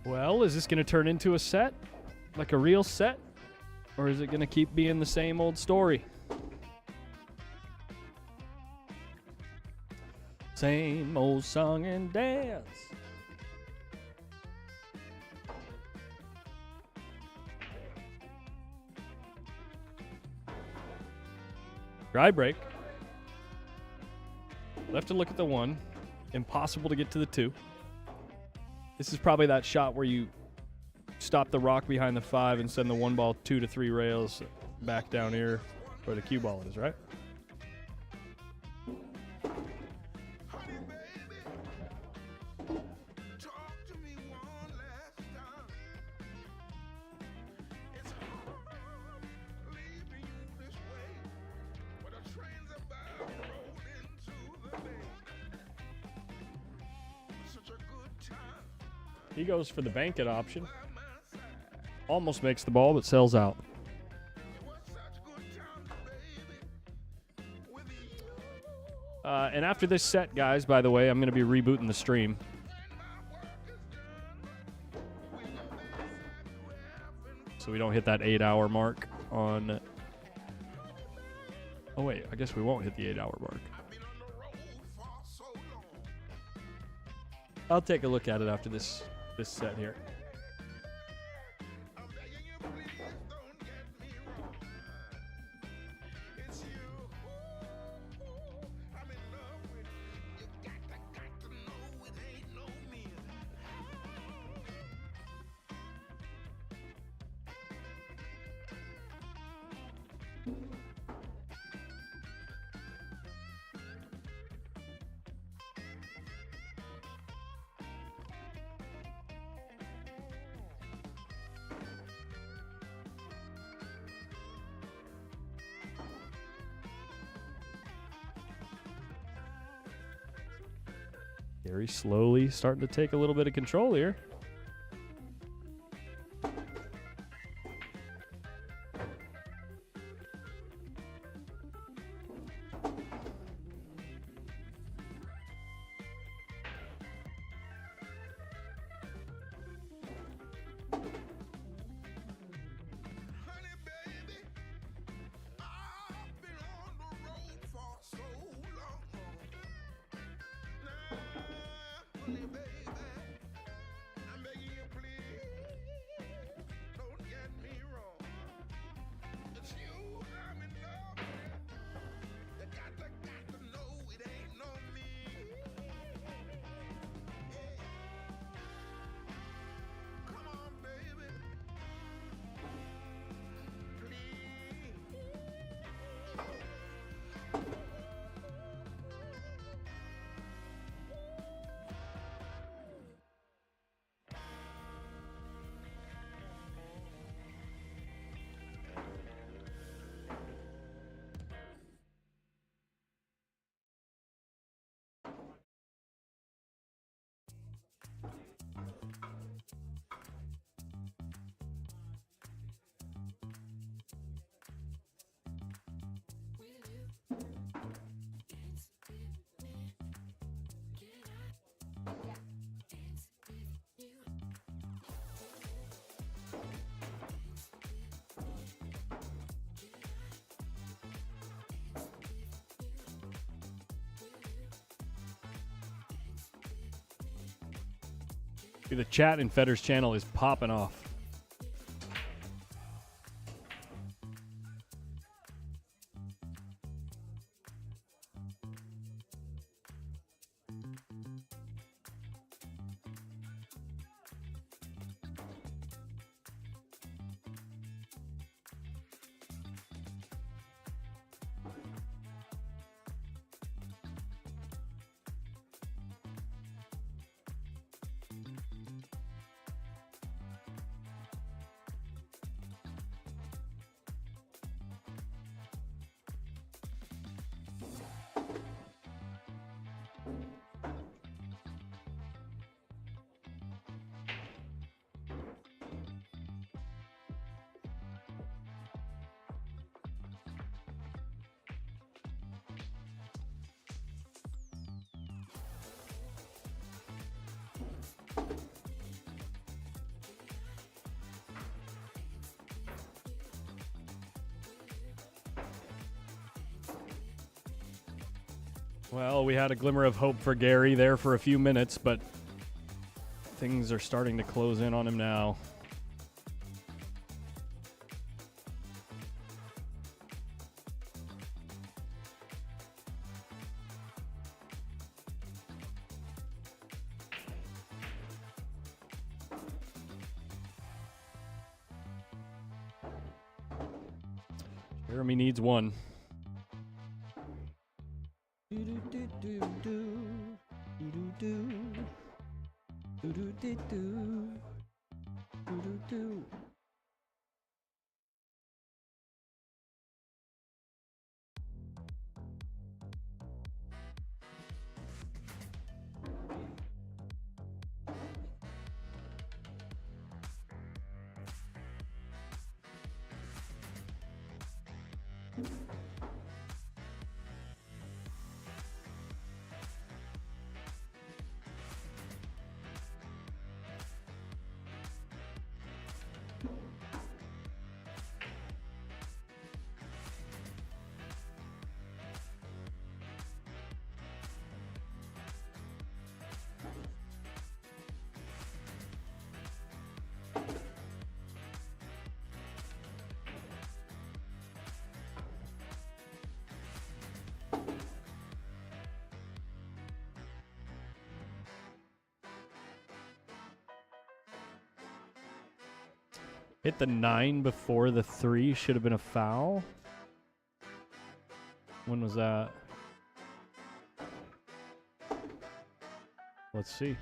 Well, is this going to turn into a set? Like a real set? Or is it going to keep being the same old story? Same old song and dance. Dry break. Left to look at the 1. Impossible to get to the 2. This is probably that shot where you stop the rock behind the 5 and send the 1 ball 2 to 3 rails back down here where the cue ball is, right? He goes for the bank it option. Almost makes the ball, but sells out. And after this set, guys, by the way, I'm going to be rebooting the stream. So we don't hit that 8-hour mark on... Oh, wait, I guess we won't hit the 8-hour mark. I'll take a look at it after this set here. Very slowly starting to take a little bit of control here. The chat in Fedder's channel is popping off. Well, we had a glimmer of hope for Gary there for a few minutes, but things are starting to close in on him now. Jeremy needs one. Hit the 9 before the 3 should have been a foul. When was that? Let's see.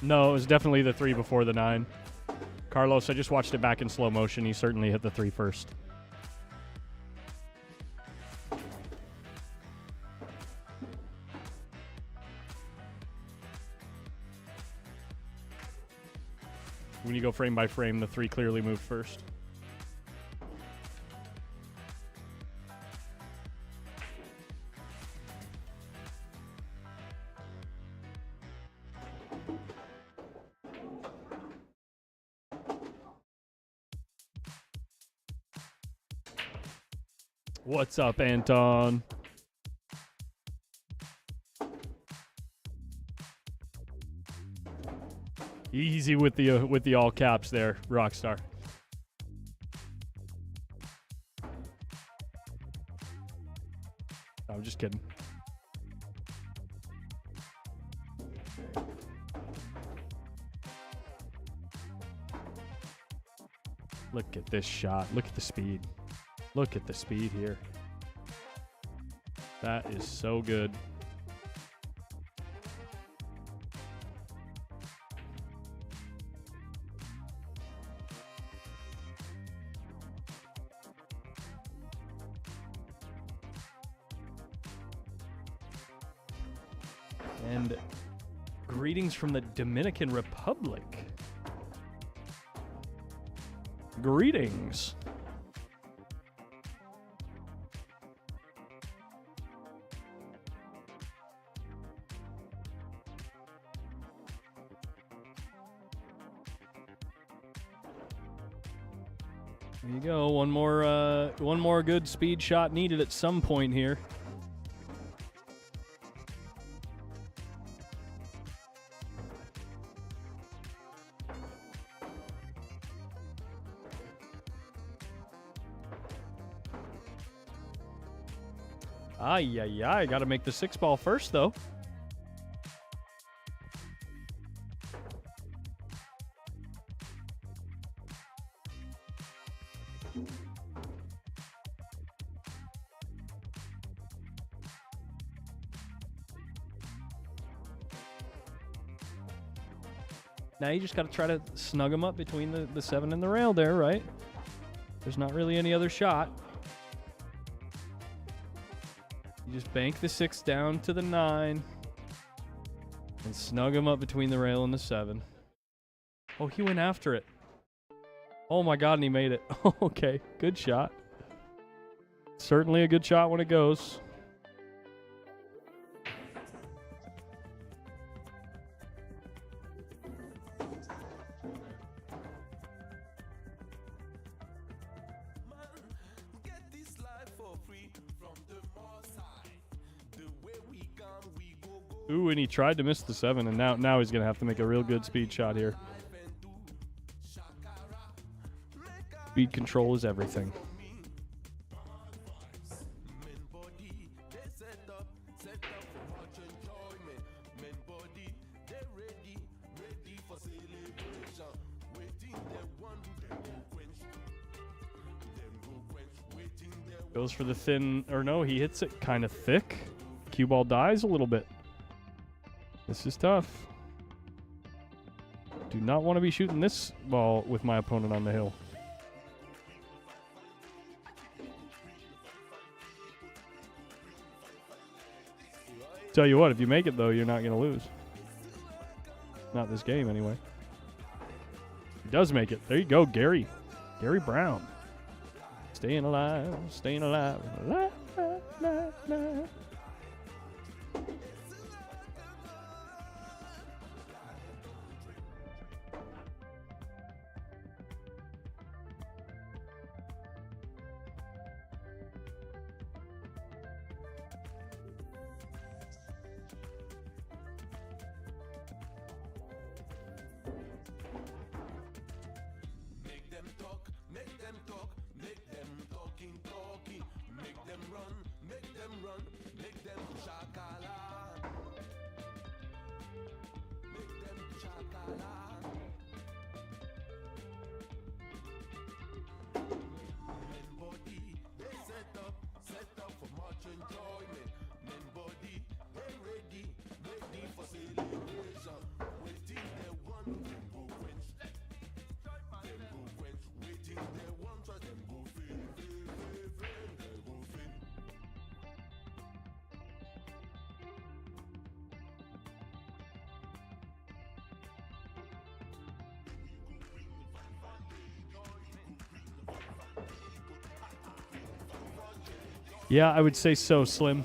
No, it was definitely the 3 before the 9. Carlos, I just watched it back in slow motion. He certainly hit the 3 first. When you go frame by frame, the 3 clearly moved first. What's up, Anton? Easy with the all caps there, Rockstar. I'm just kidding. Look at this shot. Look at the speed. Look at the speed here. That is so good. And greetings from the Dominican Republic. Greetings. There you go. One more good speed shot needed at some point here. Ay, got to make the 6 ball first, though. Now you just got to try to snug them up between the 7 and the rail there, right? There's not really any other shot. You just bank the 6 down to the 9 and snug them up between the rail and the 7. Oh, he went after it. Oh my God, and he made it. Okay, good shot. Certainly a good shot when it goes. Ooh, and he tried to miss the 7, and now he's going to have to make a real good speed shot here. Speed control is everything. Goes for the thin, or no, he hits it kind of thick. Cue ball dies a little bit. This is tough. Do not want to be shooting this ball with my opponent on the hill. Tell you what, if you make it, though, you're not going to lose. Not this game, anyway. He does make it. There you go, Gary. Gary Brown. Staying alive, staying alive. La, la, la, la. Yeah, I would say so, Slim.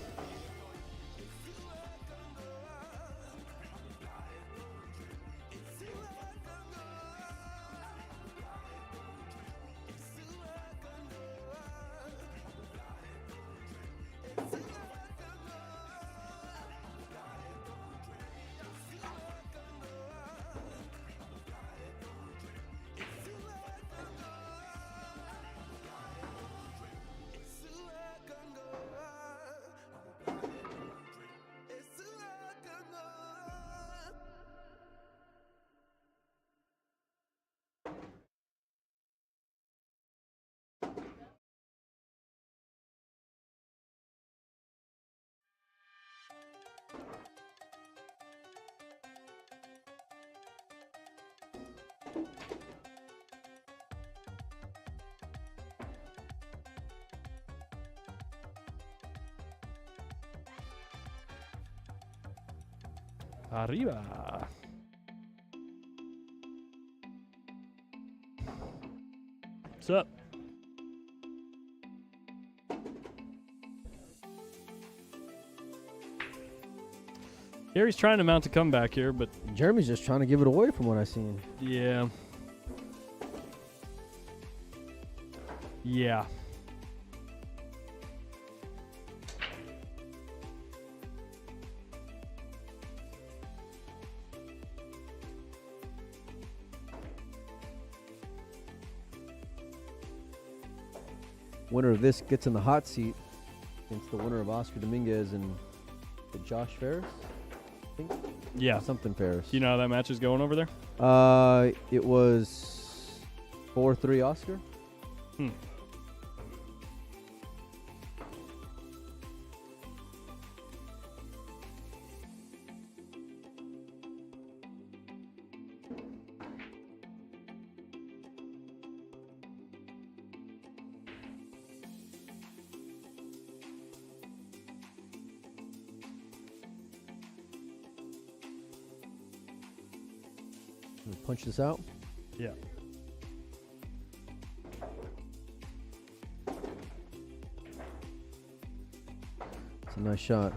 Arriba. What's up? Gary's trying to mount a comeback here, but Jeremy's just trying to give it away from what I've seen. yeah. Yeah. Winner of this gets in the hot seat against the winner of Oscar Dominguez and Josh Ferris. I think Yeah. something Ferris. You know how that match is going over there? It was 4-3 Oscar. Punch this out. Yeah. It's a nice shot.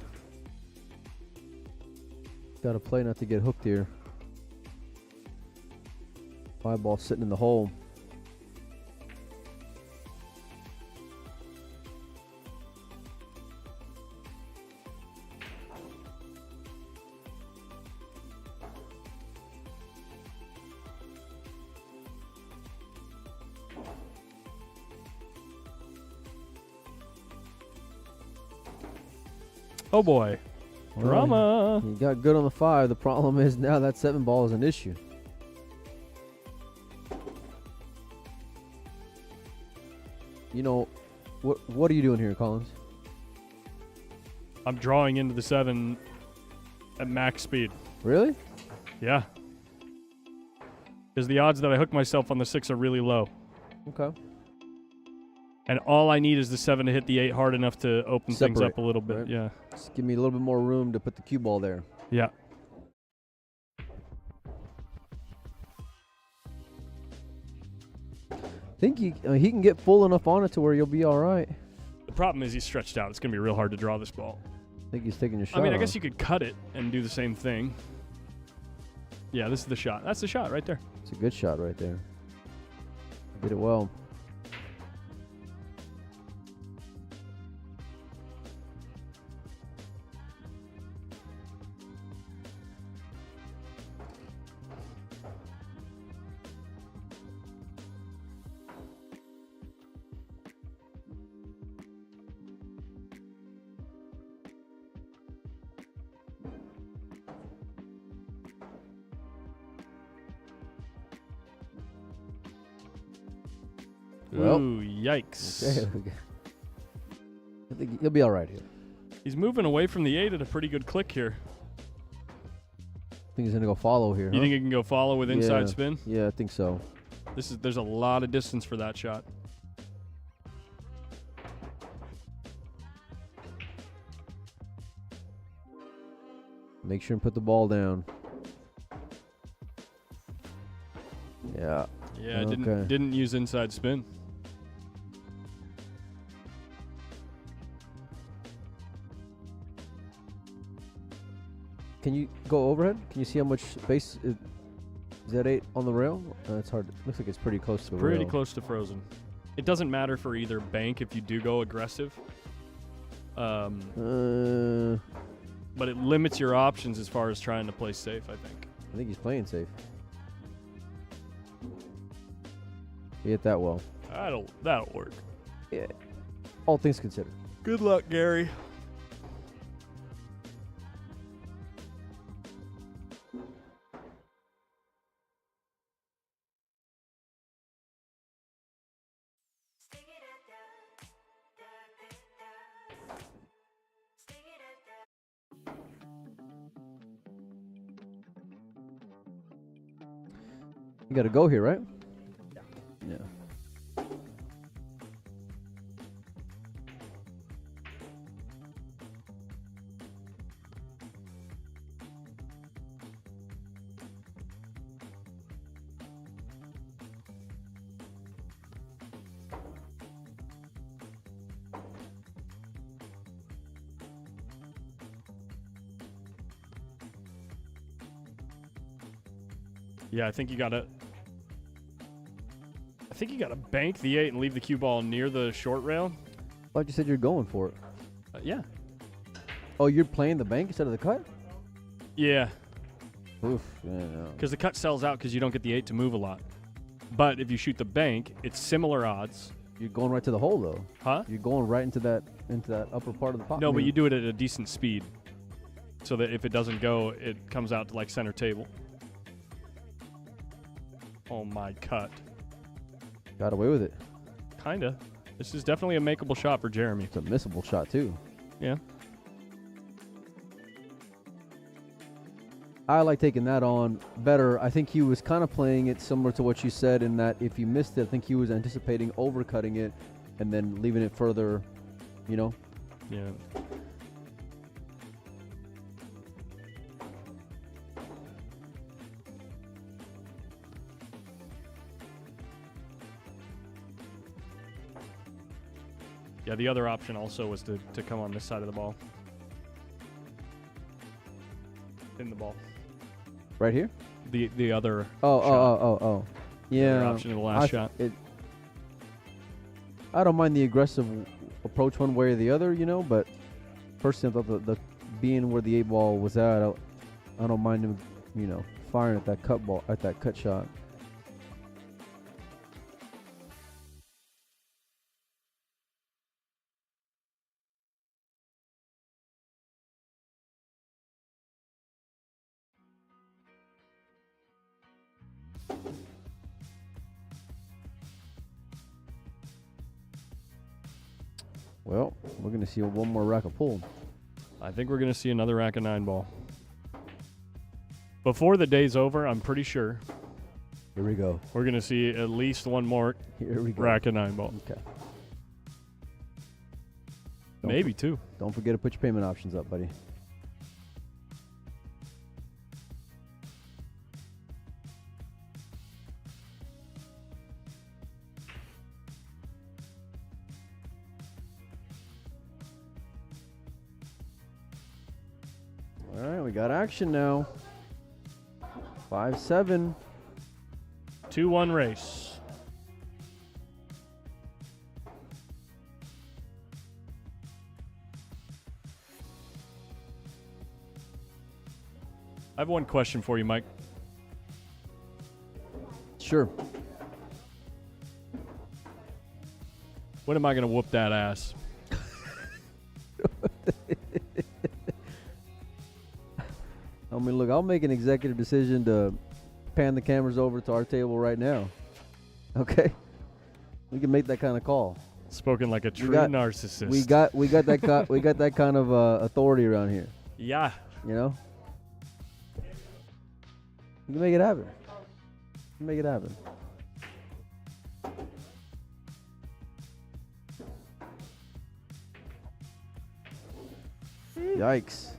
Got to play not to get hooked here. 5 ball sitting in the hole. Oh boy. Well, Drama. He got good on the 5. The problem is now that 7 ball is an issue. You know, what are you doing here, Collins? I'm drawing into the 7 at max speed. Really? Yeah. Because the odds that I hook myself on the 6 are really low. Okay. And all I need is the 7 to hit the 8 hard enough to open things Separate, up a little bit. right? Yeah. Just give me a little bit more room to put the cue ball there. Yeah. I think he can get full enough on it to where you'll be all right. The problem is he's stretched out. It's going to be real hard to draw this ball. I think he's taking your shot. I mean, I off. guess you could cut it and do the same thing. Yeah, this is the shot. That's the shot right there. It's a good shot right there. Did it well. Well, Ooh, yikes. Okay. I think he'll be all right here. He's moving away from the 8 at a pretty good click here. I think he's gonna go follow here. You huh? think he can go follow with inside Yeah. spin? Yeah, I think so. There's a lot of distance for that shot. Make sure and put the ball down. Yeah. Yeah, Okay. didn't use inside spin. Can you go overhead? Can you see how much space is that 8 on the rail? It's hard. Looks like it's pretty close to the Pretty rail. close to frozen. It doesn't matter for either bank if you do go aggressive. Uh, But it limits your options as far as trying to play safe, I think. I think he's playing safe. He hit that well. That'll work. Yeah. All things considered. Good luck, Gary. You got to go here, right? Yeah. Yeah, I think you gotta bank the 8 and leave the cue ball near the short rail. I thought you said you're going for it. Yeah. Oh, you're playing the bank instead of the cut? Yeah, Oof. Yeah, no. because the cut sells out because you don't get the 8 to move a lot. But if you shoot the bank, it's similar odds. You're going right to the hole, though. Huh? You're going right into that upper part of the pot. No, but you do it at a decent speed. So that if it doesn't go, it comes out to like center table. Oh my cut. Got away with it. Kinda. This is definitely a makeable shot for Jeremy. It's a missable shot, too. Yeah. I like taking that on better. I think he was kind of playing it similar to what you said in that if he missed it, I think he was anticipating overcutting it and then leaving it further, you know? Yeah. Yeah, the other option also was to come on this side of the ball. in the ball. Right here? The other Oh, shot. oh. The other Yeah. option in the last shot. I don't mind the aggressive approach one way or the other, but personally, I thought the being where the 8-ball was at, I don't mind him, firing at that cut shot. Well, we're going to see one more rack of pull. I think we're going to see another rack of 9 ball. Before the day's over, I'm pretty sure Here we go. we're going to see at least one more Here we go. rack of 9 ball. Okay. Maybe 2. Don't forget to put your payment options up, buddy. All right, we got action now. 5-7. 2-1 race. I have one question for you, Mike. Sure. When am I going to whoop that ass? I mean, look, I'll make an executive decision to pan the cameras over to our table right now. Okay? We can make that kind of call. Spoken like a true got- narcissist. We got that we got that kind of authority around here. Yeah. You know? You can make it happen. You can make it happen. Yikes.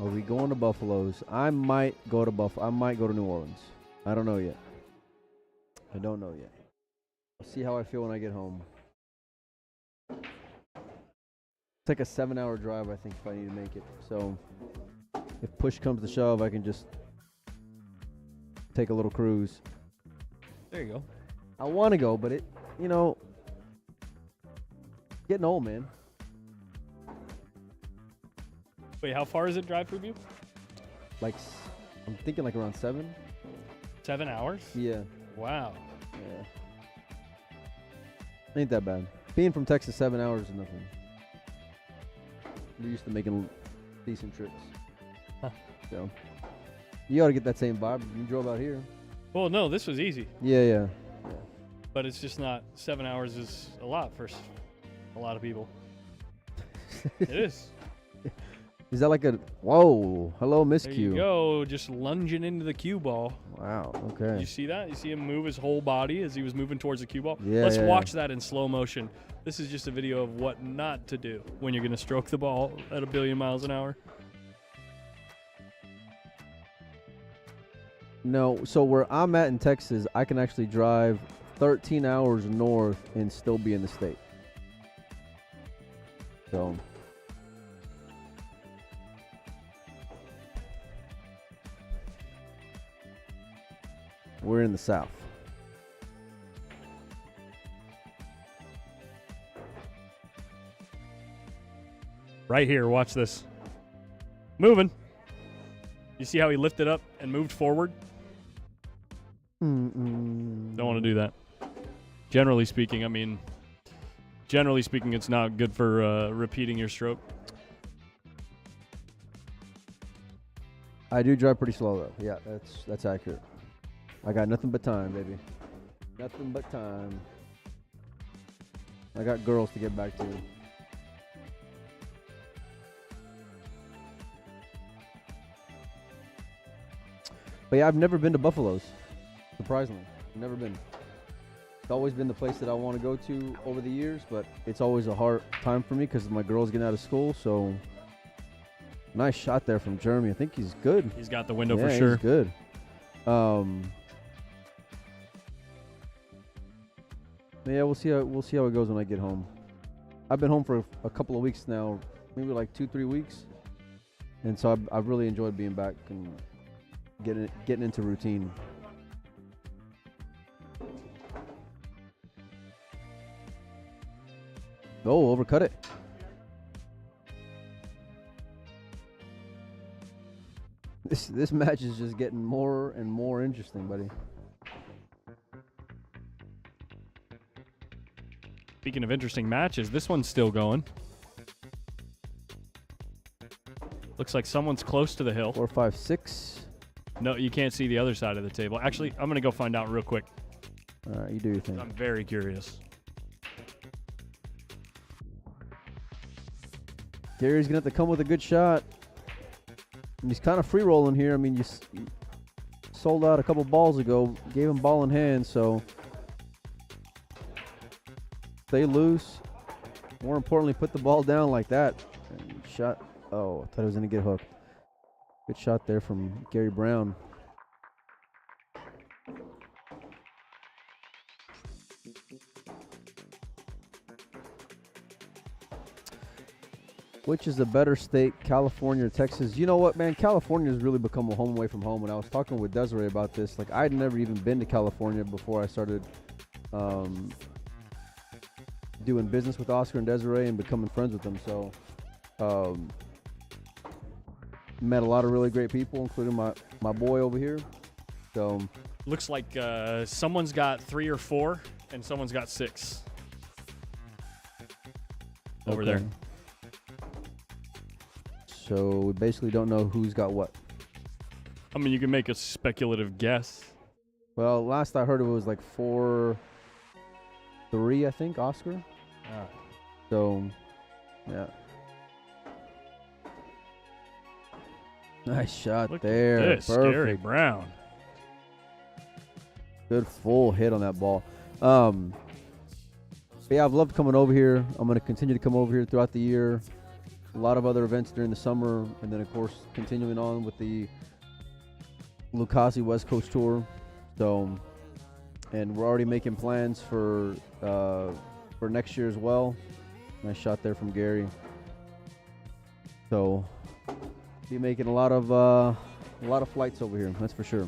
Are we going to Buffalo's? I might go to I might go to New Orleans. I don't know yet. I don't know yet. I'll see how I feel when I get home. It's like a 7-hour drive, I think, if I need to make it. So if push comes to shove, I can just take a little cruise. There you go. I want to go, but getting old, man. Wait, how far is it drive from you? Like, I'm thinking like around 7. 7 hours? Yeah. Wow. Yeah. Ain't that bad. Being from Texas, 7 hours is nothing. We're used to making decent trips. Huh. So, you ought to get that same vibe. You drove out here. Well, no, this was easy. Yeah. But it's just not. 7 hours is a lot for a lot of people. It is. Is that like a... Whoa. Hello, There miscue. you go, just lunging into the cue ball. Wow. Did Okay. you see that? You see him move his whole body as he was moving towards the cue ball? Yeah, Let's yeah. watch that in slow motion. This is just a video of what not to do when you're going to stroke the ball at 1 billion miles an hour. No, so where I'm at in Texas, I can actually drive 13 hours north and still be in the state. So we're in the south. Right here, watch this. Moving. You see how he lifted up and moved forward? Don't want to do that. Generally speaking, it's not good for repeating your stroke. I do drive pretty slow though. Yeah, that's accurate. I got nothing but time, baby. Nothing but time. I got girls to get back to. But yeah, I've never been to Buffalo's. Surprisingly, I've never been. It's always been the place that I want to go to over the years, but it's always a hard time for me because my girl's getting out of school. So nice shot there from Jeremy. I think he's good. He's got the window Yeah, for sure. He's good. Yeah, we'll see how it goes when I get home. I've been home for a couple of weeks now, maybe like 2-3 weeks, and so I've really enjoyed being back and getting into routine. Oh, overcut it. This match is just getting more and more interesting, buddy. Speaking of interesting matches, this one's still going. Looks like someone's close to the hill. 4, 5, 6. No, you can't see the other side of the table. Actually, I'm going to go find out real quick. All right, you do your thing. I'm very curious. Gary's going to have to come with a good shot. And he's kind of free rolling here. I mean, you sold out a couple balls ago, gave him ball in hand, so stay loose. More importantly, put the ball down like that. And shot. Oh, I thought he was going to get hooked. Good shot there from Gary Brown. Which is a better state, California or Texas? You know what, man? California has really become a home away from home. And I was talking with Desiree about this. Like, I'd never even been to California before I started doing business with Oscar and Desiree and becoming friends with them. So, met a lot of really great people, including my boy over here. So, looks like someone's got 3 or 4, and someone's got 6 over there. So we basically don't know who's got what. I mean, you can make a speculative guess. Well, last I heard it was like 4-3, I think, Oscar. So, yeah. Nice shot Look there. at this, Gary Perfect. Brown. Good full hit on that ball. But yeah, I've loved coming over here. I'm going to continue to come over here throughout the year. A lot of other events during the summer, and then of course continuing on with the Lucasi West Coast Tour. So, and we're already making plans for next year as well. Nice shot there from Gary. So, be making a lot of flights over here. That's for sure.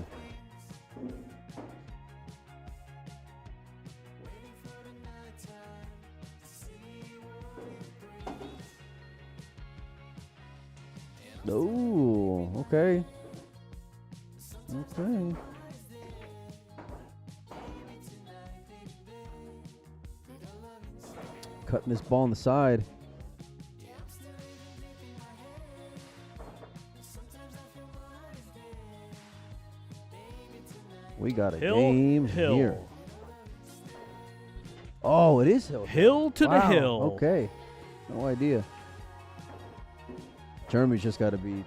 Oh, okay. Okay. Cutting this ball on the side. We got a game here. Oh, it is Hill. Hill to the hill. Okay. No idea. Jeremy's just got to be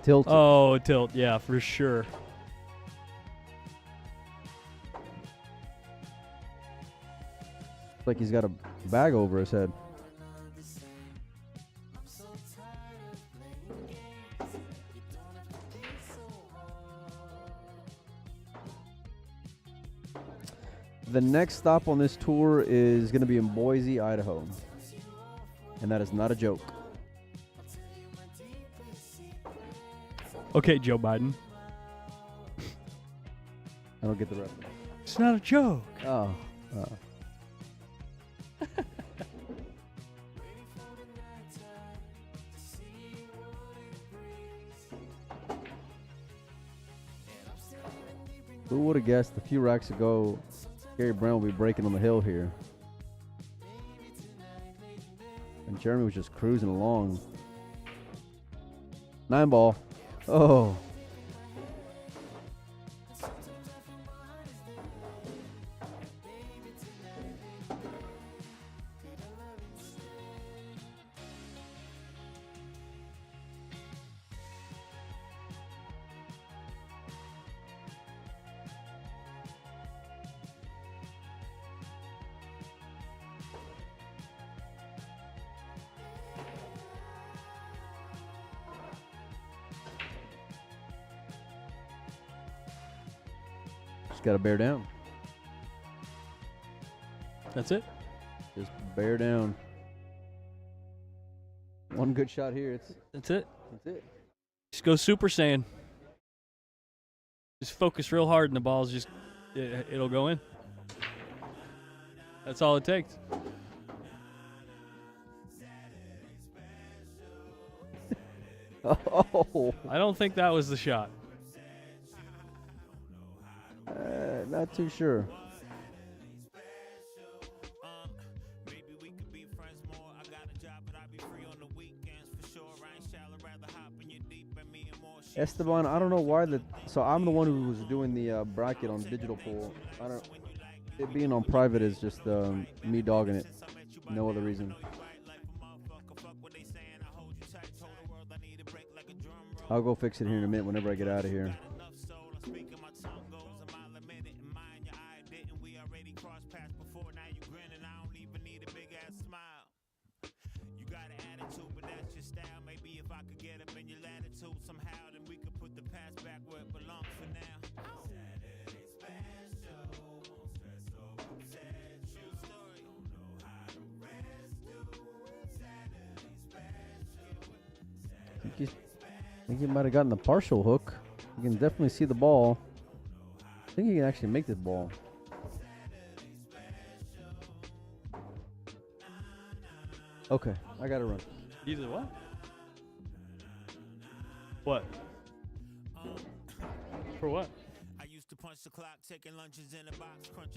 tilted. Oh, tilt. Yeah, for sure. It's like he's got a bag over his head. The next stop on this tour is going to be in Boise, Idaho. And that is not a joke. Okay, Joe Biden. I don't get the reference. It's not a joke. Oh. Who would have guessed a few racks ago Gary Brown will be breaking on the hill here? And Jeremy was just cruising along. 9 ball. Oh. Got to bear down. That's it? Just bear down. One good shot here. That's it? That's it. Just go Super Saiyan. Just focus real hard and the ball's just, it'll go in. That's all it takes. Oh. I don't think that was the shot. Not too sure. Esteban, I don't know why so I'm the one who was doing the bracket on digital pool. It being on private is just me dogging it. No other reason. I'll go fix it here in a minute whenever I get out of here. I think he might have gotten the partial hook. You can definitely see the ball. I think he can actually make this ball. Okay, I gotta run. You did what? What? For what?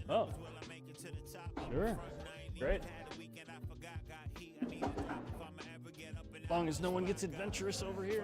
Oh. Sure. Great. As long as no one gets adventurous over here.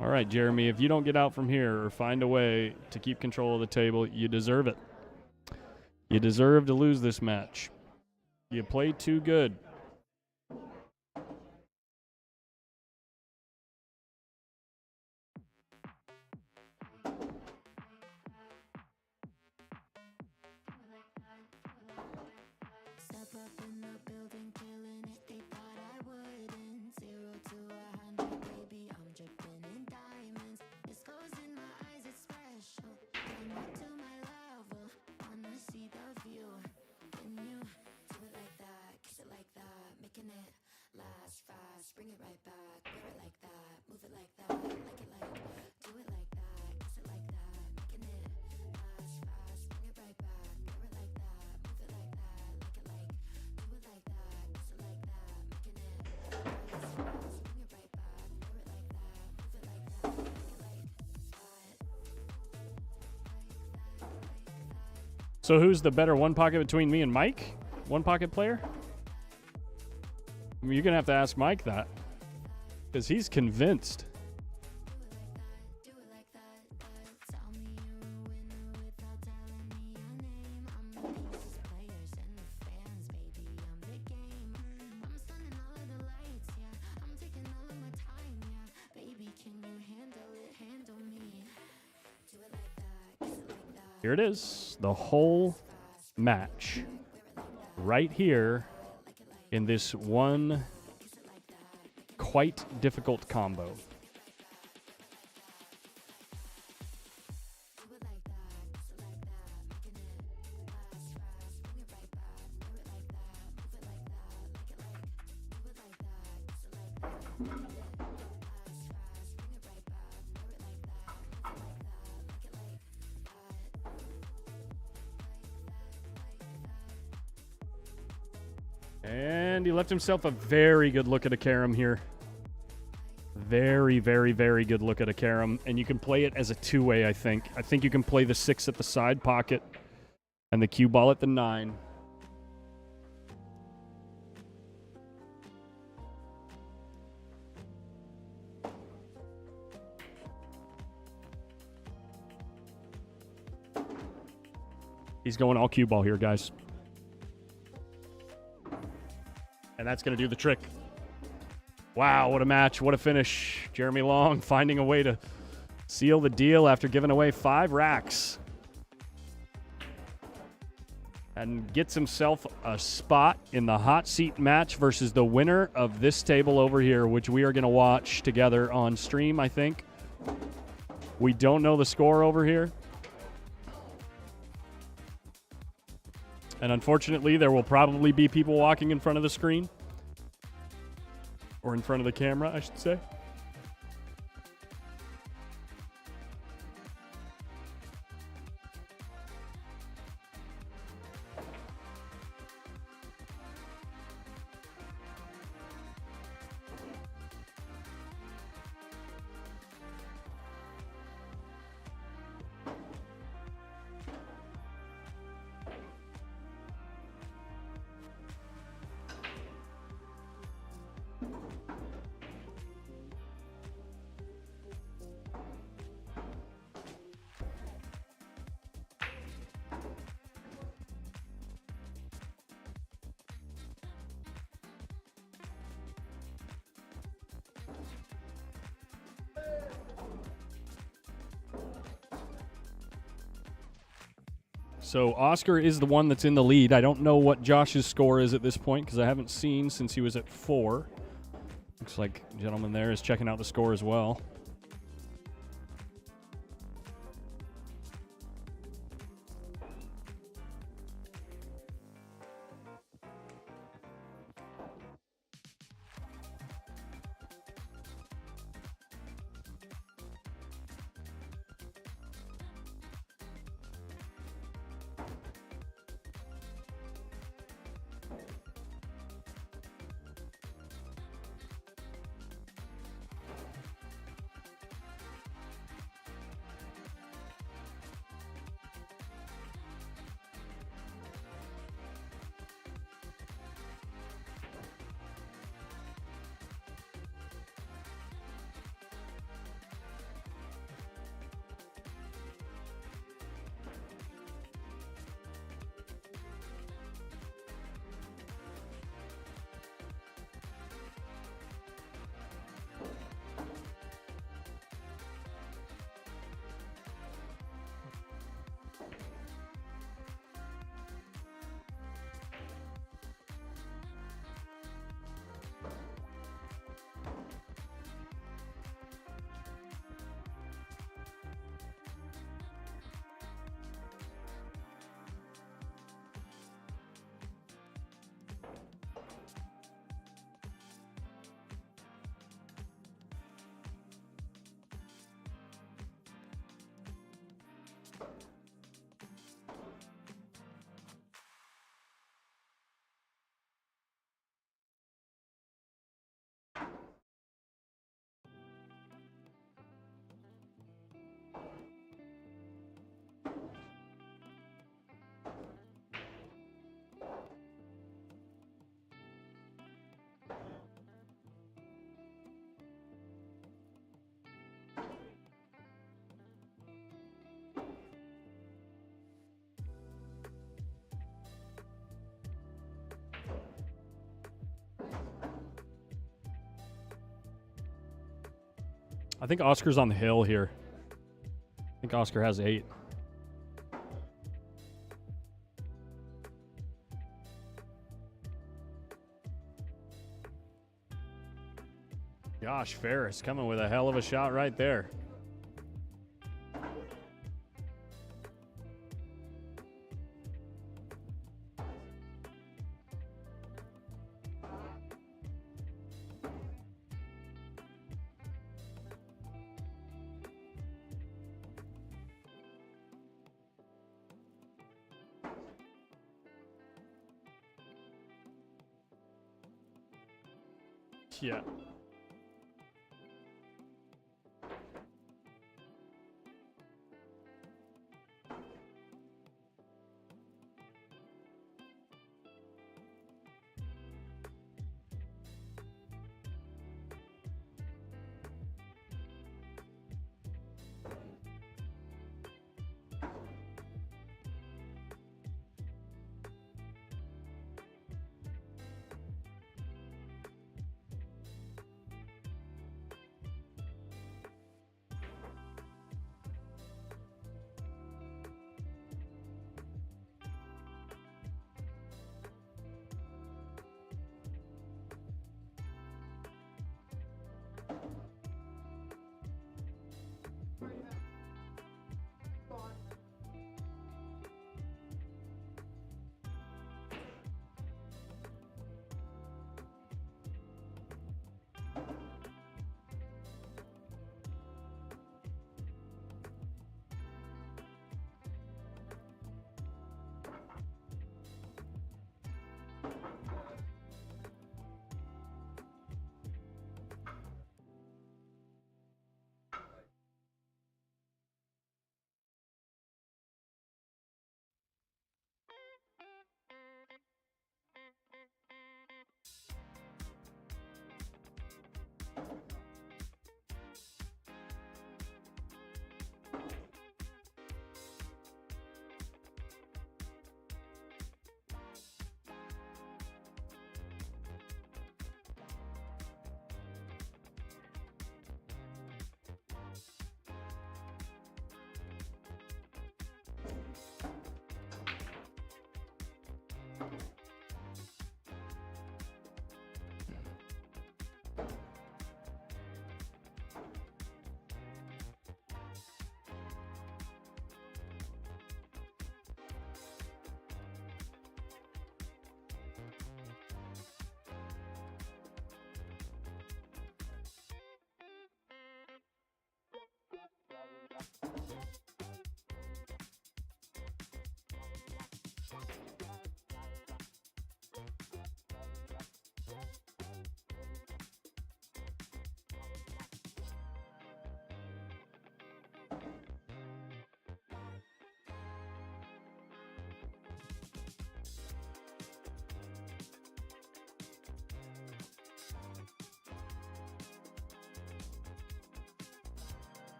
All right, Jeremy, if you don't get out from here or find a way to keep control of the table, you deserve it. You deserve to lose this match. You play too good. So who's the better one pocket between me and Mike? One pocket player? I mean, you're going to have to ask Mike that because he's convinced. Here it is, the whole match right here in this one quite difficult combo. And he left himself a very good look at a carom here. Very, very, very good look at a carom. And you can play it as a two-way, I think. I think you can play the 6 at the side pocket and the cue ball at the 9. He's going all cue ball here, guys. And that's going to do the trick. Wow, what a match. What a finish. Jeremy Long finding a way to seal the deal after giving away 5 racks. And gets himself a spot in the hot seat match versus the winner of this table over here, which we are going to watch together on stream, I think. We don't know the score over here. And unfortunately, there will probably be people walking in front of the screen. Or in front of the camera, I should say. So Oscar is the one that's in the lead. I don't know what Josh's score is at this point because I haven't seen since he was at 4. Looks like the gentleman there is checking out the score as well. I think Oscar's on the hill here. I think Oscar has 8. Josh Ferris coming with a hell of a shot right there. Yeah.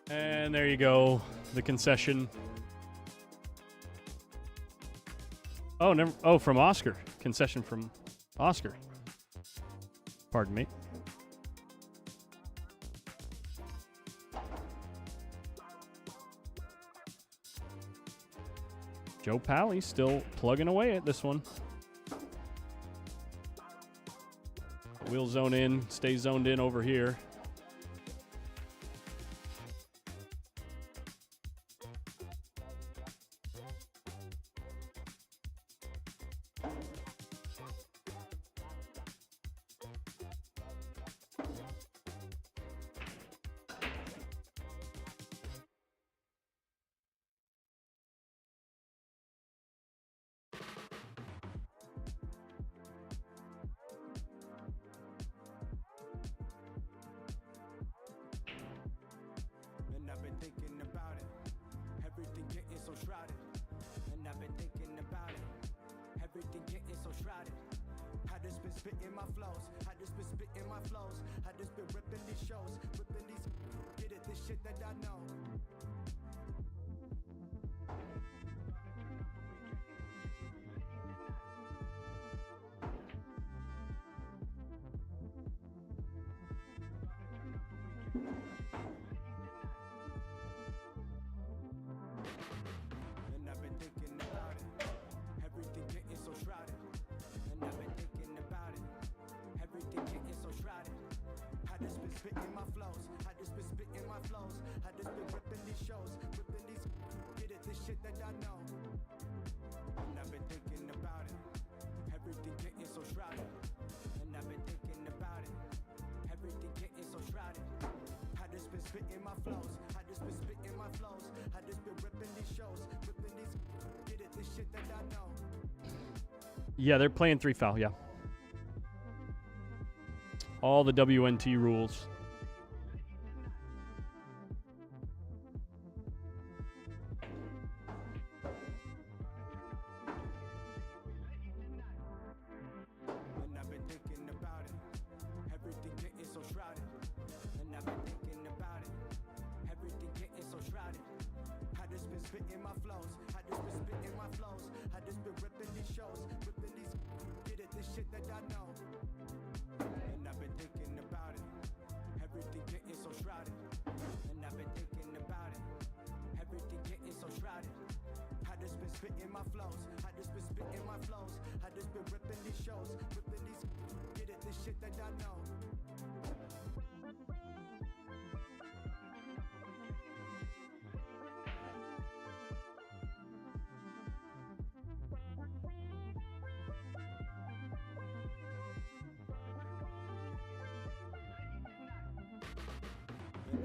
And there you go, the concession. Oh, never. Oh, from Oscar. Concession from Oscar. Pardon me. Joe Pally still plugging away at this one. We'll zone in, stay zoned in over here. And I've been thinking about it. Everything getting so shrouded. And I've been thinking about it. Everything getting so shrouded. I just been spitting my flows. I just been spitting my flows. I just been ripping these shows. Ripping these. Get it, this shit that I know. And I've been thinking about it. Everything getting so shrouded. And I've been thinking about it. Everything getting so shrouded. I just been spitting my flows. I just been spitting my flows. I just been ripping these shows. Ripping these. Get it, this shit that I know. Yeah, they're playing 3 foul, yeah. All the WNT rules. And I've been thinking about it. Everything getting so shrouded. And I've been thinking about it. Everything getting so shrouded. I just been spitting my flows. I just been spitting my flows. I just been ripping these shows. Ripping these. Get it, this shit that I know. And I've been thinking about it. Everything getting so shrouded. And I've been thinking about it. Everything getting so shrouded. I just been spitting my flows. I just been spitting my flows. I just been ripping these shows. Ripping these. Get it, this shit that I know. And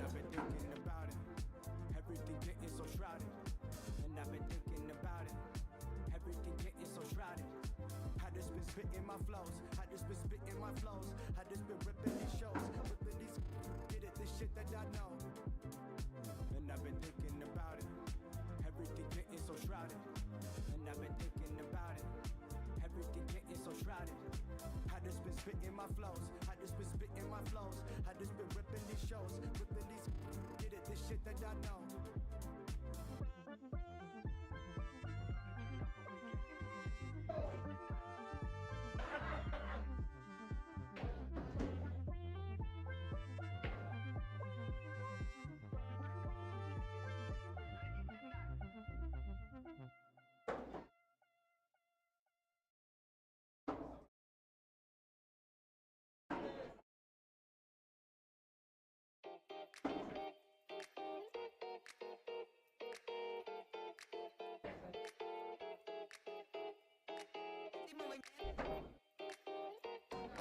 I've been thinking about it. Everything getting so shrouded. And I've been thinking about it. Everything getting so shrouded. I just been spitting my flows. I just been spitting my flows. I just been ripping these shows. Ripping these. Get it, this shit that I know. And I've been thinking about it. Everything getting so shrouded. And I've been thinking about it. Everything getting so shrouded. I just been spitting my flows. I just been spitting my flows. I just been ripping these shows. Ripping these. Get it, this shit that I know.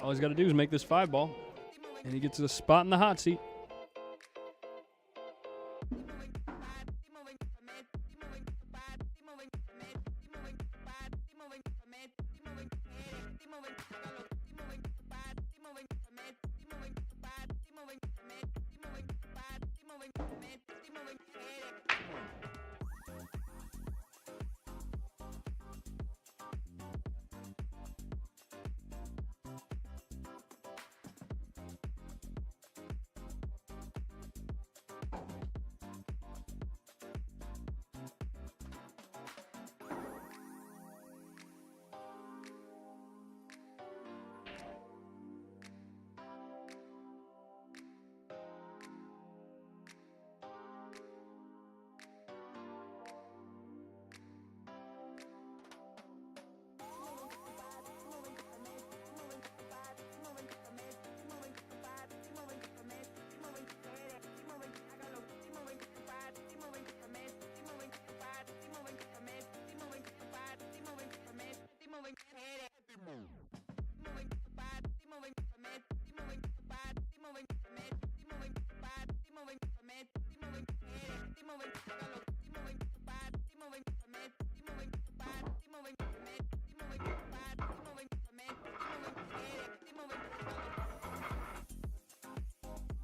All he's got to do is make this 5 ball, and he gets a spot in the hot seat.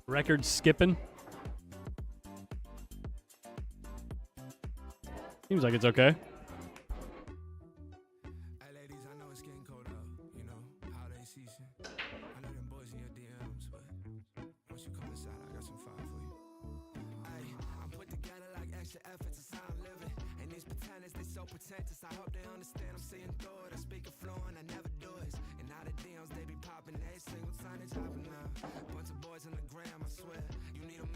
Record skipping. Seems like it's okay. Hey ladies, I know it's getting cold out, you know, holiday season. I know them boys in your DMs, but once you come inside, I got some fire for you. Hey, I'm put together like extra efforts, it's how I'm living. And these pretenders, they so pretentious. I hope they understand I'm seeing through it. I speak it fluent, I never do it. And now the DMs, they be popping every single time they dropping now. Bunch of boys on the gram, I swear. You need a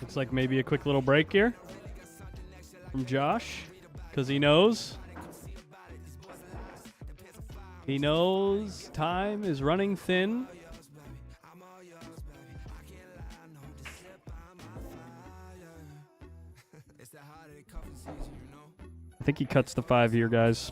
Looks like maybe a quick little break here from Josh, because he knows. He knows time is running thin. I think he cuts the 5 here, guys.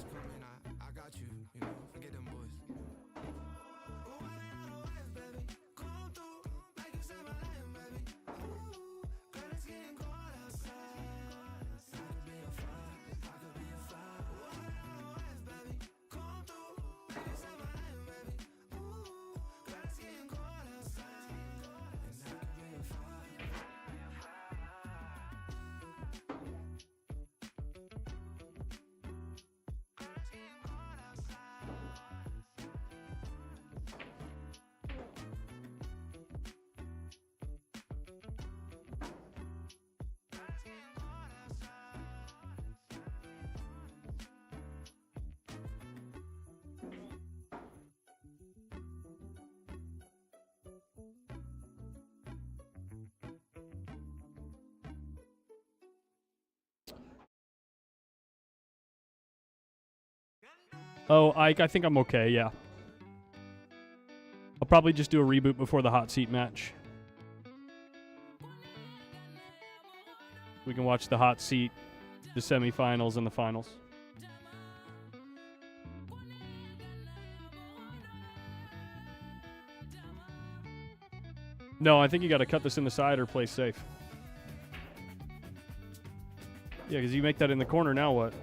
Oh, Ike, I think I'm okay, yeah. I'll probably just do a reboot before the hot seat match. We can watch the hot seat, the semifinals, and the finals. No, I think you got to cut this in the side or play safe. Yeah, because you make that in the corner, now what?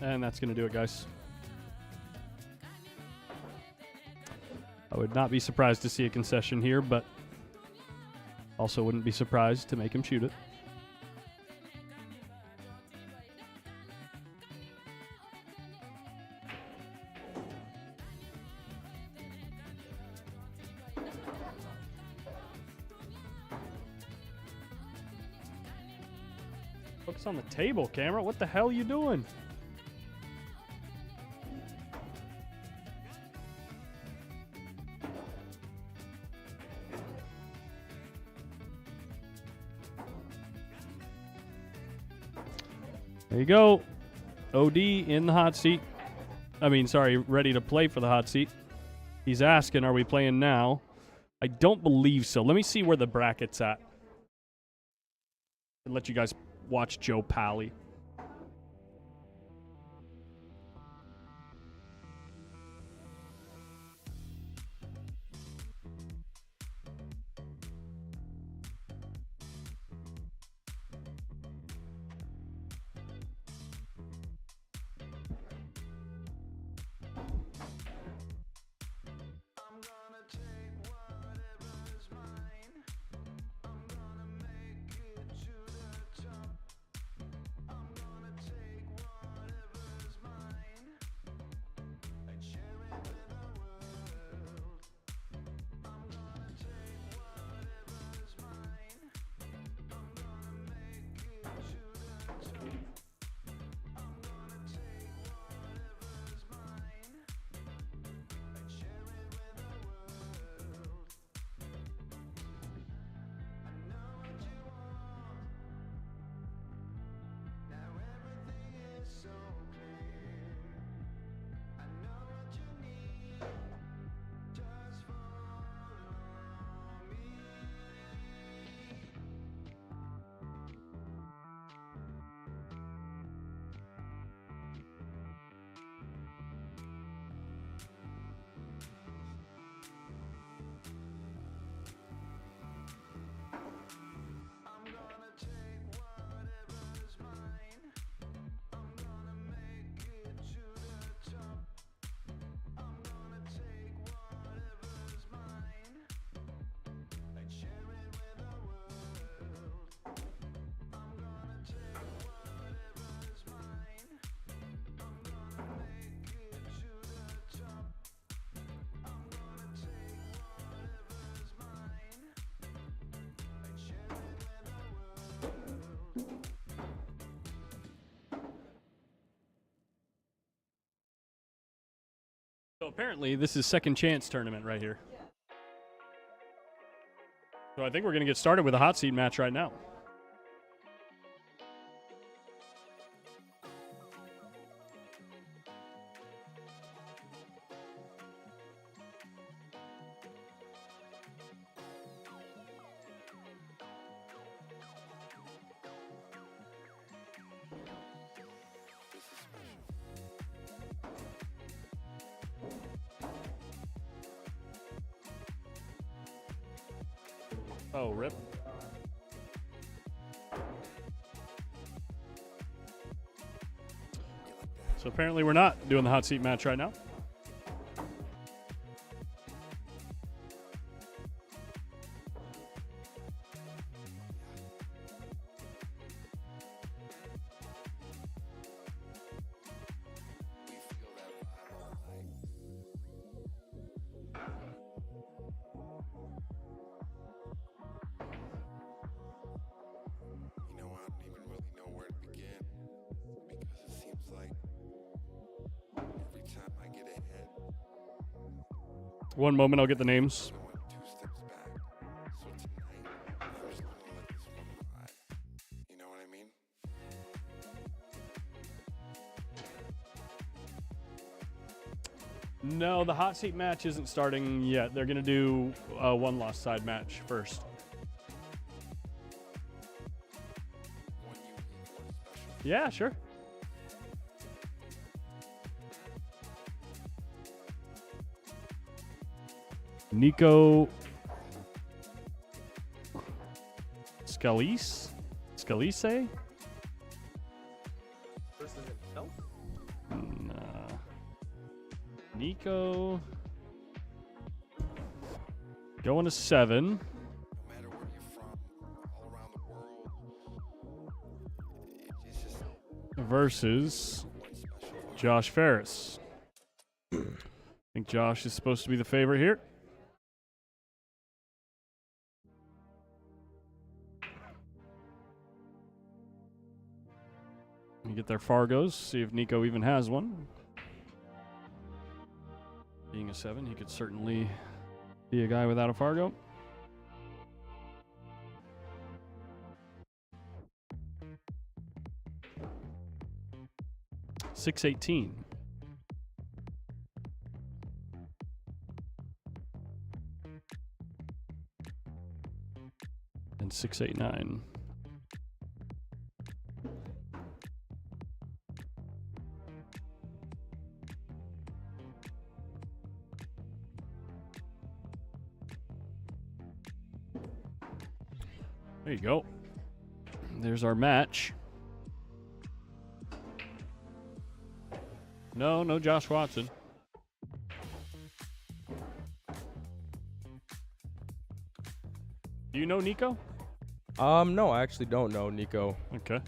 And that's going to do it, guys. I would not be surprised to see a concession here, but also wouldn't be surprised to make him shoot it. Focus on the table, camera. What the hell are you doing? There you go. OD in the hot seat. Ready to play for the hot seat. He's asking, are we playing now? I don't believe so. Let me see where the bracket's at. And let you guys watch Joe Pally. apparently this is second chance tournament right here. So I think we're going to get started with a hot seat match right now. Oh, rip. So apparently we're not doing the hot seat match right now. One moment, I'll get the names. No, the hot seat match isn't starting yet. They're going to do a one-loss side match first. Yeah, sure. Nico Scalise? Nah. Nico going to 7. Versus Josh Ferris. I think Josh is supposed to be the favorite here. We get their Fargos, see if Nico even has one. Being a 7, he could certainly be a guy without a Fargo. $6.18. And $6.89. There you go. There's our match. No Josh Watson. Do you know Nico? No, I actually don't know Nico. Okay.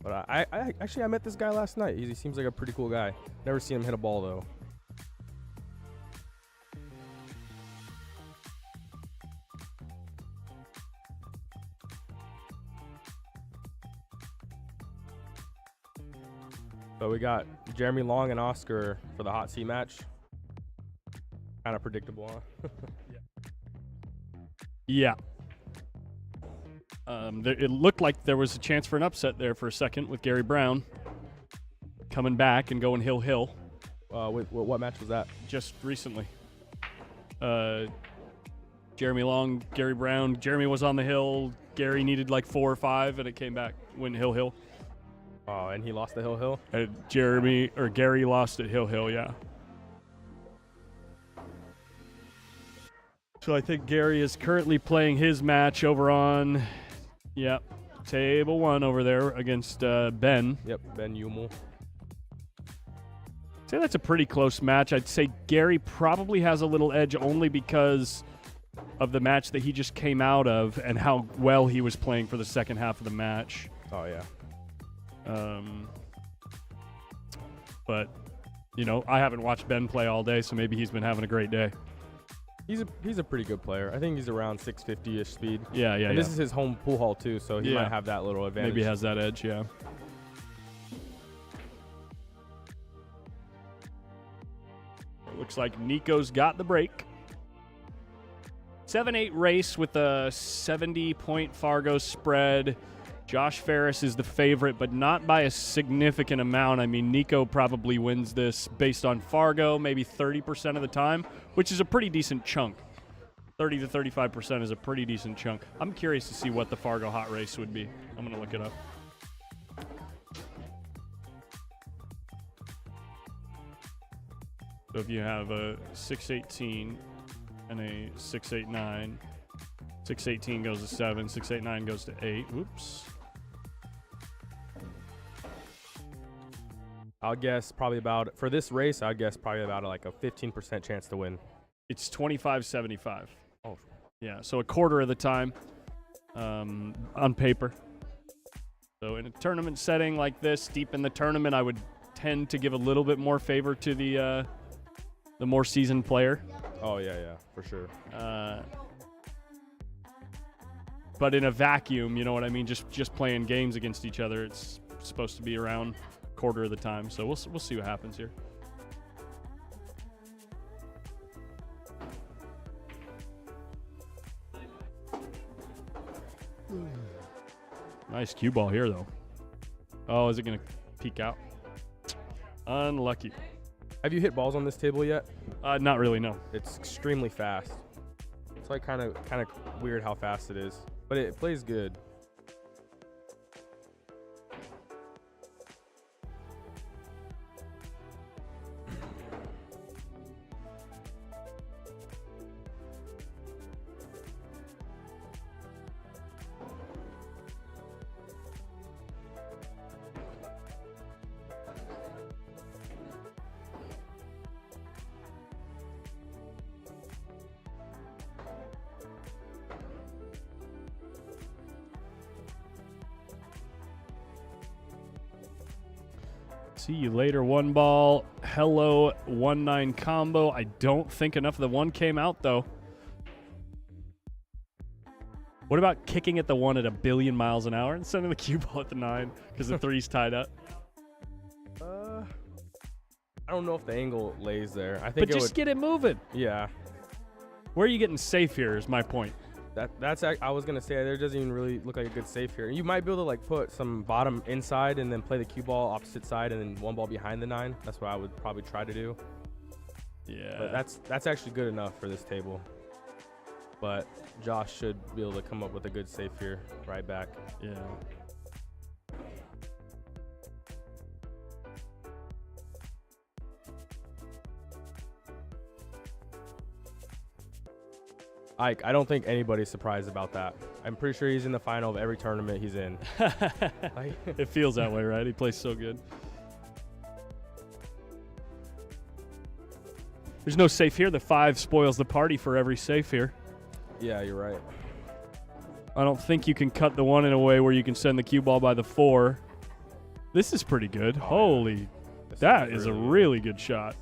But I actually met this guy last night. He seems like a pretty cool guy. Never seen him hit a ball though. So we got Jeremy Long and Oscar for the hot seat match. Kind of predictable, huh? Yeah. It looked like there was a chance for an upset there for a second with Gary Brown coming back and going hill. What match was that? Just recently. Jeremy Long, Gary Brown. Jeremy was on the hill. Gary needed like 4 or 5, and it came back, went hill. Oh, and he lost the hill. Gary lost at hill, yeah. So I think Gary is currently playing his match over on, table 1 over there against Ben. Yep, Ben Hummel. I'd say that's a pretty close match. I'd say Gary probably has a little edge only because of the match that he just came out of and how well he was playing for the second half of the match. Oh, yeah. But, I haven't watched Ben play all day, so maybe he's been having a great day. He's a pretty good player. I think he's around 650-ish speed. Yeah. And this is his home pool hall too, so he might have that little advantage. Maybe has that edge, yeah. Looks like Nico's got the break. 7-8 race with a 70-point Fargo spread. Josh Ferris is the favorite, but not by a significant amount. I mean, Nico probably wins this based on Fargo, maybe 30% of the time, which is a pretty decent chunk. 30 to 35% is a pretty decent chunk. I'm curious to see what the Fargo hot race would be. I'm going to look it up. So if you have a 618 and a 689, 618 goes to 7, 689 goes to 8. Whoops. I'll guess probably about, for this race, I'd guess probably about like a 15% chance to win. It's 25-75. Oh. Yeah, so a quarter of the time on paper. So in a tournament setting like this, deep in the tournament, I would tend to give a little bit more favor to the more seasoned player. Oh, yeah, for sure. But in a vacuum, you know what I mean? Just playing games against each other, it's supposed to be around quarter of the time. So we'll see what happens here. Nice cue ball here, though. Oh, is it going to peek out? Unlucky. Have you hit balls on this table yet? Not really, no. It's extremely fast. It's like kind of weird how fast it is, but it plays good. See you later, one ball. Hello, 1-9 combo. I don't think enough of the one came out, though. What about kicking at the one at 1 billion miles an hour and sending the cue ball at the 9 because the 3's tied up? I don't know if the angle lays there. I But think just get it moving. Yeah. Where are you getting safe here is my point. That's I was gonna say there doesn't even really look like a good safe here. You might be able to like put some bottom inside and then play the cue ball opposite side and then one ball behind the 9. That's what I would probably try to do. Yeah. But that's actually good enough for this table. But Josh should be able to come up with a good safe here right back. Yeah. Ike, I don't think anybody's surprised about that. I'm pretty sure he's in the final of every tournament he's in. It feels that way, right? He plays so good. There's no safe here. The 5 spoils the party for every safe here. Yeah, you're right. I don't think you can cut the 1 in a way where you can send the cue ball by the 4. This is pretty good. Oh, Holy, This that is a really good shot.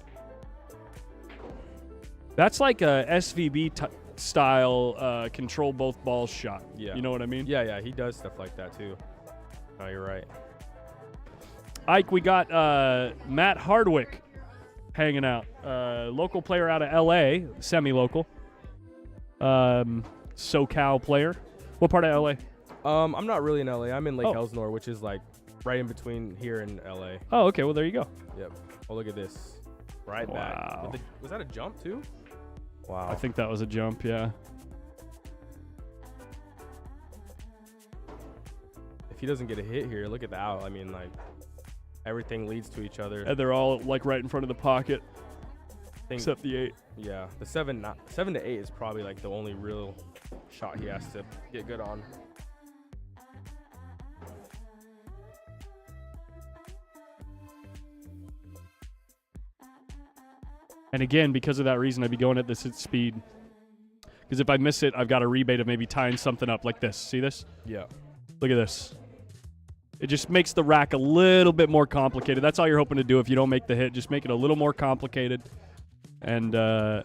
That's like a SVB style control both balls shot. Yeah. You know what I mean? Yeah, he does stuff like that too. Oh, you're right. Ike, we got Matt Hardwick hanging out. Local player out of LA, semi-local. SoCal player. What part of LA? I'm not really in LA. I'm in Lake Oh. Elsinore, which is like right in between here and LA. Oh, okay. Well, there you go. Yep. Oh, look at this. Right back. Wow. Was that a jump too? Wow. I think that was a jump, yeah. If he doesn't get a hit here, look at the out. I mean, like, everything leads to each other. And they're all like right in front of the pocket, Think- except the 8. Yeah, the 7 to 8 is probably like the only real shot he has to get good on. And again, because of that reason, I'd be going at this at speed. Because if I miss it, I've got a rebate of maybe tying something up like this. See this? Yeah. Look at this. It just makes the rack a little bit more complicated. That's all you're hoping to do if you don't make the hit. Just make it a little more complicated. And so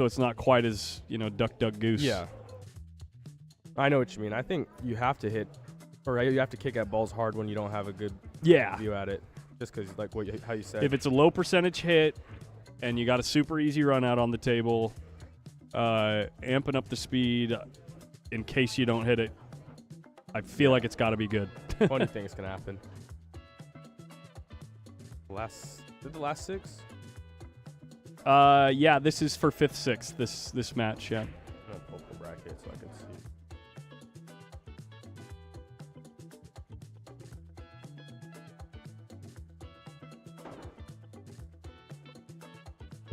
it's not quite as, duck, duck, goose. Yeah. I know what you mean. I think you have to hit, or you have to kick at balls hard when you don't have a good view at it. Just because, like how you said. If it's a low percentage hit and you got a super easy run out on the table, amping up the speed in case you don't hit it, I feel like it's got to be good. Funny things can happen. Did the last 6? Yeah, this is for 5th, 6th, this match, yeah. I'm gonna pull up the bracket so I can see.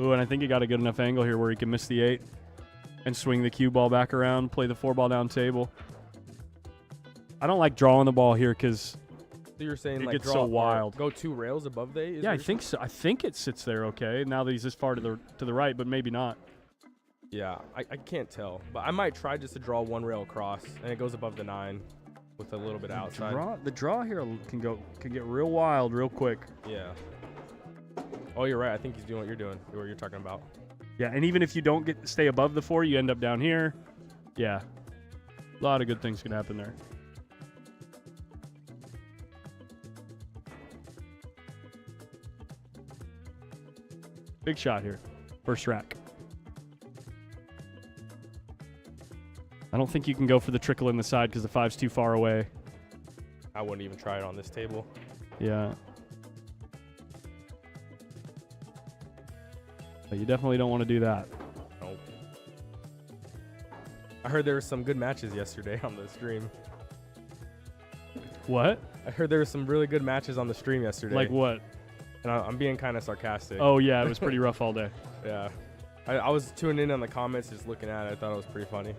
Ooh, and I think he got a good enough angle here where he can miss the 8 and swing the cue ball back around, play the 4-ball down table. I don't like drawing the ball here because So you're saying it like gets draw so or wild. Go 2 rails above the 8? Yeah, I think so. I think it sits there okay. Now that he's this far to the right, but maybe not. Yeah, I can't tell, but I might try just to draw 1 rail across, and it goes above the 9 with a little bit outside. The draw here can get real wild real quick. Yeah. Oh, you're right. I think he's doing what you're doing, what you're talking about. Yeah, and even if you don't stay above the 4, you end up down here. Yeah, a lot of good things can happen there. Big shot here, first rack. I don't think you can go for the trickle in the side because the 5's too far away. I wouldn't even try it on this table. Yeah. But you definitely don't want to do that. Nope. I heard there were some good matches yesterday on the stream. What? I heard there were some really good matches on the stream yesterday. Like what? And I'm being kind of sarcastic. Oh, yeah, it was pretty rough all day. Yeah. I was tuning in on the comments, just looking at it. I thought it was pretty funny.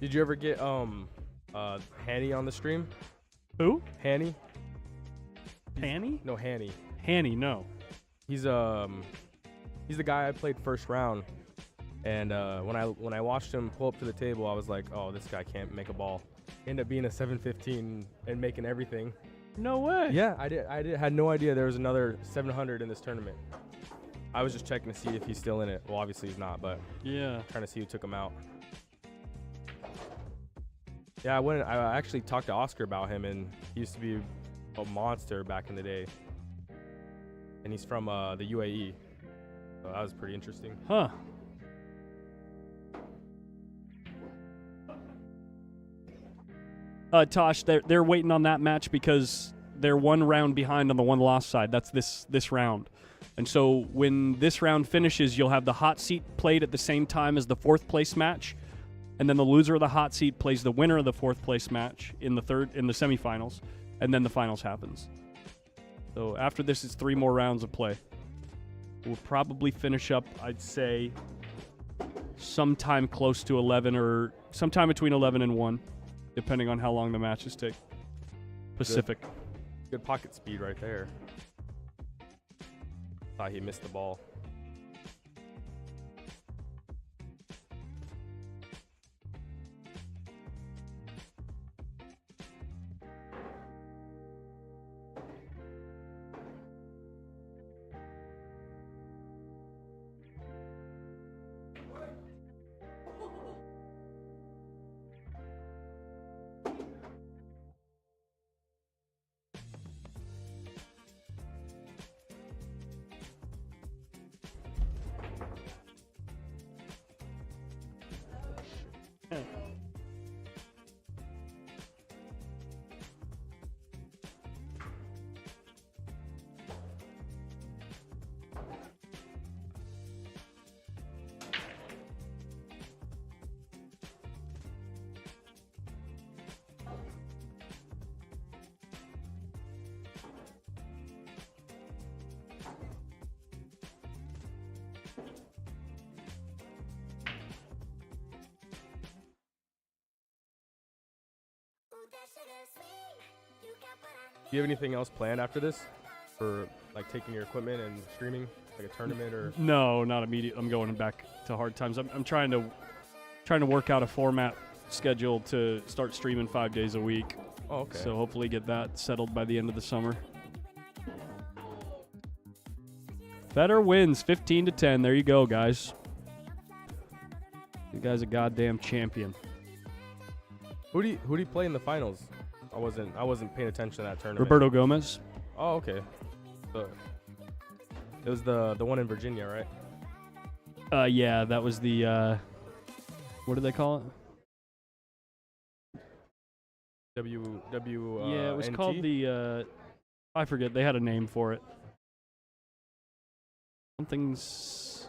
Did you ever get Hanny on the stream? Who? Hanny? Hanny? No, Hanny. Hanny, no. He's the guy I played first round, and when I watched him pull up to the table, I was like, oh, this guy can't make a ball. Ended up being a 715 and making everything. No way. Yeah, I had no idea there was another 700 in this tournament. I was just checking to see if he's still in it. Well, obviously he's not, but yeah, trying to see who took him out. Yeah, I actually talked to Oscar about him, and he used to be a monster back in the day. And he's from the UAE. So that was pretty interesting. Huh. Tosh, they're waiting on that match because they're 1 round behind on the 1 loss side. That's this round. And so when this round finishes, you'll have the hot seat played at the same time as the 4th place match. And then the loser of the hot seat plays the winner of the 4th place match in the semifinals, and then the finals happens. So after this, it's 3 more rounds of play. We'll probably finish up, I'd say, sometime close to 11 or sometime between 11 and 1, depending on how long the matches take. Pacific. Good pocket speed right there. Thought he missed the ball. Do you have anything else planned after this? For like taking your equipment and streaming? Like a tournament or? No, not immediate. I'm going back to hard times. I'm trying to work out a format schedule to start streaming 5 days a week. Oh, okay. So hopefully get that settled by the end of the summer. Federer wins 15-10. There you go, guys. You guys a goddamn champion. Who do you play in the finals? I wasn't paying attention to that tournament. Roberto Gomez. Oh, okay. So it was the one in Virginia, right? Yeah, that was the what do they call it? Yeah, it was called the I forget. They had a name for it. Something's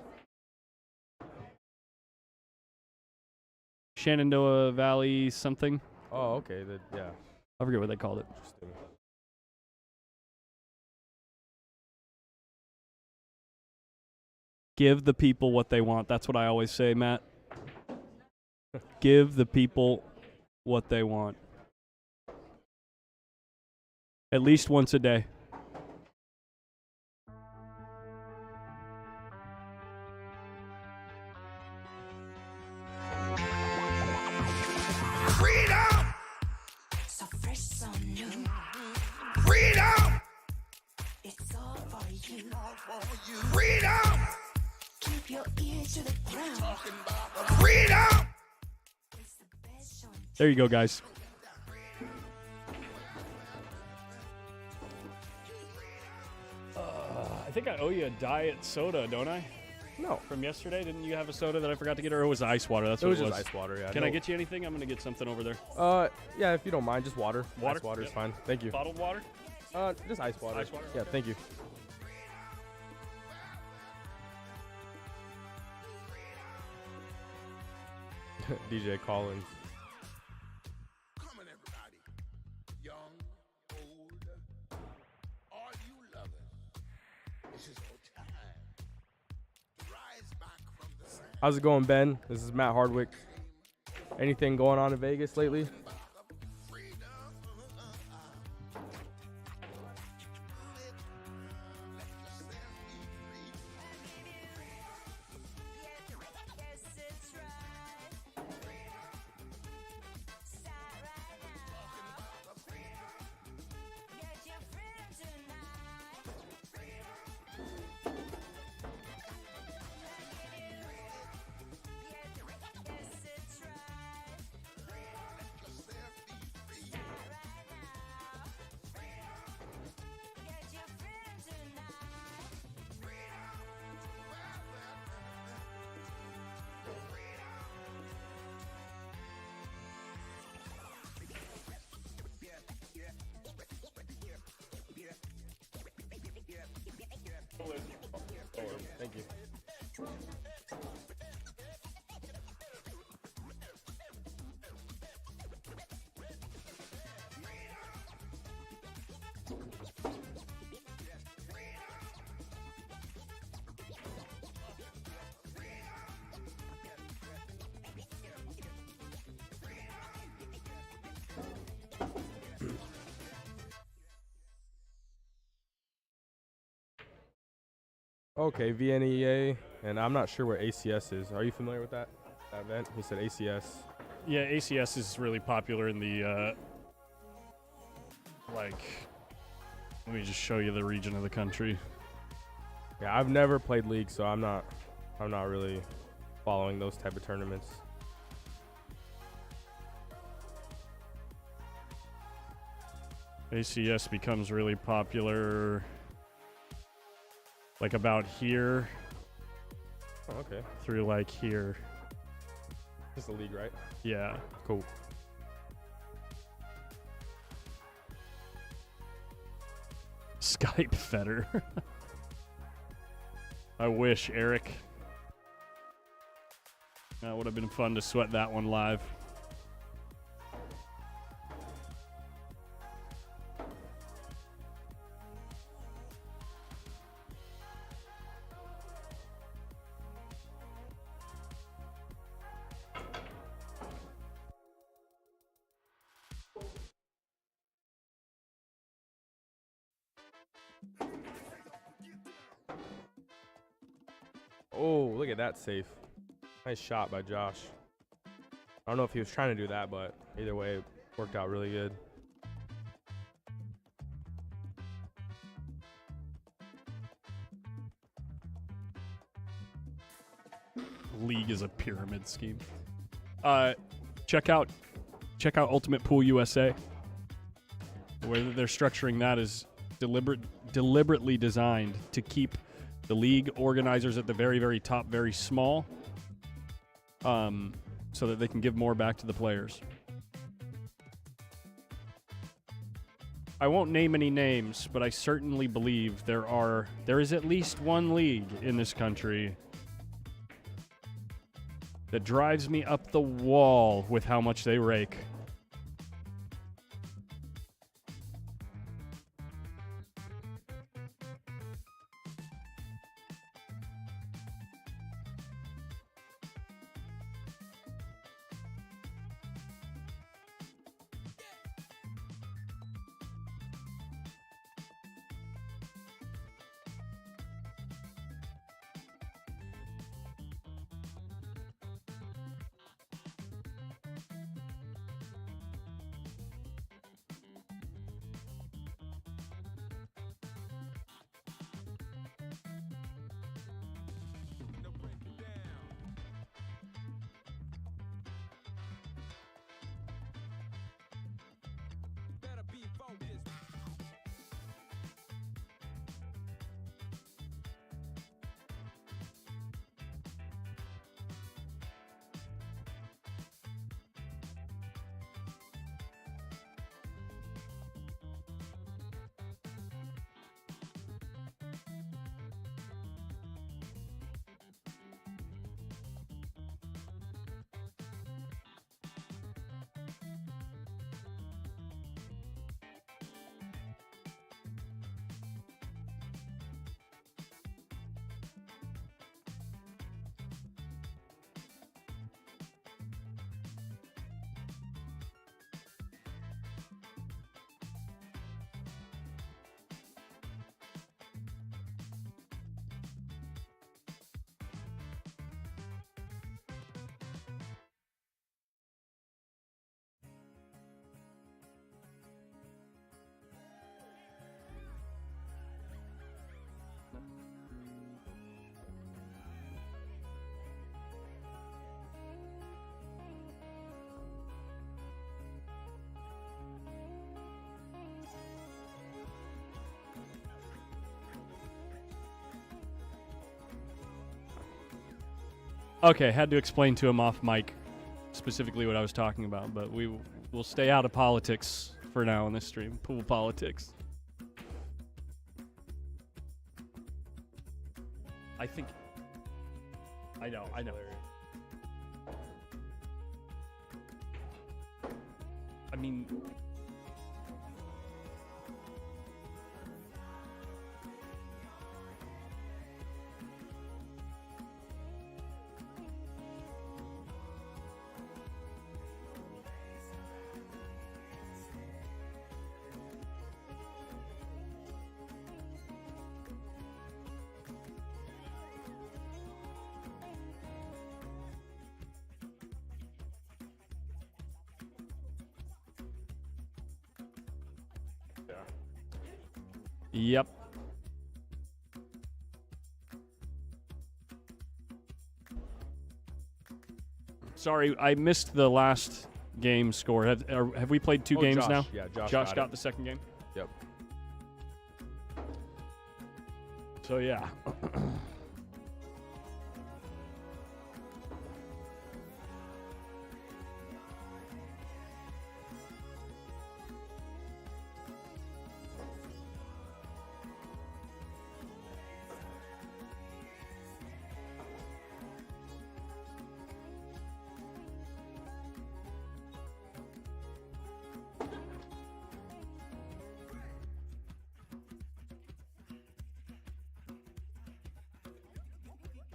Shenandoah Valley something. Oh, okay. Yeah. I forget what they called it. Interesting. Give the people what they want. That's what I always say, Matt. Give the people what they want. At least once a day. Freedom! So fresh, so new. Freedom! It's all for you. Freedom! Keep your ear to the ground. Freedom! It's the best show. There you go, guys. I think I owe you a diet soda, don't I? No. From yesterday, didn't you have a soda that I forgot to get, or it was ice water? That's It what was it just was. ice water, yeah. Can I get you anything? I'm gonna get something over there. Yeah, if you don't mind, just water. Water? Ice water is Yep. fine. Thank you. Bottled water? Just ice water. Ice water, Yeah, okay. thank you. DJ Collins. Come on, everybody. Young, old, all you lovers. This is your time to rise back from the sand. How's it going, Ben? This is Matt Hardwick. Anything going on in Vegas lately? Thank you. Okay, VNEA, and I'm not sure what ACS is. Are you familiar with that event? He said ACS. Yeah, ACS is really popular in the, let me just show you the region of the country. Yeah, I've never played League, so I'm not really following those type of tournaments. ACS becomes really popular, like about here Oh, okay. through like here. This is the League, right? Yeah. Cool. Skype Federer. I wish, Eric. That would have been fun to sweat that one live. Oh, look at that safe. Nice shot by Josh. I don't know if he was trying to do that, but either way, it worked out really good. League is a pyramid scheme. Check out Ultimate Pool USA. The way that they're structuring that is deliberately designed to keep the league organizers at the very, very top very small, so that they can give more back to the players. I won't name any names, but I certainly believe there is at least one league in this country that drives me up the wall with how much they rake. Okay, had to explain to him off mic specifically what I was talking about, but we'll stay out of politics for now in this stream. Pool politics. I think... I know. I mean... Yep. Sorry, I missed the last game score. Have we played two games Josh. now? Yeah, Josh got the second game? Yep. So, yeah.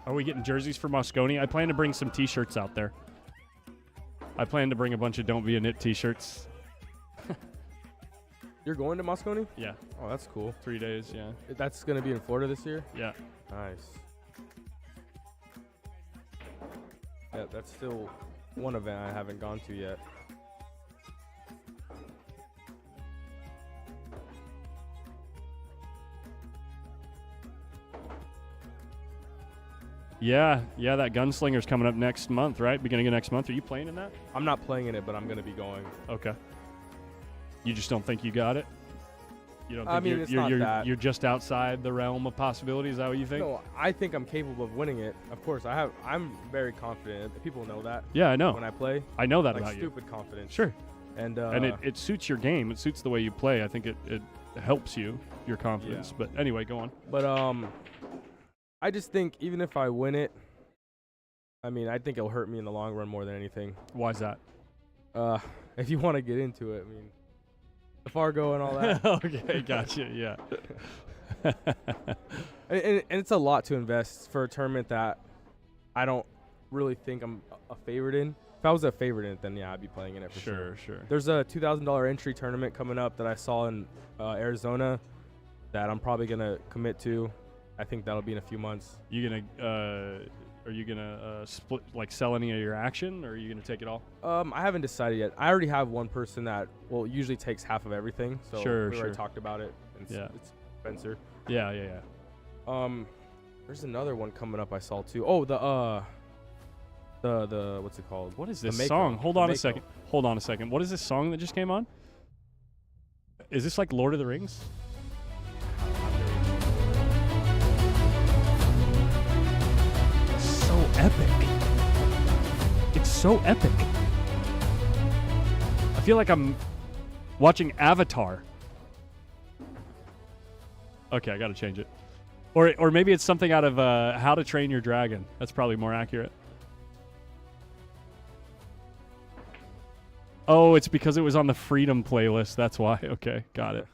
Are we getting jerseys for Moscone? I plan to bring some t-shirts out there. I plan to bring a bunch of Don't Be a Nit t-shirts. You're going to Moscone? Yeah. Oh, that's cool. 3 days, yeah. That's going to be in Florida this year? Yeah. Nice. Yeah, that's still one event I haven't gone to yet. Yeah, that Gunslinger's coming up next month, right? Beginning of next month. Are you playing in that? I'm not playing in it, but I'm gonna be going. Okay. You just don't think you got it? You don't think I mean, it's not that. you're just outside the realm of possibilities? Is that what you think? No, I think I'm capable of winning it. Of course, I'm very confident. People know that. Yeah, I know. When I play, I know that like about you. stupid confidence. Sure. And it suits your game. It suits the way you play. I think it helps your confidence. Yeah. But anyway, go on. But I just think even if I win it, I mean, I think it'll hurt me in the long run more than anything. Why is that? If you want to get into it, I mean, the Fargo and all that. Okay, gotcha. Yeah. and it's a lot to invest for a tournament that I don't really think I'm a favorite in. If I was a favorite in it, then yeah, I'd be playing in it for sure. Sure. There's a $2,000 entry tournament coming up that I saw in Arizona that I'm probably gonna commit to. I think that'll be in a few months. Are you gonna split, like sell any of your action, or are you gonna take it all? I haven't decided yet. I already have one person that usually takes half of everything. So we already talked about it. It's Spencer. Yeah. There's another one coming up I saw too. Oh, the what's it called? What is this Mako. song? Hold on a Mako. second. What is this song that just came on? Is this like Lord of the Rings? So epic. It's so epic. I feel like I'm watching Avatar. Okay, I gotta change it. Or maybe it's something out of How to Train Your Dragon. That's probably more accurate. Oh, it's because it was on the Freedom playlist. That's why. Okay, got it.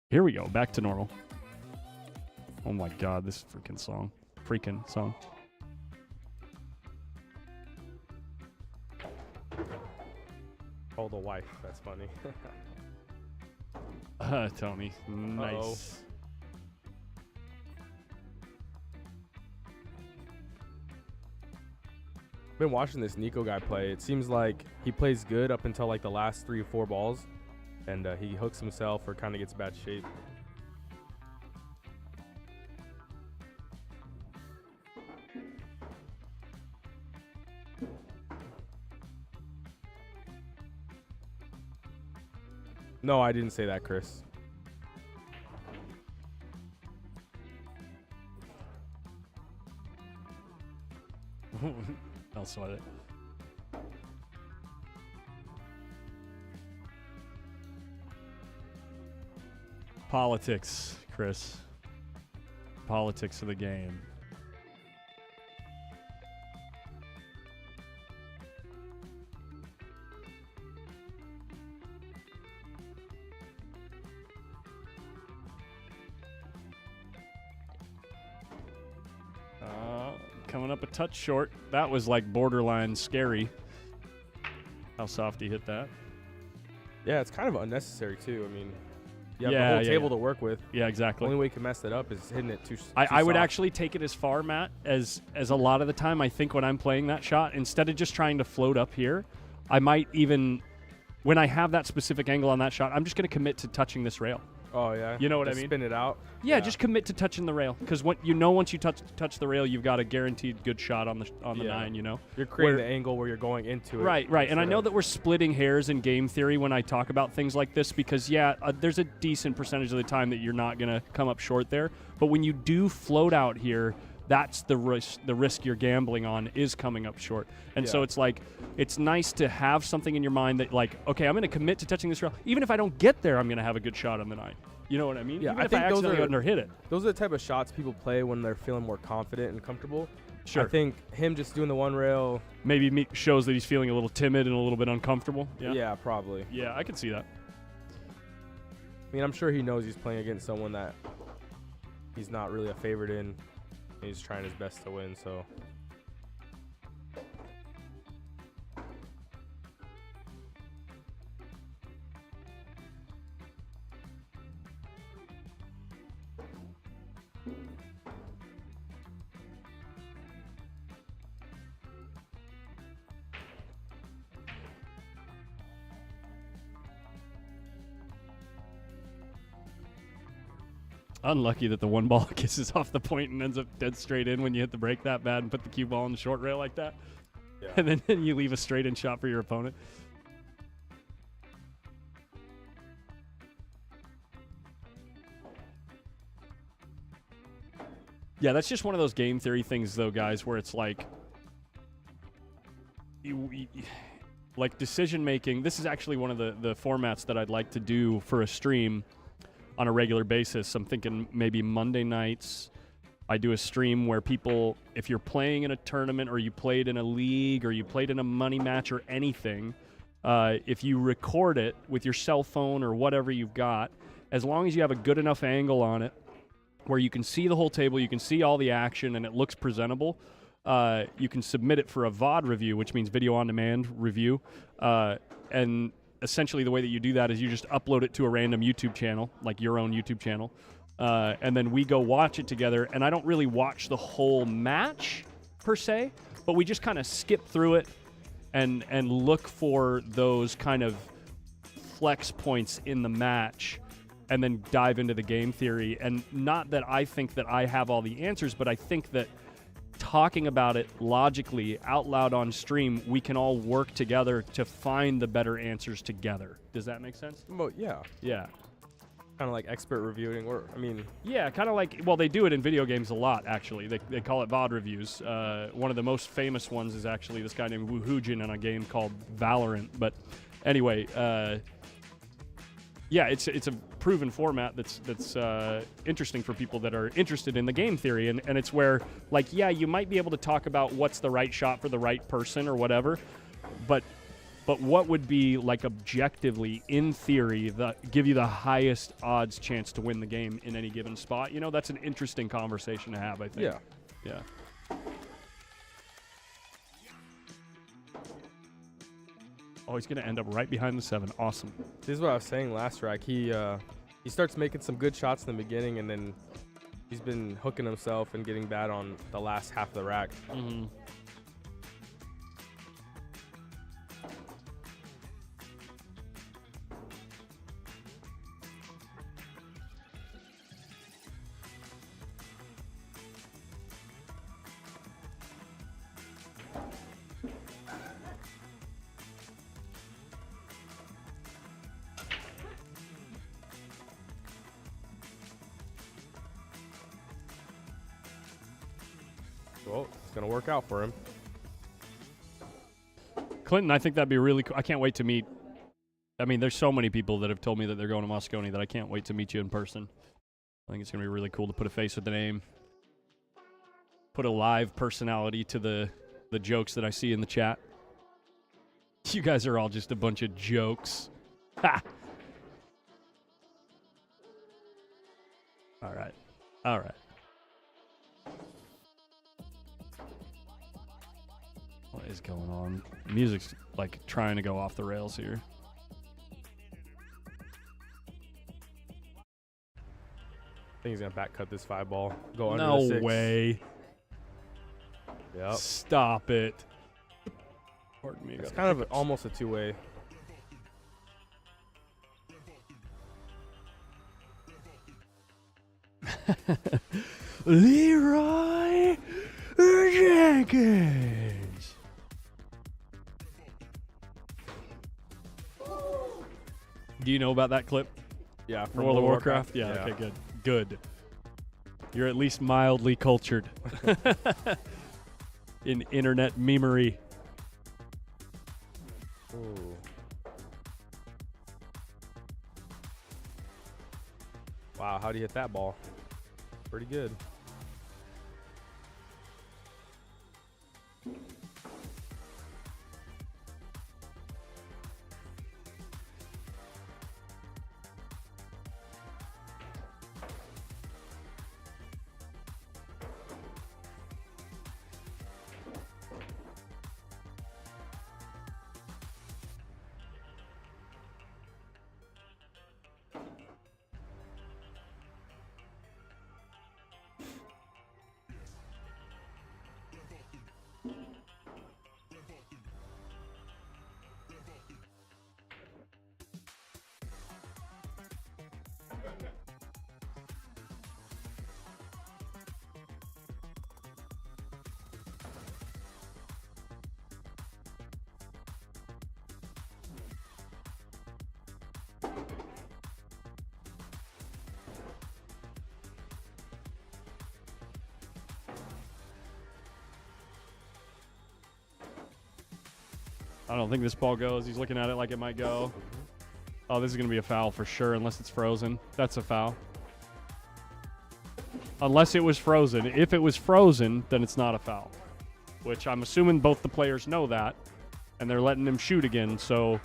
Here we go. Back to normal. Oh my god, this freaking song. Oh, the wife. That's funny. Tony. Nice. Uh-oh. Been watching this Nico guy play. It seems like he plays good up until like the last 3 or 4 balls, and he hooks himself or kind of gets bad shape. No, I didn't say that, Chris. I'll sweat it. Politics, Chris. Politics of the game. Coming up a touch short. That was like borderline scary. How soft he hit that. Yeah, it's kind of unnecessary too. I mean, you have the whole table to work with. Yeah, exactly. The only way you can mess it up is hitting it too I would soft. actually take it as far, Matt, as a lot of the time I think when I'm playing that shot, instead of just trying to float up here, I might even, when I have that specific angle on that shot, I'm just going to commit to touching this rail. Oh, yeah. You know what just I mean? Spin it out. Yeah, just commit to touching the rail, because once you touch the rail, you've got a guaranteed good shot on the 9. You know, you're creating the angle where you're going into it. Right. And I know that we're splitting hairs in game theory when I talk about things like this, because there's a decent percentage of the time that you're not gonna come up short there. But when you do float out here, that's the risk you're gambling on is coming up short. And so it's like, it's nice to have something in your mind that like, okay, I'm going to commit to touching this rail. Even if I don't get there, I'm going to have a good shot on the 9. You know what I mean? Yeah, Even I if think I those accidentally are underhit it. Those are the type of shots people play when they're feeling more confident and comfortable. Sure. I think him just doing the one rail maybe shows that he's feeling a little timid and a little bit uncomfortable. Yeah, probably. Yeah, I can see that. I mean, I'm sure he knows he's playing against someone that he's not really a favorite in. He's trying his best to win, so. Unlucky that the one ball kisses off the point and ends up dead straight in when you hit the break that bad and put the cue ball on the short rail like that. Yeah. And then you leave a straight in shot for your opponent. Yeah, that's just one of those game theory things, though, guys, where it's like, like decision making. This is actually one of the formats that I'd like to do for a stream on a regular basis. I'm thinking maybe Monday nights I do a stream where people, if you're playing in a tournament or you played in a league or you played in a money match or anything, if you record it with your cell phone or whatever you've got, as long as you have a good enough angle on it where you can see the whole table, you can see all the action, and it looks presentable, you can submit it for a VOD review, which means video on demand review. And essentially the way that you do that is you just upload it to a random YouTube channel, like your own YouTube channel. And then we go watch it together. And I don't really watch the whole match per se, but we just kind of skip through it and look for those kind of flex points in the match and then dive into the game theory. And not that I think that I have all the answers, but I think that talking about it logically out loud on stream, we can all work together to find the better answers together. Does that make sense? Well, yeah. Yeah. Kind of like expert reviewing, or I mean, yeah, kind of like, well, they do it in video games a lot, actually. They call it VOD reviews. One of the most famous ones is actually this guy named Woohoojin in a game called Valorant. But anyway, yeah, it's a proven format that's interesting for people that are interested in the game theory, and it's where, like, yeah, you might be able to talk about what's the right shot for the right person or whatever, but what would be, like, objectively, in theory, give you the highest odds chance to win the game in any given spot? You know, that's an interesting conversation to have, I think. yeah. Yeah. Oh, he's going to end up right behind the 7. Awesome. This is what I was saying last rack. He starts making some good shots in the beginning, and then he's been hooking himself and getting bad on the last half of the rack. Mm-hmm. Well, it's going to work out for him. Clinton, I think that'd be really cool. I can't wait to meet. I mean, there's so many people that have told me that they're going to Moscone that I can't wait to meet you in person. I think it's going to be really cool to put a face with the name. Put a live personality to the jokes that I see in the chat. You guys are all just a bunch of jokes. Ha! All right. All right. What is going on? Music's like trying to go off the rails here. I think he's going to back cut this 5 ball. Go under No the 6. way. Yep. Stop it. Pardon me. It's kind of almost a 2-way. Leroy Jenkins. Do you know about that clip? Yeah, From World of Warcraft? Yeah, okay, good. Good. You're at least mildly cultured in internet memery. Ooh. Wow, how'd he hit that ball? Pretty good. I don't think this ball goes. He's looking at it like it might go. Oh, this is going to be a foul for sure, unless it's frozen. That's a foul. Unless it was frozen. If it was frozen, then it's not a foul. Which I'm assuming both the players know that, and they're letting him shoot again. So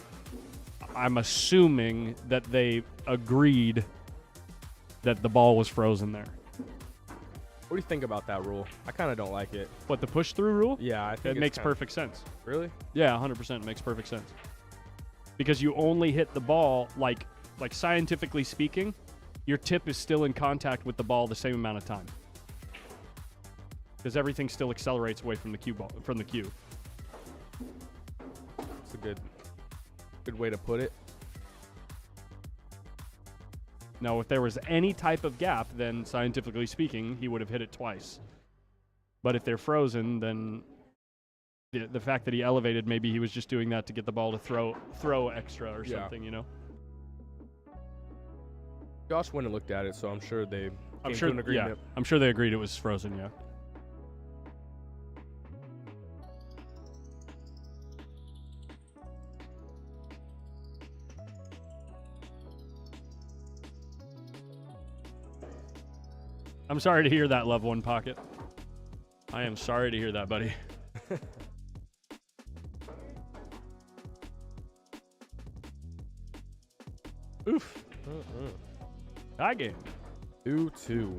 I'm assuming that they agreed that the ball was frozen there. What do you think about that rule? I kind of don't like it. What, the push-through rule? Yeah, I think It makes perfect sense. Really? Yeah, 100% makes perfect sense. Because you only hit the ball, like scientifically speaking, your tip is still in contact with the ball the same amount of time. Because everything still accelerates away from the cue ball, from the cue. It's a good way to put it. Now, if there was any type of gap, then scientifically speaking, he would have hit it twice. But if they're frozen, then the fact that he elevated, maybe he was just doing that to get the ball to throw extra or something, you know? Josh went and looked at it, so I'm sure they came to an agreement. Yeah, I'm sure they agreed it was frozen, yeah. I'm sorry to hear that, Love One Pocket. I am sorry to hear that, buddy. Oof. Tie game. 2-2.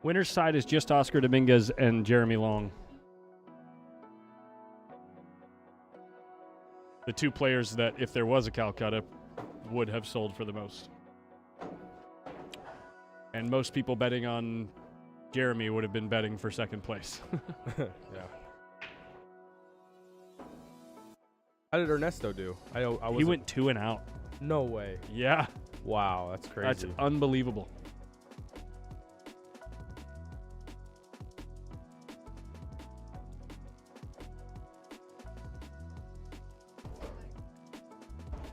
Winner's side is just Oscar Dominguez and Jeremy Long. The two players that, if there was a Calcutta, would have sold for the most. And most people betting on Jeremy would have been betting for second place. Yeah. How did Ernesto do? He went 2 and out. No way. Yeah. Wow, that's crazy. That's unbelievable.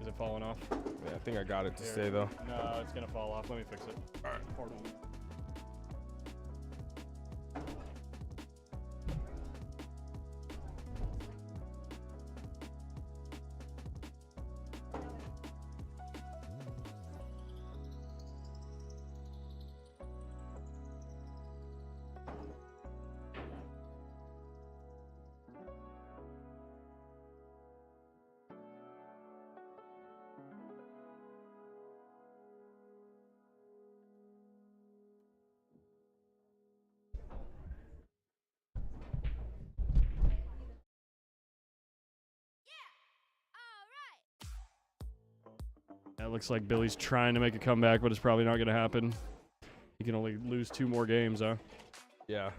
Is it falling off? Yeah, I think I got it to Here. stay though. No, it's going to fall off. Let me fix it. All right. Hold on. It looks like Billy's trying to make a comeback, but it's probably not going to happen. He can only lose 2 more games, huh? Yeah.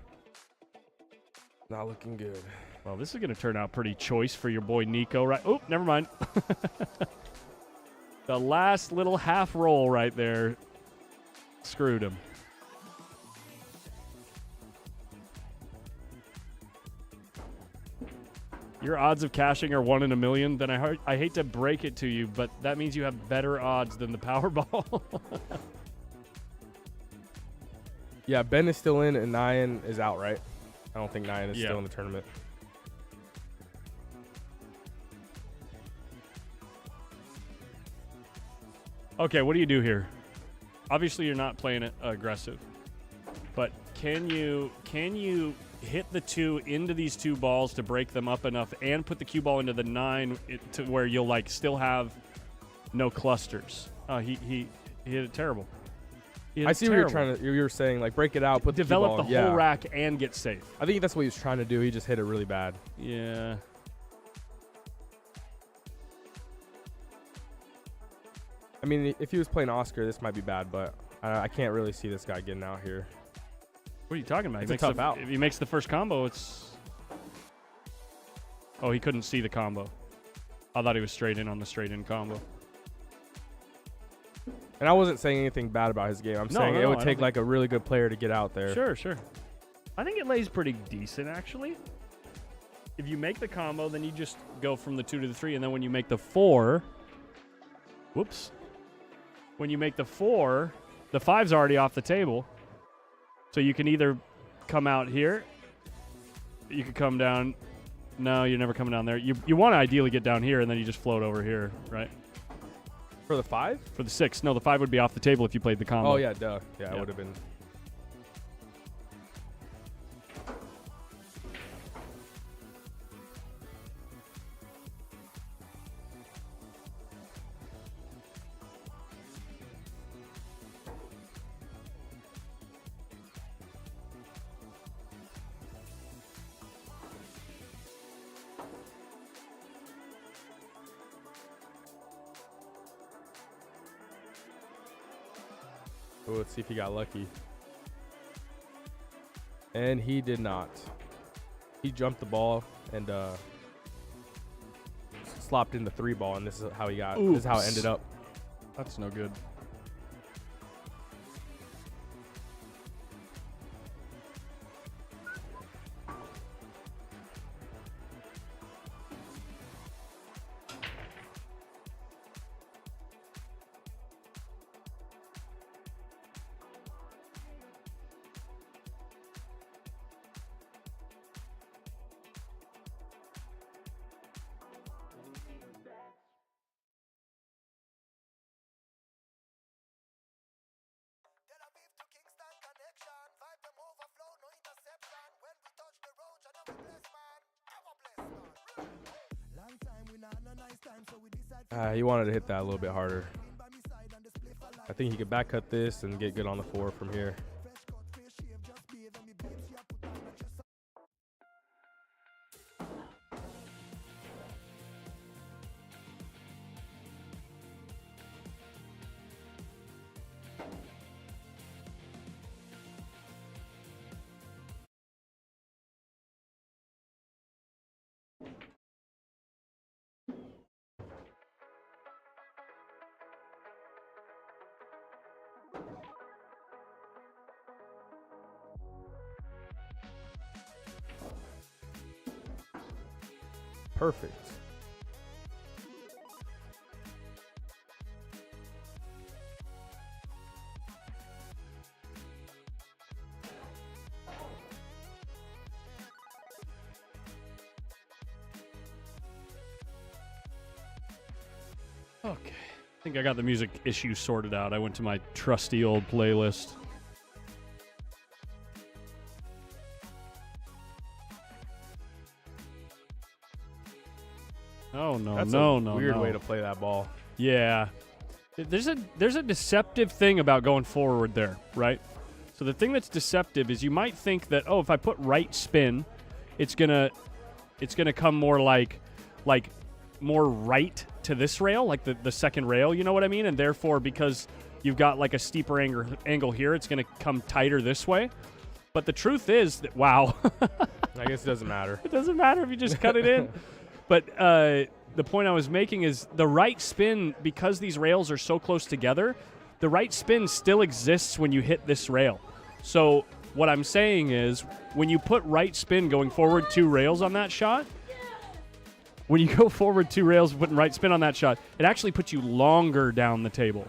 Not looking good. Well, this is going to turn out pretty choice for your boy Nico, right? Oh, never mind. The last little half roll right there screwed him. Your odds of cashing are 1 in a million. Then I hate to break it to you, but that means you have better odds than the Powerball. Yeah, Ben is still in and Nyan is out, right? I don't think Nyan is still in the tournament. Okay, what do you do here? Obviously, you're not playing it aggressive. But can you hit the 2 into these 2 balls to break them up enough and put the cue ball into the 9 to where you'll like still have no clusters. Oh, he hit it terrible. I see what you're trying to. You were saying like break it out, put develop the the cue ball whole rack and get safe. I think that's what he was trying to do. He just hit it really bad. Yeah. I mean, if he was playing Oscar, this might be bad, but I can't really see this guy getting out here. What are you talking about? It's a tough out. If he makes the first combo, it's... Oh, he couldn't see the combo. I thought he was straight in on the straight in combo. And I wasn't saying anything bad about his game. I'm saying it would take like a really good player to get out there. Sure, sure. I think it lays pretty decent, actually. If you make the combo, then you just go from the 2 to the 3, and then when you make the 4... Whoops. When you make the 4, the 5's already off the table. So you can either come out here. You could come down. No, you're never coming down there. You want to ideally get down here, and then you just float over here, right? For the 5? For the 6. No, the 5 would be off the table if you played the combo. Oh, yeah, duh. Yeah, it would have been. Oh, let's see if he got lucky. And he did not. He jumped the ball and slopped in the 3 ball, and this is how he got. Oops. This is how it ended up. That's no good. He wanted to hit that a little bit harder. I think he could back cut this and get good on the 4 from here. Perfect. Okay. I think I got the music issue sorted out. I went to my trusty old playlist. Oh, no, That's no, a no, weird no. way to play that ball. Yeah. There's a deceptive thing about going forward there, right? So the thing that's deceptive is you might think that, oh, if I put right spin, it's gonna come more like more right to this rail, like the second rail, you know what I mean? And therefore, because you've got like a steeper angle here, it's gonna come tighter this way. But the truth is that, wow. I guess it doesn't matter. It doesn't matter if you just cut it in. But the point I was making is the right spin, because these rails are so close together, the right spin still exists when you hit this rail. So what I'm saying is when you put right spin going forward 2 rails on that shot, when you go forward 2 rails putting right spin on that shot, it actually puts you longer down the table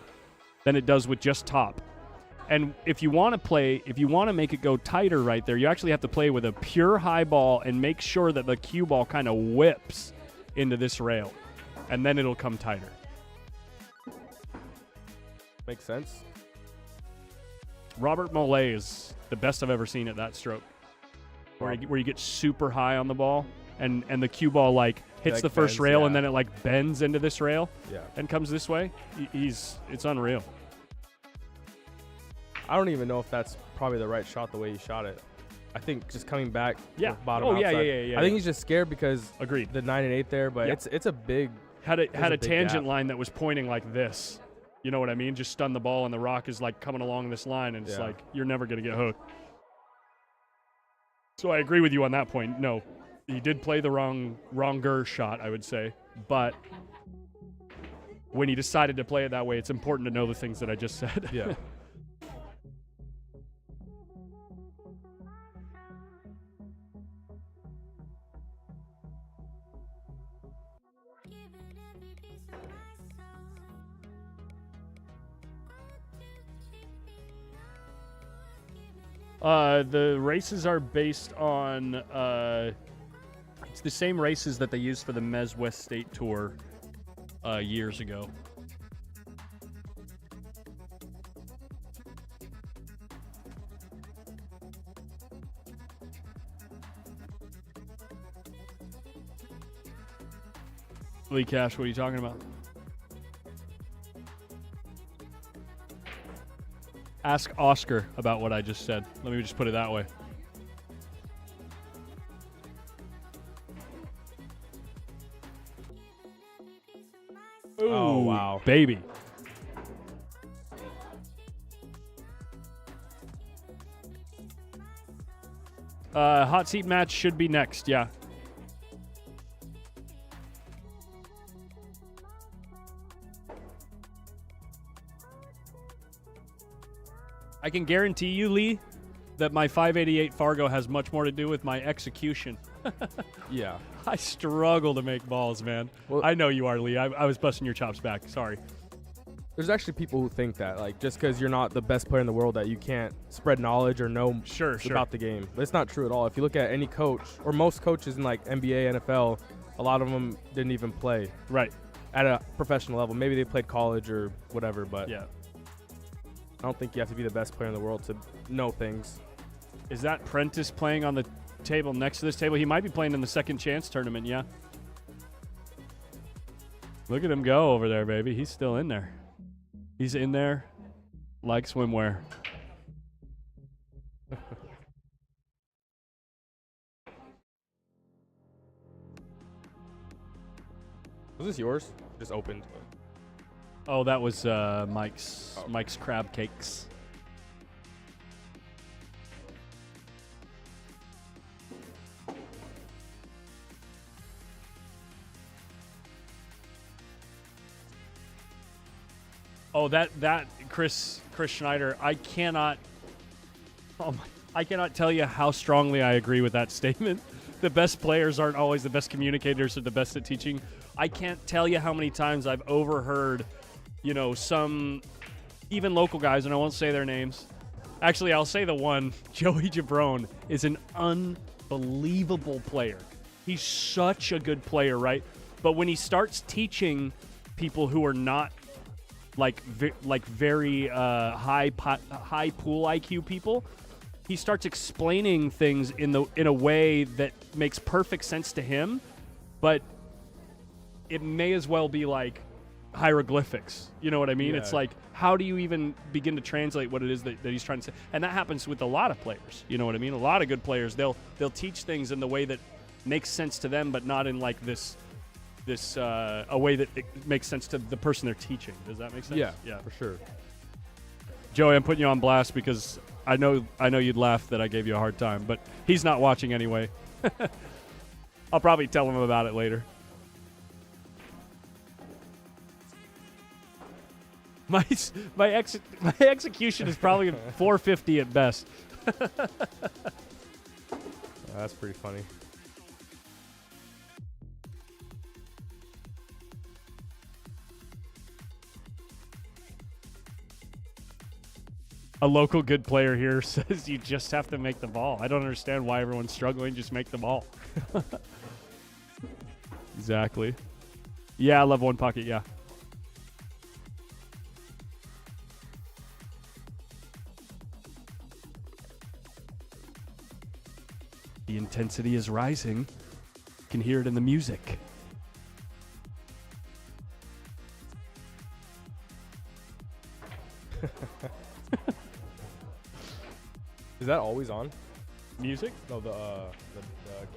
than it does with just top. And if you want to make it go tighter right there, you actually have to play with a pure high ball and make sure that the cue ball kind of whips into this rail, and then it'll come tighter. Makes sense. Robert Mollet is the best I've ever seen at that stroke, where you get super high on the ball, and the cue ball like hits like the first bends, rail, yeah. and then it like bends into this rail Yeah. and comes this way. It's unreal. I don't even know if that's probably the right shot the way he shot it. I think just coming back Yeah. with bottom Oh, yeah, outside. yeah. I think he's just scared because Agreed. the 9 and 8 there, but Yeah. it's a big Had a a big tangent gap. line that was pointing like this. You know what I mean? Just stun the ball, and the rock is like coming along this line, and it's Yeah. like you're never gonna get hooked. So I agree with you on that point. No, he did play the wronger shot, I would say, but when he decided to play it that way, it's important to know the things that I just said. yeah. Giving every piece of my soul. The races are based on it's the same races that they used for the Mez West State Tour years ago. Lee Cash, what are you talking about? Ask Oscar about what I just said. Let me just put it that way. Ooh, Oh, wow. baby. Hot seat match should be next, yeah. I can guarantee you, Lee, that my 588 Fargo has much more to do with my execution. Yeah. I struggle to make balls, man. Well- I know you are, Lee. I was busting your chops back. Sorry. There's actually people who think that, like, just because you're not the best player in the world, that you can't spread knowledge or know Sure. about the game. But it's not true at all. If you look at any coach, or most coaches in, like, NBA, NFL, a lot of them didn't even play Right. at a professional level. Maybe they played college or whatever, but Yeah. I don't think you have to be the best player in the world to know things. Is that Prentice playing on the table next to this table? He might be playing in the second chance tournament, yeah. Look at him go over there, baby. He's still in there. He's in there like swimwear. Was this yours? Just opened. Oh, that was Mike's crab cakes. Oh, that Chris Schneider, I cannot tell you how strongly I agree with that statement. The best players aren't always the best communicators or the best at teaching. I can't tell you how many times I've overheard, some even local guys, and I won't say their names. Actually, I'll say the one. Joey Jabrone is an unbelievable player. He's such a good player, right? But when he starts teaching people who are not very high pool IQ people, he starts explaining things in a way that makes perfect sense to him, but it may as well be like hieroglyphics. You know what I mean? Yeah. It's like, how do you even begin to translate what it is that he's trying to say? And that happens with a lot of players. You know what I mean? A lot of good players, they'll teach things in the way that makes sense to them, but not in like this a way that it makes sense to the person they're teaching. Does that make sense? Yeah, for sure. Joey, I'm putting you on blast because I know you'd laugh that I gave you a hard time, but he's not watching anyway. I'll probably tell him about it later. My execution is probably 450 at best. That's pretty funny. A local good player here says you just have to make the ball. I don't understand why everyone's struggling. Just make the ball. Exactly. Yeah, I love one pocket, yeah. The intensity is rising. You can hear it in the music. Is that always on? Music? No, the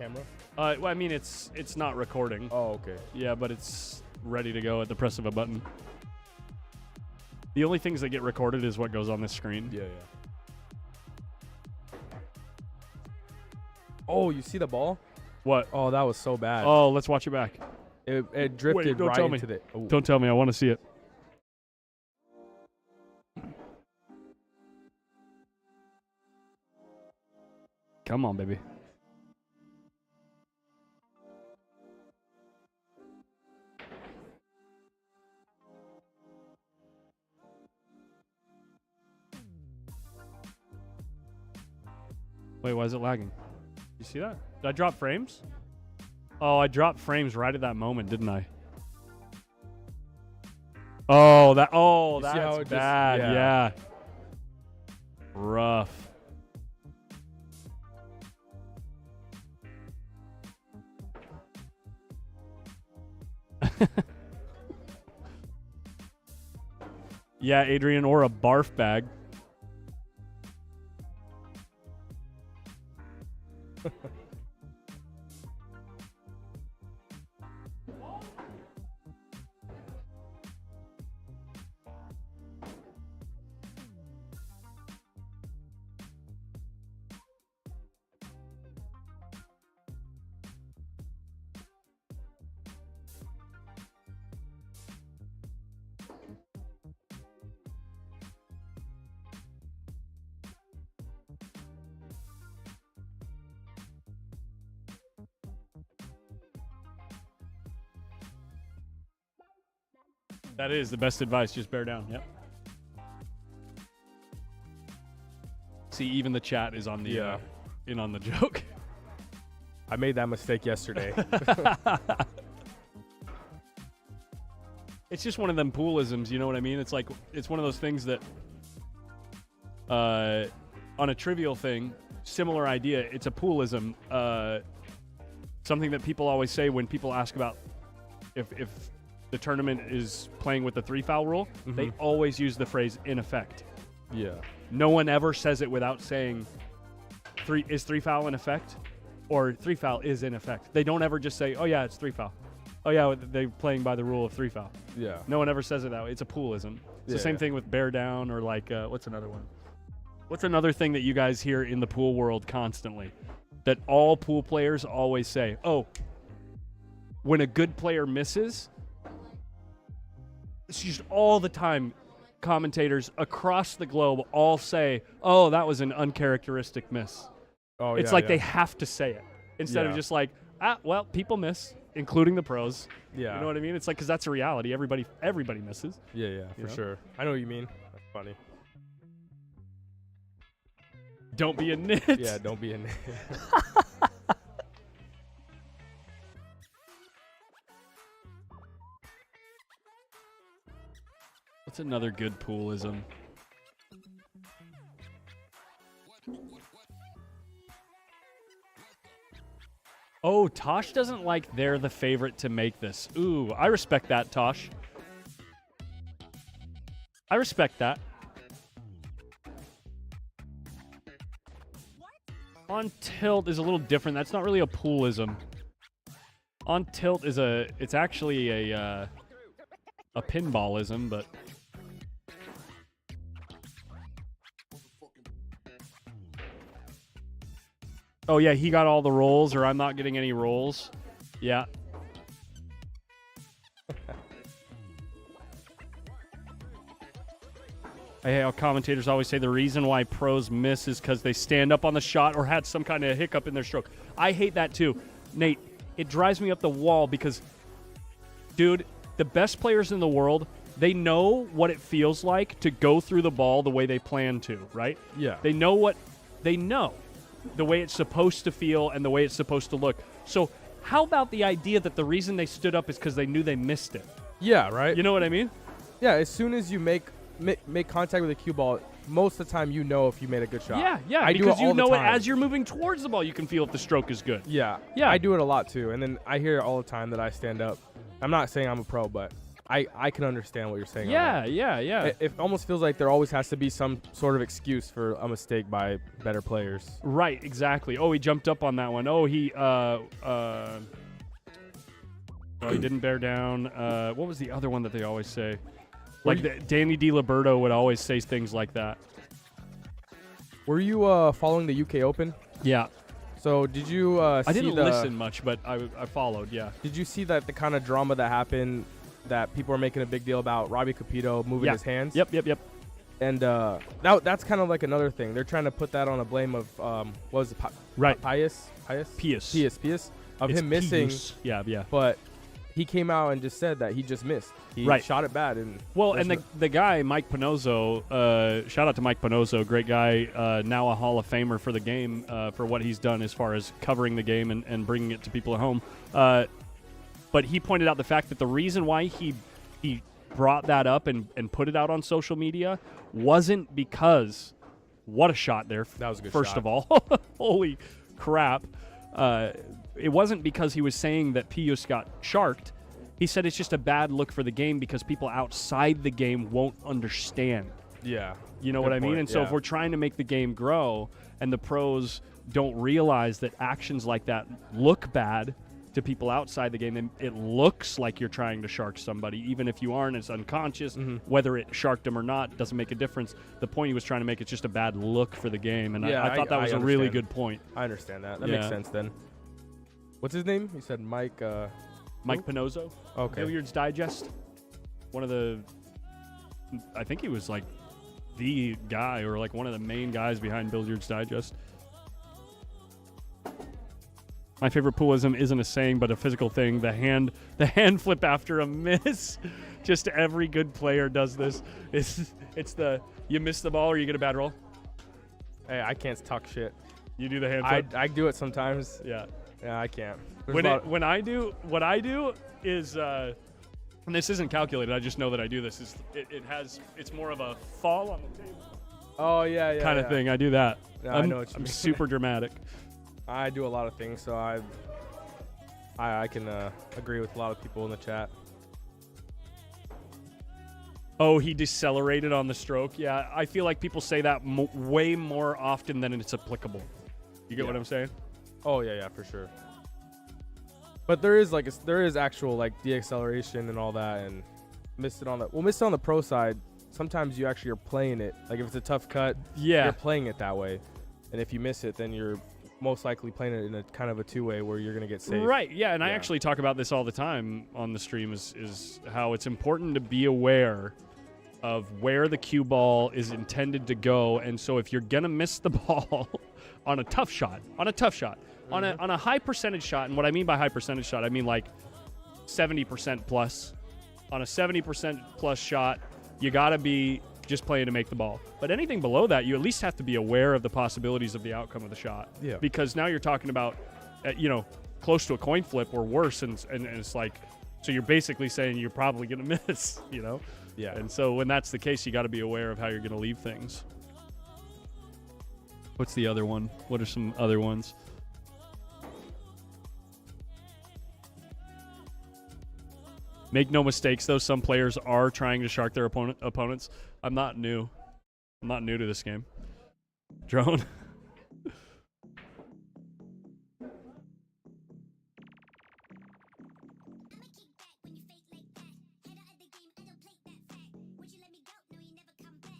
camera. Well, I mean, it's not recording. Oh, okay. Yeah, but it's ready to go at the press of a button. The only things that get recorded is what goes on the screen. Yeah. Oh, you see the ball? What? Oh, that was so bad. Oh, let's watch it back. It drifted don't right tell me. into the. Oh. Don't tell me. I want to see it. Come on, baby. Wait, why is it lagging? You see that? Did I drop frames? Oh, I dropped frames right at that moment, didn't I? Oh, You see how that's it just- bad. yeah. Yeah. Rough. Yeah, Adrian, or a barf bag. That is the best advice. Just bear down. Yep. See, even the chat is on the in on the joke. I made that mistake yesterday. It's just one of them poolisms, you know what I mean? It's like, it's one of those things that, on a trivial thing, similar idea, it's a poolism. Something that people always say when people ask about if the tournament is playing with the 3-foul rule, they always use the phrase in effect. Yeah. No one ever says it without saying, is 3-foul in effect? Or 3-foul is in effect. They don't ever just say, oh yeah, it's 3-foul. Oh yeah, they're playing by the rule of 3-foul. Yeah. No one ever says it that way. It's a poolism. It's the same thing with bear down, or like, what's another one? What's another thing that you guys hear in the pool world constantly that all pool players always say? Oh, when a good player misses, it's just all the time. Commentators across the globe all say, oh, that was an uncharacteristic miss. Oh, it's like they have to say it instead of just like, well, people miss, including the pros. Yeah. You know what I mean? It's like, because that's a reality. Everybody misses. Yeah, for sure. I know what you mean. That's funny. Don't be a nit. Yeah, don't be a nit. What's another good poolism? Oh, Tosh doesn't like they're the favorite to make this. Ooh, I respect that, Tosh. I respect that. On tilt is a little different. That's not really a poolism. On tilt is it's actually a pinballism, but oh yeah, he got all the rolls, or I'm not getting any rolls. Yeah. Hey, how commentators always say the reason why pros miss is because they stand up on the shot or had some kind of hiccup in their stroke. I hate that too. Nate, it drives me up the wall because, dude, the best players in the world, they know what it feels like to go through the ball the way they plan to, right? Yeah. They know the way it's supposed to feel and the way it's supposed to look. So how about the idea that the reason they stood up is because they knew they missed it? Yeah, right? You know what I mean? Yeah, as soon as you make contact with the cue ball, most of the time you know if you made a good shot. Yeah, I do because it you all the know it time. as you're moving towards the ball. You can feel if the stroke is good. Yeah, Yeah. I do it a lot too, and then I hear it all the time that I stand up. I'm not saying I'm a pro, but I can understand what you're saying. on that. Yeah. It almost feels like there always has to be some sort of excuse for a mistake by better players. Right, exactly. Oh, he jumped up on that one. Oh, he he didn't bear down. What was the other one that they always say? Like Danny DiLiberto would always say things like that. Were you following the UK Open? Yeah. So did you I see didn't the, listen much, but I followed, yeah. Did you see that the kind of drama that happened that people are making a big deal about Robbie Capito moving his hands? Yep. And that's kind of like another thing. They're trying to put that on a blame of what was it? Pius of It's him missing. Pius. Yeah. But he came out and just said that he just missed. He shot it bad. And Well, and the guy, Mike Pinozzo, shout out to Mike Pinozzo, great guy, now a Hall of Famer for the game, for what he's done as far as covering the game and bringing it to people at home. But he pointed out the fact that the reason why he brought that up and put it out on social media wasn't because what a shot there. That was a good first shot. of all. Holy crap. It wasn't because he was saying that Pius got sharked. He said it's just a bad look for the game because people outside the game won't understand. Yeah. You know Good what I mean? point, And so if yeah. we're trying to make the game grow and the pros don't realize that actions like that look bad to people outside the game, then it looks like you're trying to shark somebody, even if you aren't. It's unconscious. Whether it sharked them or not doesn't make a difference. The point he was trying to make is just a bad look for the game, and Yeah, I thought that was a really understand. good point. I understand that. That Yeah. makes sense then. What's his name? You said Mike. Mike Pinozzo, Okay. Billiards Digest, one of the, I think he was like the guy or like one of the main guys behind Billiards Digest. My favorite poolism isn't a saying, but a physical thing. The hand flip after a miss. Just every good player does this. It's the you miss the ball or you get a bad roll. Hey, I can't talk shit. You do the hand flip. I do it sometimes. Yeah. Yeah, I can't. What I do is, and this isn't calculated. I just know that I do this. It's more of a fall on the table. Oh yeah. Kind of thing. I do that. Yeah, I know what you I'm mean. super dramatic. I do a lot of things, so I can agree with a lot of people in the chat. Oh, he decelerated on the stroke. Yeah, I feel like people say that way more often than it's applicable. You get what I'm saying? Oh yeah, for sure. But there is actual like deacceleration and all that, and missed it on the pro side. Sometimes you actually are playing it. Like if it's a tough cut, you're playing it that way, and if you miss it, then you're most likely playing it in a kind of a two-way where you're gonna get safe. Right. Yeah, and I actually talk about this all the time on the stream. Is how it's important to be aware of where the cue ball is intended to go, and so if you're gonna miss the ball on a tough shot, on a high percentage shot, and what I mean by high percentage shot, I mean like 70% plus. On a 70% plus shot, you got to be just playing to make the ball. But anything below that, you at least have to be aware of the possibilities of the outcome of the shot. Yeah. Because now you're talking about, close to a coin flip or worse, and it's like, so you're basically saying you're probably going to miss, Yeah. And so when that's the case, you got to be aware of how you're going to leave things. What's the other one? What are some other ones? Make no mistakes, though. Some players are trying to shark their opponents. I'm not new to this game. Drone.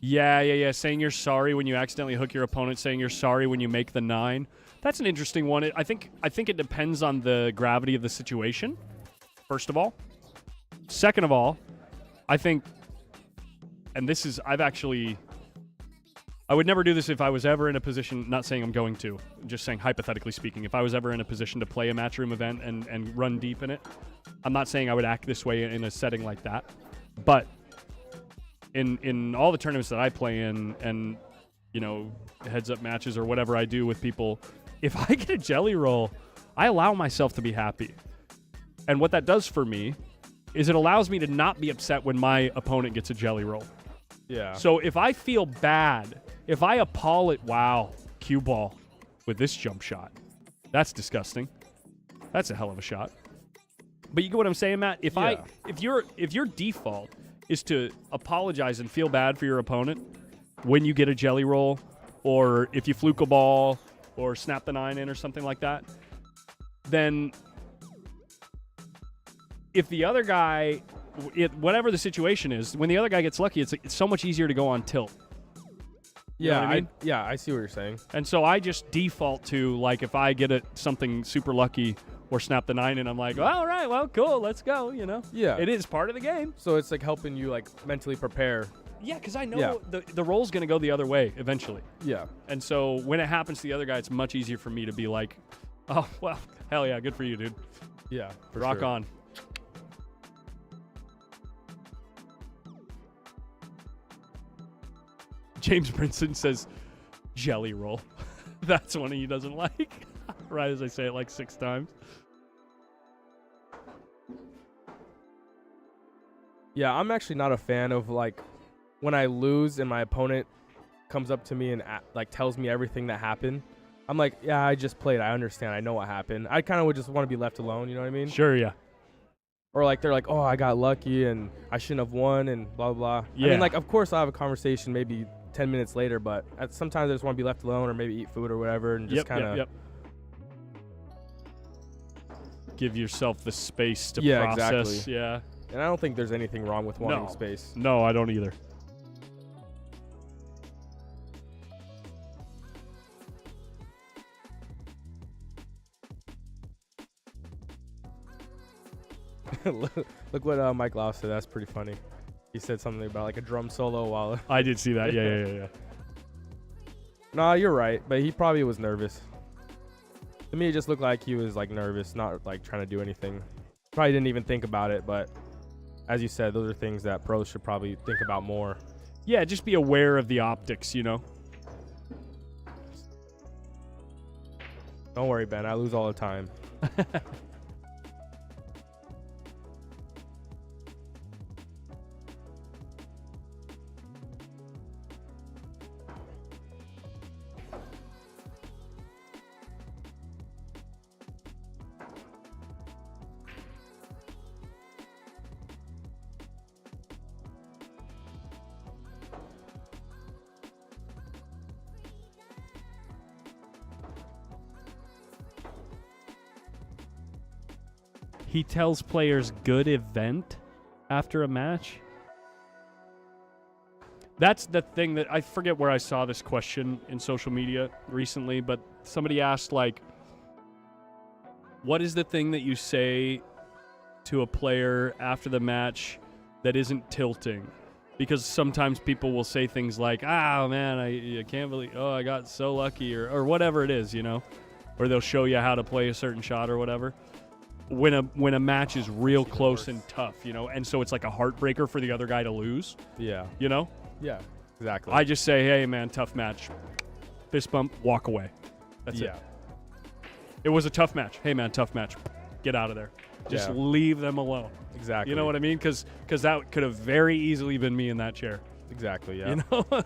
Yeah. Saying you're sorry when you accidentally hook your opponent. Saying you're sorry when you make the 9. That's an interesting one. I think it depends on the gravity of the situation, first of all. Second of all, I think, and this is, I would never do this if I was ever in a position, not saying I'm going to, just saying hypothetically speaking, if I was ever in a position to play a Matchroom event and run deep in it, I'm not saying I would act this way in a setting like that, but in all the tournaments that I play in and, heads-up matches or whatever I do with people, if I get a jelly roll, I allow myself to be happy. And what that does for me is it allows me to not be upset when my opponent gets a jelly roll. Yeah. So if I feel bad, if I wow, cue ball with this jump shot, that's disgusting. That's a hell of a shot. But you get what I'm saying, Matt? If your default is to apologize and feel bad for your opponent when you get a jelly roll, or if you fluke a ball, or snap the 9 in, or something like that, then if the other guy, whatever the situation is, when the other guy gets lucky, it's so much easier to go on tilt. You know what I mean? I see what you're saying. And so I just default to, like, if I get something super lucky or snap the 9 in, I'm like, all right, well, cool, let's go, you know? Yeah. It is part of the game. So it's like helping you like mentally prepare. Yeah, because I know the roll's going to go the other way eventually. Yeah. And so when it happens to the other guy, it's much easier for me to be like, oh, well, hell yeah, good for you, dude. Yeah. For Rock sure. on. James Brinson says, jelly roll. That's one he doesn't like. Right as I say it like 6 times. Yeah, I'm actually not a fan of like when I lose and my opponent comes up to me and like tells me everything that happened. I'm like, yeah, I just played. I understand. I know what happened. I kind of would just want to be left alone. You know what I mean? Sure, yeah. Or like they're like, oh, I got lucky and I shouldn't have won and blah, blah, blah. Yeah. I mean, like, of course I'll have a conversation maybe 10 minutes later, but sometimes I just want to be left alone or maybe eat food or whatever and just kind of. Yep. Give yourself the space to Yeah, process. exactly. Yeah. And I don't think there's anything wrong with wanting space. No, I don't either. Look what Mike Lau said. That's pretty funny. He said something about like a drum solo while. I did see that. Yeah. Nah, you're right. But he probably was nervous. To me, it just looked like he was like nervous, not like trying to do anything. Probably didn't even think about it. But as you said, those are things that pros should probably think about more. Yeah, just be aware of the optics, you know? Don't worry, Ben. I lose all the time. He tells players good event after a match. That's the thing that I forget where I saw this question in social media recently, but somebody asked, like, what is the thing that you say to a player after the match that isn't tilting? Because sometimes people will say things like, oh man, I can't believe, I got so lucky, or whatever it is, you know, or they'll show you how to play a certain shot or whatever. When a match is real close and tough, you know, and so it's like a heartbreaker for the other guy to lose. Yeah. You know? Yeah, exactly. I just say, hey, man, tough match. Fist bump, walk away. That's it. It was a tough match. Hey, man, tough match. Get out of there. Just leave them alone. Exactly. You know what I mean? Because that could have very easily been me in that chair. Exactly, yeah. You know?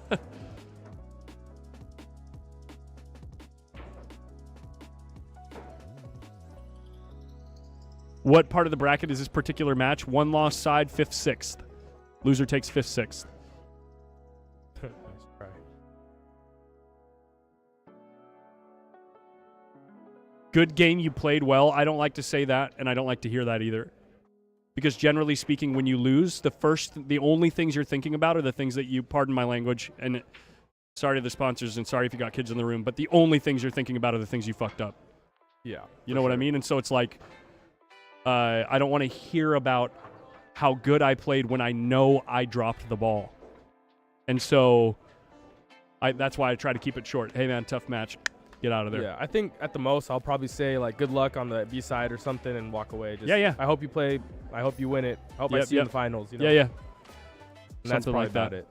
What part of the bracket is this particular match? 1 loss side, 5th, 6th. Loser takes 5th, 6th. Nice try. Good game, you played well. I don't like to say that, and I don't like to hear that either. Because generally speaking, when you lose, the only things you're thinking about are the things that you, pardon my language, and sorry to the sponsors, and sorry if you got kids in the room, but the only things you're thinking about are the things you fucked up. Yeah. You know what I mean? And so it's like, I don't want to hear about how good I played when I know I dropped the ball. And so that's why I try to keep it short. Hey, man, tough match. Get out of there. Yeah, I think at the most I'll probably say, like, good luck on the B side or something and walk away. Just, yeah. I hope you play. I hope you win it. I hope I see you in the finals. You know? Yeah. And that's Something probably like that. about it.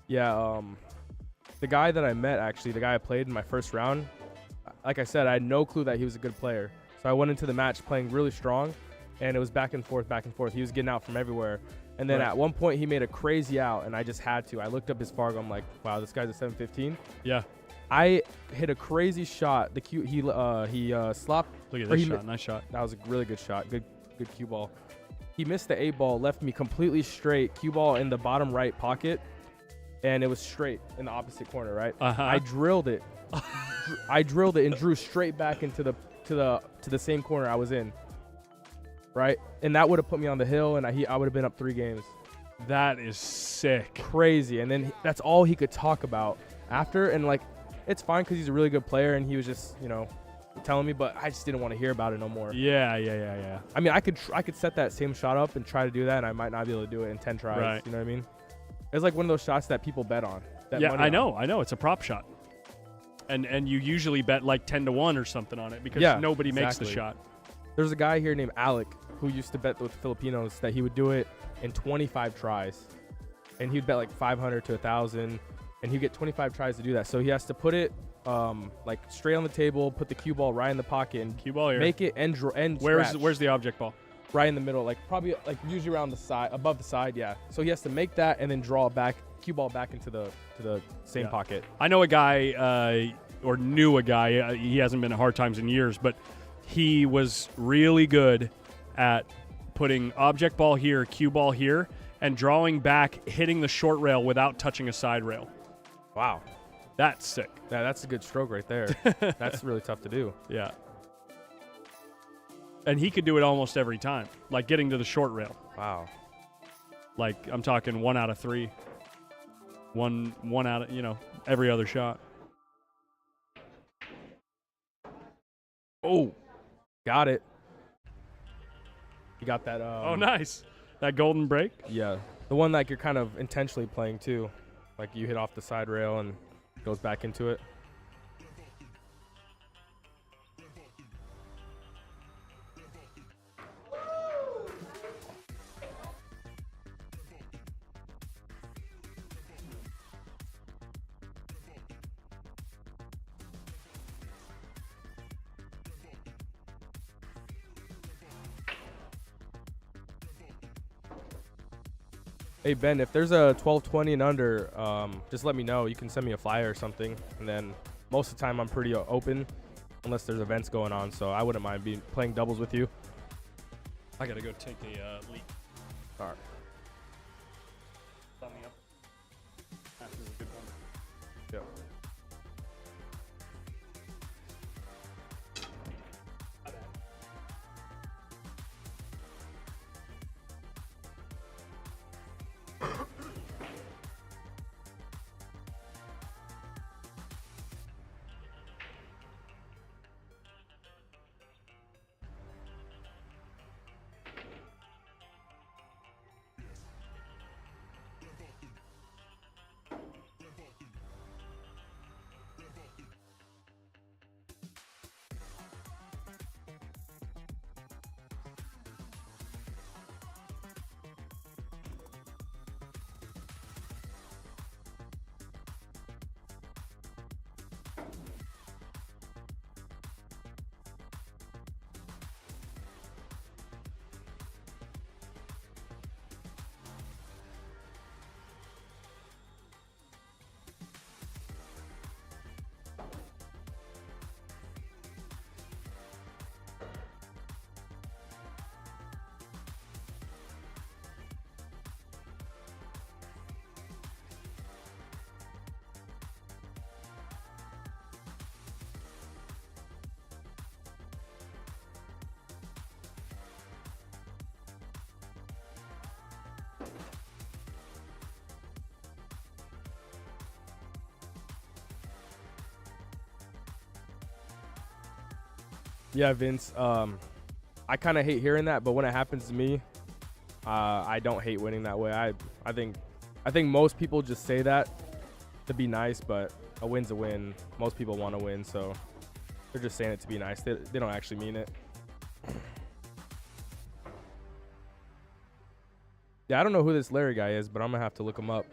Yeah, the guy that I met, actually, the guy I played in my first round, like I said, I had no clue that he was a good player. So I went into the match playing really strong, and it was back and forth, back and forth. He was getting out from everywhere. And then Right. at one point, he made a crazy out, and I just had to. I looked up his Fargo. I'm like, wow, this guy's a 715. Yeah. I hit a crazy shot. The cue, he slopped. Look at or this he shot. Nice shot. That was a really good shot. Good cue ball. He missed the 8 ball, left me completely straight. Cue ball in the bottom right pocket, and it was straight in the opposite corner, right? Uh-huh. I drilled it. I drilled it and drew straight back into the same corner I was in. Right? And that would have put me on the hill, and I would have been up 3 games. That is sick. Crazy. And then that's all he could talk about after, and like, it's fine because he's a really good player, and he was just, telling me, but I just didn't want to hear about it no more. Yeah. I mean, I could set that same shot up and try to do that, and I might not be able to do it in 10 tries. Right. You know what I mean? It's like one of those shots that people bet on. Yeah, I know. It's a prop shot. And you usually bet like 10-1 or something on it because nobody makes the shot. There's a guy here named Alec who used to bet with Filipinos that he would do it in 25 tries. And he'd bet like 500 to 1,000, and he'd get 25 tries to do that. So he has to put it like straight on the table, put the cue ball right in the pocket, and Cue ball here. make it end Where's the object ball? right in the middle, like probably like usually around the side, above the side, yeah. So he has to make that and then draw it back, cue ball back into the same Yeah. pocket. I know a guy, or knew a guy. He hasn't been at Hard Times in years, but he was really good at putting object ball here, cue ball here, and drawing back, hitting the short rail without touching a side rail. Wow. That's sick. Yeah, that's a good stroke right there. That's really tough to do. Yeah. And he could do it almost every time, like getting to the short rail. Wow. Like I'm talking 1 out of 3. One out of, every other shot. Oh, got it. You got that. Oh, nice. That golden break? Yeah. The one like you're kind of intentionally playing too. Like you hit off the side rail and goes back into it. Hey Ben, if there's a 1220 and under, just let me know. You can send me a flyer or something, and then most of the time I'm pretty open, unless there's events going on. So I wouldn't mind playing doubles with you. I gotta go take a leak. All right. Thumb me up. This is a good one. Yeah. Yeah, Vince. I kind of hate hearing that, but when it happens to me, I don't hate winning that way. I think most people just say that to be nice, but a win's a win. Most people want to win, so they're just saying it to be nice. They don't actually mean it. Yeah, I don't know who this Larry guy is, but I'm gonna have to look him up.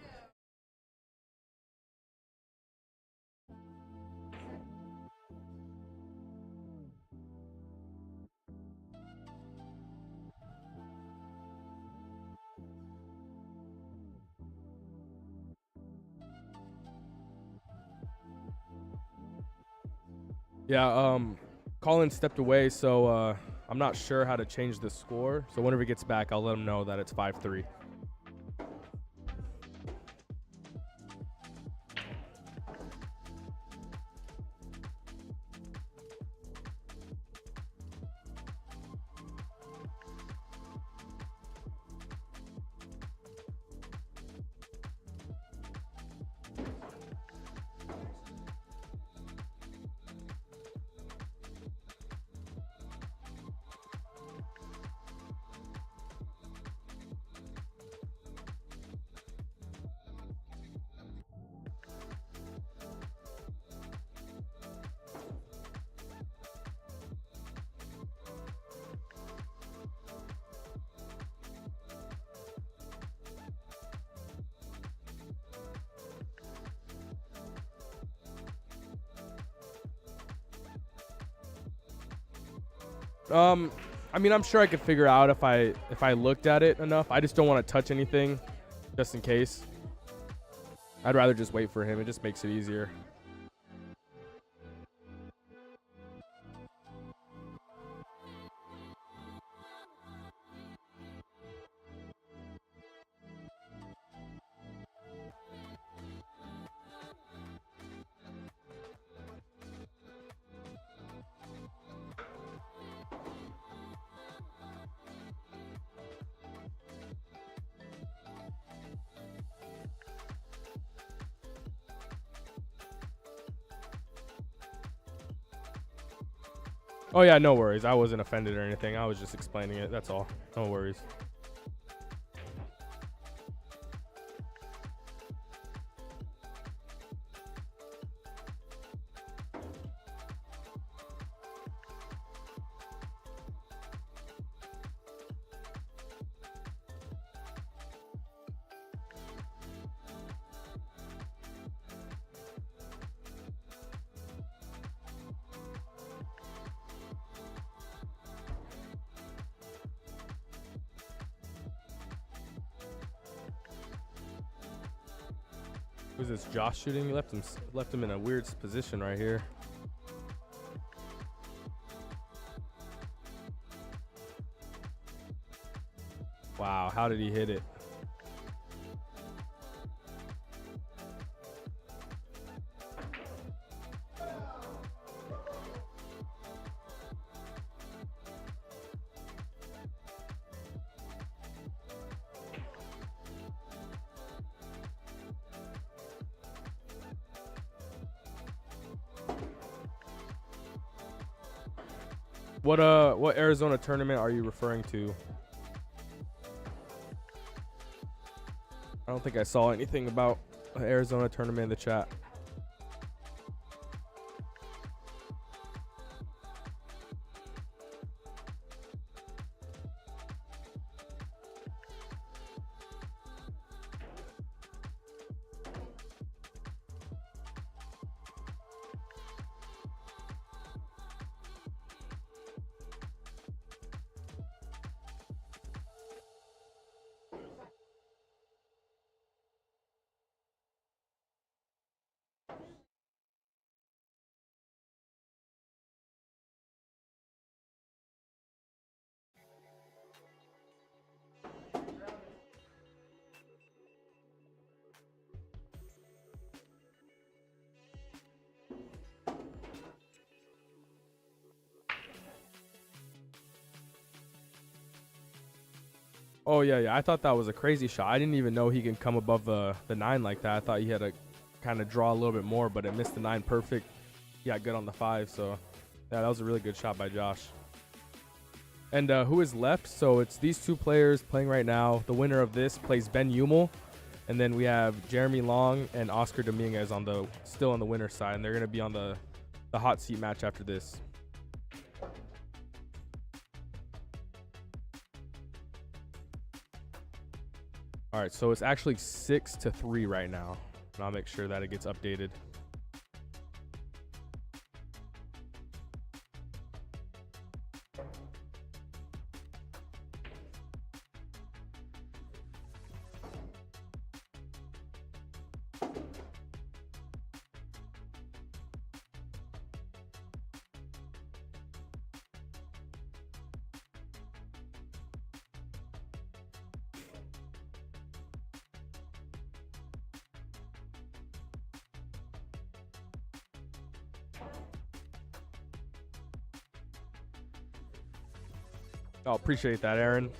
Yeah, Colin stepped away, so I'm not sure how to change the score. So whenever he gets back, I'll let him know that it's 5-3. I mean, I'm sure I could figure out if I looked at it enough. I just don't want to touch anything, just in case. I'd rather just wait for him. It just makes it easier. Oh yeah, no worries. I wasn't offended or anything. I was just explaining it. That's all. No worries. Who's this Josh shooting? He left him in a weird position right here. Wow, how did he hit it? What Arizona tournament are you referring to? I don't think I saw anything about an Arizona tournament in the chat. Oh, yeah. I thought that was a crazy shot. I didn't even know he can come above the 9 like that. I thought he had to kind of draw a little bit more, but it missed the 9 perfect. He got good on the 5, so yeah, that was a really good shot by Josh. And who is left? So it's these two players playing right now. The winner of this plays Ben Hummel, and then we have Jeremy Long and Oscar Dominguez still on the winner's side, and they're going to be on the hot seat match after this. All right, so it's actually 6-3 right now. And I'll make sure that it gets updated. Oh, appreciate that, Aaron.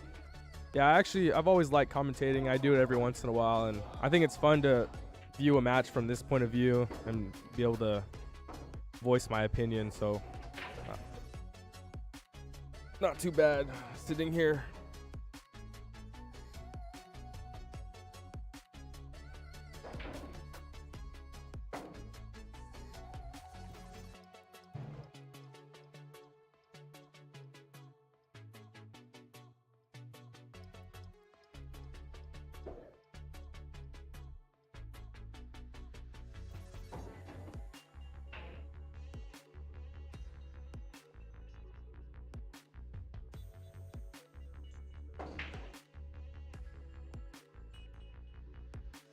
Yeah, I've always liked commentating. I do it every once in a while, and I think it's fun to view a match from this point of view and be able to voice my opinion. So, not too bad sitting here.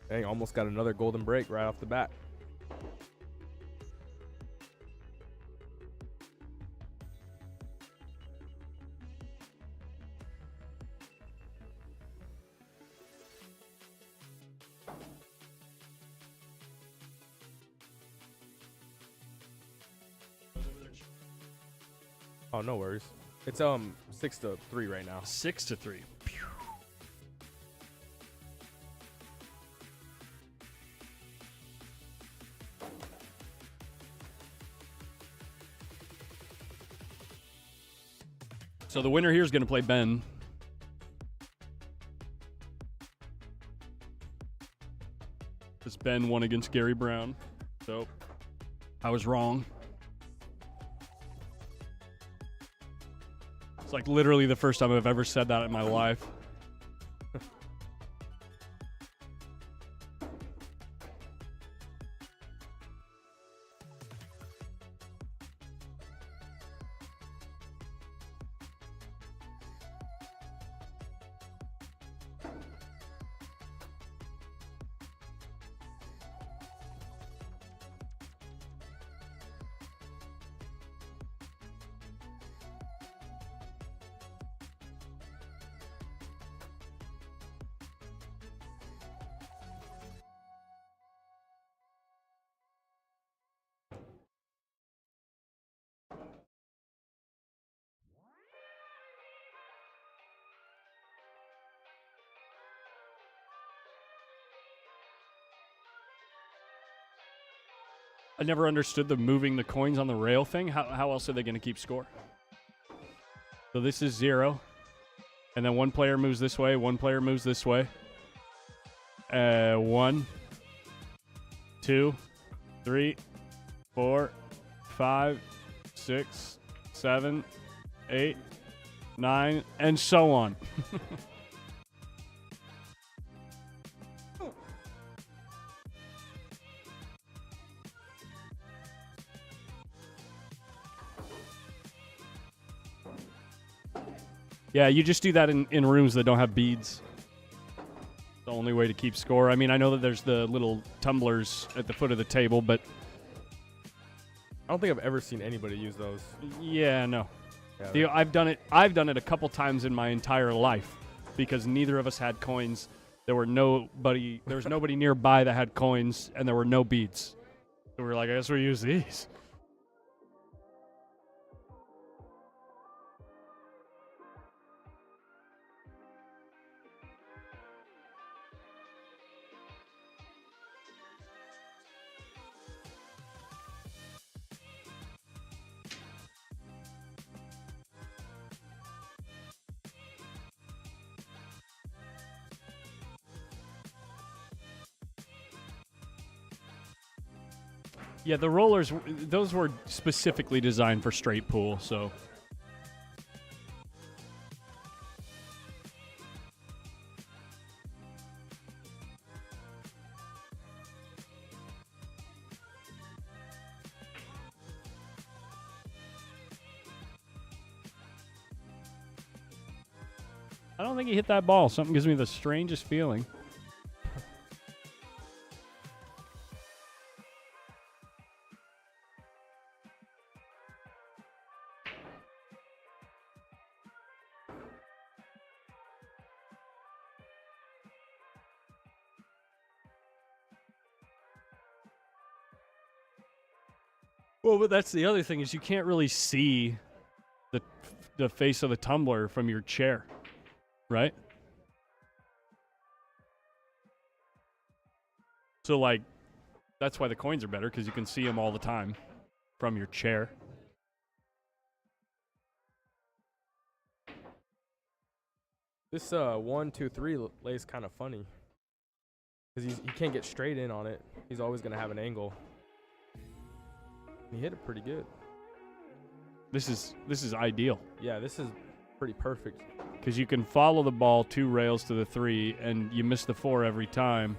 Dang, almost got another golden break right off the bat. Oh, no worries. It's 6-3 right now. 6-3. So the winner here is going to play Ben. This Ben won against Gary Brown. So I was wrong. It's like literally the first time I've ever said that in my life. I never understood the moving the coins on the rail thing. How else are they going to keep score? So this is 0. And then one player moves this way, one player moves this way. 1, 2, 3, 4, 5, 6, 7, 8, 9, and so on. Yeah, you just do that in rooms that don't have beads. The only way to keep score. I mean, I know that there's the little tumblers at the foot of the table, but I don't think I've ever seen anybody use those. yeah, no. Yeah, I've done it a couple times in my entire life because neither of us had coins. There was nobody nearby that had coins, and there were no beads. So we were like, I guess we use these. Yeah, the rollers, those were specifically designed for straight pool, so. I don't think he hit that ball. Something gives me the strangest feeling. Well, but that's the other thing is you can't really see the face of the tumbler from your chair, right? So, like, that's why the coins are better, because you can see them all the time from your chair. This 1, 2, 3 lays kind of funny. Because he can't get straight in on it. He's always going to have an angle. He hit it pretty good. This is ideal. Yeah, this is pretty perfect. Because you can follow the ball 2 rails to the 3, and you miss the 4 every time.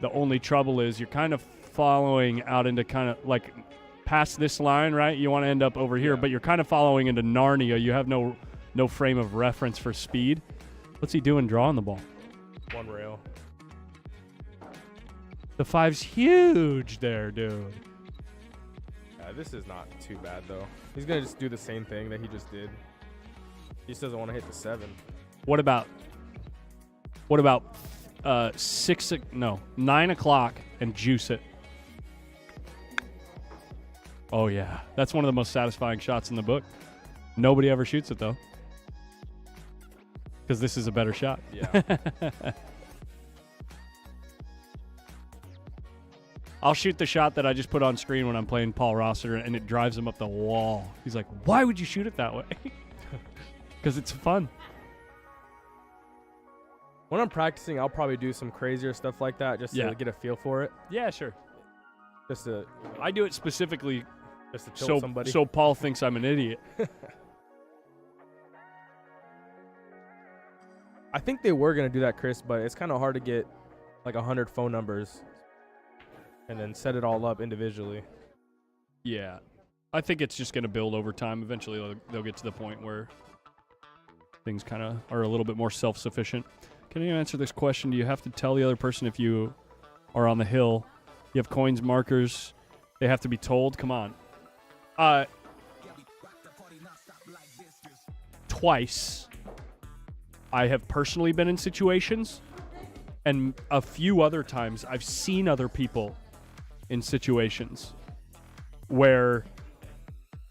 The only trouble is you're kind of following out into kind of like past this line, right? You want to end up over here, but you're kind of following into Narnia. You have no frame of reference for speed. What's he doing drawing the ball? 1 rail. The 5's huge there, dude. Yeah, this is not too bad, though. He's going to just do the same thing that he just did. He just doesn't want to hit the 7. What about 9 o'clock and juice it? Oh, yeah. That's one of the most satisfying shots in the book. Nobody ever shoots it, though. Because this is a better shot. Yeah. I'll shoot the shot that I just put on screen when I'm playing Paul Rosser, and it drives him up the wall. He's like, why would you shoot it that way? Because it's fun. When I'm practicing, I'll probably do some crazier stuff like that just to get a feel for it. Yeah, sure. Just to I do it specifically tilt somebody. So Paul thinks I'm an idiot. I think they were going to do that, Chris, but it's kind of hard to get like 100 phone numbers and then set it all up individually. Yeah. I think it's just going to build over time. Eventually, they'll get to the point where things kind of are a little bit more self-sufficient. Can you answer this question? Do you have to tell the other person if you are on the hill? You have coins, markers. They have to be told? Come on. Twice, I have personally been in situations, and a few other times I've seen other people in situations where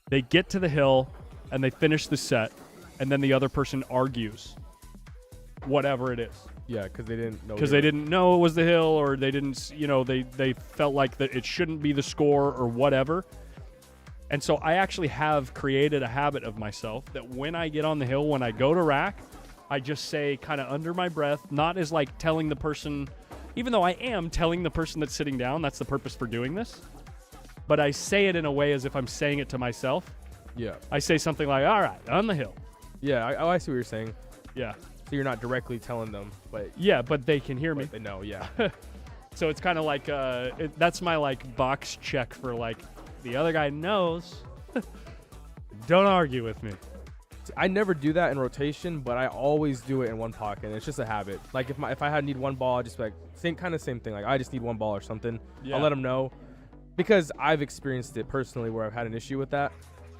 they get to the hill and they finish the set, and then the other person argues whatever it is. Yeah, because they didn't know. Because they didn't know it was the hill, or they didn't, they felt like that it shouldn't be the score or whatever. And so I actually have created a habit of myself that when I get on the hill, when I go to rack, I just say kind of under my breath, not as like telling the person, even though I am telling the person that's sitting down, that's the purpose for doing this. But I say it in a way as if I'm saying it to myself. Yeah. I say something like, all right, on the hill. Yeah, I see what you're saying. Yeah. So you're not directly telling them, but... Yeah, but they can hear me. They know, yeah. So it's kind of like, that's my like box check for like, the other guy knows. Don't argue with me. I never do that in rotation, but I always do it in one pocket. It's just a habit. Like if I need one ball, I just like same thing. Like I just need one ball or something. Yeah. I'll let them know, because I've experienced it personally where I've had an issue with that.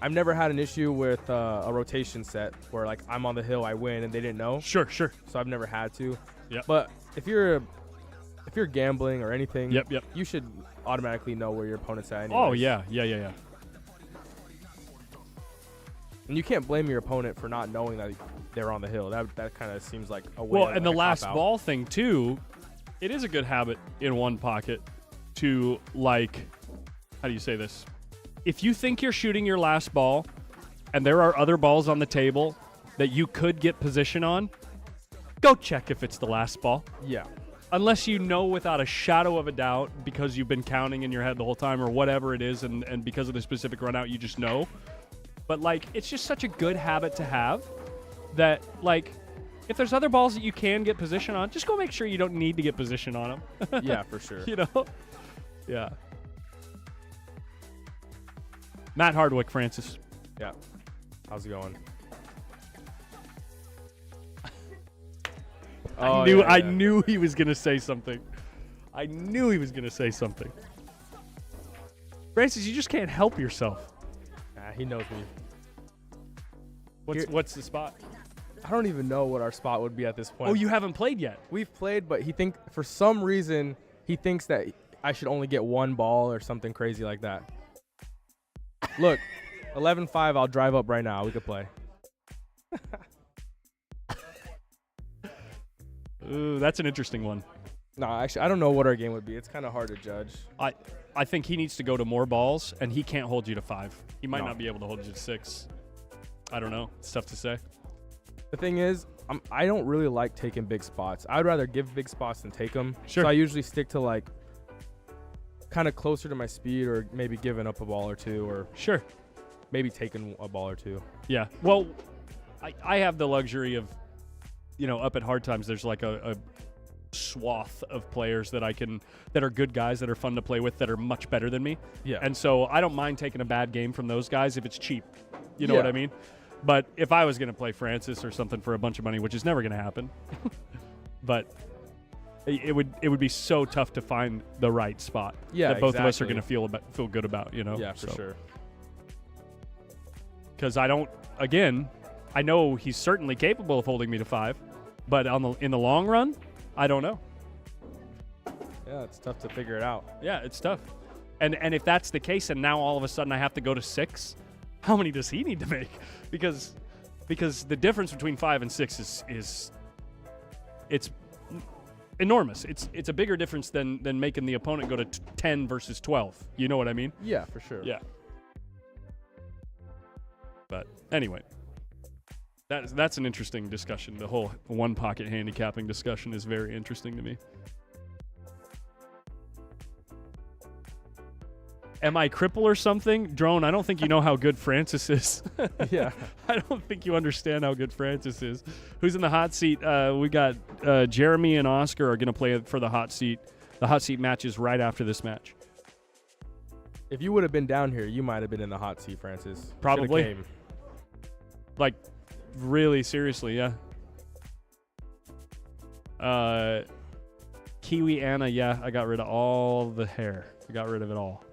I've never had an issue with a rotation set where like I'm on the hill, I win, and they didn't know. Sure. So I've never had to. Yeah. But if you're gambling or anything, yep, you should automatically know where your opponent's at. Anyways. Oh yeah. And you can't blame your opponent for not knowing that they're on the hill. That kind of seems like a way. Well, and the last ball thing too, it is a good habit in one pocket to like, how do you say this? If you think you're shooting your last ball and there are other balls on the table that you could get position on, go check if it's the last ball. Yeah. Unless you know without a shadow of a doubt, because you've been counting in your head the whole time or whatever it is, and because of the specific run out, you just know. But, like, it's just such a good habit to have that, like, if there's other balls that you can get position on, just go make sure you don't need to get position on them. Yeah, for sure. You know? Yeah. Matt Hardwick, Francis. Yeah. How's it going? I knew he was going to say something. I knew he was going to say something. Francis, you just can't help yourself. He knows me. What's the spot? I don't even know what our spot would be at this point. Oh, you haven't played yet? We've played, but for some reason, he thinks that I should only get one ball or something crazy like that. Look, 11-5, I'll drive up right now. We could play. Ooh, that's an interesting one. No, actually, I don't know what our game would be. It's kind of hard to judge. I think he needs to go to more balls, and he can't hold you to 5. He might No. not be able to hold you to 6. I don't know. It's tough to say. The thing is, I don't really like taking big spots. I'd rather give big spots than take them. Sure. So I usually stick to like kind of closer to my speed, or maybe giving up a ball or two, or Sure. maybe taking a ball or two. Yeah. Well, I have the luxury of, up at hard times, there's like a swath of players that are good guys, that are fun to play with, that are much better than me. Yeah. And so I don't mind taking a bad game from those guys if it's cheap. You know what Yeah. I mean? But if I was going to play Francis or something for a bunch of money, which is never going to happen, but it would be so tough to find the right spot Yeah, that both of us are exactly. going to feel good about, Yeah, for So- sure. Because I know he's certainly capable of holding me to 5, but in the long run, I don't know. Yeah, it's tough to figure it out. Yeah, it's tough. And if that's the case, and now all of a sudden I have to go to 6, how many does he need to make? Because the difference between 5 and 6 is it's enormous. It's a bigger difference than making the opponent go to 10 versus 12. You know what I mean? Yeah, for sure. Yeah. But anyway, that's an interesting discussion. The whole one pocket handicapping discussion is very interesting to me. Am I cripple or something? Drone, I don't think you know how good Francis is. Yeah. I don't think you understand how good Francis is. Who's in the hot seat? We got Jeremy and Oscar are going to play for the hot seat. The hot seat match is right after this match. If you would have been down here, you might have been in the hot seat, Francis. You Probably. shoulda came. Like, really seriously, yeah. Kiwi Anna, yeah, I got rid of all the hair. I got rid of it all.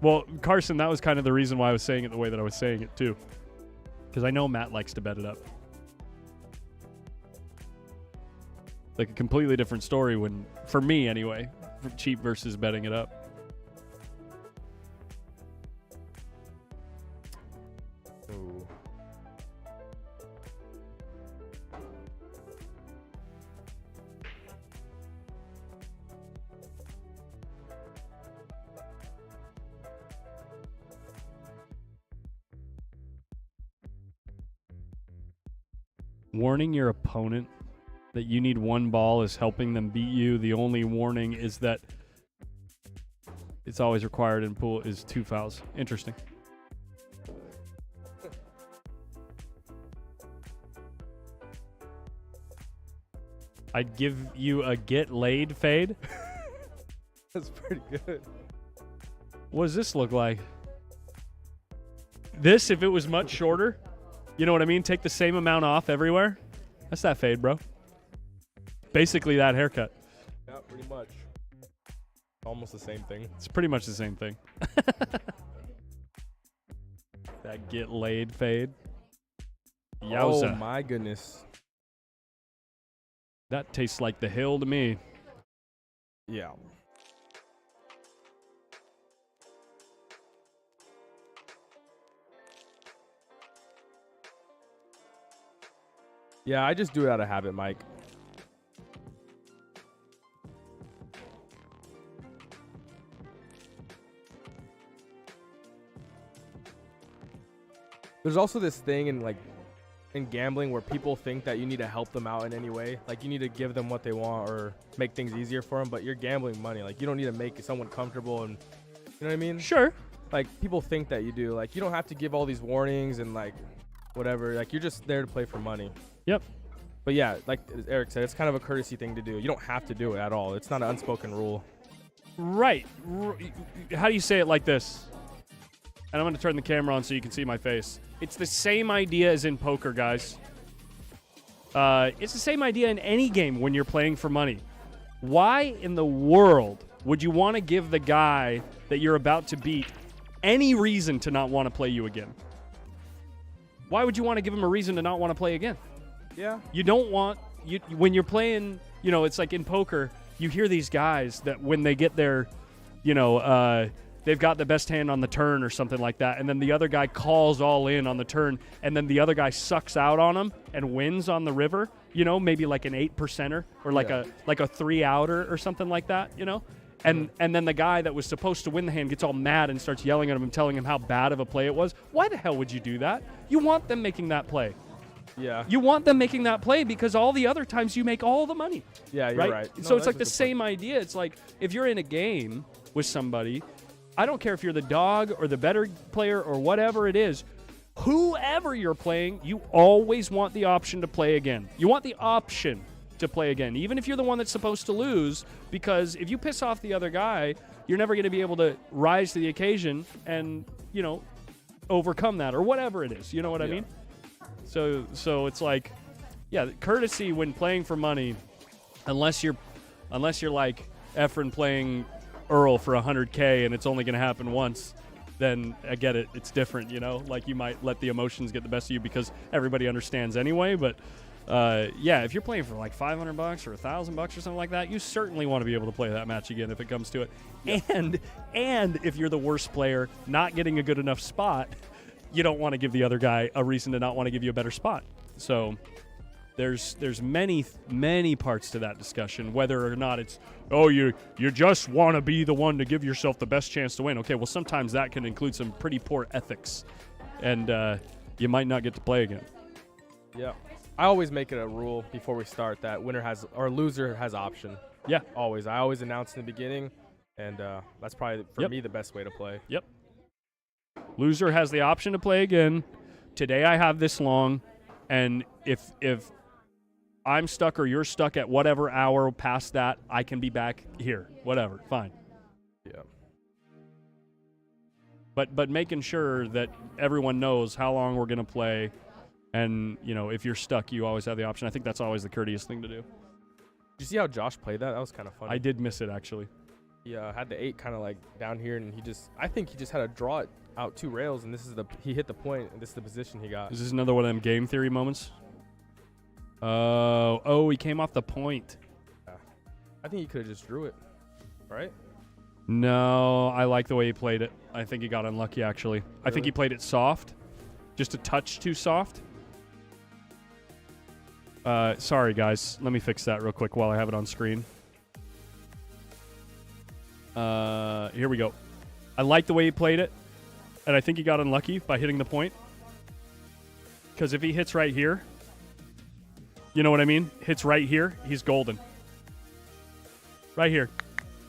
Well, Carson, that was kind of the reason why I was saying it the way that I was saying it, too. Because I know Matt likes to bet it up. Like a completely different story when, for me anyway, for cheap versus betting it up. Ooh. Warning your opponent that you need one ball is helping them beat you. The only warning is that it's always required in pool is 2 fouls. Interesting. I'd give you a get laid fade. That's pretty good. What does this look like? This, if it was much shorter, you know what I mean? Take the same amount off everywhere. That's that fade, bro. Basically that haircut. Yeah, pretty much. Almost the same thing. It's pretty much the same thing. That get laid fade. Yowza. Oh my goodness. That tastes like the hill to me. Yeah. Yeah, I just do it out of habit, Mike. There's also this thing in gambling where people think that you need to help them out in any way. Like you need to give them what they want or make things easier for them, but you're gambling money. Like you don't need to make someone comfortable, and you know what I mean? Sure. Like people think that you do. Like you don't have to give all these warnings and like whatever. Like you're just there to play for money. Yep. But yeah, like Eric said, it's kind of a courtesy thing to do. You don't have to do it at all. It's not an unspoken rule. Right. How do you say it like this? And I'm going to turn the camera on so you can see my face. It's the same idea as in poker, guys. It's the same idea in any game when you're playing for money. Why in the world would you want to give the guy that you're about to beat any reason to not want to play you again? Why would you want to give him a reason to not want to play again? Yeah. You don't want when you're playing, it's like in poker, you hear these guys that when they get their, they've got the best hand on the turn or something like that, and then the other guy calls all in on the turn, and then the other guy sucks out on him and wins on the river, you know, maybe like an 8%er or like a 3-outer or something like that, you know? And then the guy that was supposed to win the hand gets all mad and starts yelling at him and telling him how bad of a play it was. Why the hell would you do that? You want them making that play. Yeah. You want them making that play because all the other times you make all the money. Yeah, you're right. So No, it's like the same idea. It's like if you're in a game with somebody, I don't care if you're the dog or the better player or whatever it is, whoever you're playing, you always want the option to play again. You want the option to play again, even if you're the one that's supposed to lose, because if you piss off the other guy, you're never going to be able to rise to the occasion and, you know, overcome that or whatever it is. You know what I mean? So it's like, yeah, courtesy when playing for money, unless you're like Efren playing Earl for 100K and it's only going to happen once, then I get it. It's different, you know? Like you might let the emotions get the best of you because everybody understands anyway, but yeah, if you're playing for like $500 or $1,000 or something like that, you certainly want to be able to play that match again if it comes to it. Yep. And if you're the worst player, not getting a good enough spot, you don't want to give the other guy a reason to not want to give you a better spot. So there's many parts to that discussion, whether or not it's, oh, you just want to be the one to give yourself the best chance to win. Okay, well, sometimes that can include some pretty poor ethics, and you might not get to play again. Yeah. I always make it a rule before we start that winner has or loser has option. Yeah. Always. I always announce in the beginning, and that's probably, for me, the best way to play. Yep. Loser has the option to play again. Today I have this long, and if I'm stuck or you're stuck at whatever hour past that, I can be back here. Whatever. Fine. Yeah. But making sure that everyone knows how long we're going to play, and, you know, if you're stuck, you always have the option. I think that's always the courteous thing to do. Did you see how Josh played that? That was kind of funny. I did miss it, actually. He had the 8 kind of like down here, and I think he just had to draw it out 2 rails, and he hit the point, and this is the position he got. Is this another one of them game theory moments? Oh, he came off the point. Yeah. I think he could have just drew it, right? No, I like the way he played it. I think he got unlucky, actually. Really? I think he played it soft, just a touch too soft. Sorry, guys. Let me fix that real quick while I have it on screen. Here we go. I like the way he played it, and I think he got unlucky by hitting the point. Because if he hits right here, you know what I mean? Hits right here, he's golden. Right here.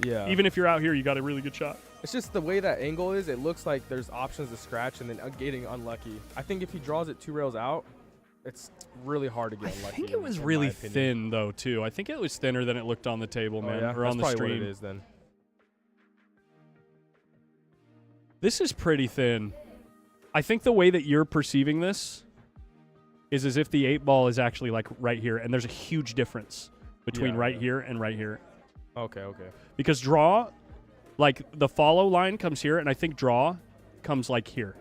Yeah. Even if you're out here, you got a really good shot. It's just the way that angle is, it looks like there's options to scratch and then getting unlucky. I think if he draws it 2 rails out, it's really hard to get unlucky. I think it was really thin, though, too. I think it was thinner than it looked on the table, man, yeah? or on the That's stream. probably what it is, then. This is pretty thin. I think the way that you're perceiving this is as if the 8-ball is actually, like, right here, and there's a huge difference between right here and right here. Okay. Because draw, like, the follow line comes here, and I think draw comes, like, here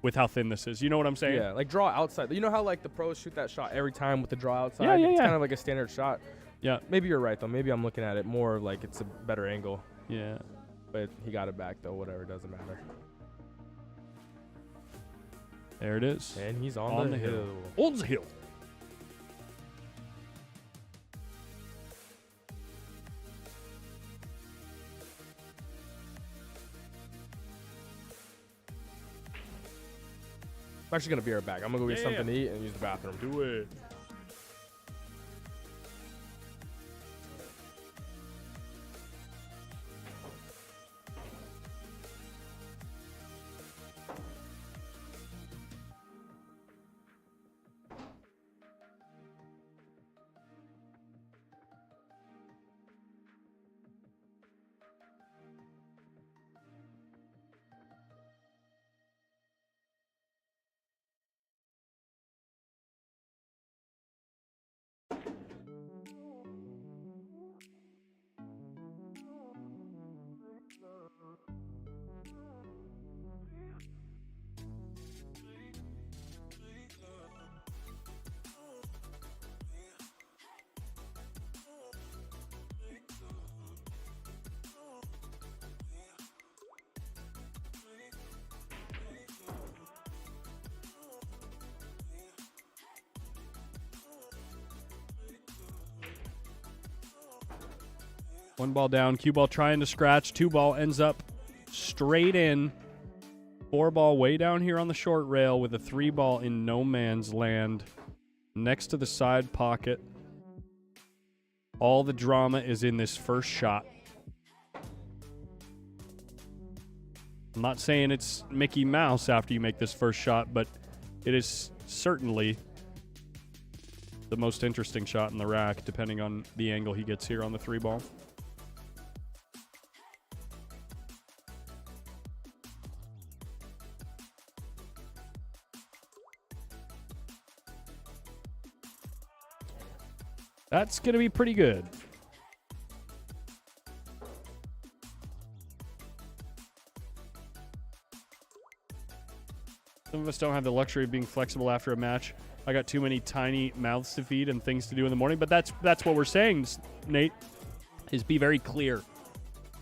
with how thin this is. You know what I'm saying? Yeah, like draw outside. You know how, like, the pros shoot that shot every time with the draw outside? Yeah. It's kind of like a standard shot. Yeah. Maybe you're right, though. Maybe I'm looking at it more like it's a better angle. Yeah. But he got it back, though. Whatever, it doesn't matter. There it is. And he's on the hill. On the hill. I'm actually going to be right back. I'm going to go get something to eat and use the bathroom. Do it. 1 ball down. Cue ball trying to scratch. 2 ball ends up straight in. 4 ball way down here on the short rail with a 3 ball in no man's land next to the side pocket. All the drama is in this first shot. I'm not saying it's Mickey Mouse after you make this first shot, but it is certainly the most interesting shot in the rack, depending on the angle he gets here on the 3 ball. That's going to be pretty good. Some of us don't have the luxury of being flexible after a match. I got too many tiny mouths to feed and things to do in the morning. But that's what we're saying, Nate, is be very clear.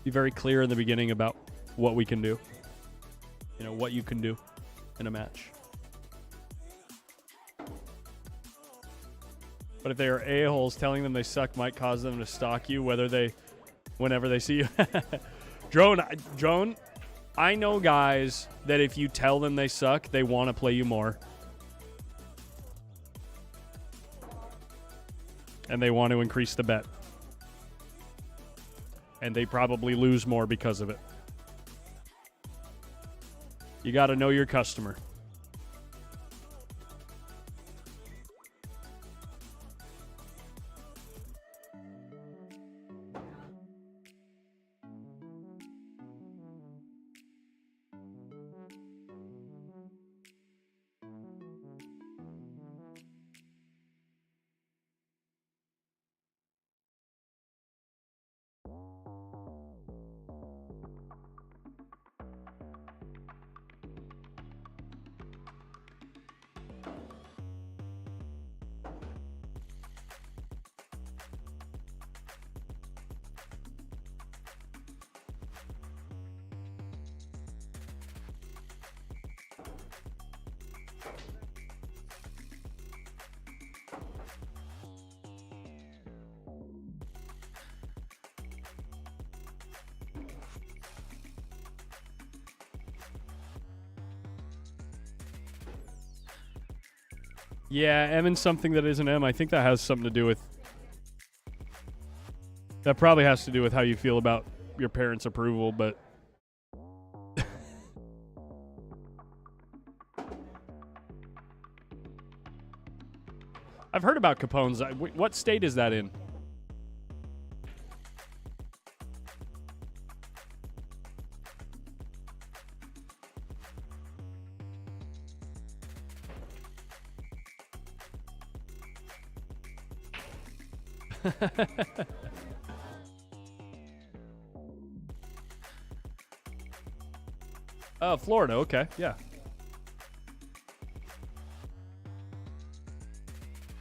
Be very clear in the beginning about what we can do. You know, what you can do in a match. But if they are a-holes, telling them they suck might cause them to stalk you whenever they see you. Drone, I know guys that if you tell them they suck, they want to play you more. And they want to increase the bet. And they probably lose more because of it. You got to know your customer. Yeah, M and something that isn't M. I think that has something to do with... That probably has to do with how you feel about your parents' approval, but... I've heard about Capone's. What state is that in? Oh, Florida. Okay, yeah.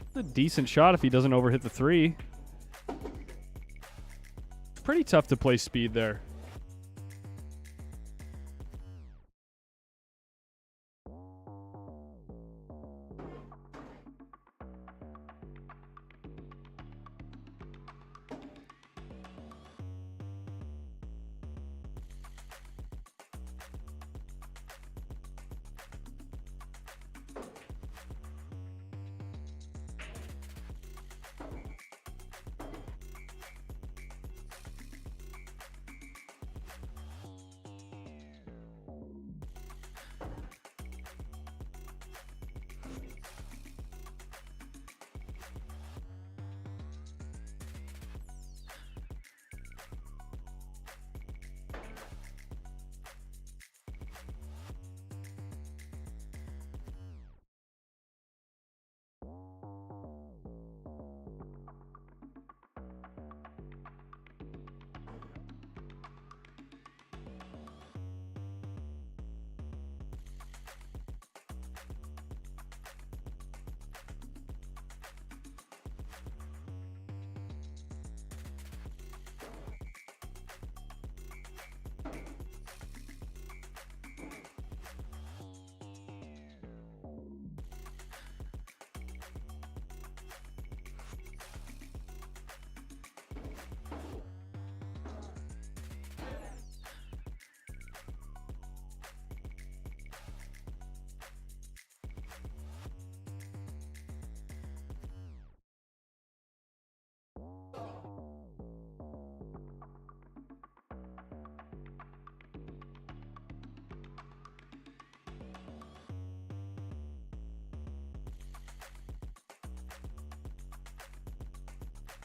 It's a decent shot if he doesn't overhit the 3. It's pretty tough to play speed there.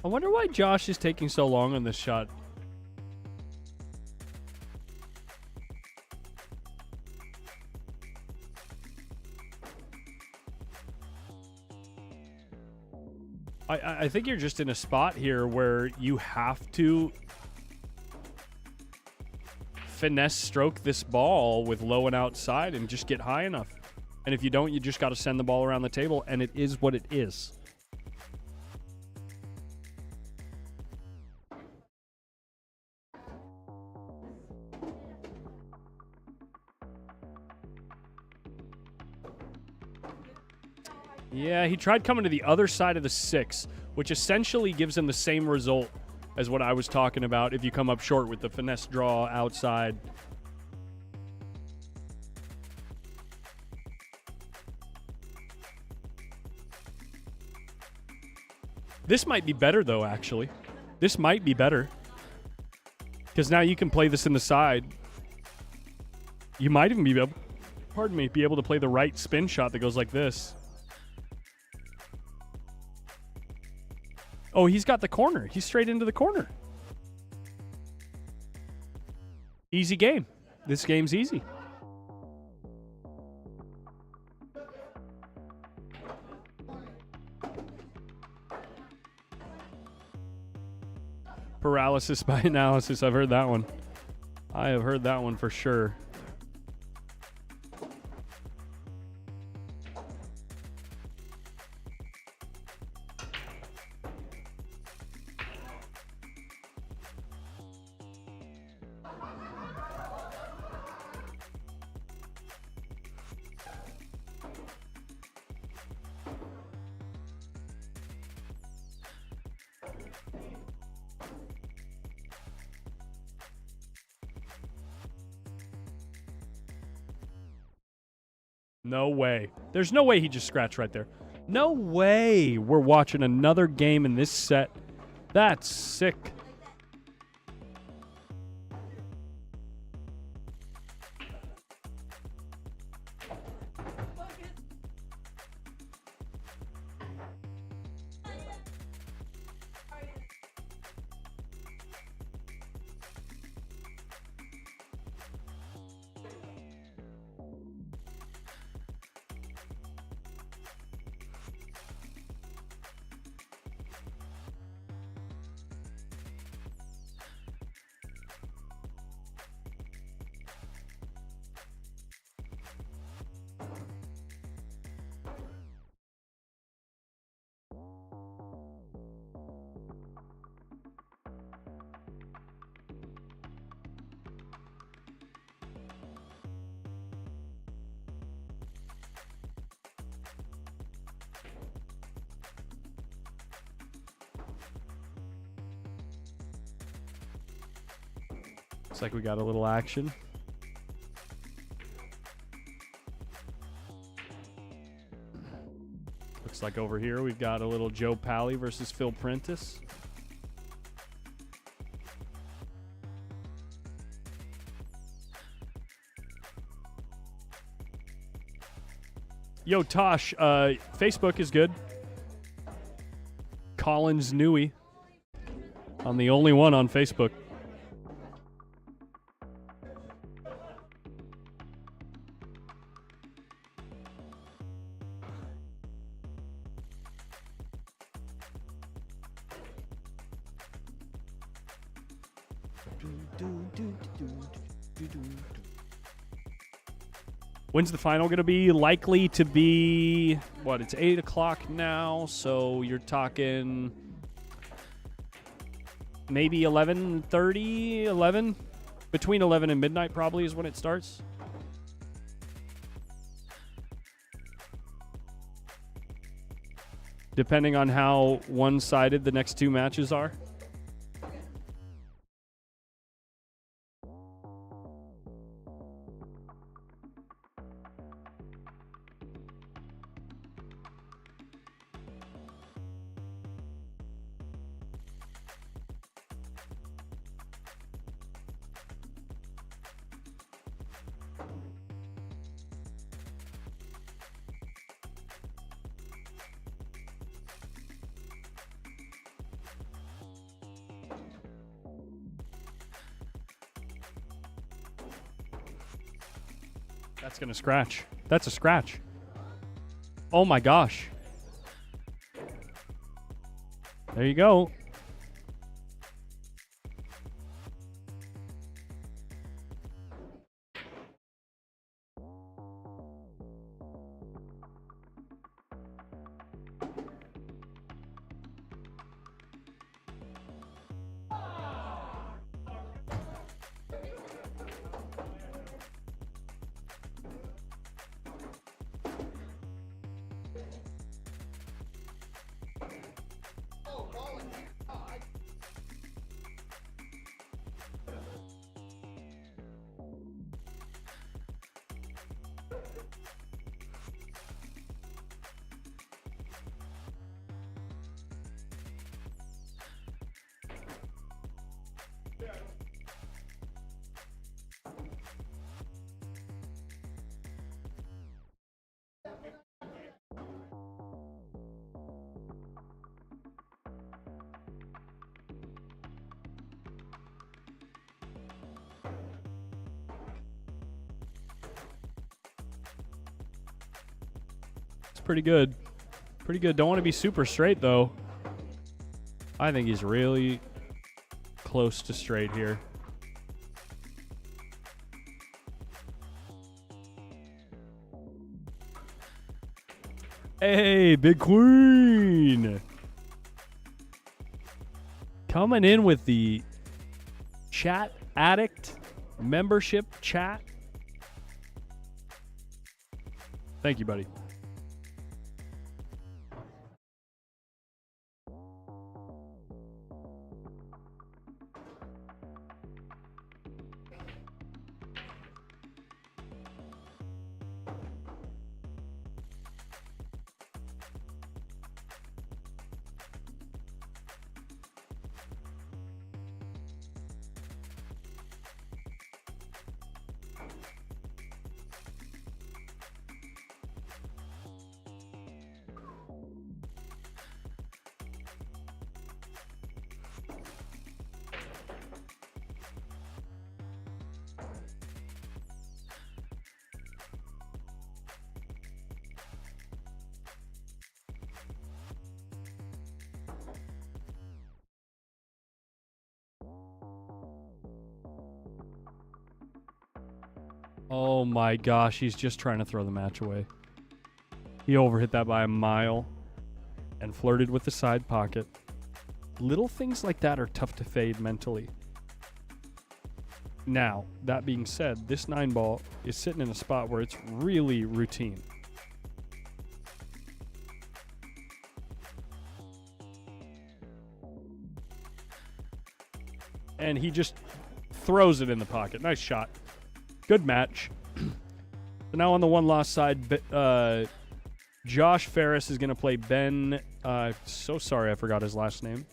I wonder why Josh is taking so long on this shot. I think you're just in a spot here where you have to finesse stroke this ball with low and outside and just get high enough. And if you don't, you just got to send the ball around the table, and it is what it is. Yeah, he tried coming to the other side of the 6, which essentially gives him the same result as what I was talking about if you come up short with the finesse draw outside. This might be better, though, actually. This might be better. Because now you can play this in the side. You might even be able, be able to play the right spin shot that goes like this. Oh, he's got the corner. He's straight into the corner. Easy game. This game's easy. Paralysis by analysis. I've heard that one. I have heard that one for sure. No way. There's no way he just scratched right there. No way we're watching another game in this set. That's sick. Looks like we got a little action. Looks like over here we've got a little Joe Pally versus Phil Prentice. Yo, Tosh, Facebook is good. Collins Newey. I'm the only one on Facebook. When's the final going to be? Likely to be, what, it's 8 o'clock now, so you're talking maybe 11:30, 11? Between 11 and midnight probably is when it starts. Depending on how one-sided the next two matches are. That's going to scratch. That's a scratch. Oh, my gosh. There you go. Pretty good. Pretty good. Don't want to be super straight, though. I think he's really close to straight here. Hey, Big Queen. Coming in with the Chat Addict membership chat. Thank you, buddy. Oh my gosh, he's just trying to throw the match away. He overhit that by a mile and flirted with the side pocket. Little things like that are tough to fade mentally. Now, that being said, this 9-ball is sitting in a spot where it's really routine. And he just throws it in the pocket. Nice shot. Good match. So now on the one-loss side, Josh Ferris is going to play Ben. So sorry I forgot his last name.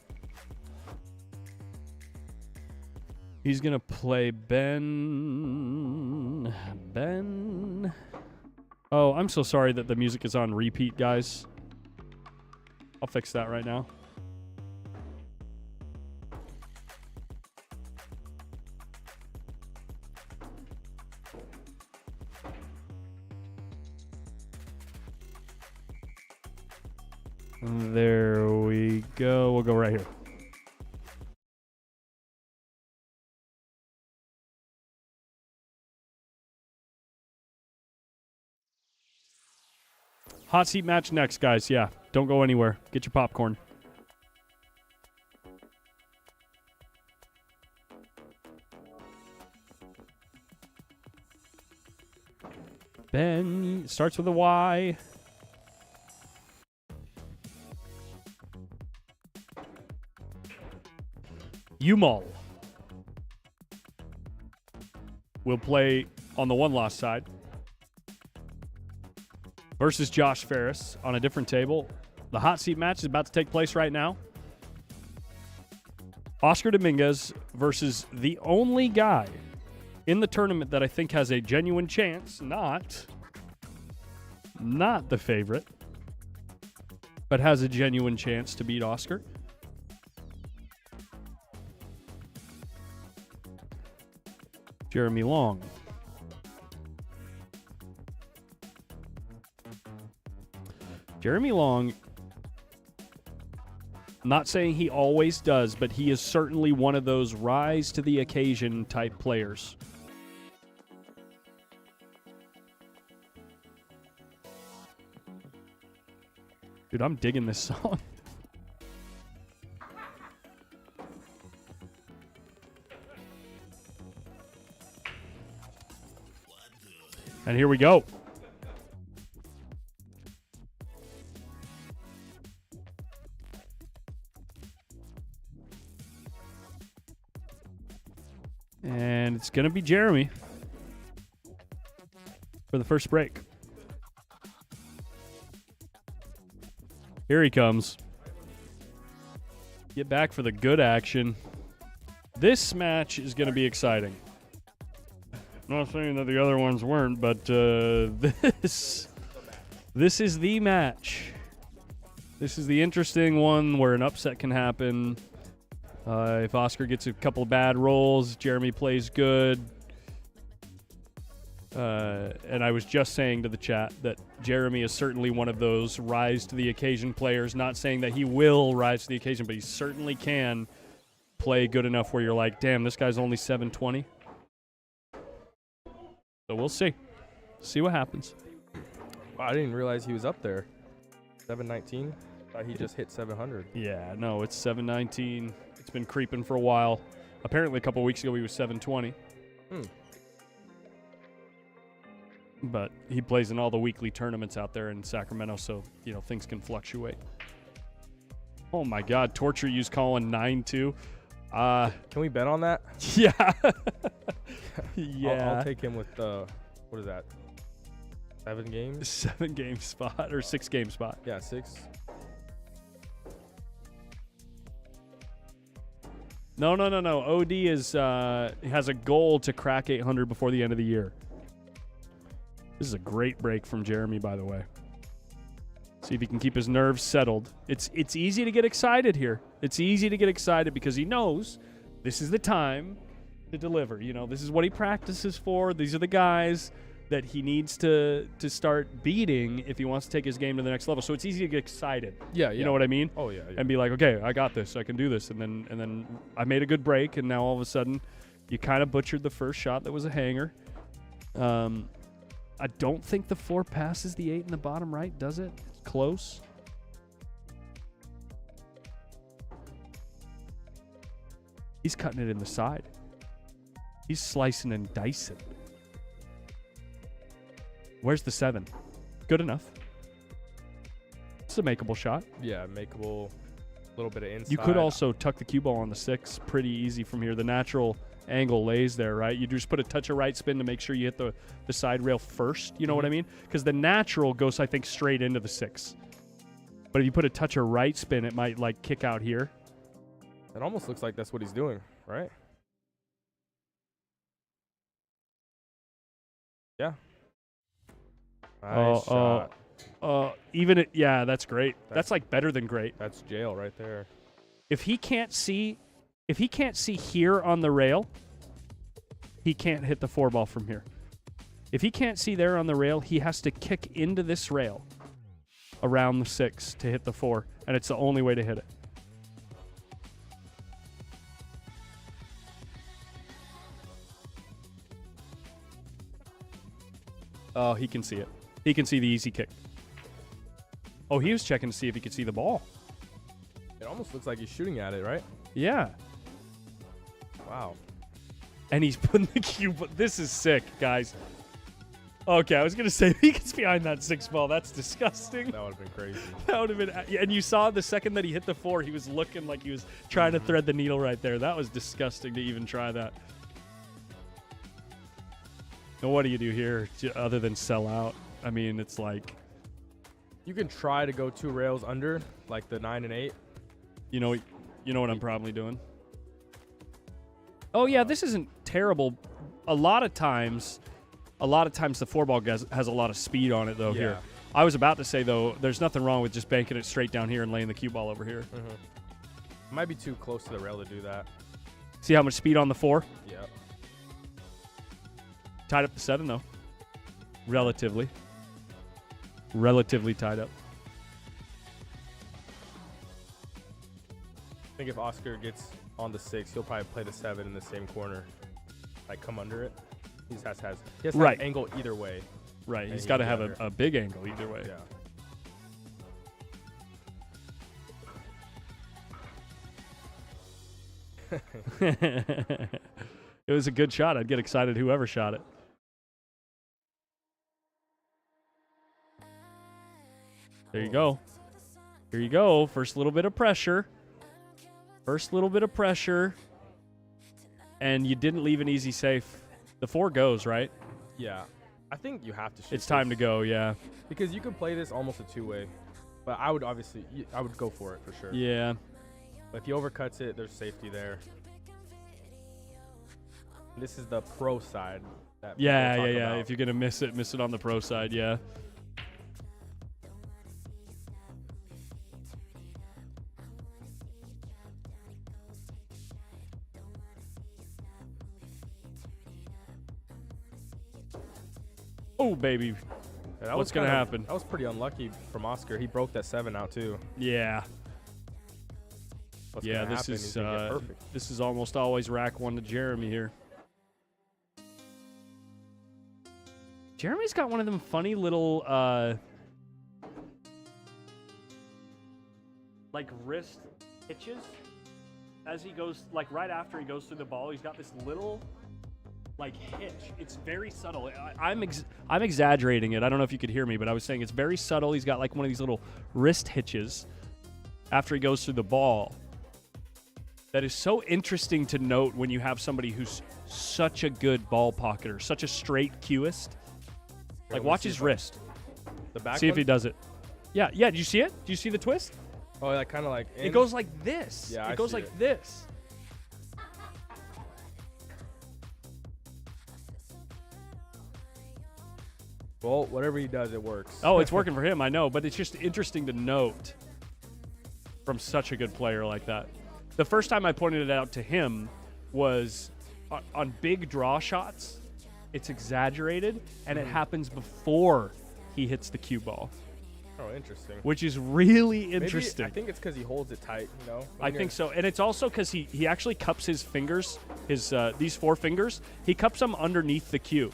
He's going to play Ben. Oh, I'm so sorry that the music is on repeat, guys. I'll fix that right now. There we go. We'll go right here. Hot seat match next, guys. Yeah, don't go anywhere. Get your popcorn. Ben starts with a Y. Umal will play on the one-loss side versus Josh Ferris on a different table. The hot seat match is about to take place right now. Oscar Dominguez versus the only guy in the tournament that I think has a genuine chance, not the favorite, but has a genuine chance to beat Oscar. Jeremy Long. Jeremy Long, not saying he always does, but he is certainly one of those rise to the occasion type players. Dude, I'm digging this song. And here we go. And it's going to be Jeremy for the first break. Here he comes. Get back for the good action. This match is going to be exciting. I'm not saying that the other ones weren't, but this is the match. This is the interesting one where an upset can happen. If Oscar gets a couple bad rolls, Jeremy plays good. And I was just saying to the chat that Jeremy is certainly one of those rise to the occasion players. Not saying that he will rise to the occasion, but he certainly can play good enough where you're like, damn, this guy's only 720. So we'll see. See what happens. Wow, I didn't realize he was up there. 719. Thought he just hit 700. Yeah, no, it's 719. It's been creeping for a while. Apparently a couple weeks ago he was 720. But he plays in all the weekly tournaments out there in Sacramento, so, things can fluctuate. Oh, my God. Torture You's calling 9-2. Can we bet on that? Yeah. Yeah. I'll take him with, what is that? 7 games? 7-game spot or 6-game spot. Yeah, 6. No. OD has a goal to crack 800 before the end of the year. This is a great break from Jeremy, by the way. See if he can keep his nerves settled. It's easy to get excited here. It's easy to get excited because he knows this is the time to deliver. This is what he practices for. These are the guys that he needs to start beating if he wants to take his game to the next level. So it's easy to get excited. Yeah. You know what I mean? Oh, yeah. And be like, okay, I got this. I can do this. And then I made a good break, and now all of a sudden you kind of butchered the first shot that was a hanger. I don't think the 4 passes the 8 in the bottom right, does it? It's close. He's cutting it in the side. He's slicing and dicing. Where's the 7? Good enough. It's a makeable shot. Yeah, makeable. A little bit of inside. You could also tuck the cue ball on the 6 pretty easy from here. The natural angle lays there, right? You just put a touch of right spin to make sure you hit the side rail first. You know what I mean? Because the natural goes, I think, straight into the 6. But if you put a touch of right spin, it might, kick out here. It almost looks like that's what he's doing, right? Yeah. Nice shot. That's great. That's better than great. That's jail right there. If he can't see here on the rail, he can't hit the 4 ball from here. If he can't see there on the rail, he has to kick into this rail around the 6 to hit the 4, and it's the only way to hit it. Oh, he can see it. He can see the easy kick. Oh, he was checking to see if he could see the ball. It almost looks like he's shooting at it, right? Yeah. Wow. And he's putting the cue. This is sick, guys. Okay, I was going to say, if he gets behind that 6 ball, that's disgusting. That would have been crazy. That would have been. And you saw the second that he hit the 4, he was looking like he was trying to thread the needle right there. That was disgusting to even try that. Now, what do you do here other than sell out? I mean, it's like. You can try to go 2 rails under, like the 9 and 8. You know what I'm probably doing? Oh, yeah, this isn't terrible. A lot of times the 4 ball has a lot of speed on it, though, here. I was about to say, though, there's nothing wrong with just banking it straight down here and laying the cue ball over here. Mm-hmm. It might be too close to the rail to do that. See how much speed on the 4? Yep. Tied up the 7, though. Relatively tied up. think if Oscar gets on the 6, he'll probably play the 7 in the same corner, like come under it. He has to Right. have angle either way. Right. And He's he got to can have get a big angle either way. Yeah. It was a good shot. I'd get excited whoever shot it. There you go. Here you go. First little bit of pressure. And you didn't leave an easy safe. The 4 goes, right? Yeah. I think you have to shoot It's time to this, go, yeah. because you could play this almost a 2-way. But I would go for it for sure. Yeah. But if he overcuts it, there's safety there. This is the pro side. That people Yeah. talk about. If you're going to miss it on the pro side, yeah. Oh, baby. Yeah, that What's was going to kind of- happen? That was pretty unlucky from Oscar. He broke that 7 out too. Yeah. What's Yeah, gonna this happen? is He's gonna get perfect. this is almost always rack 1 to Jeremy here. Jeremy's got one of them funny little like wrist hitches as he goes, like right after he goes through the ball. He's got this little like hitch. It's very subtle. I'm exaggerating it. I don't know if you could hear me, but I was saying it's very subtle. He's got like one of these little wrist hitches after he goes through the ball. That is so interesting to note when you have somebody who's such a good ball pocketer, such a straight cueist. Here, Like, let me watch see his if I- wrist. The back See if one? he does it. Yeah. Did you see it? Do you see the twist? Oh, like kind of like. It in? goes like this. Yeah, it I goes see like it. this. Well, whatever he does, it works. Oh, it's working for him, I know, but it's just interesting to note from such a good player like that. The first time I pointed it out to him was on big draw shots. It's exaggerated, and it happens before he hits the cue ball, Oh, interesting. which is really Maybe- interesting. I think it's because he holds it tight. You know. I think so, and it's also because he actually cups his fingers, these 4 fingers. He cups them underneath the cue,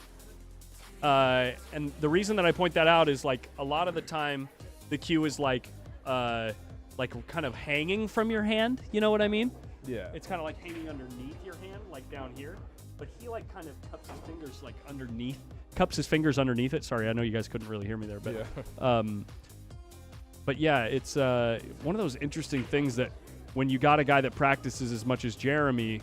and the reason that I point that out is like a lot of the time, the cue is like kind of hanging from your hand. You know what I mean? Yeah. It's kind of like hanging underneath your hand, like down here. But he like kind of cups his fingers like underneath it. Sorry, I know you guys couldn't really hear me there, but Yeah. But yeah, it's one of those interesting things that when you got a guy that practices as much as Jeremy,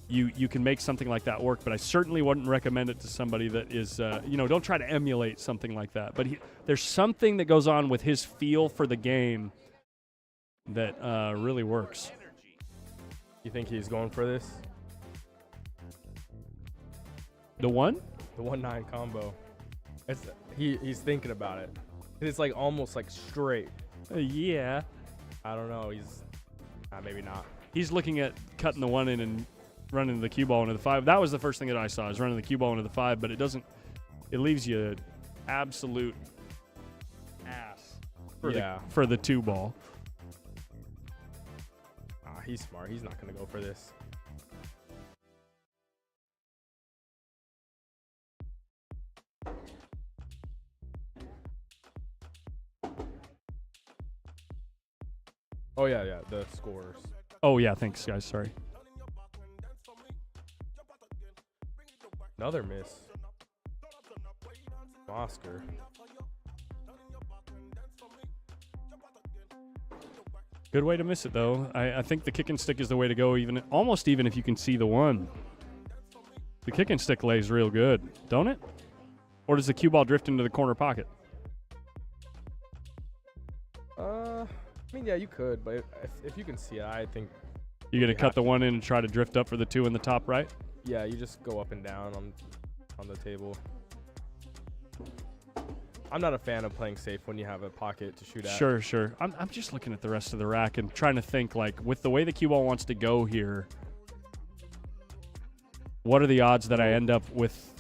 you can make something like that work. But I certainly wouldn't recommend it to somebody that is, don't try to emulate something like that. But there's something that goes on with his feel for the game that really works. You think he's going for this? The one? The 1-9 combo. He's thinking about it. It's like almost like straight. Yeah. I don't know. He's maybe not. He's looking at cutting the 1 in and running the cue ball into the 5. That was the first thing that I saw, is running the cue ball into the 5, but it leaves you absolute ass for the 2 ball. He's smart. He's not going to go for this. Oh, yeah, the scores. Oh, yeah, thanks, guys. Sorry. Another miss. Oscar. Good way to miss it, though. I think the kick and stick is the way to go, almost even if you can see the 1. The kick and stick lays real good, don't it? Or does the cue ball drift into the corner pocket? I mean, yeah, you could, but if you can see it, I think. You're going to cut have the 1 in and try to drift up for the 2 in the top right? Yeah, you just go up and down on the table. I'm not a fan of playing safe when you have a pocket to shoot at. Sure. I'm just looking at the rest of the rack and trying to think, like, with the way the cue ball wants to go here, what are the odds that I end up with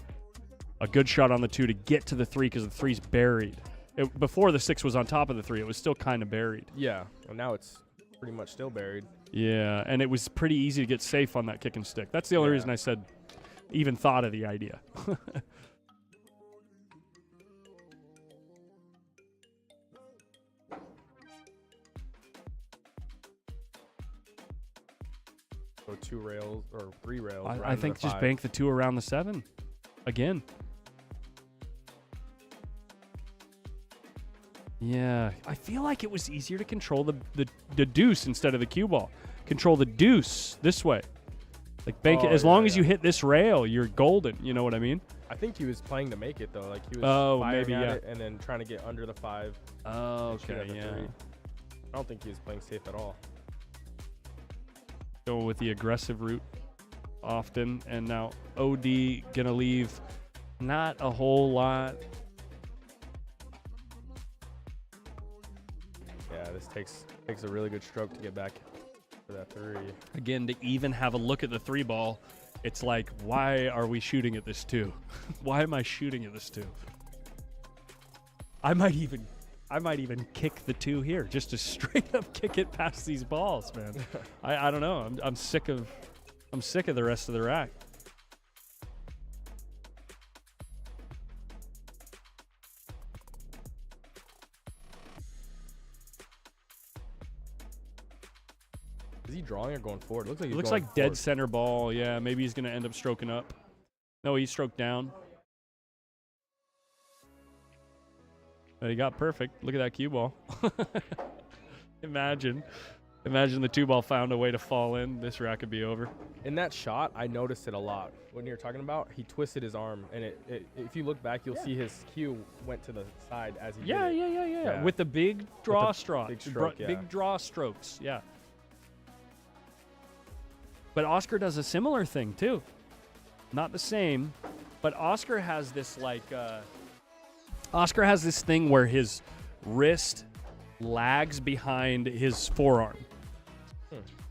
a good shot on the 2 to get to the 3 because the 3's buried? Before the 6 was on top of the 3, it was still kind of buried. Yeah, well, now it's pretty much still buried. Yeah, and it was pretty easy to get safe on that kick and stick. That's the only reason I said even thought of the idea. So 2 rails or 3 rails. I think just bank the 2 around the 7 again. Yeah, I feel like it was easier to control the deuce instead of the cue ball. Control the deuce this way. Like bank it as long as you hit this rail, you're golden. You know what I mean? I think he was playing to make it though. Like he was firing at it and then trying to get under the 5. Oh, okay, yeah. 3. I don't think he was playing safe at all. Go with the aggressive route often, and now OD gonna leave not a whole lot. Yeah, this takes a really good stroke to get back for that 3. Again, to even have a look at the 3 ball, it's like, why are we shooting at this 2? Why am I shooting at this 2? I might even kick the 2 here, just to straight up kick it past these balls, man. I don't know. I'm sick of the rest of the rack. Is he drawing or going forward? Looks like he's Looks going like dead forward. center ball. Yeah, maybe he's gonna end up stroking up. No, he stroked down. He got perfect. Look at that cue ball. Imagine the 2 ball found a way to fall in. This rack could be over. In that shot, I noticed it a lot. When you're talking about, he twisted his arm, and if you look back, you'll see his cue went to the side as he did it. Yeah. With the big draw stroke. big stroke, yeah. Big draw strokes, yeah. But Oscar does a similar thing, too. Not the same, but Oscar has this, Oscar has this thing where his wrist lags behind his forearm.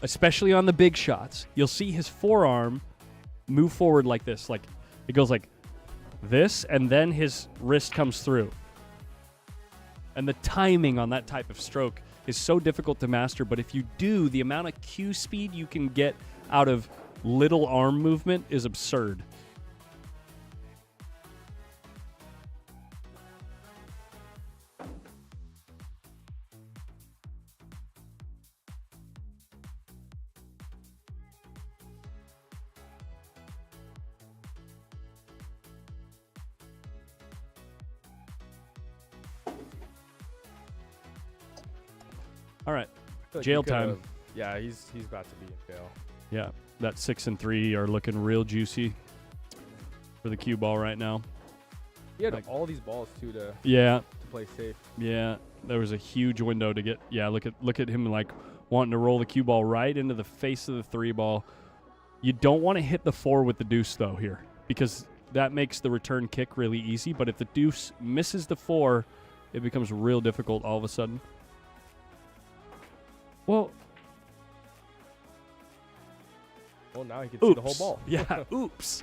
Especially on the big shots. You'll see his forearm move forward like this. Like, it goes like this, and then his wrist comes through. And the timing on that type of stroke is so difficult to master, but if you do, the amount of cue speed you can get out of little arm movement is absurd. All right, Like jail he could've- time. Yeah, he's about to be in jail. Yeah, that 6 and 3 are looking real juicy for the cue ball right now. He had all these balls too to play safe. Yeah, there was a huge window to get. Yeah, look at him like wanting to roll the cue ball right into the face of the 3 ball. You don't want to hit the 4 with the deuce though here, because that makes the return kick really easy. But if the deuce misses the 4, it becomes real difficult all of a sudden. Well, now he can see the whole ball. Yeah, oops.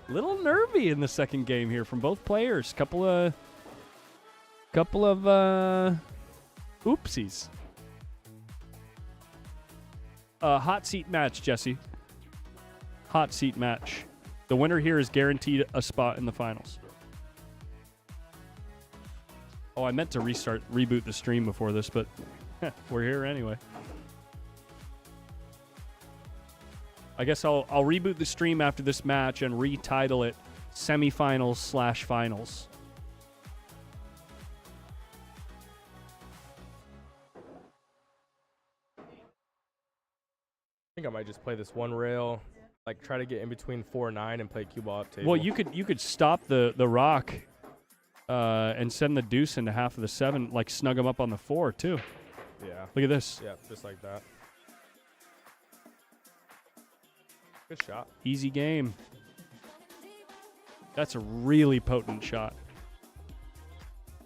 Little nervy in the second game here from both players. Couple of oopsies. Hot seat match, Jesse. Hot seat match. The winner here is guaranteed a spot in the finals. Oh, I meant to reboot the stream before this, but we're here anyway. I guess I'll reboot the stream after this match and retitle it Semifinals/Finals. I think I might just play this one rail, like try to get in between 4 and 9 and play cue ball up table. Well, you could stop the rock and send the deuce into half of the 7, like snug him up on the 4 too. Yeah. Look at this. Yeah, just like that. Good shot. Easy game. That's a really potent shot.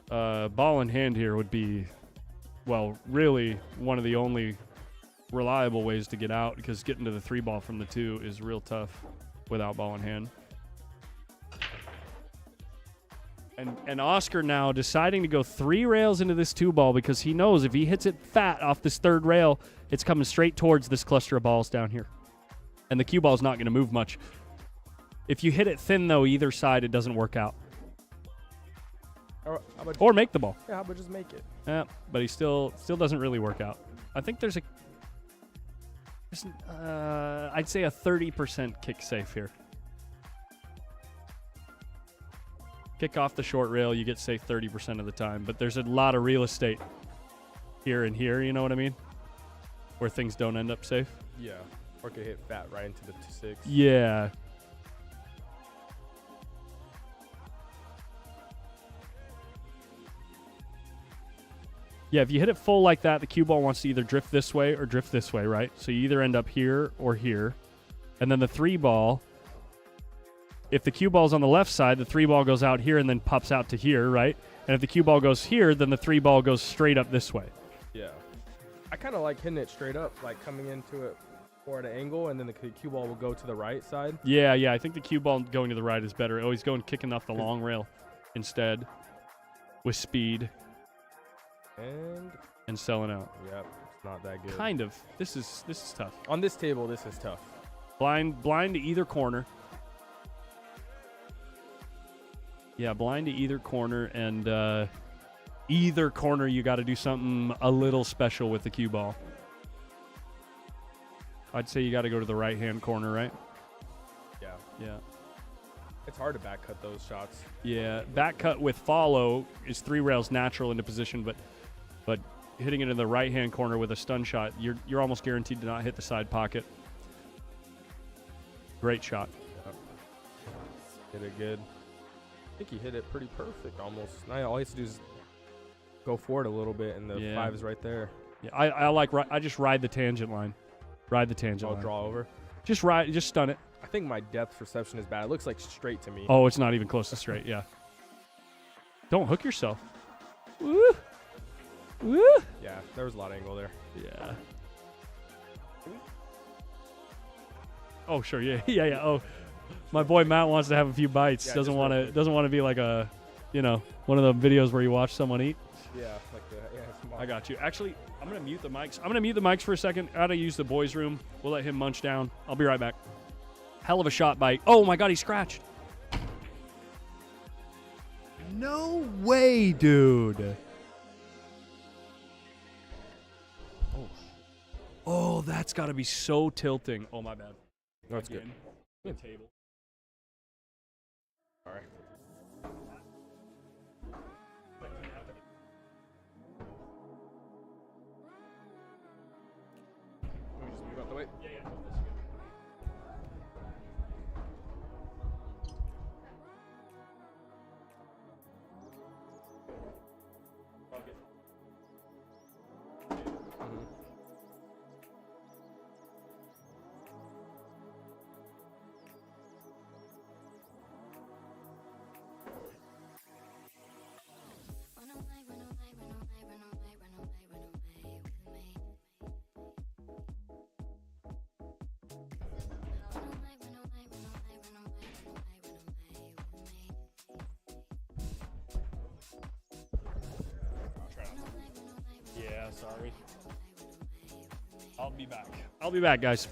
Ball in hand here would be, well, really one of the only reliable ways to get out, because getting to the 3 ball from the 2 is real tough without ball in hand. And Oscar now deciding to go 3 rails into this 2-ball because he knows if he hits it fat off this 3rd rail, it's coming straight towards this cluster of balls down here. And the cue ball's not going to move much. If you hit it thin, though, either side, it doesn't work out. Or make the ball. Yeah, how about just make it? Yeah, but he still doesn't really work out. I think there's I'd say a 30% kick safe here. Kick off the short rail, you get safe 30% of the time, but there's a lot of real estate here and here, you know what I mean? Where things don't end up safe. Yeah. Or could hit fat right into the 6. Yeah. Yeah, if you hit it full like that, the cue ball wants to either drift this way or drift this way, right? So you either end up here or here. And then the 3-ball, if the cue ball's on the left side, the 3-ball goes out here and then pops out to here, right? And if the cue ball goes here, then the 3-ball goes straight up this way. Yeah. I kind of like hitting it straight up, like coming into it more at an angle, and then the cue ball will go to the right side. Yeah, I think the cue ball going to the right is better. Oh, he's going kicking off the long rail instead with speed. And selling out. Yep, it's not that good. Kind of. This is tough. On this table, this is tough. Blind to either corner. Yeah, blind to either corner, and either corner you got to do something a little special with the cue ball. I'd say you got to go to the right-hand corner, right? Yeah. It's hard to back cut those shots. Yeah, back cut with follow is 3 rails natural into position, but hitting it in the right-hand corner with a stun shot, you're almost guaranteed to not hit the side pocket. Great shot. Yep. Hit it good. I think he hit it pretty perfect almost. Now all he has to do is go forward a little bit, and the 5 is right there. Yeah, I just ride the tangent line. Ride the tangent line. Draw over. Just stun it. I think my depth perception is bad. It looks like straight to me. Oh, it's not even close to straight, yeah. Don't hook yourself. Woo! Woo! Yeah, there was a lot of angle there. Yeah. Oh, sure, yeah. Oh, my boy Matt wants to have a few bites. Yeah, doesn't want to be like a, one of the videos where you watch someone eat. Yeah, like the I got you. Actually, I'm gonna mute the mics. I'm gonna mute the mics for a second. I gotta use the boys' room. We'll let him munch down. I'll be right back. Hell of a shot bite. Oh my God, he scratched. No way, dude. Oh, that's got to be so tilting. Oh, my bad. No, it's good. Good table. All right. Let me just move out the way. Yeah. Yeah, sorry. I'll be back, guys.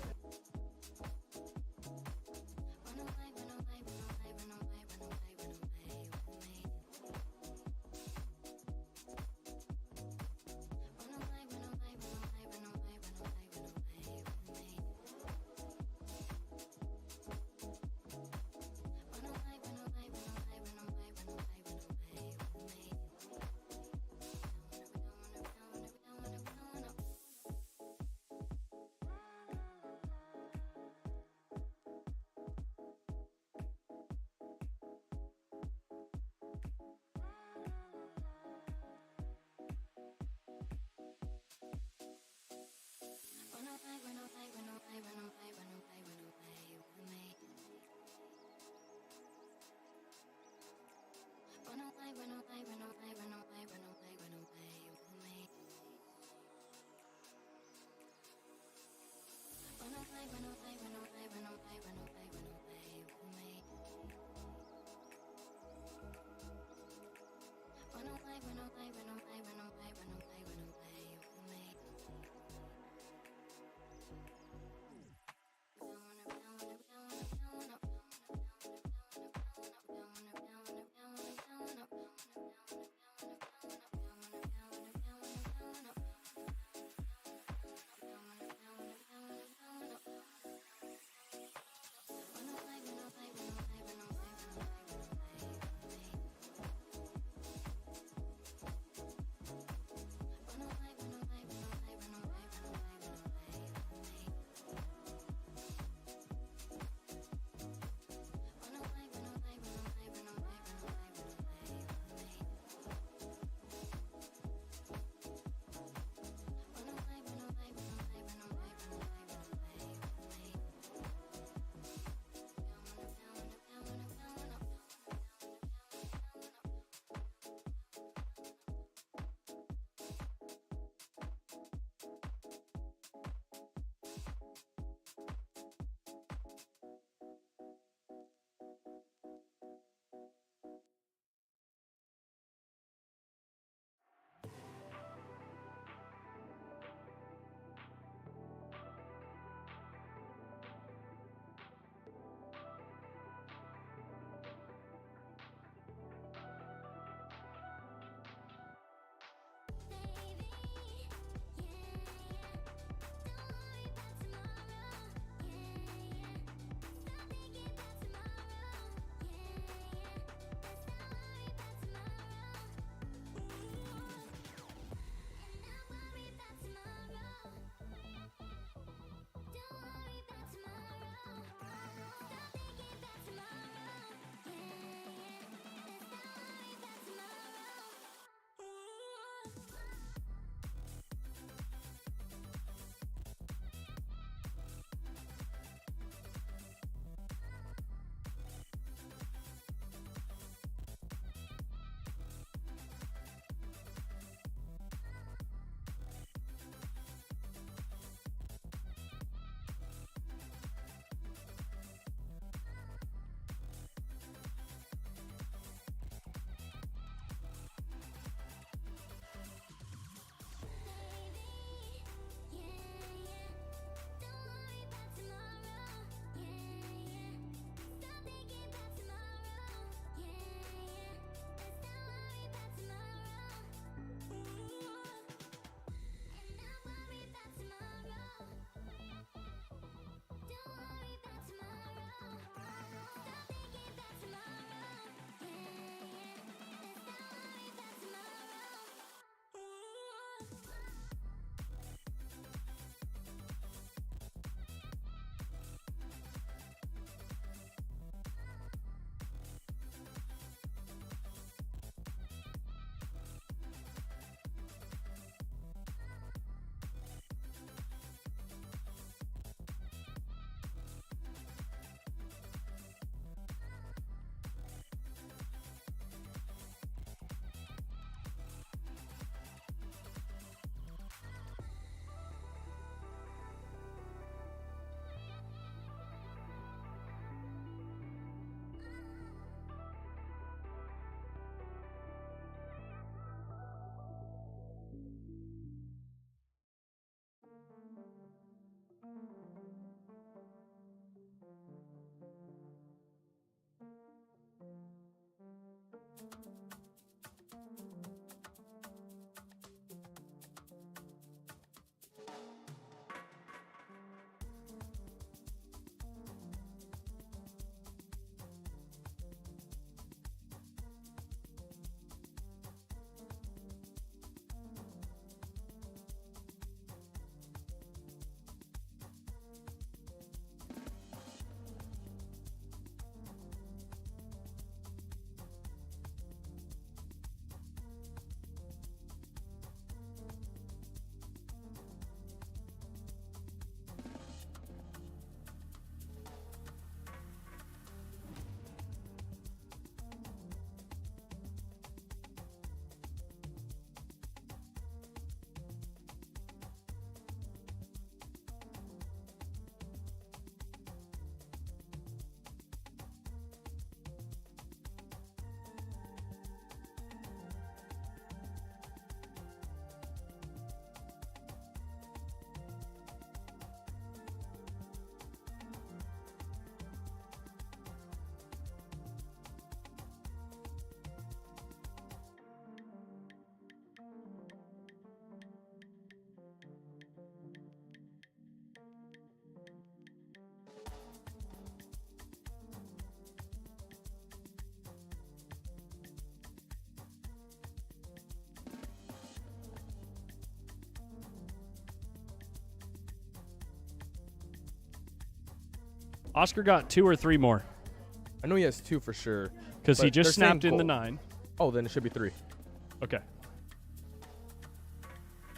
Oscar got 2 or 3 more I know he has 2 for sure. because he But just they're saying snapped in the goal. 9. Oh, then it should be 3. Okay.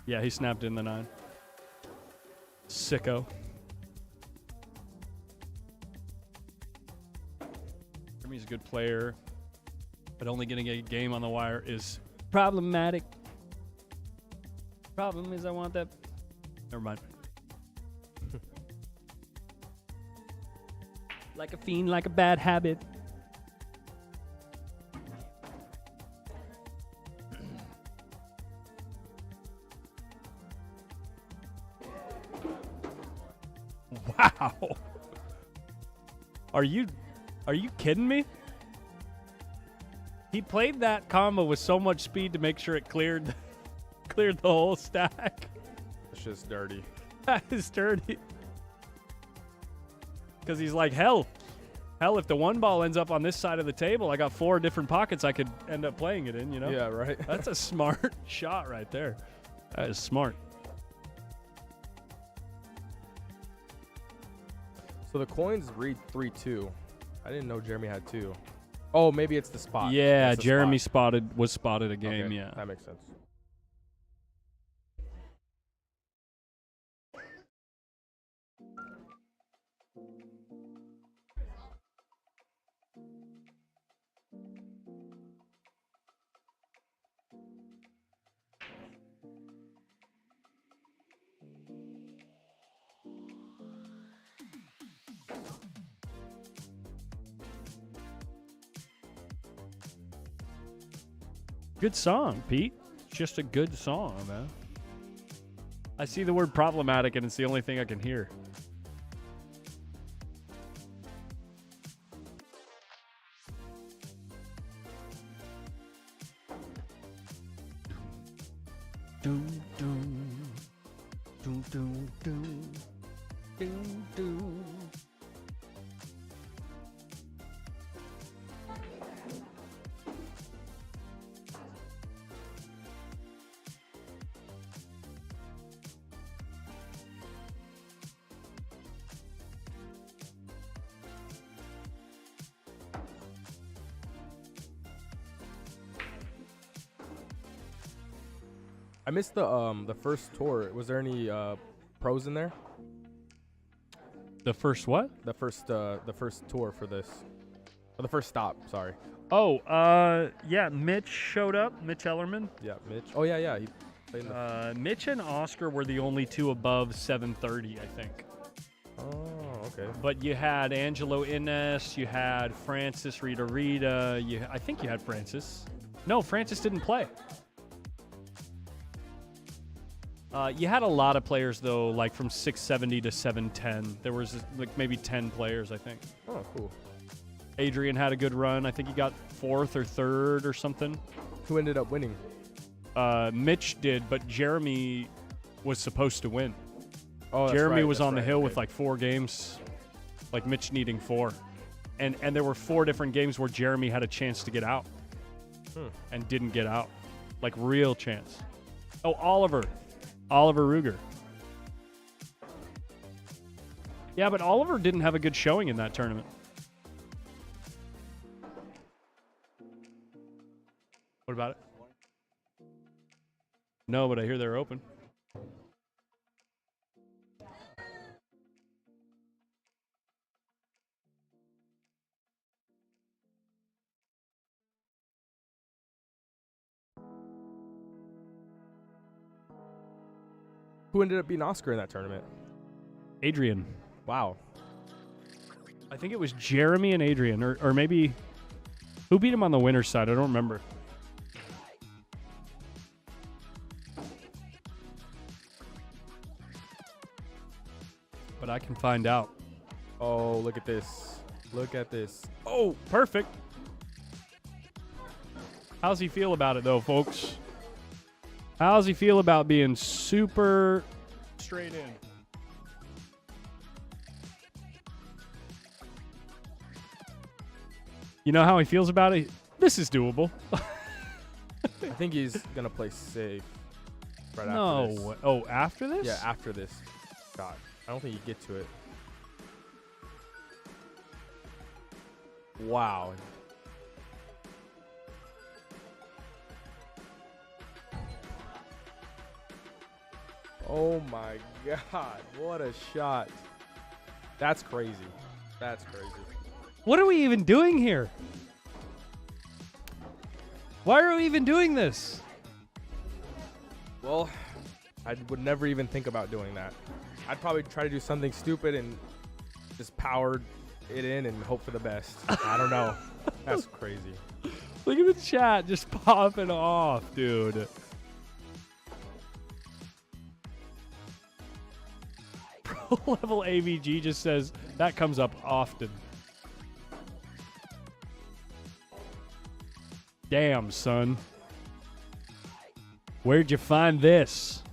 Yeah, he snapped in the 9. Sicko. Jeremy's a good player, but only getting a game on the wire is problematic. Problem is I want that. Never mind. Like a fiend, like a bad habit. Wow. Are you kidding me? He played that combo with so much speed to make sure it cleared the whole stack. It's just dirty. That is dirty. Because he's like, hell, if the 1 ball ends up on this side of the table, I got 4 different pockets I could end up playing it in, you know? Yeah, right. That's a smart shot right there. That is smart. So the coins read 3-2. I didn't know Jeremy had 2. Oh, maybe it's the spot. Yeah, That's the Jeremy spot. was spotted a game, Okay, yeah. that makes sense. Good song, Pete. It's just a good song, man. I see the word problematic, and it's the only thing I can hear. Doom, doom. Doom, doom, doom. Doom, doom. I missed the first tour. Was there any pros in there? The first what? The first tour for this. Or the first stop, sorry. Oh, yeah, Mitch showed up. Mitch Ellerman. Yeah, Mitch. Oh yeah, he played in the Mitch and Oscar were the only 2 above 730, I think. Oh, okay. But you had Angelo Innes, you had Francis Rita. I think you had Francis. No, Francis didn't play. You had a lot of players, though, like from 670 to 710. There was like maybe 10 players, I think. Oh, cool. Adrian had a good run. I think he got 4th or 3rd or something. Who ended up winning? Mitch did, but Jeremy was supposed to win. Oh, that's Jeremy right, was that's on the right, hill okay. with like 4 games, like Mitch needing 4. And there were 4 different games where Jeremy had a chance to get out and didn't get out. Like real chance. Oh, Oliver Ruger. Yeah, but Oliver didn't have a good showing in that tournament. What about it? No, but I hear they're open. Who ended up being Oscar in that tournament? Adrian. Wow. I think it was Jeremy and Adrian, or maybe who beat him on the winner's side? I don't remember. But I can find out. Oh, look at this. Look at this. Oh, perfect. How's he feel about it, though, folks? How's he feel about being super straight in? You know how he feels about it? This is doable. I think he's going to play safe right after No. this. Oh, after this? Yeah, after this shot. I don't think you get to it. Wow. Oh my God, what a shot. That's crazy. That's crazy. What are we even doing here? Why are we even doing this? Well, I would never even think about doing that. I'd probably try to do something stupid and just power it in and hope for the best. I don't know. That's crazy. Look at the chat just popping off, dude. Pro level AVG just says that comes up often. Damn, son. Where'd you find this?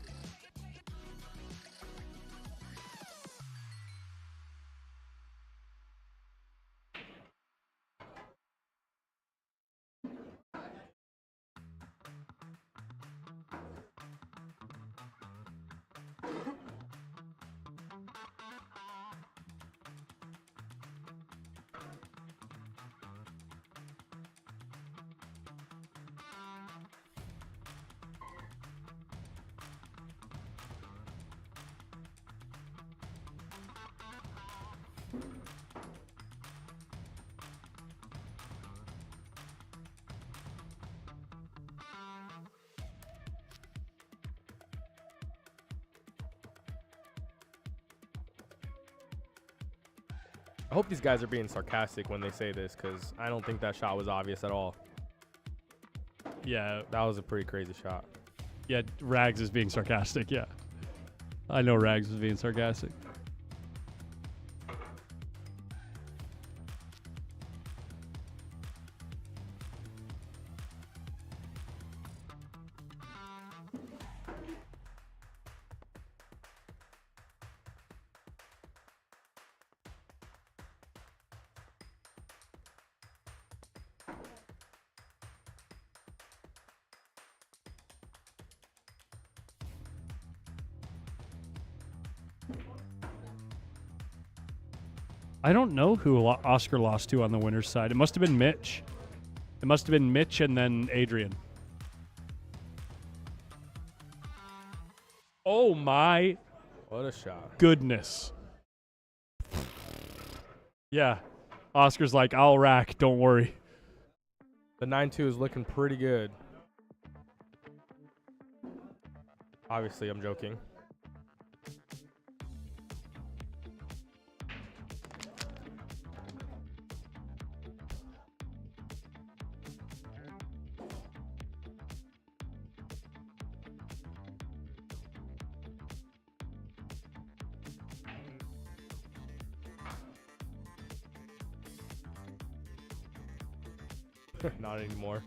I hope these guys are being sarcastic when they say this, because I don't think that shot was obvious at all. Yeah, That was a pretty crazy shot. yeah, Rags is being sarcastic, yeah. I know Rags is being sarcastic. I don't know who Oscar lost to on the winner's side. It must have been Mitch. It must have been Mitch and then Adrian. Oh my What a shot. goodness. Yeah. Oscar's like, I'll rack, don't worry. The 9-2 is looking pretty good. Obviously, I'm joking. Not anymore.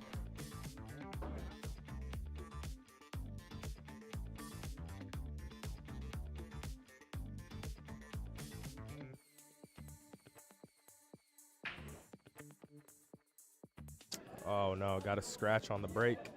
Oh no, got a scratch on the brake.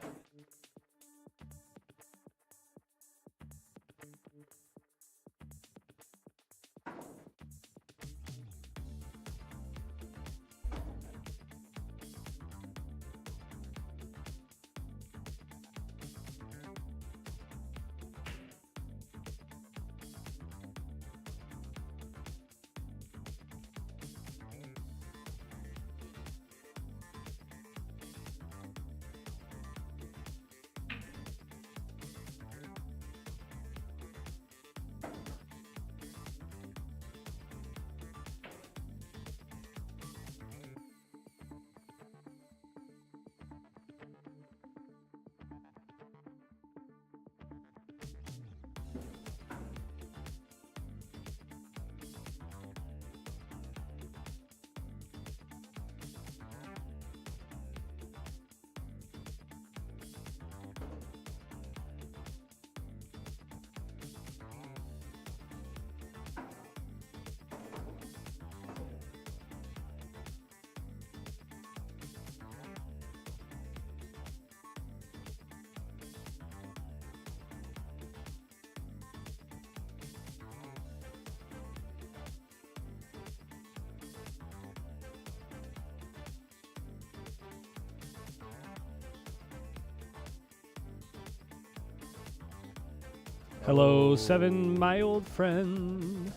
Hello, Seven, my old friend.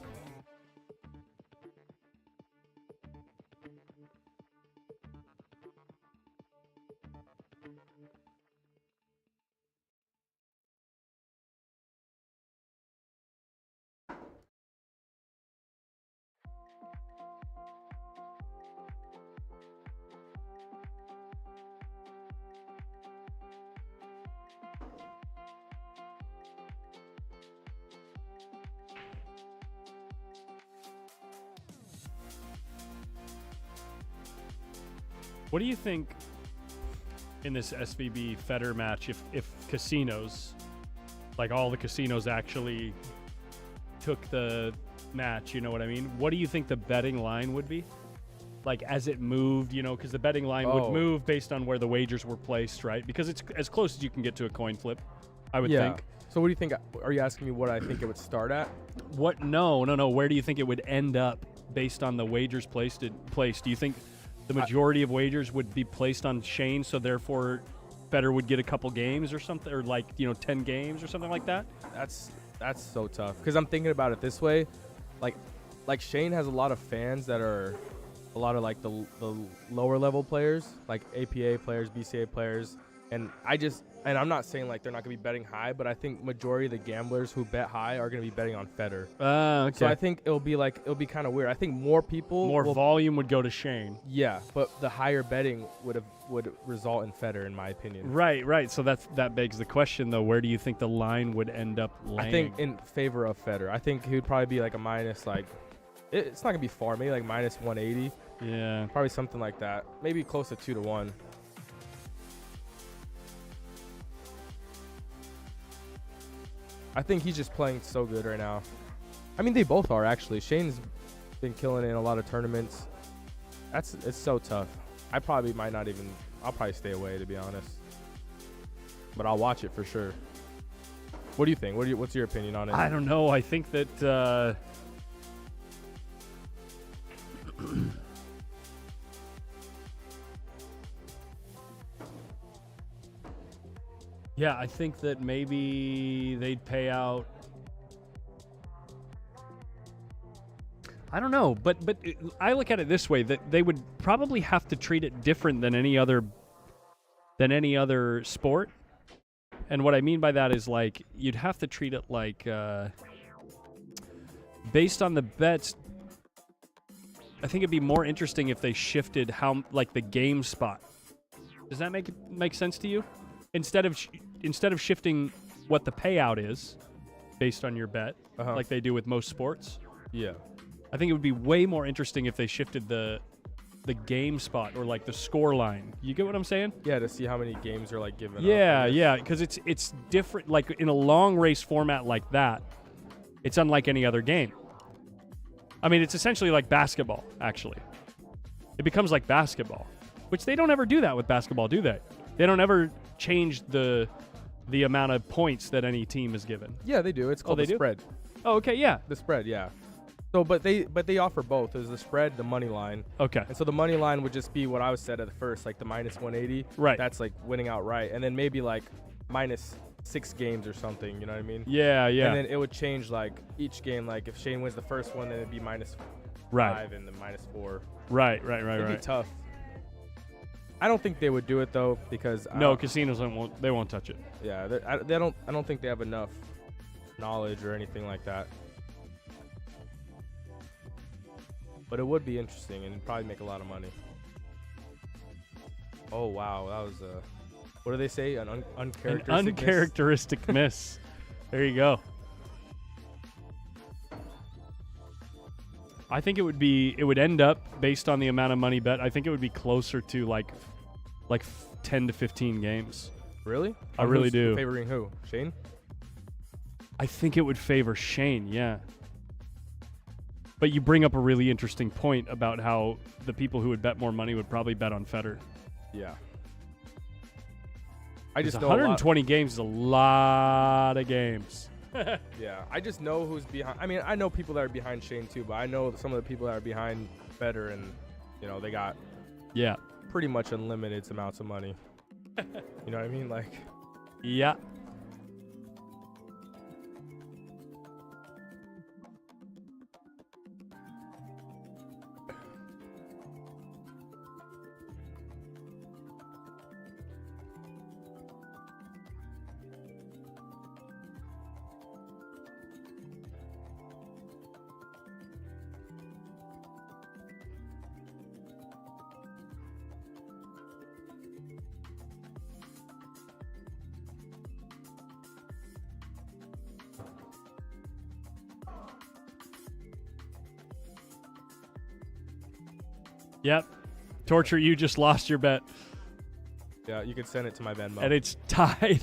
What do you think in this SVB Federer match if casinos, like all the casinos actually took the match, you know what I mean? What do you think the betting line would be? Like as it moved, you know, because the betting line would move based on where the wagers were placed, right? Because it's as close as you can get to a coin flip, I would think. So what do you think? Are you asking me what I think it would start at? What? No. Where do you think it would end up based on the wagers placed? Do you think the majority of wagers would be placed on Shane, so therefore Federer would get a couple games or something, or 10 games or something like that? That's so tough because I'm thinking about it this way, like Shane has a lot of fans that are a lot of like the lower level players, like APA players, BCA players, and I'm not saying like they're not gonna be betting high, but I think majority of the gamblers who bet high are gonna be betting on Federer. Okay. So I think it'll be kind of weird. I think more volume would go to Shane. Yeah, but the higher betting would result in Federer, in my opinion. Right. So that begs the question though. Where do you think the line would end up laying? I think in favor of Federer. I think he would probably be like a minus, it's not gonna be far. Maybe like minus 180. Yeah. Probably something like that. Maybe close to 2-1. I think he's just playing so good right now. I mean, they both are actually. Shane's been killing it in a lot of tournaments. It's so tough. I'll probably stay away, to be honest. But I'll watch it for sure. What do you think? What's your opinion on it? I don't know. I think that yeah, I think that maybe they'd pay out. I don't know, but I look at it this way, that they would probably have to treat it different than any other sport. And what I mean by that is like you'd have to treat it like based on the bets. I think it'd be more interesting if they shifted the game spot. Does that make sense to you? Instead of shifting what the payout is based on your bet, like they do with most sports. Yeah. I think it would be way more interesting if they shifted the game spot or like the score line. You get what I'm saying? Yeah, to see how many games are like given. Yeah, because it's different. Like in a long race format like that, it's unlike any other game. I mean, it's essentially like basketball. Actually, it becomes like basketball, which they don't ever do that with basketball, do they? They don't ever change the amount of points that any team is given. Yeah, they do. It's called the spread. Oh, okay, yeah. The spread, yeah. So, but they offer both. There's the spread, the money line. Okay. And so the money line would just be what I was said at first, like the minus 180. Right. That's like winning outright, and then maybe like minus 6 games or something. You know what I mean? Yeah. And then it would change like each game. Like if Shane wins the first one, then it'd be minus 5 and then mince 4. Right. It'd be tough. I don't think they would do it though because casinos won't touch it. Yeah, I don't think they have enough knowledge or anything like that. But it would be interesting and probably make a lot of money. Oh wow, that was what do they say? An uncharacteristic miss. There you go. I think it would end up based on the amount of money bet. I think it would be closer to like 10 to 15 games. Really? I really do. Favoring who? Shane? I think it would favor Shane, yeah. But you bring up a really interesting point about how the people who would bet more money would probably bet on Federer. Yeah. I just know 120 games is a lot of games. Yeah, I just know who's behind. I mean, I know people that are behind Shane too, but I know some of the people that are behind Federer, and they got pretty much unlimited amounts of money. You know what I mean? Like, yeah. Yep. Torture, you just lost your bet. Yeah, you could send it to my Venmo. And it's tied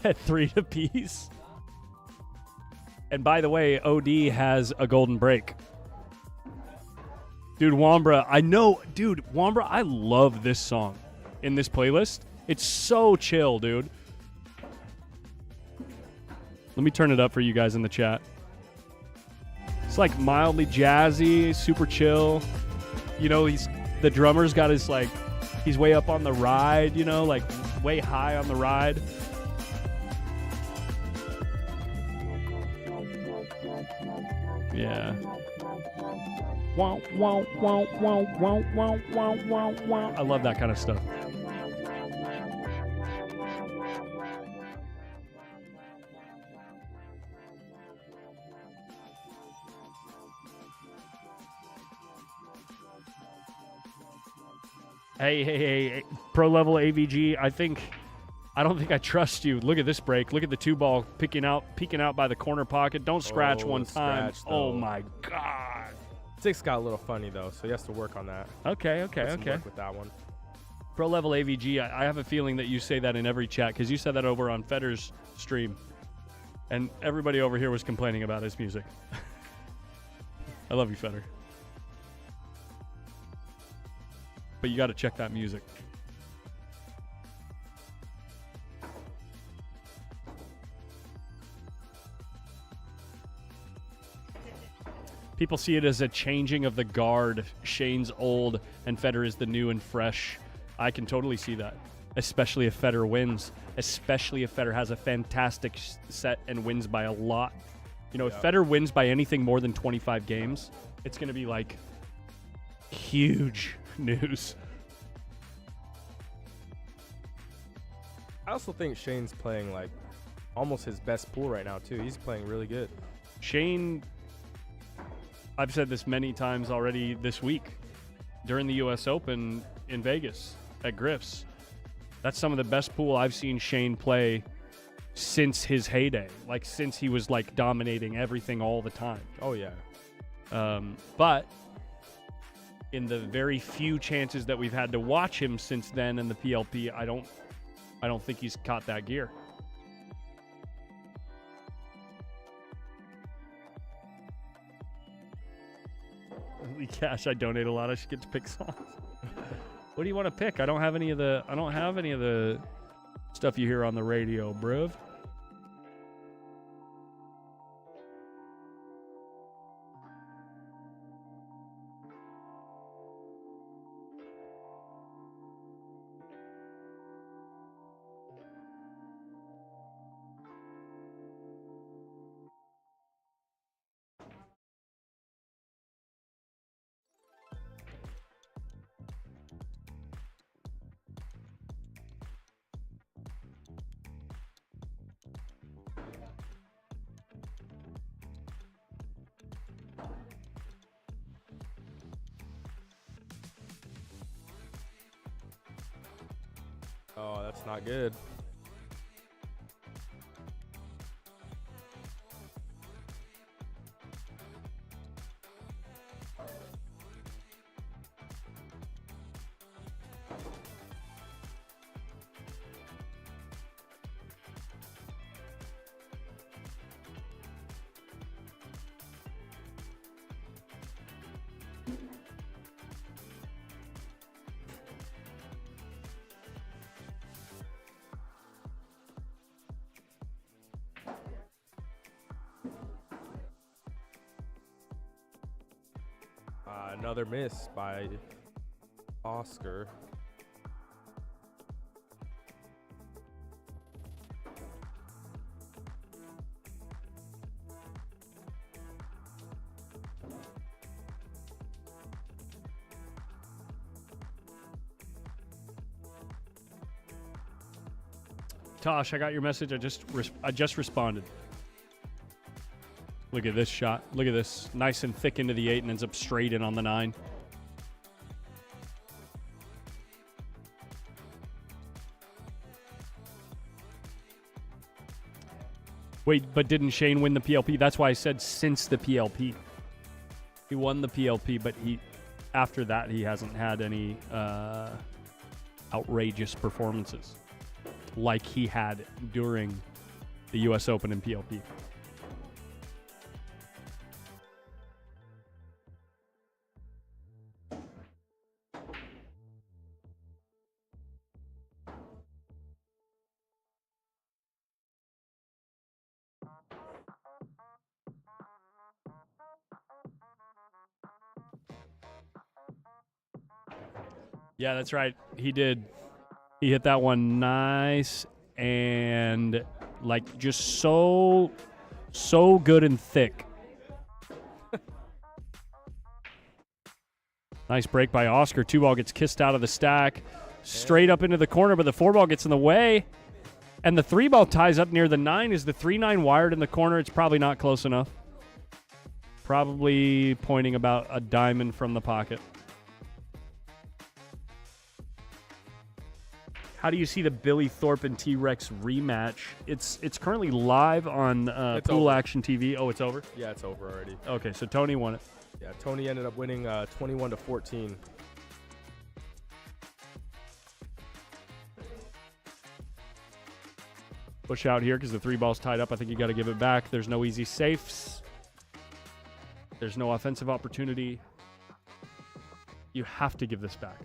at 3 apiece. And by the way, OD has a golden break. Dude, Wambra, I know. Dude, Wambra, I love this song in this playlist. It's so chill, dude. Let me turn it up for you guys in the chat. It's like mildly jazzy, super chill. You know, the drummer's got his like, he's way up on the ride, you know, like way high on the ride. Yeah. Wow, wow, wow, wow, wow, wow, wow, wow, wow. I love that kind of stuff. Hey, pro level AVG. I don't think I trust you. Look at this break. Look at the 2-ball peeking out by the corner pocket. Don't scratch one time. Oh my God. 6 got a little funny though, so he has to work on that. Okay. Work with that one. Pro level AVG. I have a feeling that you say that in every chat because you said that over on Feder's stream, and everybody over here was complaining about his music. I love you, Feder. But you got to check that music. People see it as a changing of the guard. Shane's old and Feder is the new and fresh. I can totally see that, especially if Feder wins, especially if Feder has a fantastic set and wins by a lot. You know, if Feder wins by anything more than 25 games, it's going to be like huge news. I also think Shane's playing like almost his best pool right now too. He's playing really good. Shane, I've said this many times already this week during the US Open in Vegas at Griff's. That's some of the best pool I've seen Shane play since his heyday, like since he was like dominating everything all the time. Oh yeah. But in the very few chances that we've had to watch him since then in the PLP, I don't think he's caught that gear. Holy cash, I donate a lot. I should get to pick songs. What do you want to pick? I don't have any of the stuff you hear on the radio, bruv. Oh, that's not good. Another miss by Oscar. Tosh, I got your message. I just responded. Look at this shot. Look at this. Nice and thick into the 8 and ends up straight in on the 9. Wait, but didn't Shane win the PLP? That's why I said since the PLP. He won the PLP, but after that, he hasn't had any outrageous performances like he had during the U.S. Open and PLP. Yeah, that's right. He did. He hit that one nice and like just so good and thick. Nice break by Oscar. 2-ball gets kissed out of the stack. Straight up into the corner, but the 4-ball gets in the way. And the 3-ball ties up near the 9. Is the 3-9 wired in the corner? It's probably not close enough. Probably pointing about a diamond from the pocket. How do you see the Billy Thorpe and T-Rex rematch? It's currently live on Pool Action TV. Oh, it's over? Yeah, it's over already. Okay, so Tony won it. Yeah, Tony ended up winning 21-14. Push out here because the 3-ball's tied up. I think you got to give it back. There's no easy safes. There's no offensive opportunity. You have to give this back.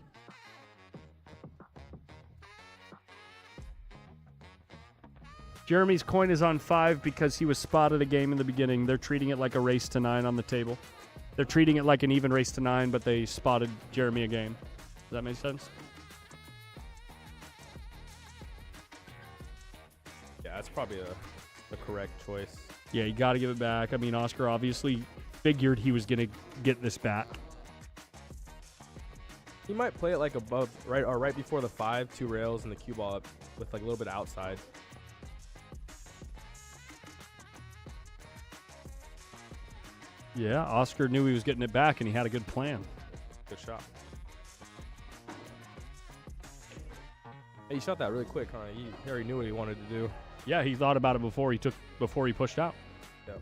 Jeremy's coin is on 5 because he was spotted a game in the beginning. They're treating it like a race to 9 on the table. They're treating it like an even race to 9, but they spotted Jeremy a game. Does that make sense? Yeah, that's probably the correct choice. Yeah, you got to give it back. I mean, Oscar obviously figured he was going to get this back. He might play it like above, right before the 5, 2 rails, and the cue ball up with like a little bit outside. Yeah, Oscar knew he was getting it back, and he had a good plan. Good shot. Hey, he shot that really quick, huh? He already knew what he wanted to do. Yeah, he thought about it before he pushed out. Yep.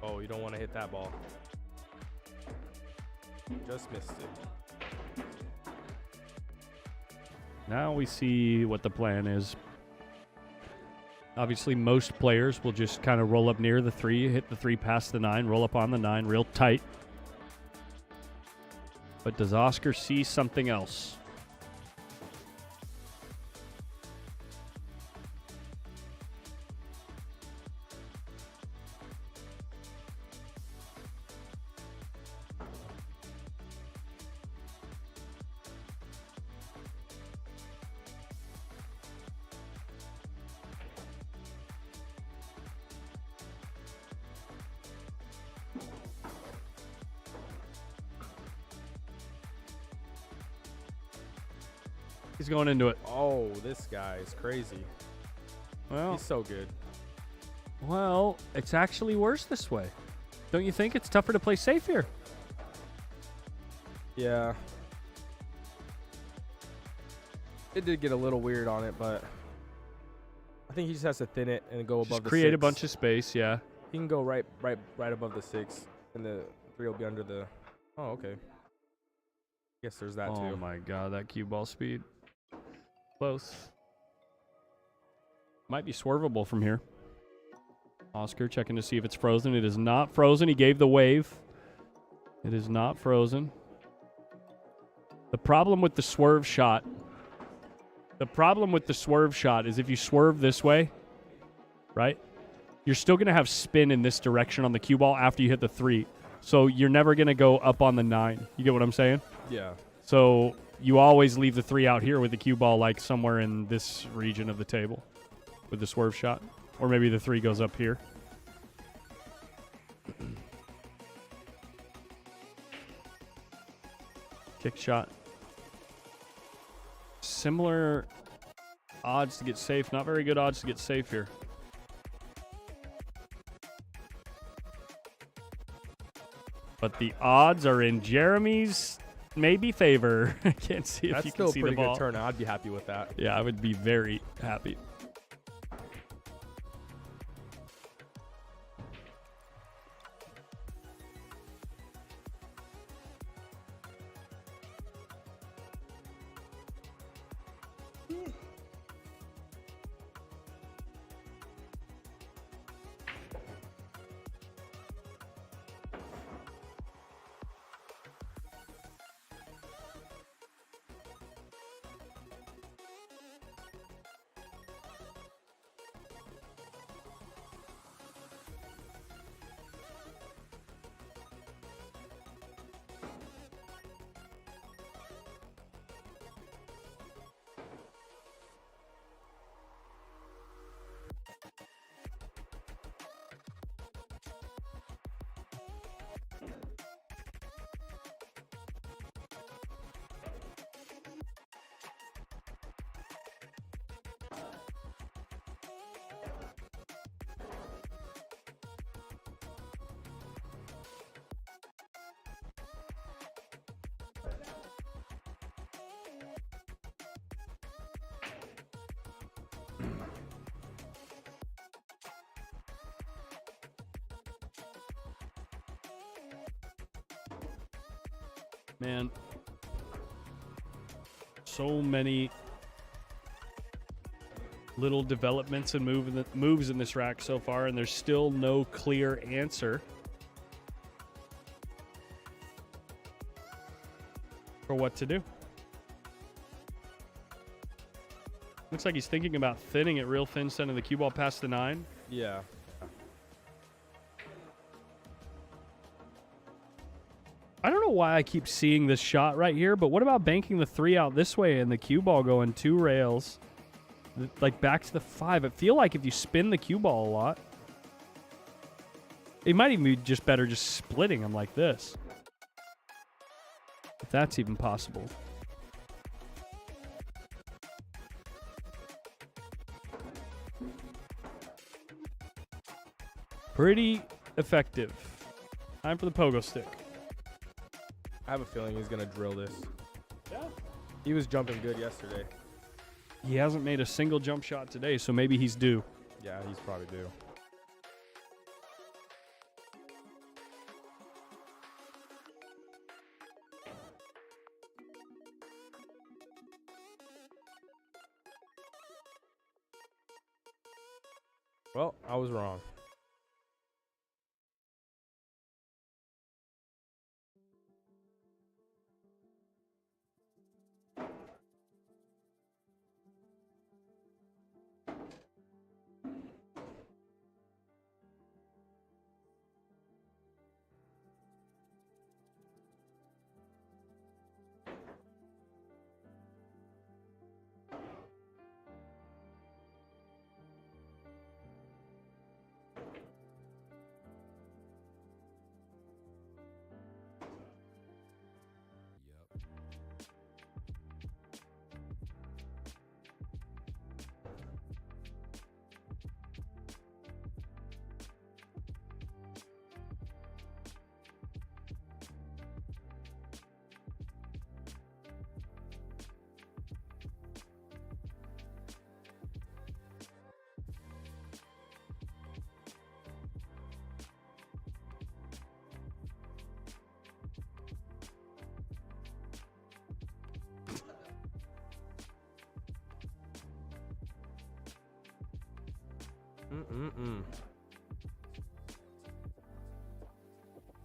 Oh, you don't want to hit that ball. Just missed it. Now we see what the plan is. Obviously, most players will just kind of roll up near the 3, hit the 3 past the 9, roll up on the 9 real tight. But does Oscar see something else? He's going into it. Oh, this guy is crazy. Well, he's so good. Well, it's actually worse this way. Don't you think? It's tougher to play safe here. Yeah. It did get a little weird on it, but I think he just has to thin it and go above Just the create a 6. bunch of space, yeah. He can go right above the 6, and the 3 will be under the. Oh, okay. Guess there's that Oh too. my god, that cue ball speed. Close. Might be swervable from here. Oscar checking to see if it's frozen. It is not frozen. He gave the wave. It is not frozen. The problem with the swerve shot. The problem with the swerve shot is if you swerve this way, right? You're still going to have spin in this direction on the cue ball after you hit the 3. So you're never going to go up on the 9. You get what I'm saying? Yeah. So you always leave the 3 out here with the cue ball like somewhere in this region of the table with the swerve shot. Or maybe the 3 goes up here. Kick shot. Similar odds to get safe. Not very good odds to get safe here. But the odds are in Jeremy's maybe favor. I can't see if That's you still can a see pretty the ball. good turn. I'd be happy with that. Yeah, I would be very happy. Man, so many little developments and moves in this rack so far, and there's still no clear answer for what to do. Looks like he's thinking about thinning it real thin, sending the cue ball past the 9. Yeah. I don't know why I keep seeing this shot right here, but what about banking the 3 out this way and the cue ball going 2 rails, like back to the 5? I feel like if you spin the cue ball a lot, it might even be just better just splitting them like this. If that's even possible. Pretty effective. Time for the pogo stick. I have a feeling he's gonna drill this. Yeah. He was jumping good yesterday. He hasn't made a single jump shot today, so maybe he's due. Yeah, he's probably due. Well, I was wrong.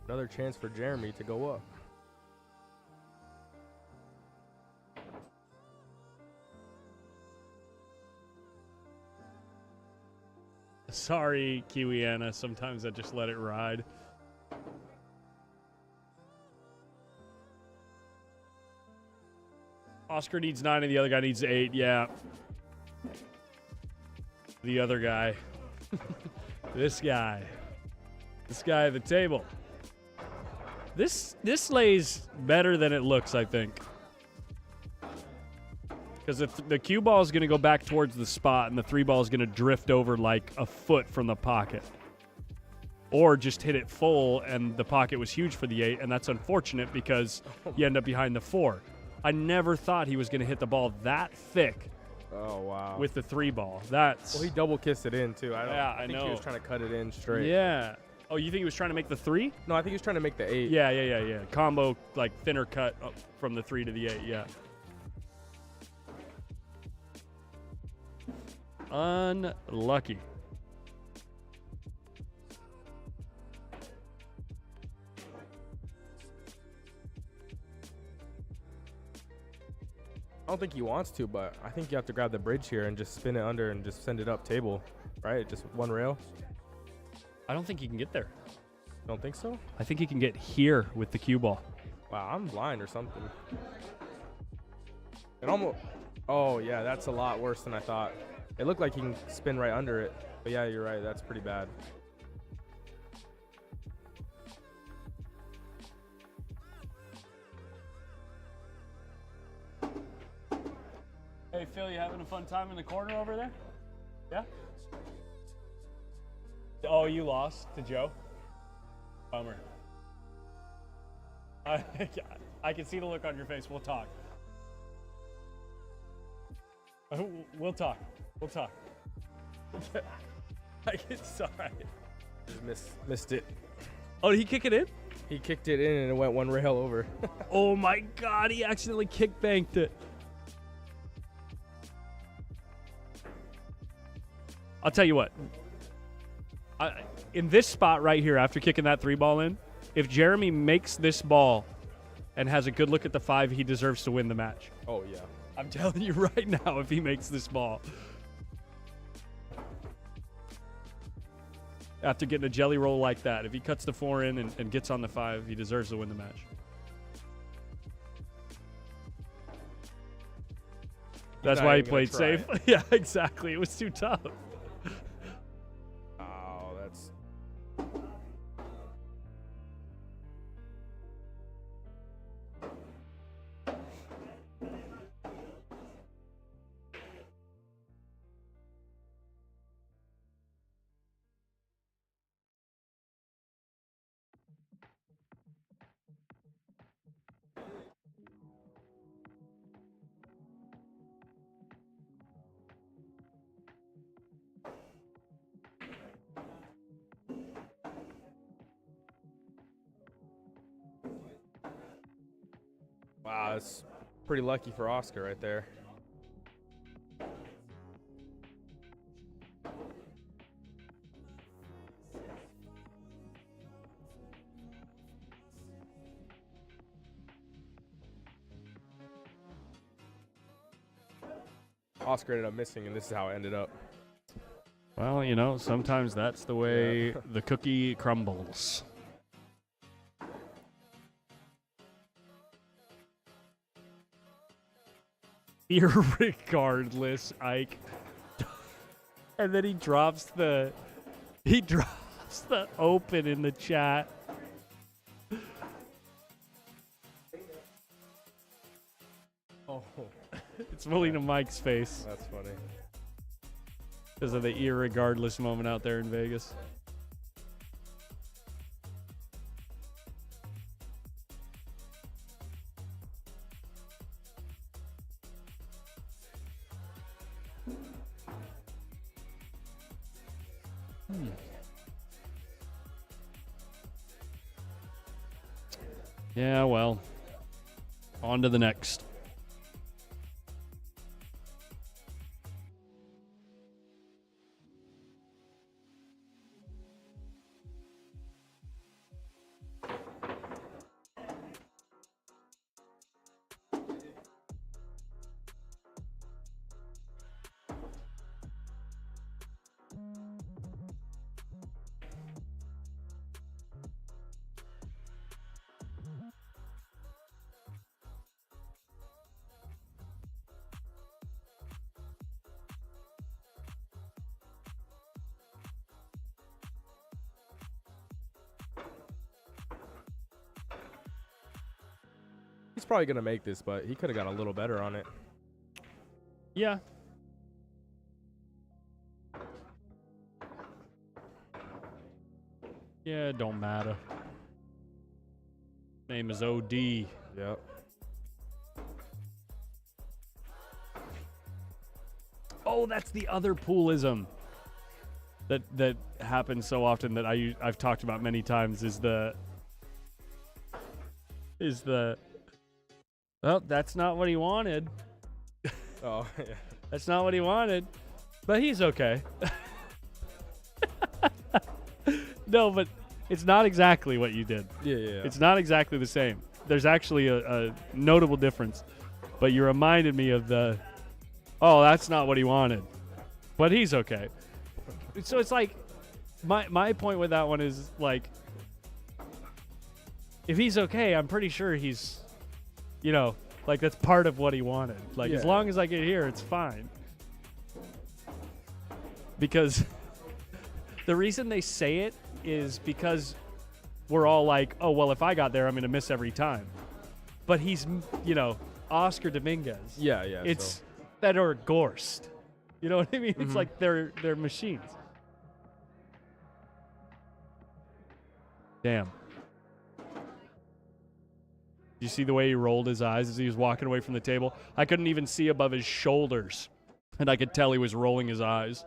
Another chance for Jeremy to go up. Sorry, Kiwiana. Sometimes I just let it ride. Oscar needs 9 and the other guy needs 8. Yeah. The other guy. This guy. This guy at the table. This lays better than it looks, I think. Because the cue ball is going to go back towards the spot, and the 3 ball is going to drift over like a foot from the pocket. Or just hit it full, and the pocket was huge for the 8, and that's unfortunate because you end up behind the 4. I never thought he was going to hit the ball that thick. Oh, wow. With the 3 ball. That's... Well, he double kissed it in, too. I think know. he was trying to cut it in straight. Yeah. Oh, you think he was trying to make the 3? No, I think he was trying to make the 8. Yeah. Combo, like, thinner cut up from the 3 to the 8, yeah. Unlucky. I don't think he wants to, but I think you have to grab the bridge here and just spin it under and just send it up table, right? Just one rail. I don't think he can get there. Don't think so? I think he can get here with the cue ball. Wow, I'm blind or something. It almost... Oh, yeah, that's a lot worse than I thought. It looked like he can spin right under it. But yeah, you're right. That's pretty bad. Hey, Phil, you having a fun time in the corner over there? Yeah? Oh, you lost to Joe? Bummer. I can see the look on your face. We'll talk. We'll talk. We'll talk. It's all right. Just missed it. Oh, did he kick it in? He kicked it in and it went one rail over. Oh my God, he accidentally kick banked it. I'll tell you what. In this spot right here, after kicking that 3 ball in, if Jeremy makes this ball and has a good look at the 5, he deserves to win the match. Oh, yeah. I'm telling you right now, if he makes this ball. After getting a jelly roll like that, if he cuts the 4 in and gets on the 5, he deserves to win the match. That's why he played safe. Yeah, exactly. It was too tough. Oh, that's... Wow, that's pretty lucky for Oscar right there. Oscar ended up missing, and this is how it ended up. Well, you know, sometimes that's the way the cookie crumbles. Irregardless, Ike. And then he drops the open in the chat. Oh, It's Molina Mike's face that's funny. because of the irregardless moment out there in Vegas. Yeah, well, on to the next. probably gonna make this, but he could have got a little better on it. Yeah. Yeah, it don't matter. Name is OD. Yep. Oh, that's the other poolism that happens so often that I've talked about many times is the well, that's not what he wanted. Oh, yeah. That's not what he wanted. But he's okay. No, but it's not exactly what you did. Yeah. It's not exactly the same. There's actually a notable difference. But you reminded me of oh, that's not what he wanted. But he's okay. So it's like, my point with that one is, like, if he's okay, I'm pretty sure he's, like, that's part of what he wanted. Like, as Yeah. long as I get here, it's fine. Because the reason they say it is because we're all like, oh, well, if I got there, I'm going to miss every time. But he's, Oscar Dominguez. Yeah. It's Fedor Gorst. You know what I mean? It's like they're machines. Damn. Did you see the way he rolled his eyes as he was walking away from the table? I couldn't even see above his shoulders, and I could tell he was rolling his eyes.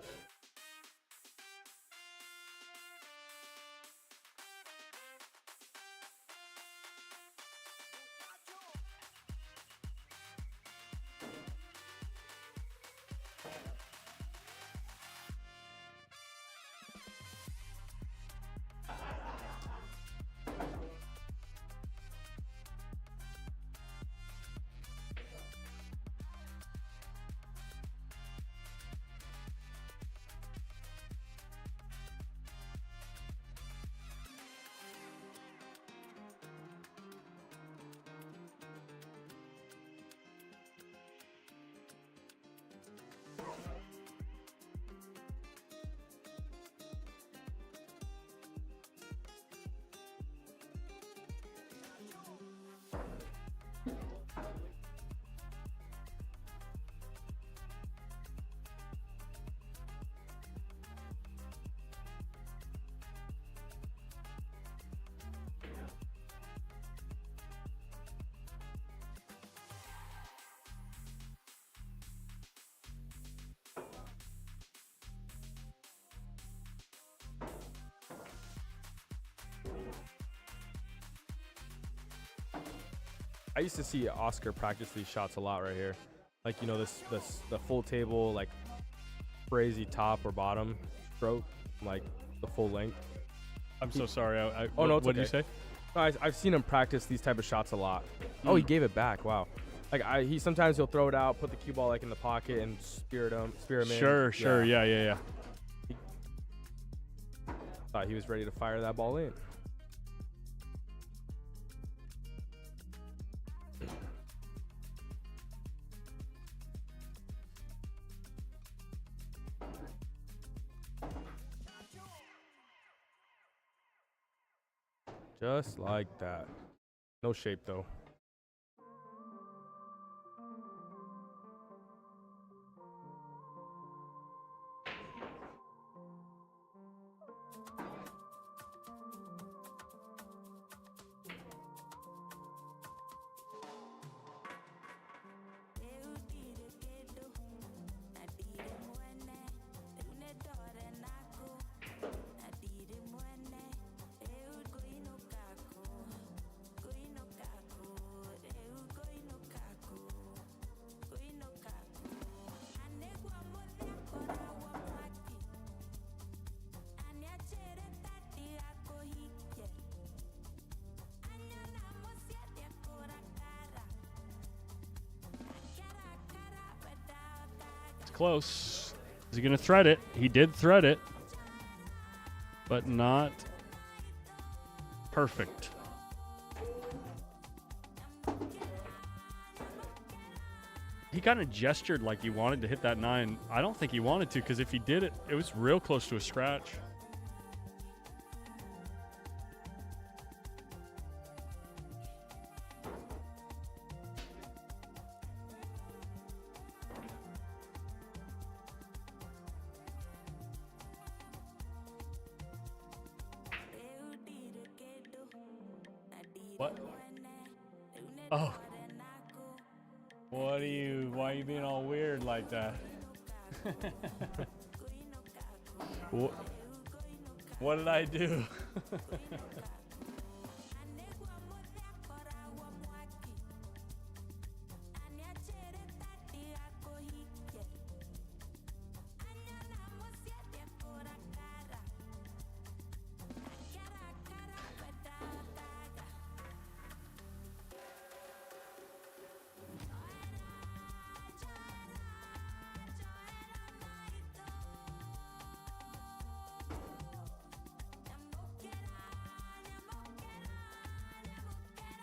I used to see Oscar practice these shots a lot right here. Like, the full table, like, crazy top or bottom stroke, like, the full length. I'm so sorry. Oh, no, what it's did you okay. say? No, I've seen him practice these type of shots a lot. Oh, he gave it back. Wow. Like, sometimes he'll throw it out, put the cue ball, like, in the pocket and spear him in. Sure. Yeah. Thought he was ready to fire that ball in. Just like that. No shape, though. Close. Is he going to thread it? He did thread it, but not perfect. He kind of gestured like he wanted to hit that 9. I don't think he wanted to, because if he did it, it was real close to a scratch. What? Oh. Why are you being all weird like that? What did I do?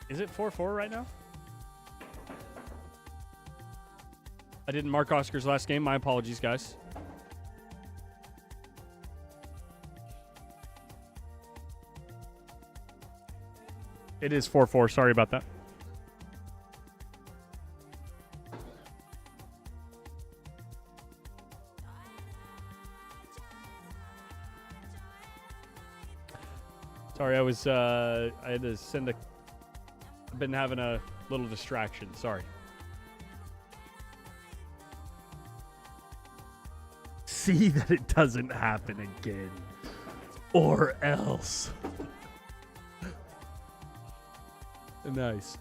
Is it 4-4 right now? I didn't mark Oscar's last game. My apologies, guys. It is 4-4. Sorry about that. Sorry, I had to send a... I've been having a little distraction. Sorry. See that it doesn't happen again. Or else. Nice.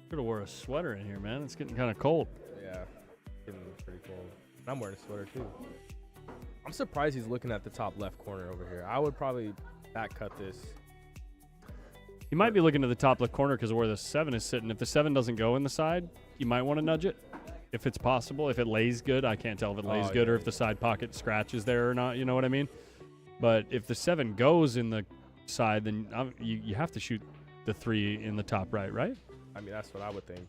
Should have wore a sweater in here, man. It's getting kind of cold. Yeah, it's getting pretty cold. I'm wearing a sweater too. I'm surprised he's looking at the top left corner over here. I would probably back cut this. You might be looking to the top left corner because of where the 7 is sitting. If the 7 doesn't go in the side, you might want to nudge it. If it's possible. If it lays good, I can't tell if it lays good or if the side pocket scratch is there or not. You know what I mean? But if the 7 goes in the side, then you have to shoot the 3 in the top right, right? I mean, that's what I would think.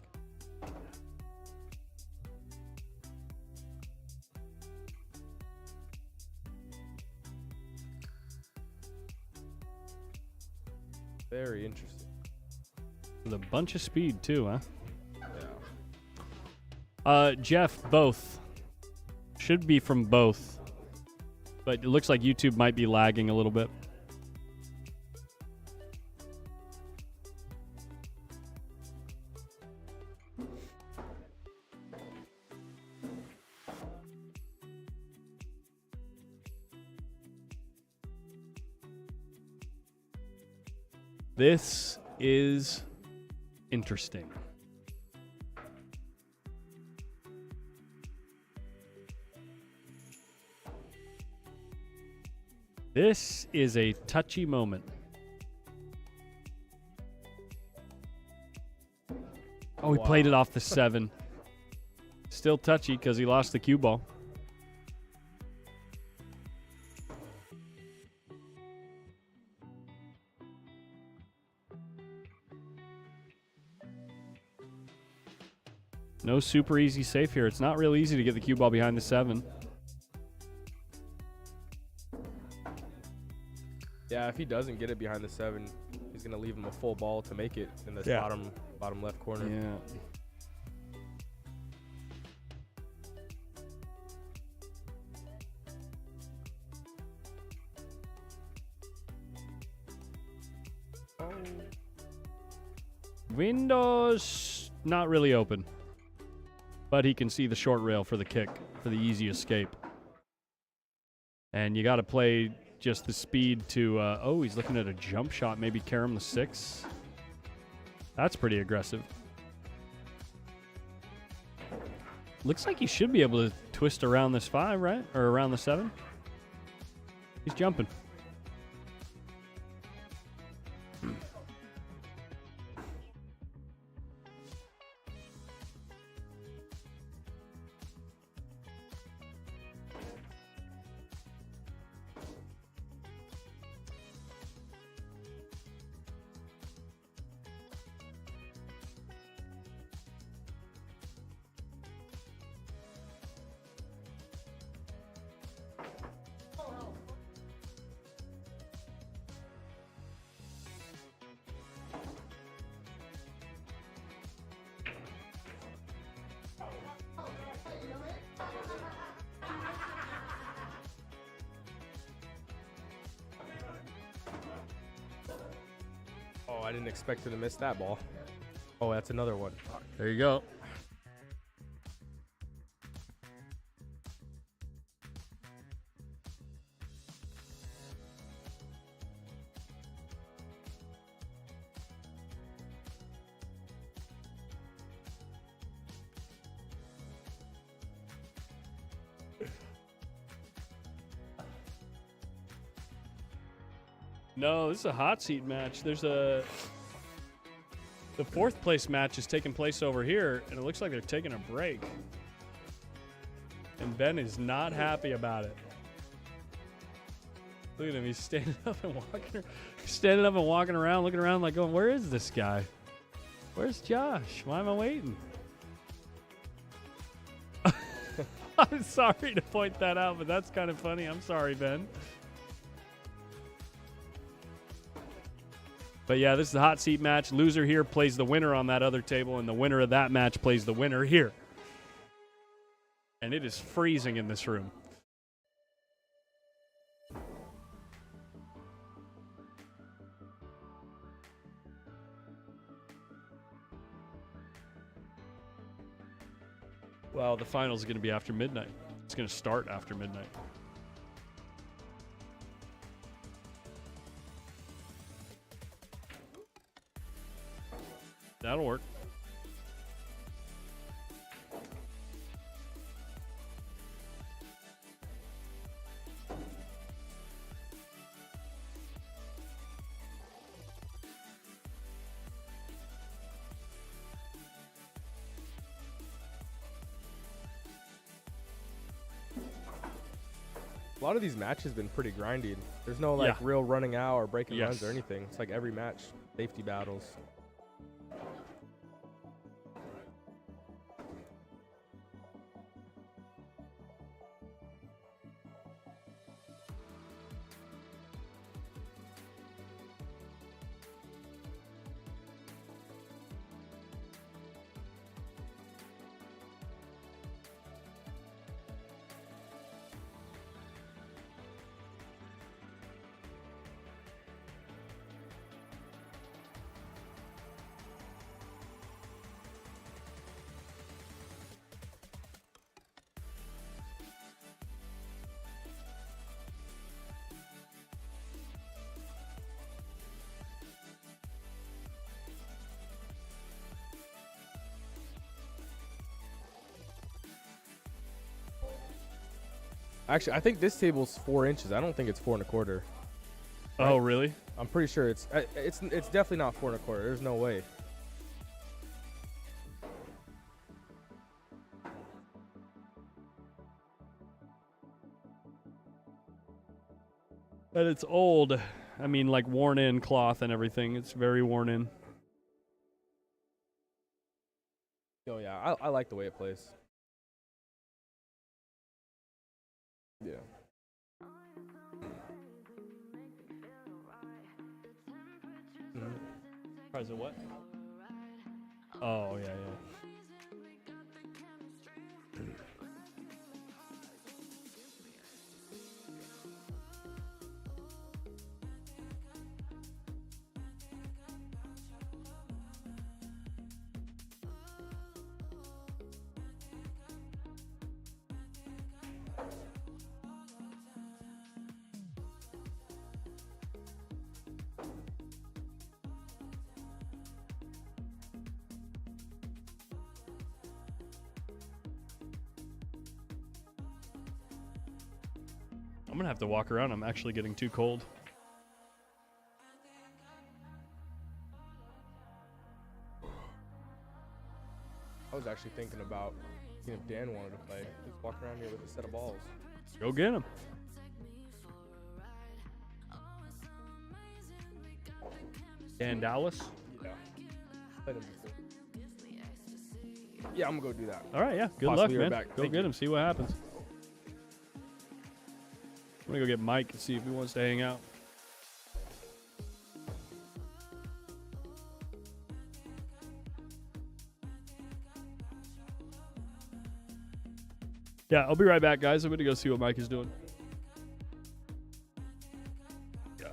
Very interesting. With a bunch of speed, too, huh? Yeah. Jeff, both. Should be from both. But it looks like YouTube might be lagging a little bit. This is interesting. This is a touchy moment. Oh, he played it off the 7. Still touchy because he lost the cue ball. No super easy safe here. It's not real easy to get the cue ball behind the 7. Yeah, if he doesn't get it behind the 7, he's going to leave him a full ball to make it in this bottom left corner. Yeah. Windows not really open. But he can see the short rail for the kick, for the easy escape. And you got to play just the speed to... oh, he's looking at a jump shot. Maybe carom the 6. That's pretty aggressive. Looks like he should be able to twist around this 5, right? Or around the 7. He's jumping. I didn't expect her to miss that ball. Oh, that's another one. There you go. No, this is a hot seat match. There's the 4th place match is taking place over here, and it looks like they're taking a break. And Ben is not happy about it. Look at him. He's standing up and walking around, looking around like going, where is this guy? Where's Josh? Why am I waiting? I'm sorry to point that out, but that's kind of funny. I'm sorry, Ben. But yeah, this is the hot seat match. Loser here plays the winner on that other table, and the winner of that match plays the winner here. And it is freezing in this room. Well, the finals are going to be after midnight. It's going to start after midnight. That'll work. A lot of these matches have been pretty grindy. There's no like real running out or breaking runs or anything. It's like every match, safety battles. Actually, I think this table's 4 inches. I don't think it's 4 1/4. Oh, really? I'm pretty sure it's definitely not 4 1/4. There's no way. But it's old. I mean, like worn in cloth and everything. It's very worn in. Oh yeah, I like the way it plays. Yeah. Price of what? Oh, yeah, yeah. I'm going to have to walk around. I'm actually getting too cold. I was actually thinking about if Dan wanted to play. Just walk around here with a set of balls. Go get him. Dan Dallas? Yeah. Played him before. Yeah, I'm going to go do that. All right, yeah. Good Possibly luck, man. back. Go Thank get you. him. See what happens. I'm going to go get Mike and see if he wants to hang out. Yeah, I'll be right back, guys. I'm going to go see what Mike is doing. Yeah.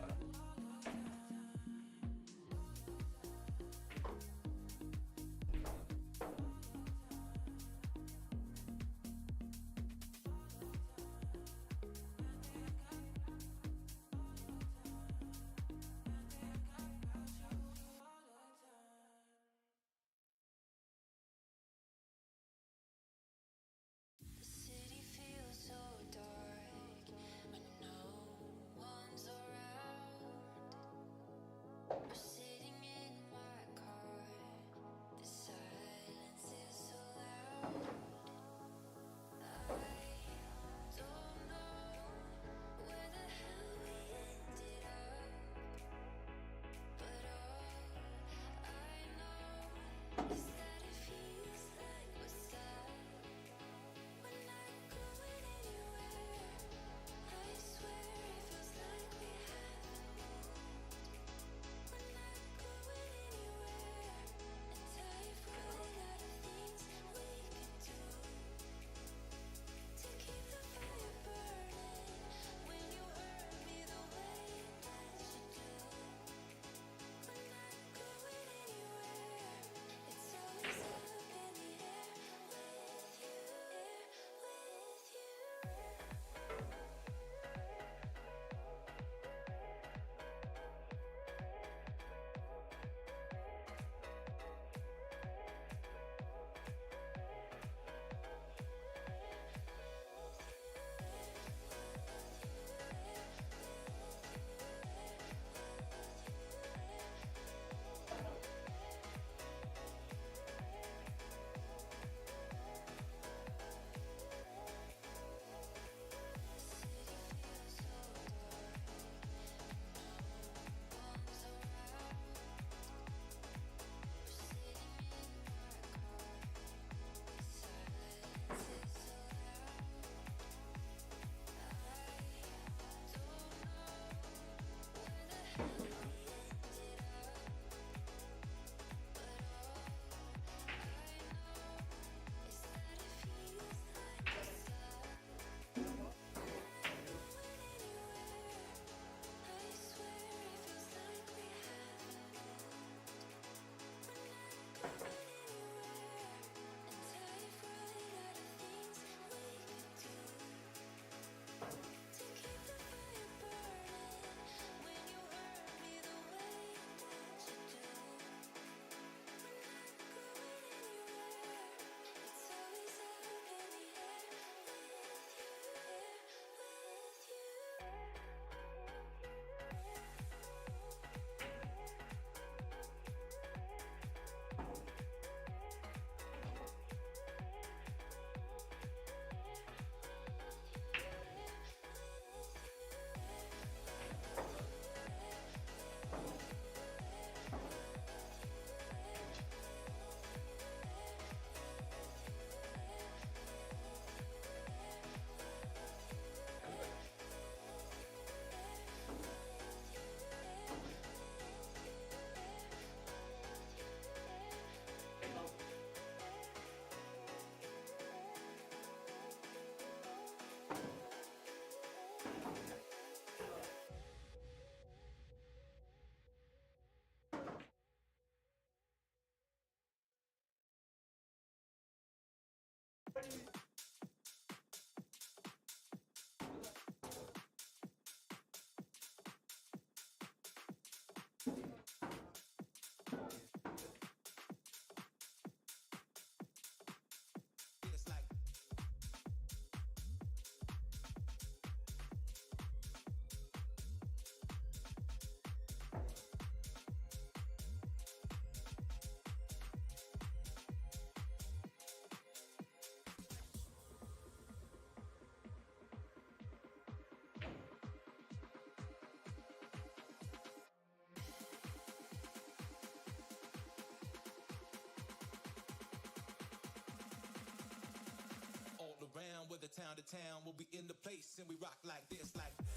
with the town to town, we'll be in the place and we rock like this, like this.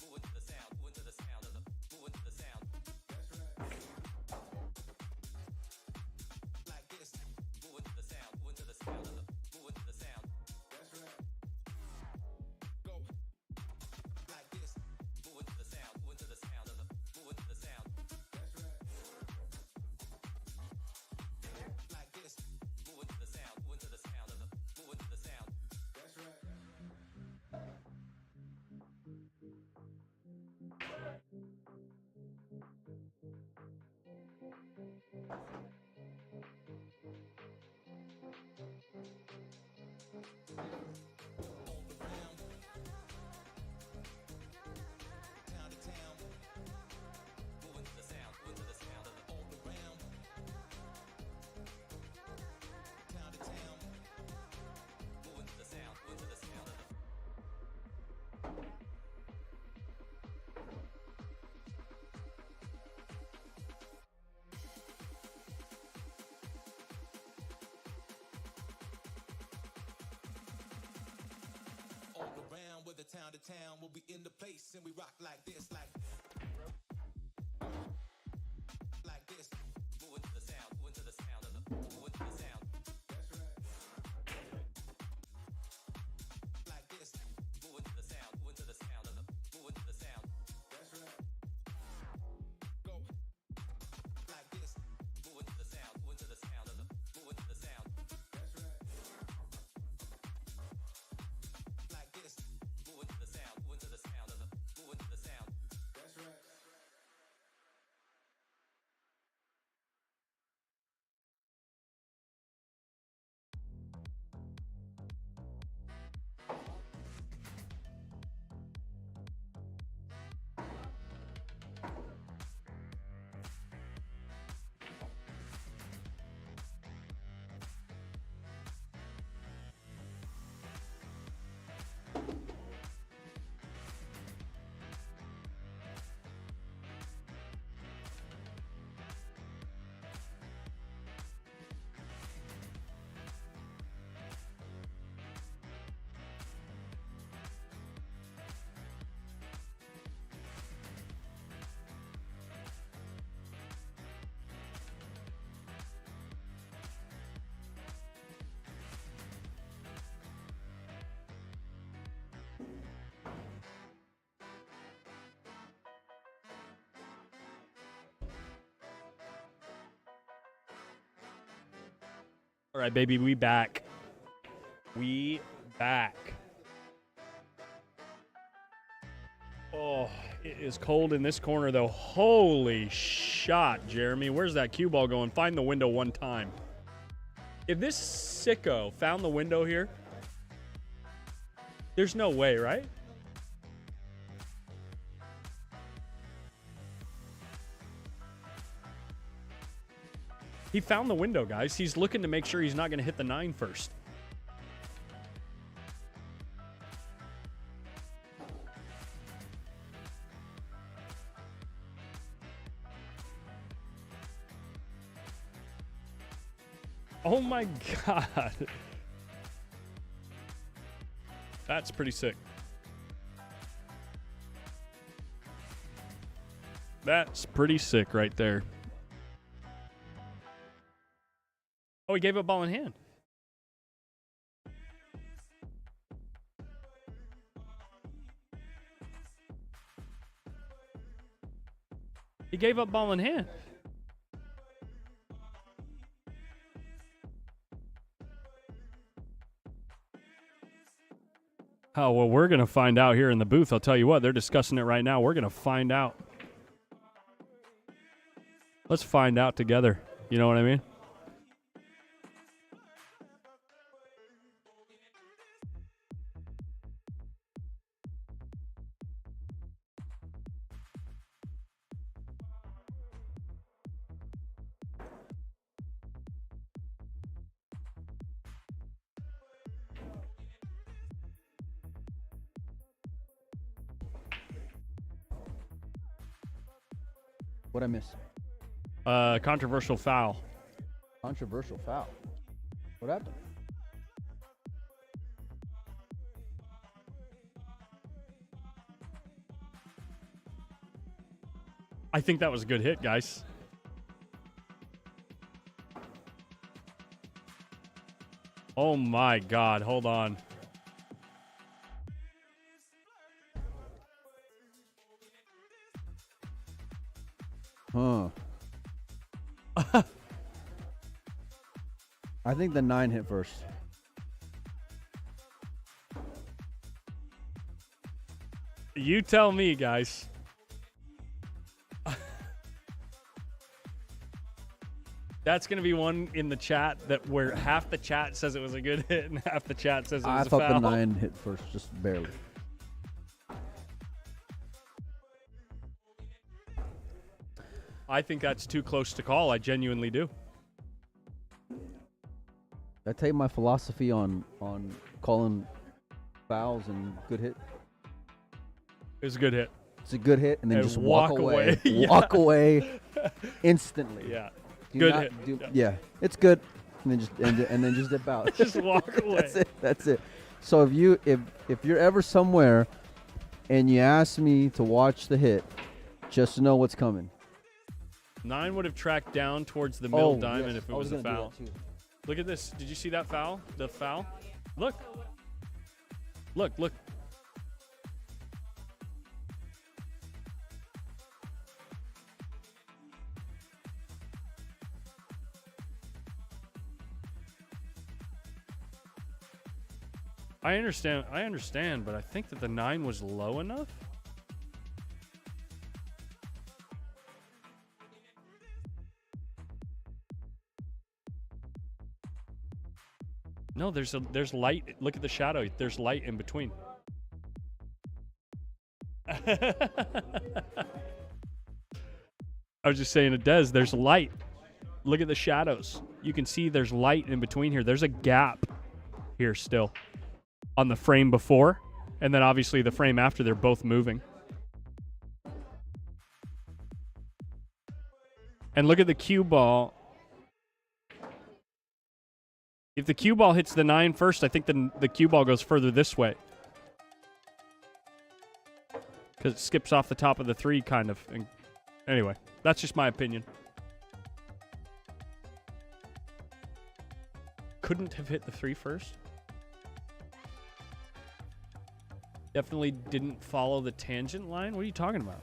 Move into the sound, move into the sound of the, move into the sound. That's right. Like this. Move into the sound, move into the sound of the, move into the sound. That's right. Go. Like this. Move into the sound, move into the sound of the, move into the sound. That's right. Like this. Move into the sound, move into the sound of the, move into the sound. That's right. Town to town, move into the sound, move into the sound of the all around. Town to town, move into the sound, move into the sound of the. All around with the town to town, we'll be in the place and we rock like this, like this. Move into the sound, move into the sound of the, move into the sound. That's right. Like this. Move into the sound, move into the sound of the, move into the sound. That's right. Go. Like this. Move into the sound, move into the sound of the, move into the sound. That's right. Like this. Move into the sound, move into the sound of the, move into the sound. That's right. All right, baby, we back. We back. Oh, it is cold in this corner, though. Holy shot, Jeremy. Where's that cue ball going? Find the window one time. If this sicko found the window here, there's no way, right? He found the window, guys. He's looking to make sure he's not going to hit the 9 first. Oh my God. That's pretty sick. That's pretty sick right there. Oh, he gave up ball in hand. He gave up ball in hand. Oh, well, we're going to find out here in the booth. I'll tell you what, they're discussing it right now. We're going to find out. Let's find out together. You know what I mean? What'd I miss? Controversial foul. Controversial foul. What happened? I think that was a good hit, guys. Oh my God, hold on. Huh. I think the 9 hit first. You tell me, guys. That's going to be one in the chat that where half the chat says it was a good hit and half the chat says it was I a foul. thought the 9 hit first, just barely. I think that's too close to call. I genuinely do. I tell you my philosophy on calling fouls and good hit. It was a good hit. It's a good hit, and then And just walk away. Yeah. Walk away instantly. Yeah. Do Good not hit. do- Yeah. yeah, it's good, and then just dip out. Just walk away. That's it. That's it. So if you're ever somewhere, and you ask me to watch the hit, just know what's coming. 9 would have tracked down towards the middle Oh, diamond yes. if it I was a gonna do foul. that too. Look at this. Did you see that foul? The foul? Look. Look. I understand, but I think that the 9 was low enough. No, there's light. Look at the shadow. There's light in between. I was just saying to Des, there's light. Look at the shadows. You can see there's light in between here. There's a gap here still on the frame before, and then obviously the frame after. They're both moving. And look at the cue ball. If the cue ball hits the 9 first, I think the cue ball goes further this way. Because it skips off the top of the 3, kind of. And anyway, that's just my opinion. Couldn't have hit the 3 first. Definitely didn't follow the tangent line. What are you talking about?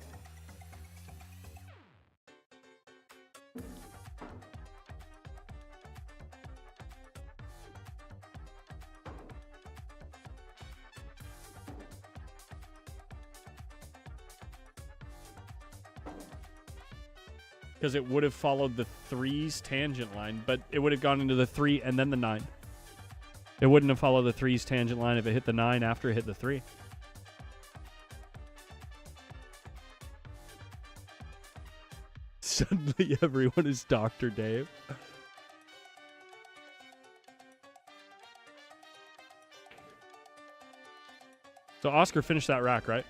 Because it would have followed the 3's tangent line, but it would have gone into the 3 and then the 9. It wouldn't have followed the 3's tangent line if it hit the 9 after it hit the 3. Suddenly everyone is Dr. Dave. So Oscar finished that rack, right?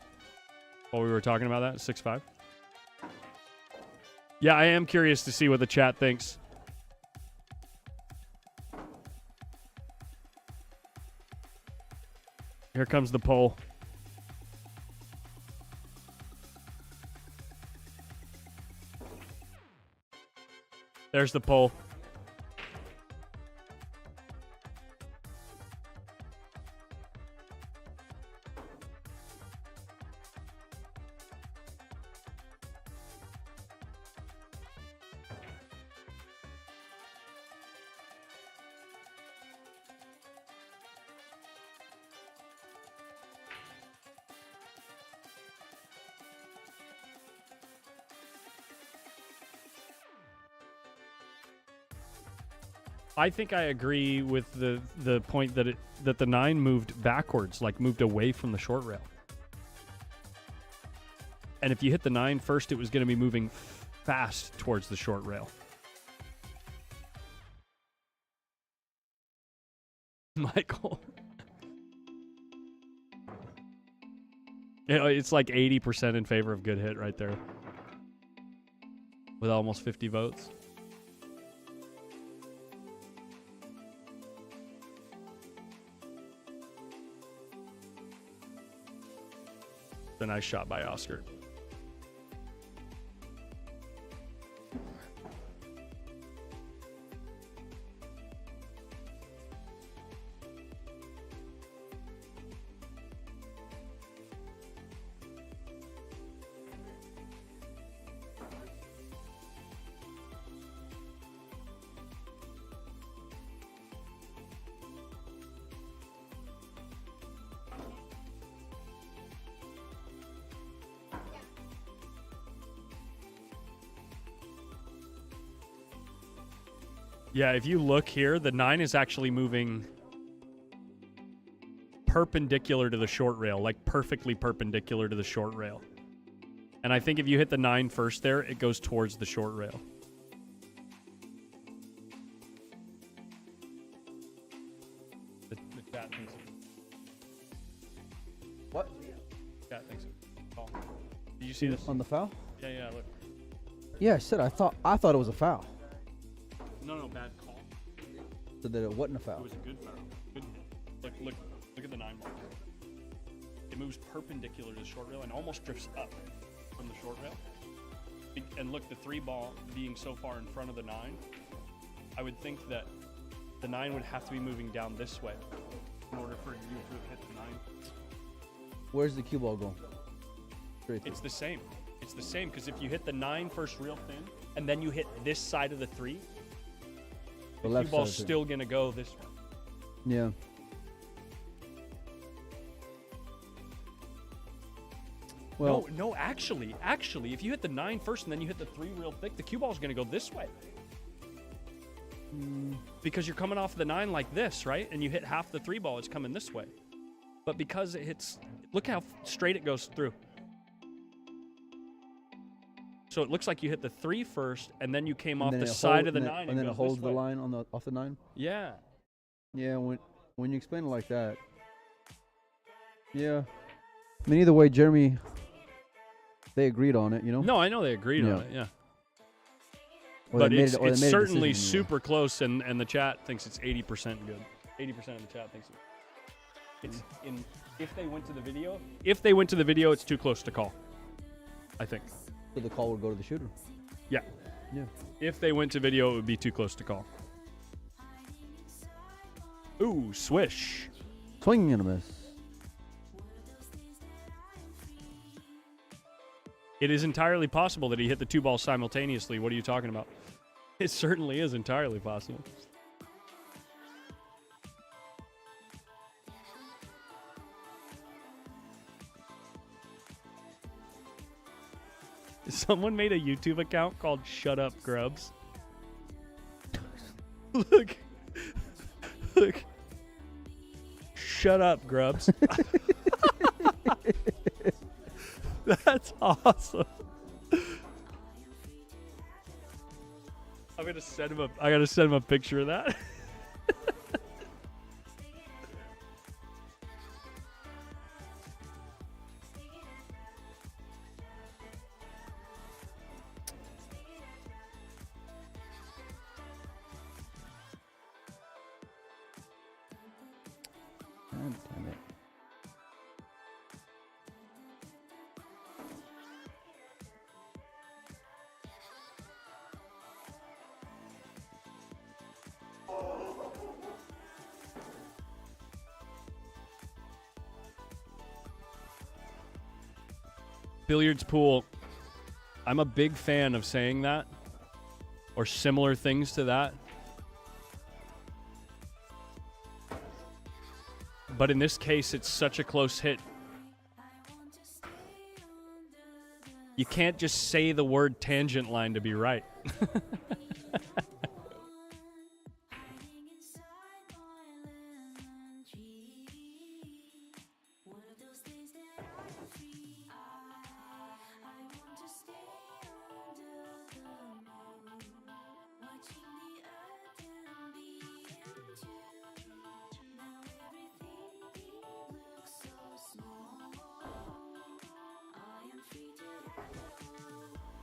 While we were talking about that, 6-5. Yeah, I am curious to see what the chat thinks. Here comes the poll. There's the poll. I think I agree with the point that that the 9 moved backwards, like moved away from the short rail. And if you hit the 9 first, it was going to be moving fast towards the short rail. Michael. It's like 80% in favor of good hit right there. With almost 50 votes. a nice shot by Oscar. Yeah, if you look here, the 9 is actually moving perpendicular to the short rail, like perfectly perpendicular to the short rail. And I think if you hit the 9 first there, it goes towards the short rail. The chat thinks What? Chat thinks call. Did you see this? On the foul? Yeah, look. Yeah, I said I thought it was a foul. No, bad call. So that it wasn't a It foul. was a good foul. Good. Look at the 9 ball. It moves perpendicular to the short rail and almost drifts up from the short rail. And look, the 3 ball being so far in front of the 9, I would think that the 9 would have to be moving down this way in order for you to have hit the 9. Where's the cue ball going? Straight It's the same. It's the same because if you hit the 9 first real thin and then you hit this side of the 3, the cue left ball's side, still going to go this way. Yeah. Well, No, actually, if you hit the 9 first and then you hit the 3 real thick, the cue ball's going to go this way. Because you're coming off the 9 like this, right? And you hit half the 3 ball, it's coming this way. But because it hits, look how straight it goes through. So it looks like you hit the 3 first, and then you came off the side of the 9, and then it goes holds this the way. line on the off the 9. Yeah. Yeah, when you explain it like that. Yeah. I mean, either way, Jeremy, they agreed on it, you know? No, I know they agreed Yeah. on it, yeah. Or But they made it's, it- or they it's made a certainly decision, yeah. super close, and the chat thinks it's 80% good. 80% of the chat thinks it's in. If they went to the video, it's too close to call. I think. So the call would go to the shooter. Yeah. Yeah. If they went to video, it would be too close to call. Ooh, swish. Swing and a miss. It is entirely possible that he hit the 2 balls simultaneously. What are you talking about? It certainly is entirely possible. Someone made a YouTube account called Shut Up Grubs. Look. Shut up, Grubs. That's awesome. I gotta send him a picture of that. God damn it. Billiards pool. I'm a big fan of saying that or similar things to that. But in this case, it's such a close hit. You can't just say the word tangent line to be right.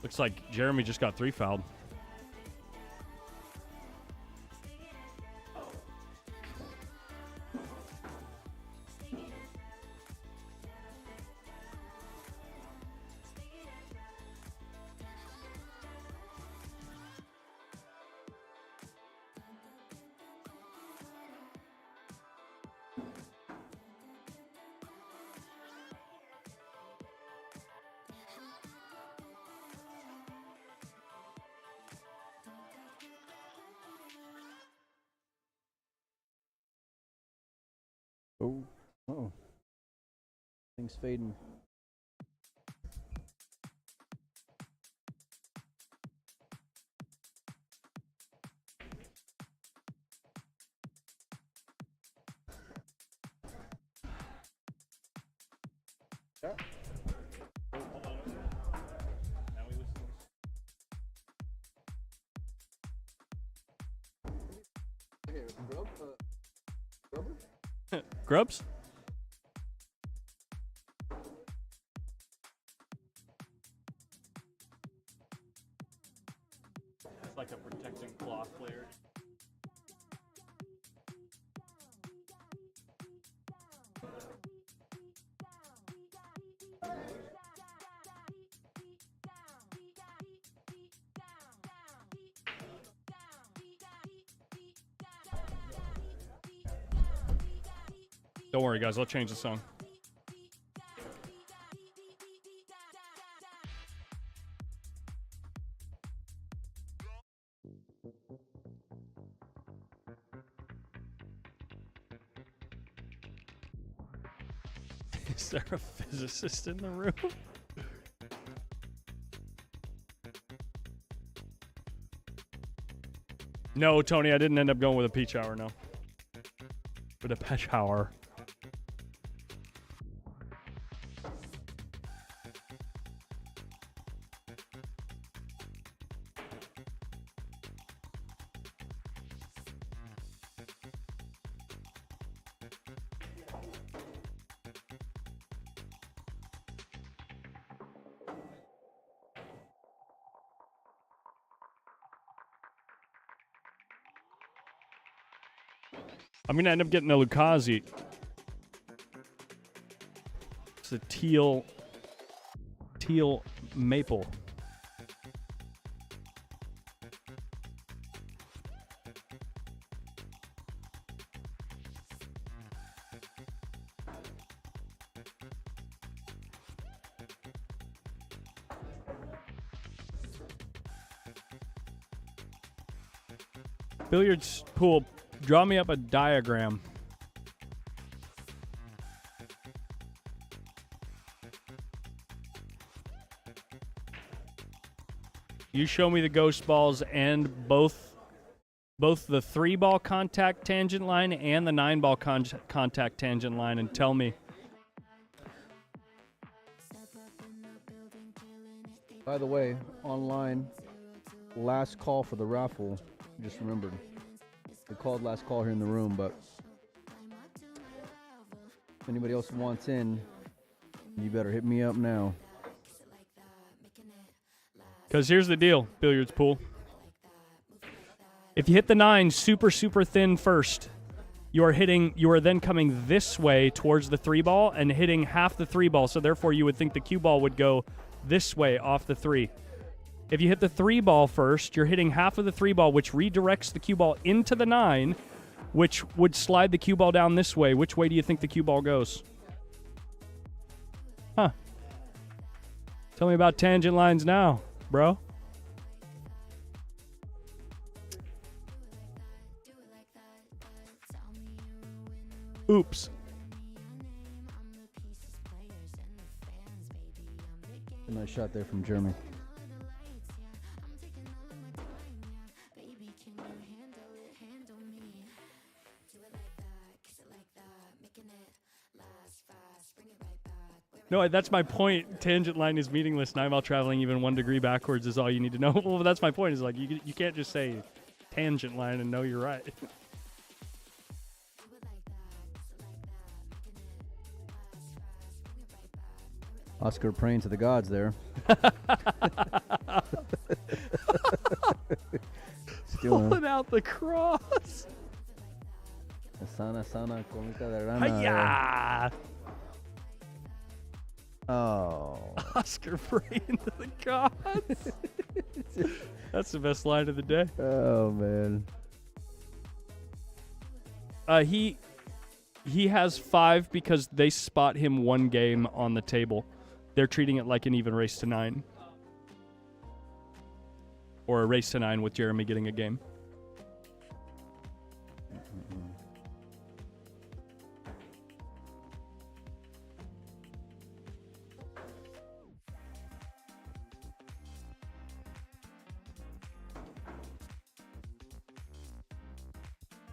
Looks like Jeremy just got 3 fouled. Things fading. Grubs? It's like a protecting cloth layer. Don't worry, guys. I'll change the song. Is there a physicist in the room? No, Tony, I didn't end up going with a peach hour, no. With a peach hour. I'm gonna end up getting a Lucazi. It's a teal maple. Billiards pool. Draw me up a diagram. You show me the ghost balls and both the 3-ball contact tangent line and the 9-ball contact tangent line and tell me. By the way, online, last call for the raffle. Just remembered. They called last call here in the room, but if anybody else wants in, you better hit me up now. Because here's the deal, billiards pool. If you hit the 9 super, super thin first, you are then coming this way towards the 3-ball and hitting half the 3-ball, so therefore you would think the cue ball would go this way off the 3. If you hit the 3-ball first, you're hitting half of the 3-ball, which redirects the cue ball into the 9, which would slide the cue ball down this way. Which way do you think the cue ball goes? Huh. Tell me about tangent lines now, bro. Oops. A nice shot there from Jeremy. No, that's my point. Tangent line is meaningless. 9-ball traveling even 1 degree backwards is all you need to know. Well, that's my point. Is like you can't just say tangent line and know you're right. Oscar praying to the gods there. Pulling out the cross. Sana, sana, comita de rana. Hiya! Oh. Oscar praying to the gods. That's the best line of the day. Oh, man. He has 5 because they spot him 1 game on the table. They're treating it like an even race to 9. Or a race to 9 with Jeremy getting a game.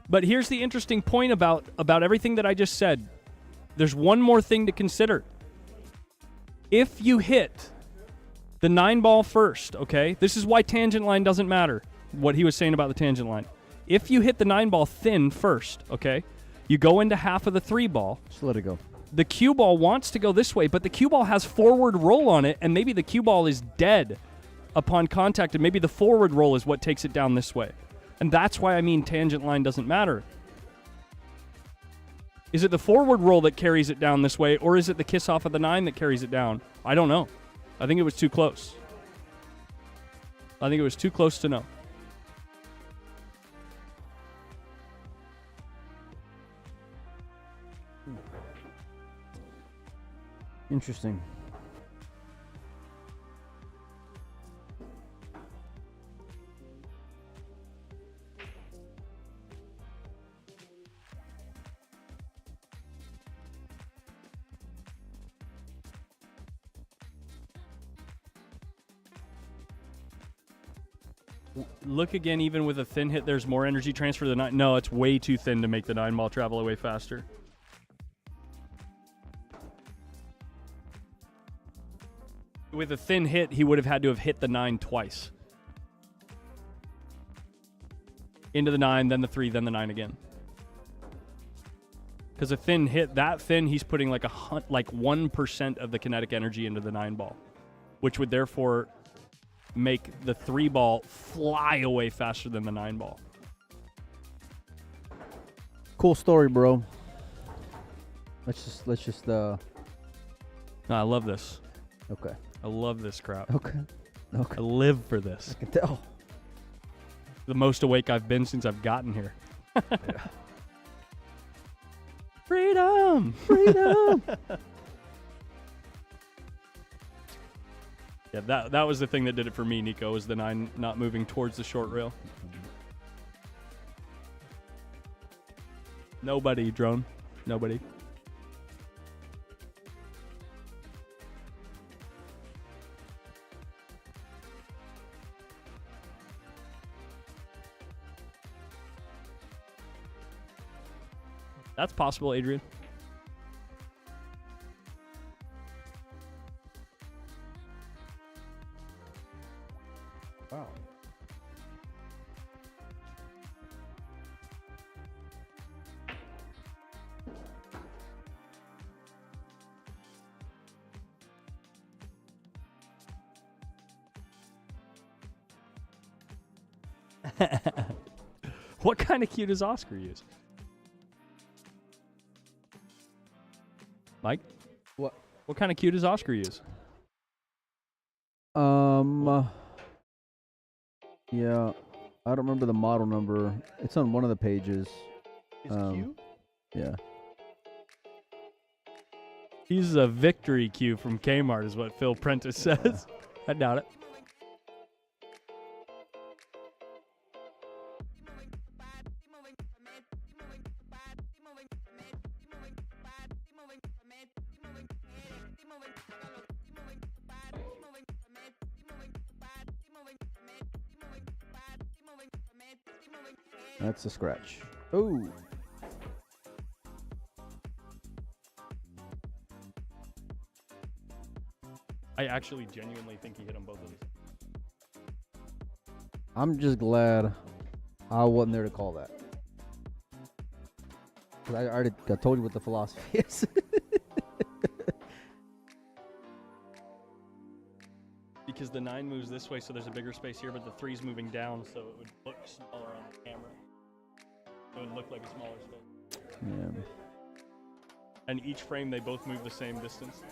But here's the interesting point about everything that I just said. There's one more thing to consider. If you hit the 9 ball first, okay? This is why tangent line doesn't matter, what he was saying about the tangent line. If you hit the 9 ball thin first, okay? You go into half of the 3 ball. Just let it go. The cue ball wants to go this way, but the cue ball has forward roll on it, and maybe the cue ball is dead upon contact, and maybe the forward roll is what takes it down this way. And that's why I mean tangent line doesn't matter. Is it the forward roll that carries it down this way, or is it the kiss off of the 9 that carries it down? I don't know. I think it was too close. I think it was too close to know. Interesting. Look again, even with a thin hit, there's more energy transfer to the 9. No, it's way too thin to make the 9 ball travel away faster. With a thin hit, he would have had to have hit the 9 twice. Into the 9, then the 3, then the 9 again. Because a thin hit, that thin, he's putting like 1% of the kinetic energy into the 9 ball, which would therefore make the 3 ball fly away faster than the 9 ball. Cool story, bro. Let's just No, I love this. Okay. I love this crap. Okay. I live for this. I can tell. The most awake I've been since I've gotten here. Freedom! Freedom! Yeah, that was the thing that did it for me, Nico, was the 9 not moving towards the short rail. Nobody, drone. Nobody. That's possible, Adrian. Wow. What kind of cue does Oscar use? Mike? What? What kind of cue does Oscar use? Yeah, I don't remember the model number. It's on one of the pages. Cue? Yeah. He's a victory cue from Kmart is what Phil Prentice says. I doubt it. That's a scratch. Oh. I actually genuinely think he hit on both of these. I'm just glad I wasn't there to call that. 'Cause I told you what the philosophy is. Because the 9 moves this way, so there's a bigger space here, but the 3's moving down, so it would look smaller on the camera. It would look like a smaller space. Yeah. And each frame, they both move the same distance.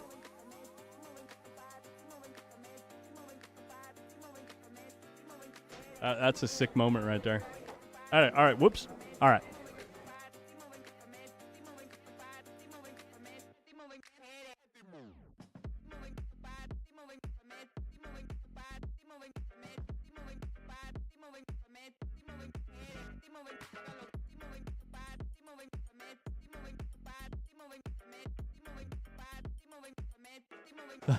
That's a sick moment right there. All right, whoops. All right.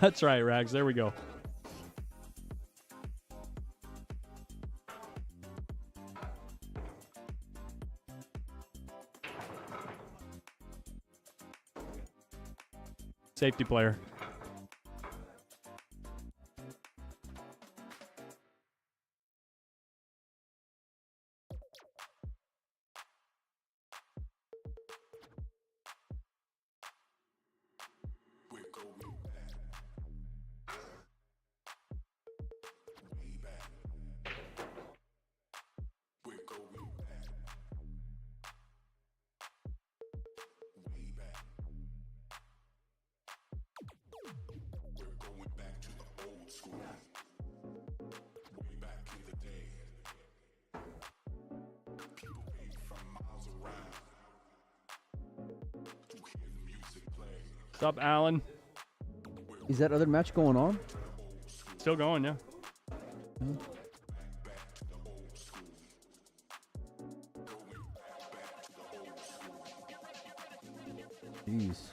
That's right, Rags. There we go. Safety player. What's up, Alan? Is that other match going on? Still going, yeah. Jeez.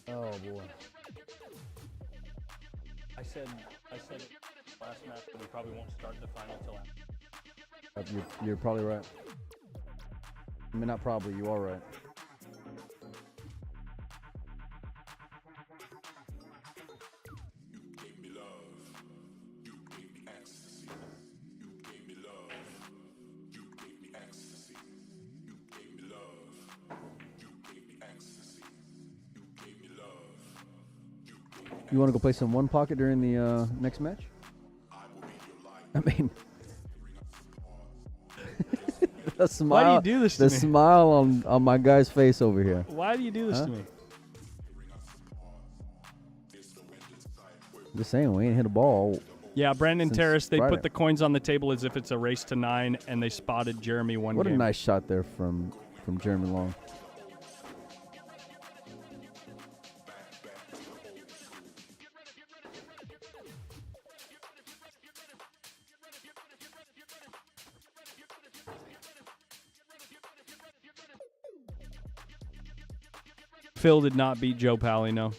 Oh boy. I said last match that we probably won't start the final till after. You're probably right. I mean, not probably. You are right. You want to go play some one pocket during the next match? I mean, the smile. Why do you do this to the me? smile on my guy's face over here. Why do you do this to me? Just saying, we ain't hit a ball. Yeah, Brandon Since Terrace, they Friday. put the coins on the table as if it's a race to 9, and they spotted Jeremy one What game. a nice shot there from Jeremy Long. Phil did not beat Joe Pally, no.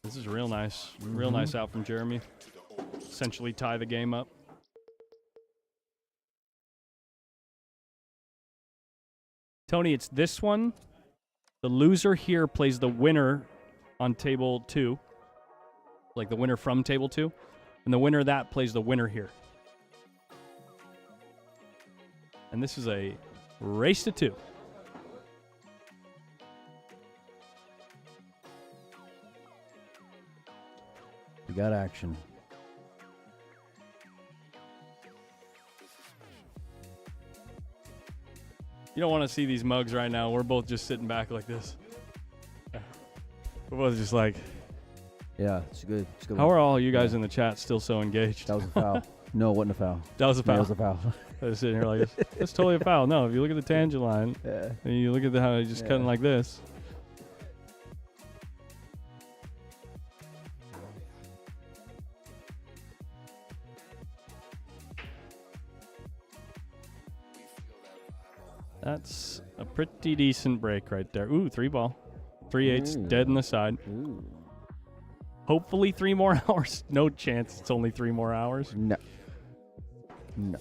This is real nice. Real nice out from Jeremy. Essentially tie the game up. Tony, it's this one. The loser here plays the winner on table 2. Like the winner from table 2. And the winner of that plays the winner here. And this is a race to 2. We got action. You don't want to see these mugs right now. We're both just sitting back like this. We're both just like, Yeah, it's good. It's good. how are all you guys in the chat still so engaged? That was a foul. No, it wasn't a foul. That was a foul. That was a foul. I was sitting here like this. That's totally a foul. No, if you look at the tangent line, Yeah. and you look at how he's just cutting like this. That's a pretty decent break right there. Ooh, 3-ball. 3/8 dead in the side. Ooh. Hopefully 3 more hours. No chance it's only 3 more hours. No. No.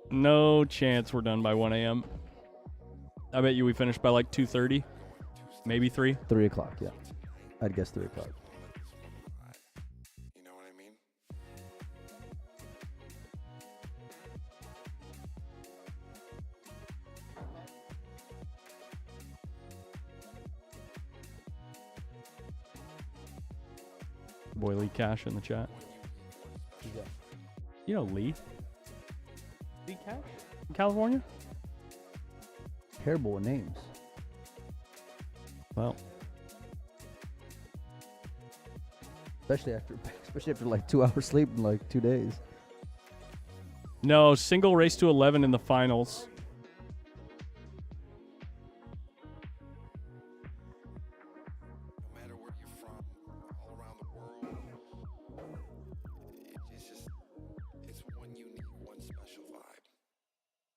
No chance we're done by 1 a.m. I bet you we finish by like 2:30. Maybe 3. 3 o'clock, yeah. I'd guess 3 o'clock. You know what I mean? Boy, Lee Cash in the chat. You know Lee? Lee Cash? In California? Terrible with names. Well, Especially after like 2 hours sleep in like 2 days. no, single race to 11 in the finals. No matter where you're from, all around the world,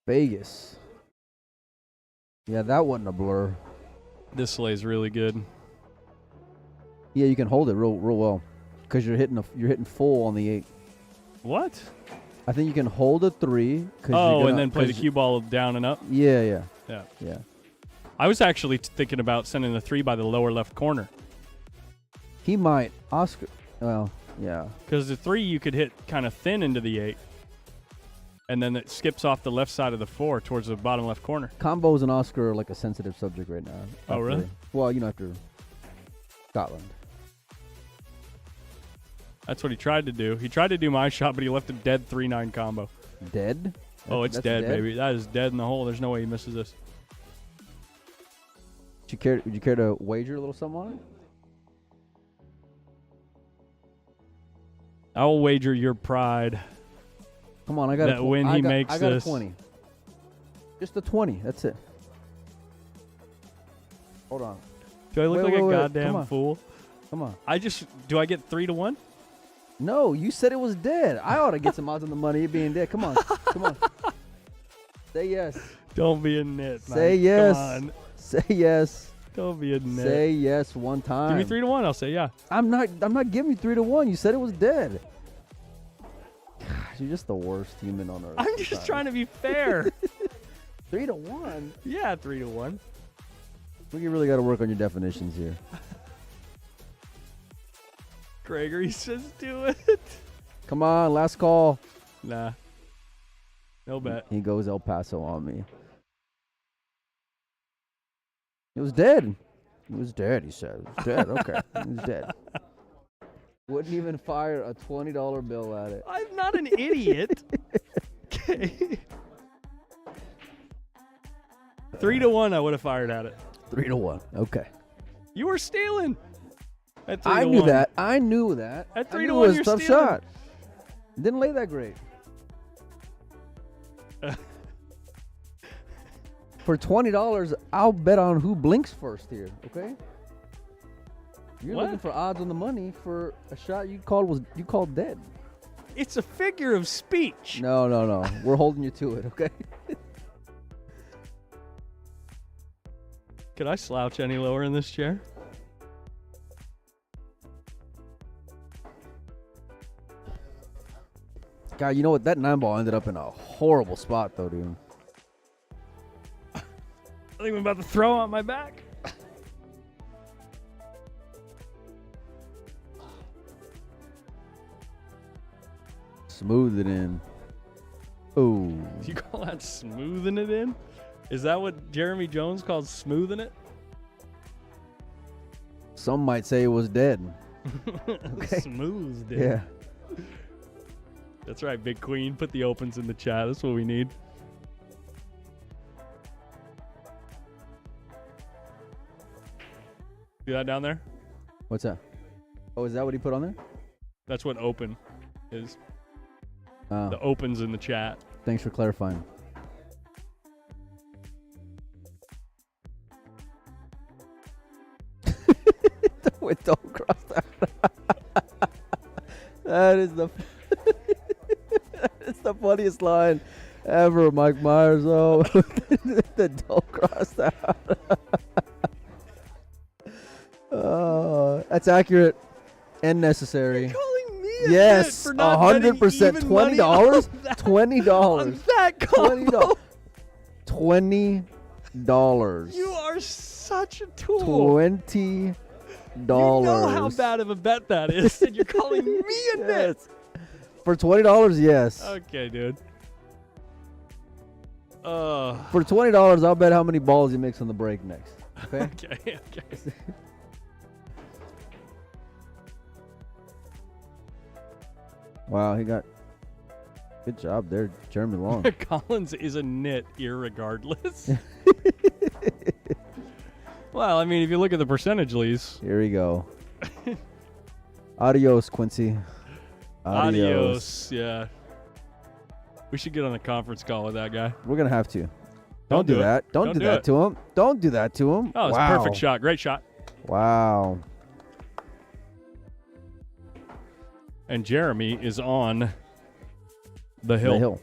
Vegas. Yeah, that wasn't a blur. This slay's really good. Yeah, you can hold it real well, because you're hitting full on the 8. What? I think you can hold a 3. Oh, and then play the cue ball down and up? Yeah. Yeah. I was actually thinking about sending the 3 by the lower left corner. He might. Oscar. Well, yeah. Because the 3 you could hit kind of thin into the 8. And then it skips off the left side of the 4 towards the bottom left corner. Combos and Oscar are like a sensitive subject right now. Oh, really? Well, after Scotland. That's what he tried to do. He tried to do my shot, but he left a dead 3-9 combo. Dead? Oh, it's dead, baby. That is dead in the hole. There's no way he misses this. Would you care to wager a little something on it? I will wager your pride. Come on, I got that when he makes I got this. a 20. Just a 20. That's it. Hold on. Do I look like a Come goddamn on. fool? Come on. Do I get 3-1? No, you said it was dead. I ought to get some odds on the money it being dead. Come on. Come on. Say yes. Don't be a nit, man. Say yes. Come on. Say yes. Don't be a nit. Say yes one time. Give me 3-1. I'll say yeah. I'm not giving you 3-1. You said it was dead. Gosh, you're just the worst human on earth. I'm just trying to be fair. 3-1. Yeah, 3-1. We really got to work on your definitions here. Gregory says do it. Come on, last call. Nah. No bet. He goes El Paso on me. It was dead. It was dead, he said. It was dead. Okay. It was dead. Wouldn't even fire a $20 bill at it. I'm not an idiot. Okay. 3-1, I would have fired at it. 3-1. Okay. You were stealing. At 3-1. I knew that. I knew that. At 3-1, I knew it was you're a tough stealing. shot. Didn't lay that great. For $20, I'll bet on who blinks first here. Okay. You're looking for odds on the money for a shot you called dead. It's a figure of speech. No. We're holding you to it. Okay. Could I slouch any lower in this chair? God, you know what? That 9-ball ended up in a horrible spot, though, dude. I think I'm about to throw on my back. Smooth it in. Oh. You call that smoothing it in? Is that what Jeremy Jones calls smoothing it? Some might say it was dead. Okay. Smoothed it. Yeah. That's right, Big Queen. Put the opens in the chat. That's what we need. See that down there? What's that? Oh, is that what he put on there? That's what open is. Oh. The opens in the chat. Thanks for clarifying. Wait, don't cross that. That is the it's the funniest line ever, Mike Myers. Oh, don't cross that. That's accurate and necessary. You're calling me a yes, nit for not 100%. betting even money on $20. that- $20. on that combo. $20. You are such a tool. $20. You know how bad of a bet that is, and you're calling me a nit. Yes. For $20, yes. Okay, dude. For $20, I'll bet how many balls he makes on the break next. Okay? Okay. Wow, he got... Good job there, Jeremy Long. Collins is a nit irregardless. Well, I mean, if you look at the percentage leads. Here we go. Adios, Quincy. Adios. Yeah. We should get on a conference call with that guy. We're going to have to. Don't do it. that. Don't do that to him. Don't do that to him. Oh, it's wow. a perfect shot. Great shot. Wow. And Jeremy is on the hill.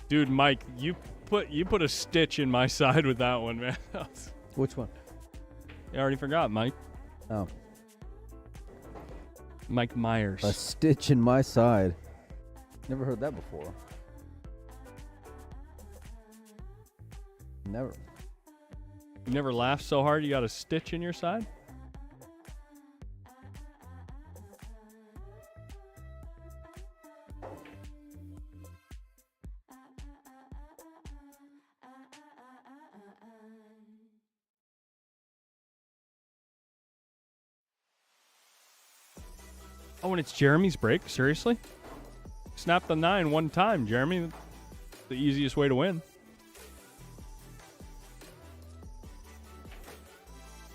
Dude, Mike, you put a stitch in my side with that one, man. Which one? I already forgot, Mike. Oh, Mike Myers. a stitch in my side. Never heard that before. Never. You never laughed so hard you got a stitch in your side? Oh, and it's Jeremy's break? Seriously? Snap the 9 one time, Jeremy. That's the easiest way to win.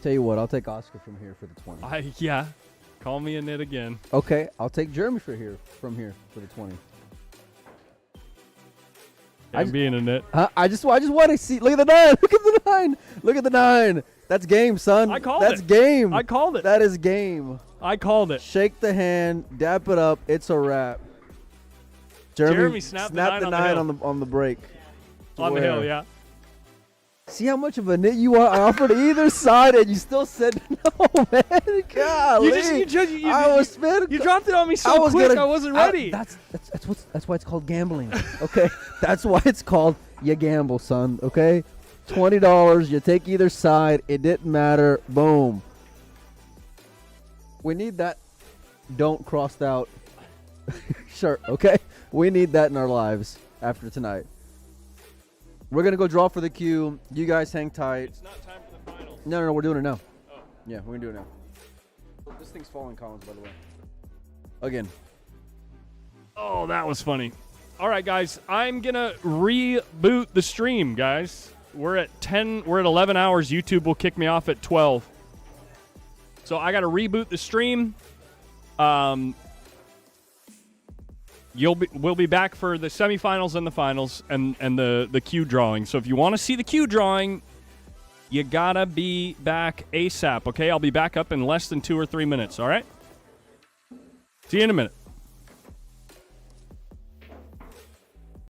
Tell you what, I'll take Oscar from here for the 20. Yeah. Call me a nit again. Okay, I'll take Jeremy from here for the 20. I'm being a nit. I just want to see. Look at the 9. Look at the 9. Look at the 9. That's game, son. I called That's it. game. I called it. That is game. I called it. Shake the hand, dap it up. It's a wrap. Jeremy snapped the 9 on the break. On the hill, yeah. See how much of a nit you are. I offered either side, and you still said no, man. Golly. You dropped it on me so quick. I wasn't ready. That's why it's called gambling. Okay, that's why it's called you gamble, son. Okay, $20. You take either side. It didn't matter. Boom. We need that. Don't crossed out shirt. Okay, we need that in our lives after tonight. We're going to go draw for the queue. You guys hang tight. It's not time for the finals. No, we're doing it now. Oh. Yeah, we're going to do it now. This thing's falling, Collins, by the way. Again. Oh, that was funny. All right, guys. I'm going to reboot the stream, guys. We're at 11 hours. YouTube will kick me off at 12. So I got to reboot the stream. We'll be back for the semifinals and the finals and the queue drawing. So if you want to see the queue drawing, you gotta be back ASAP, okay? I'll be back up in less than 2 or 3 minutes, all right? See you in a minute.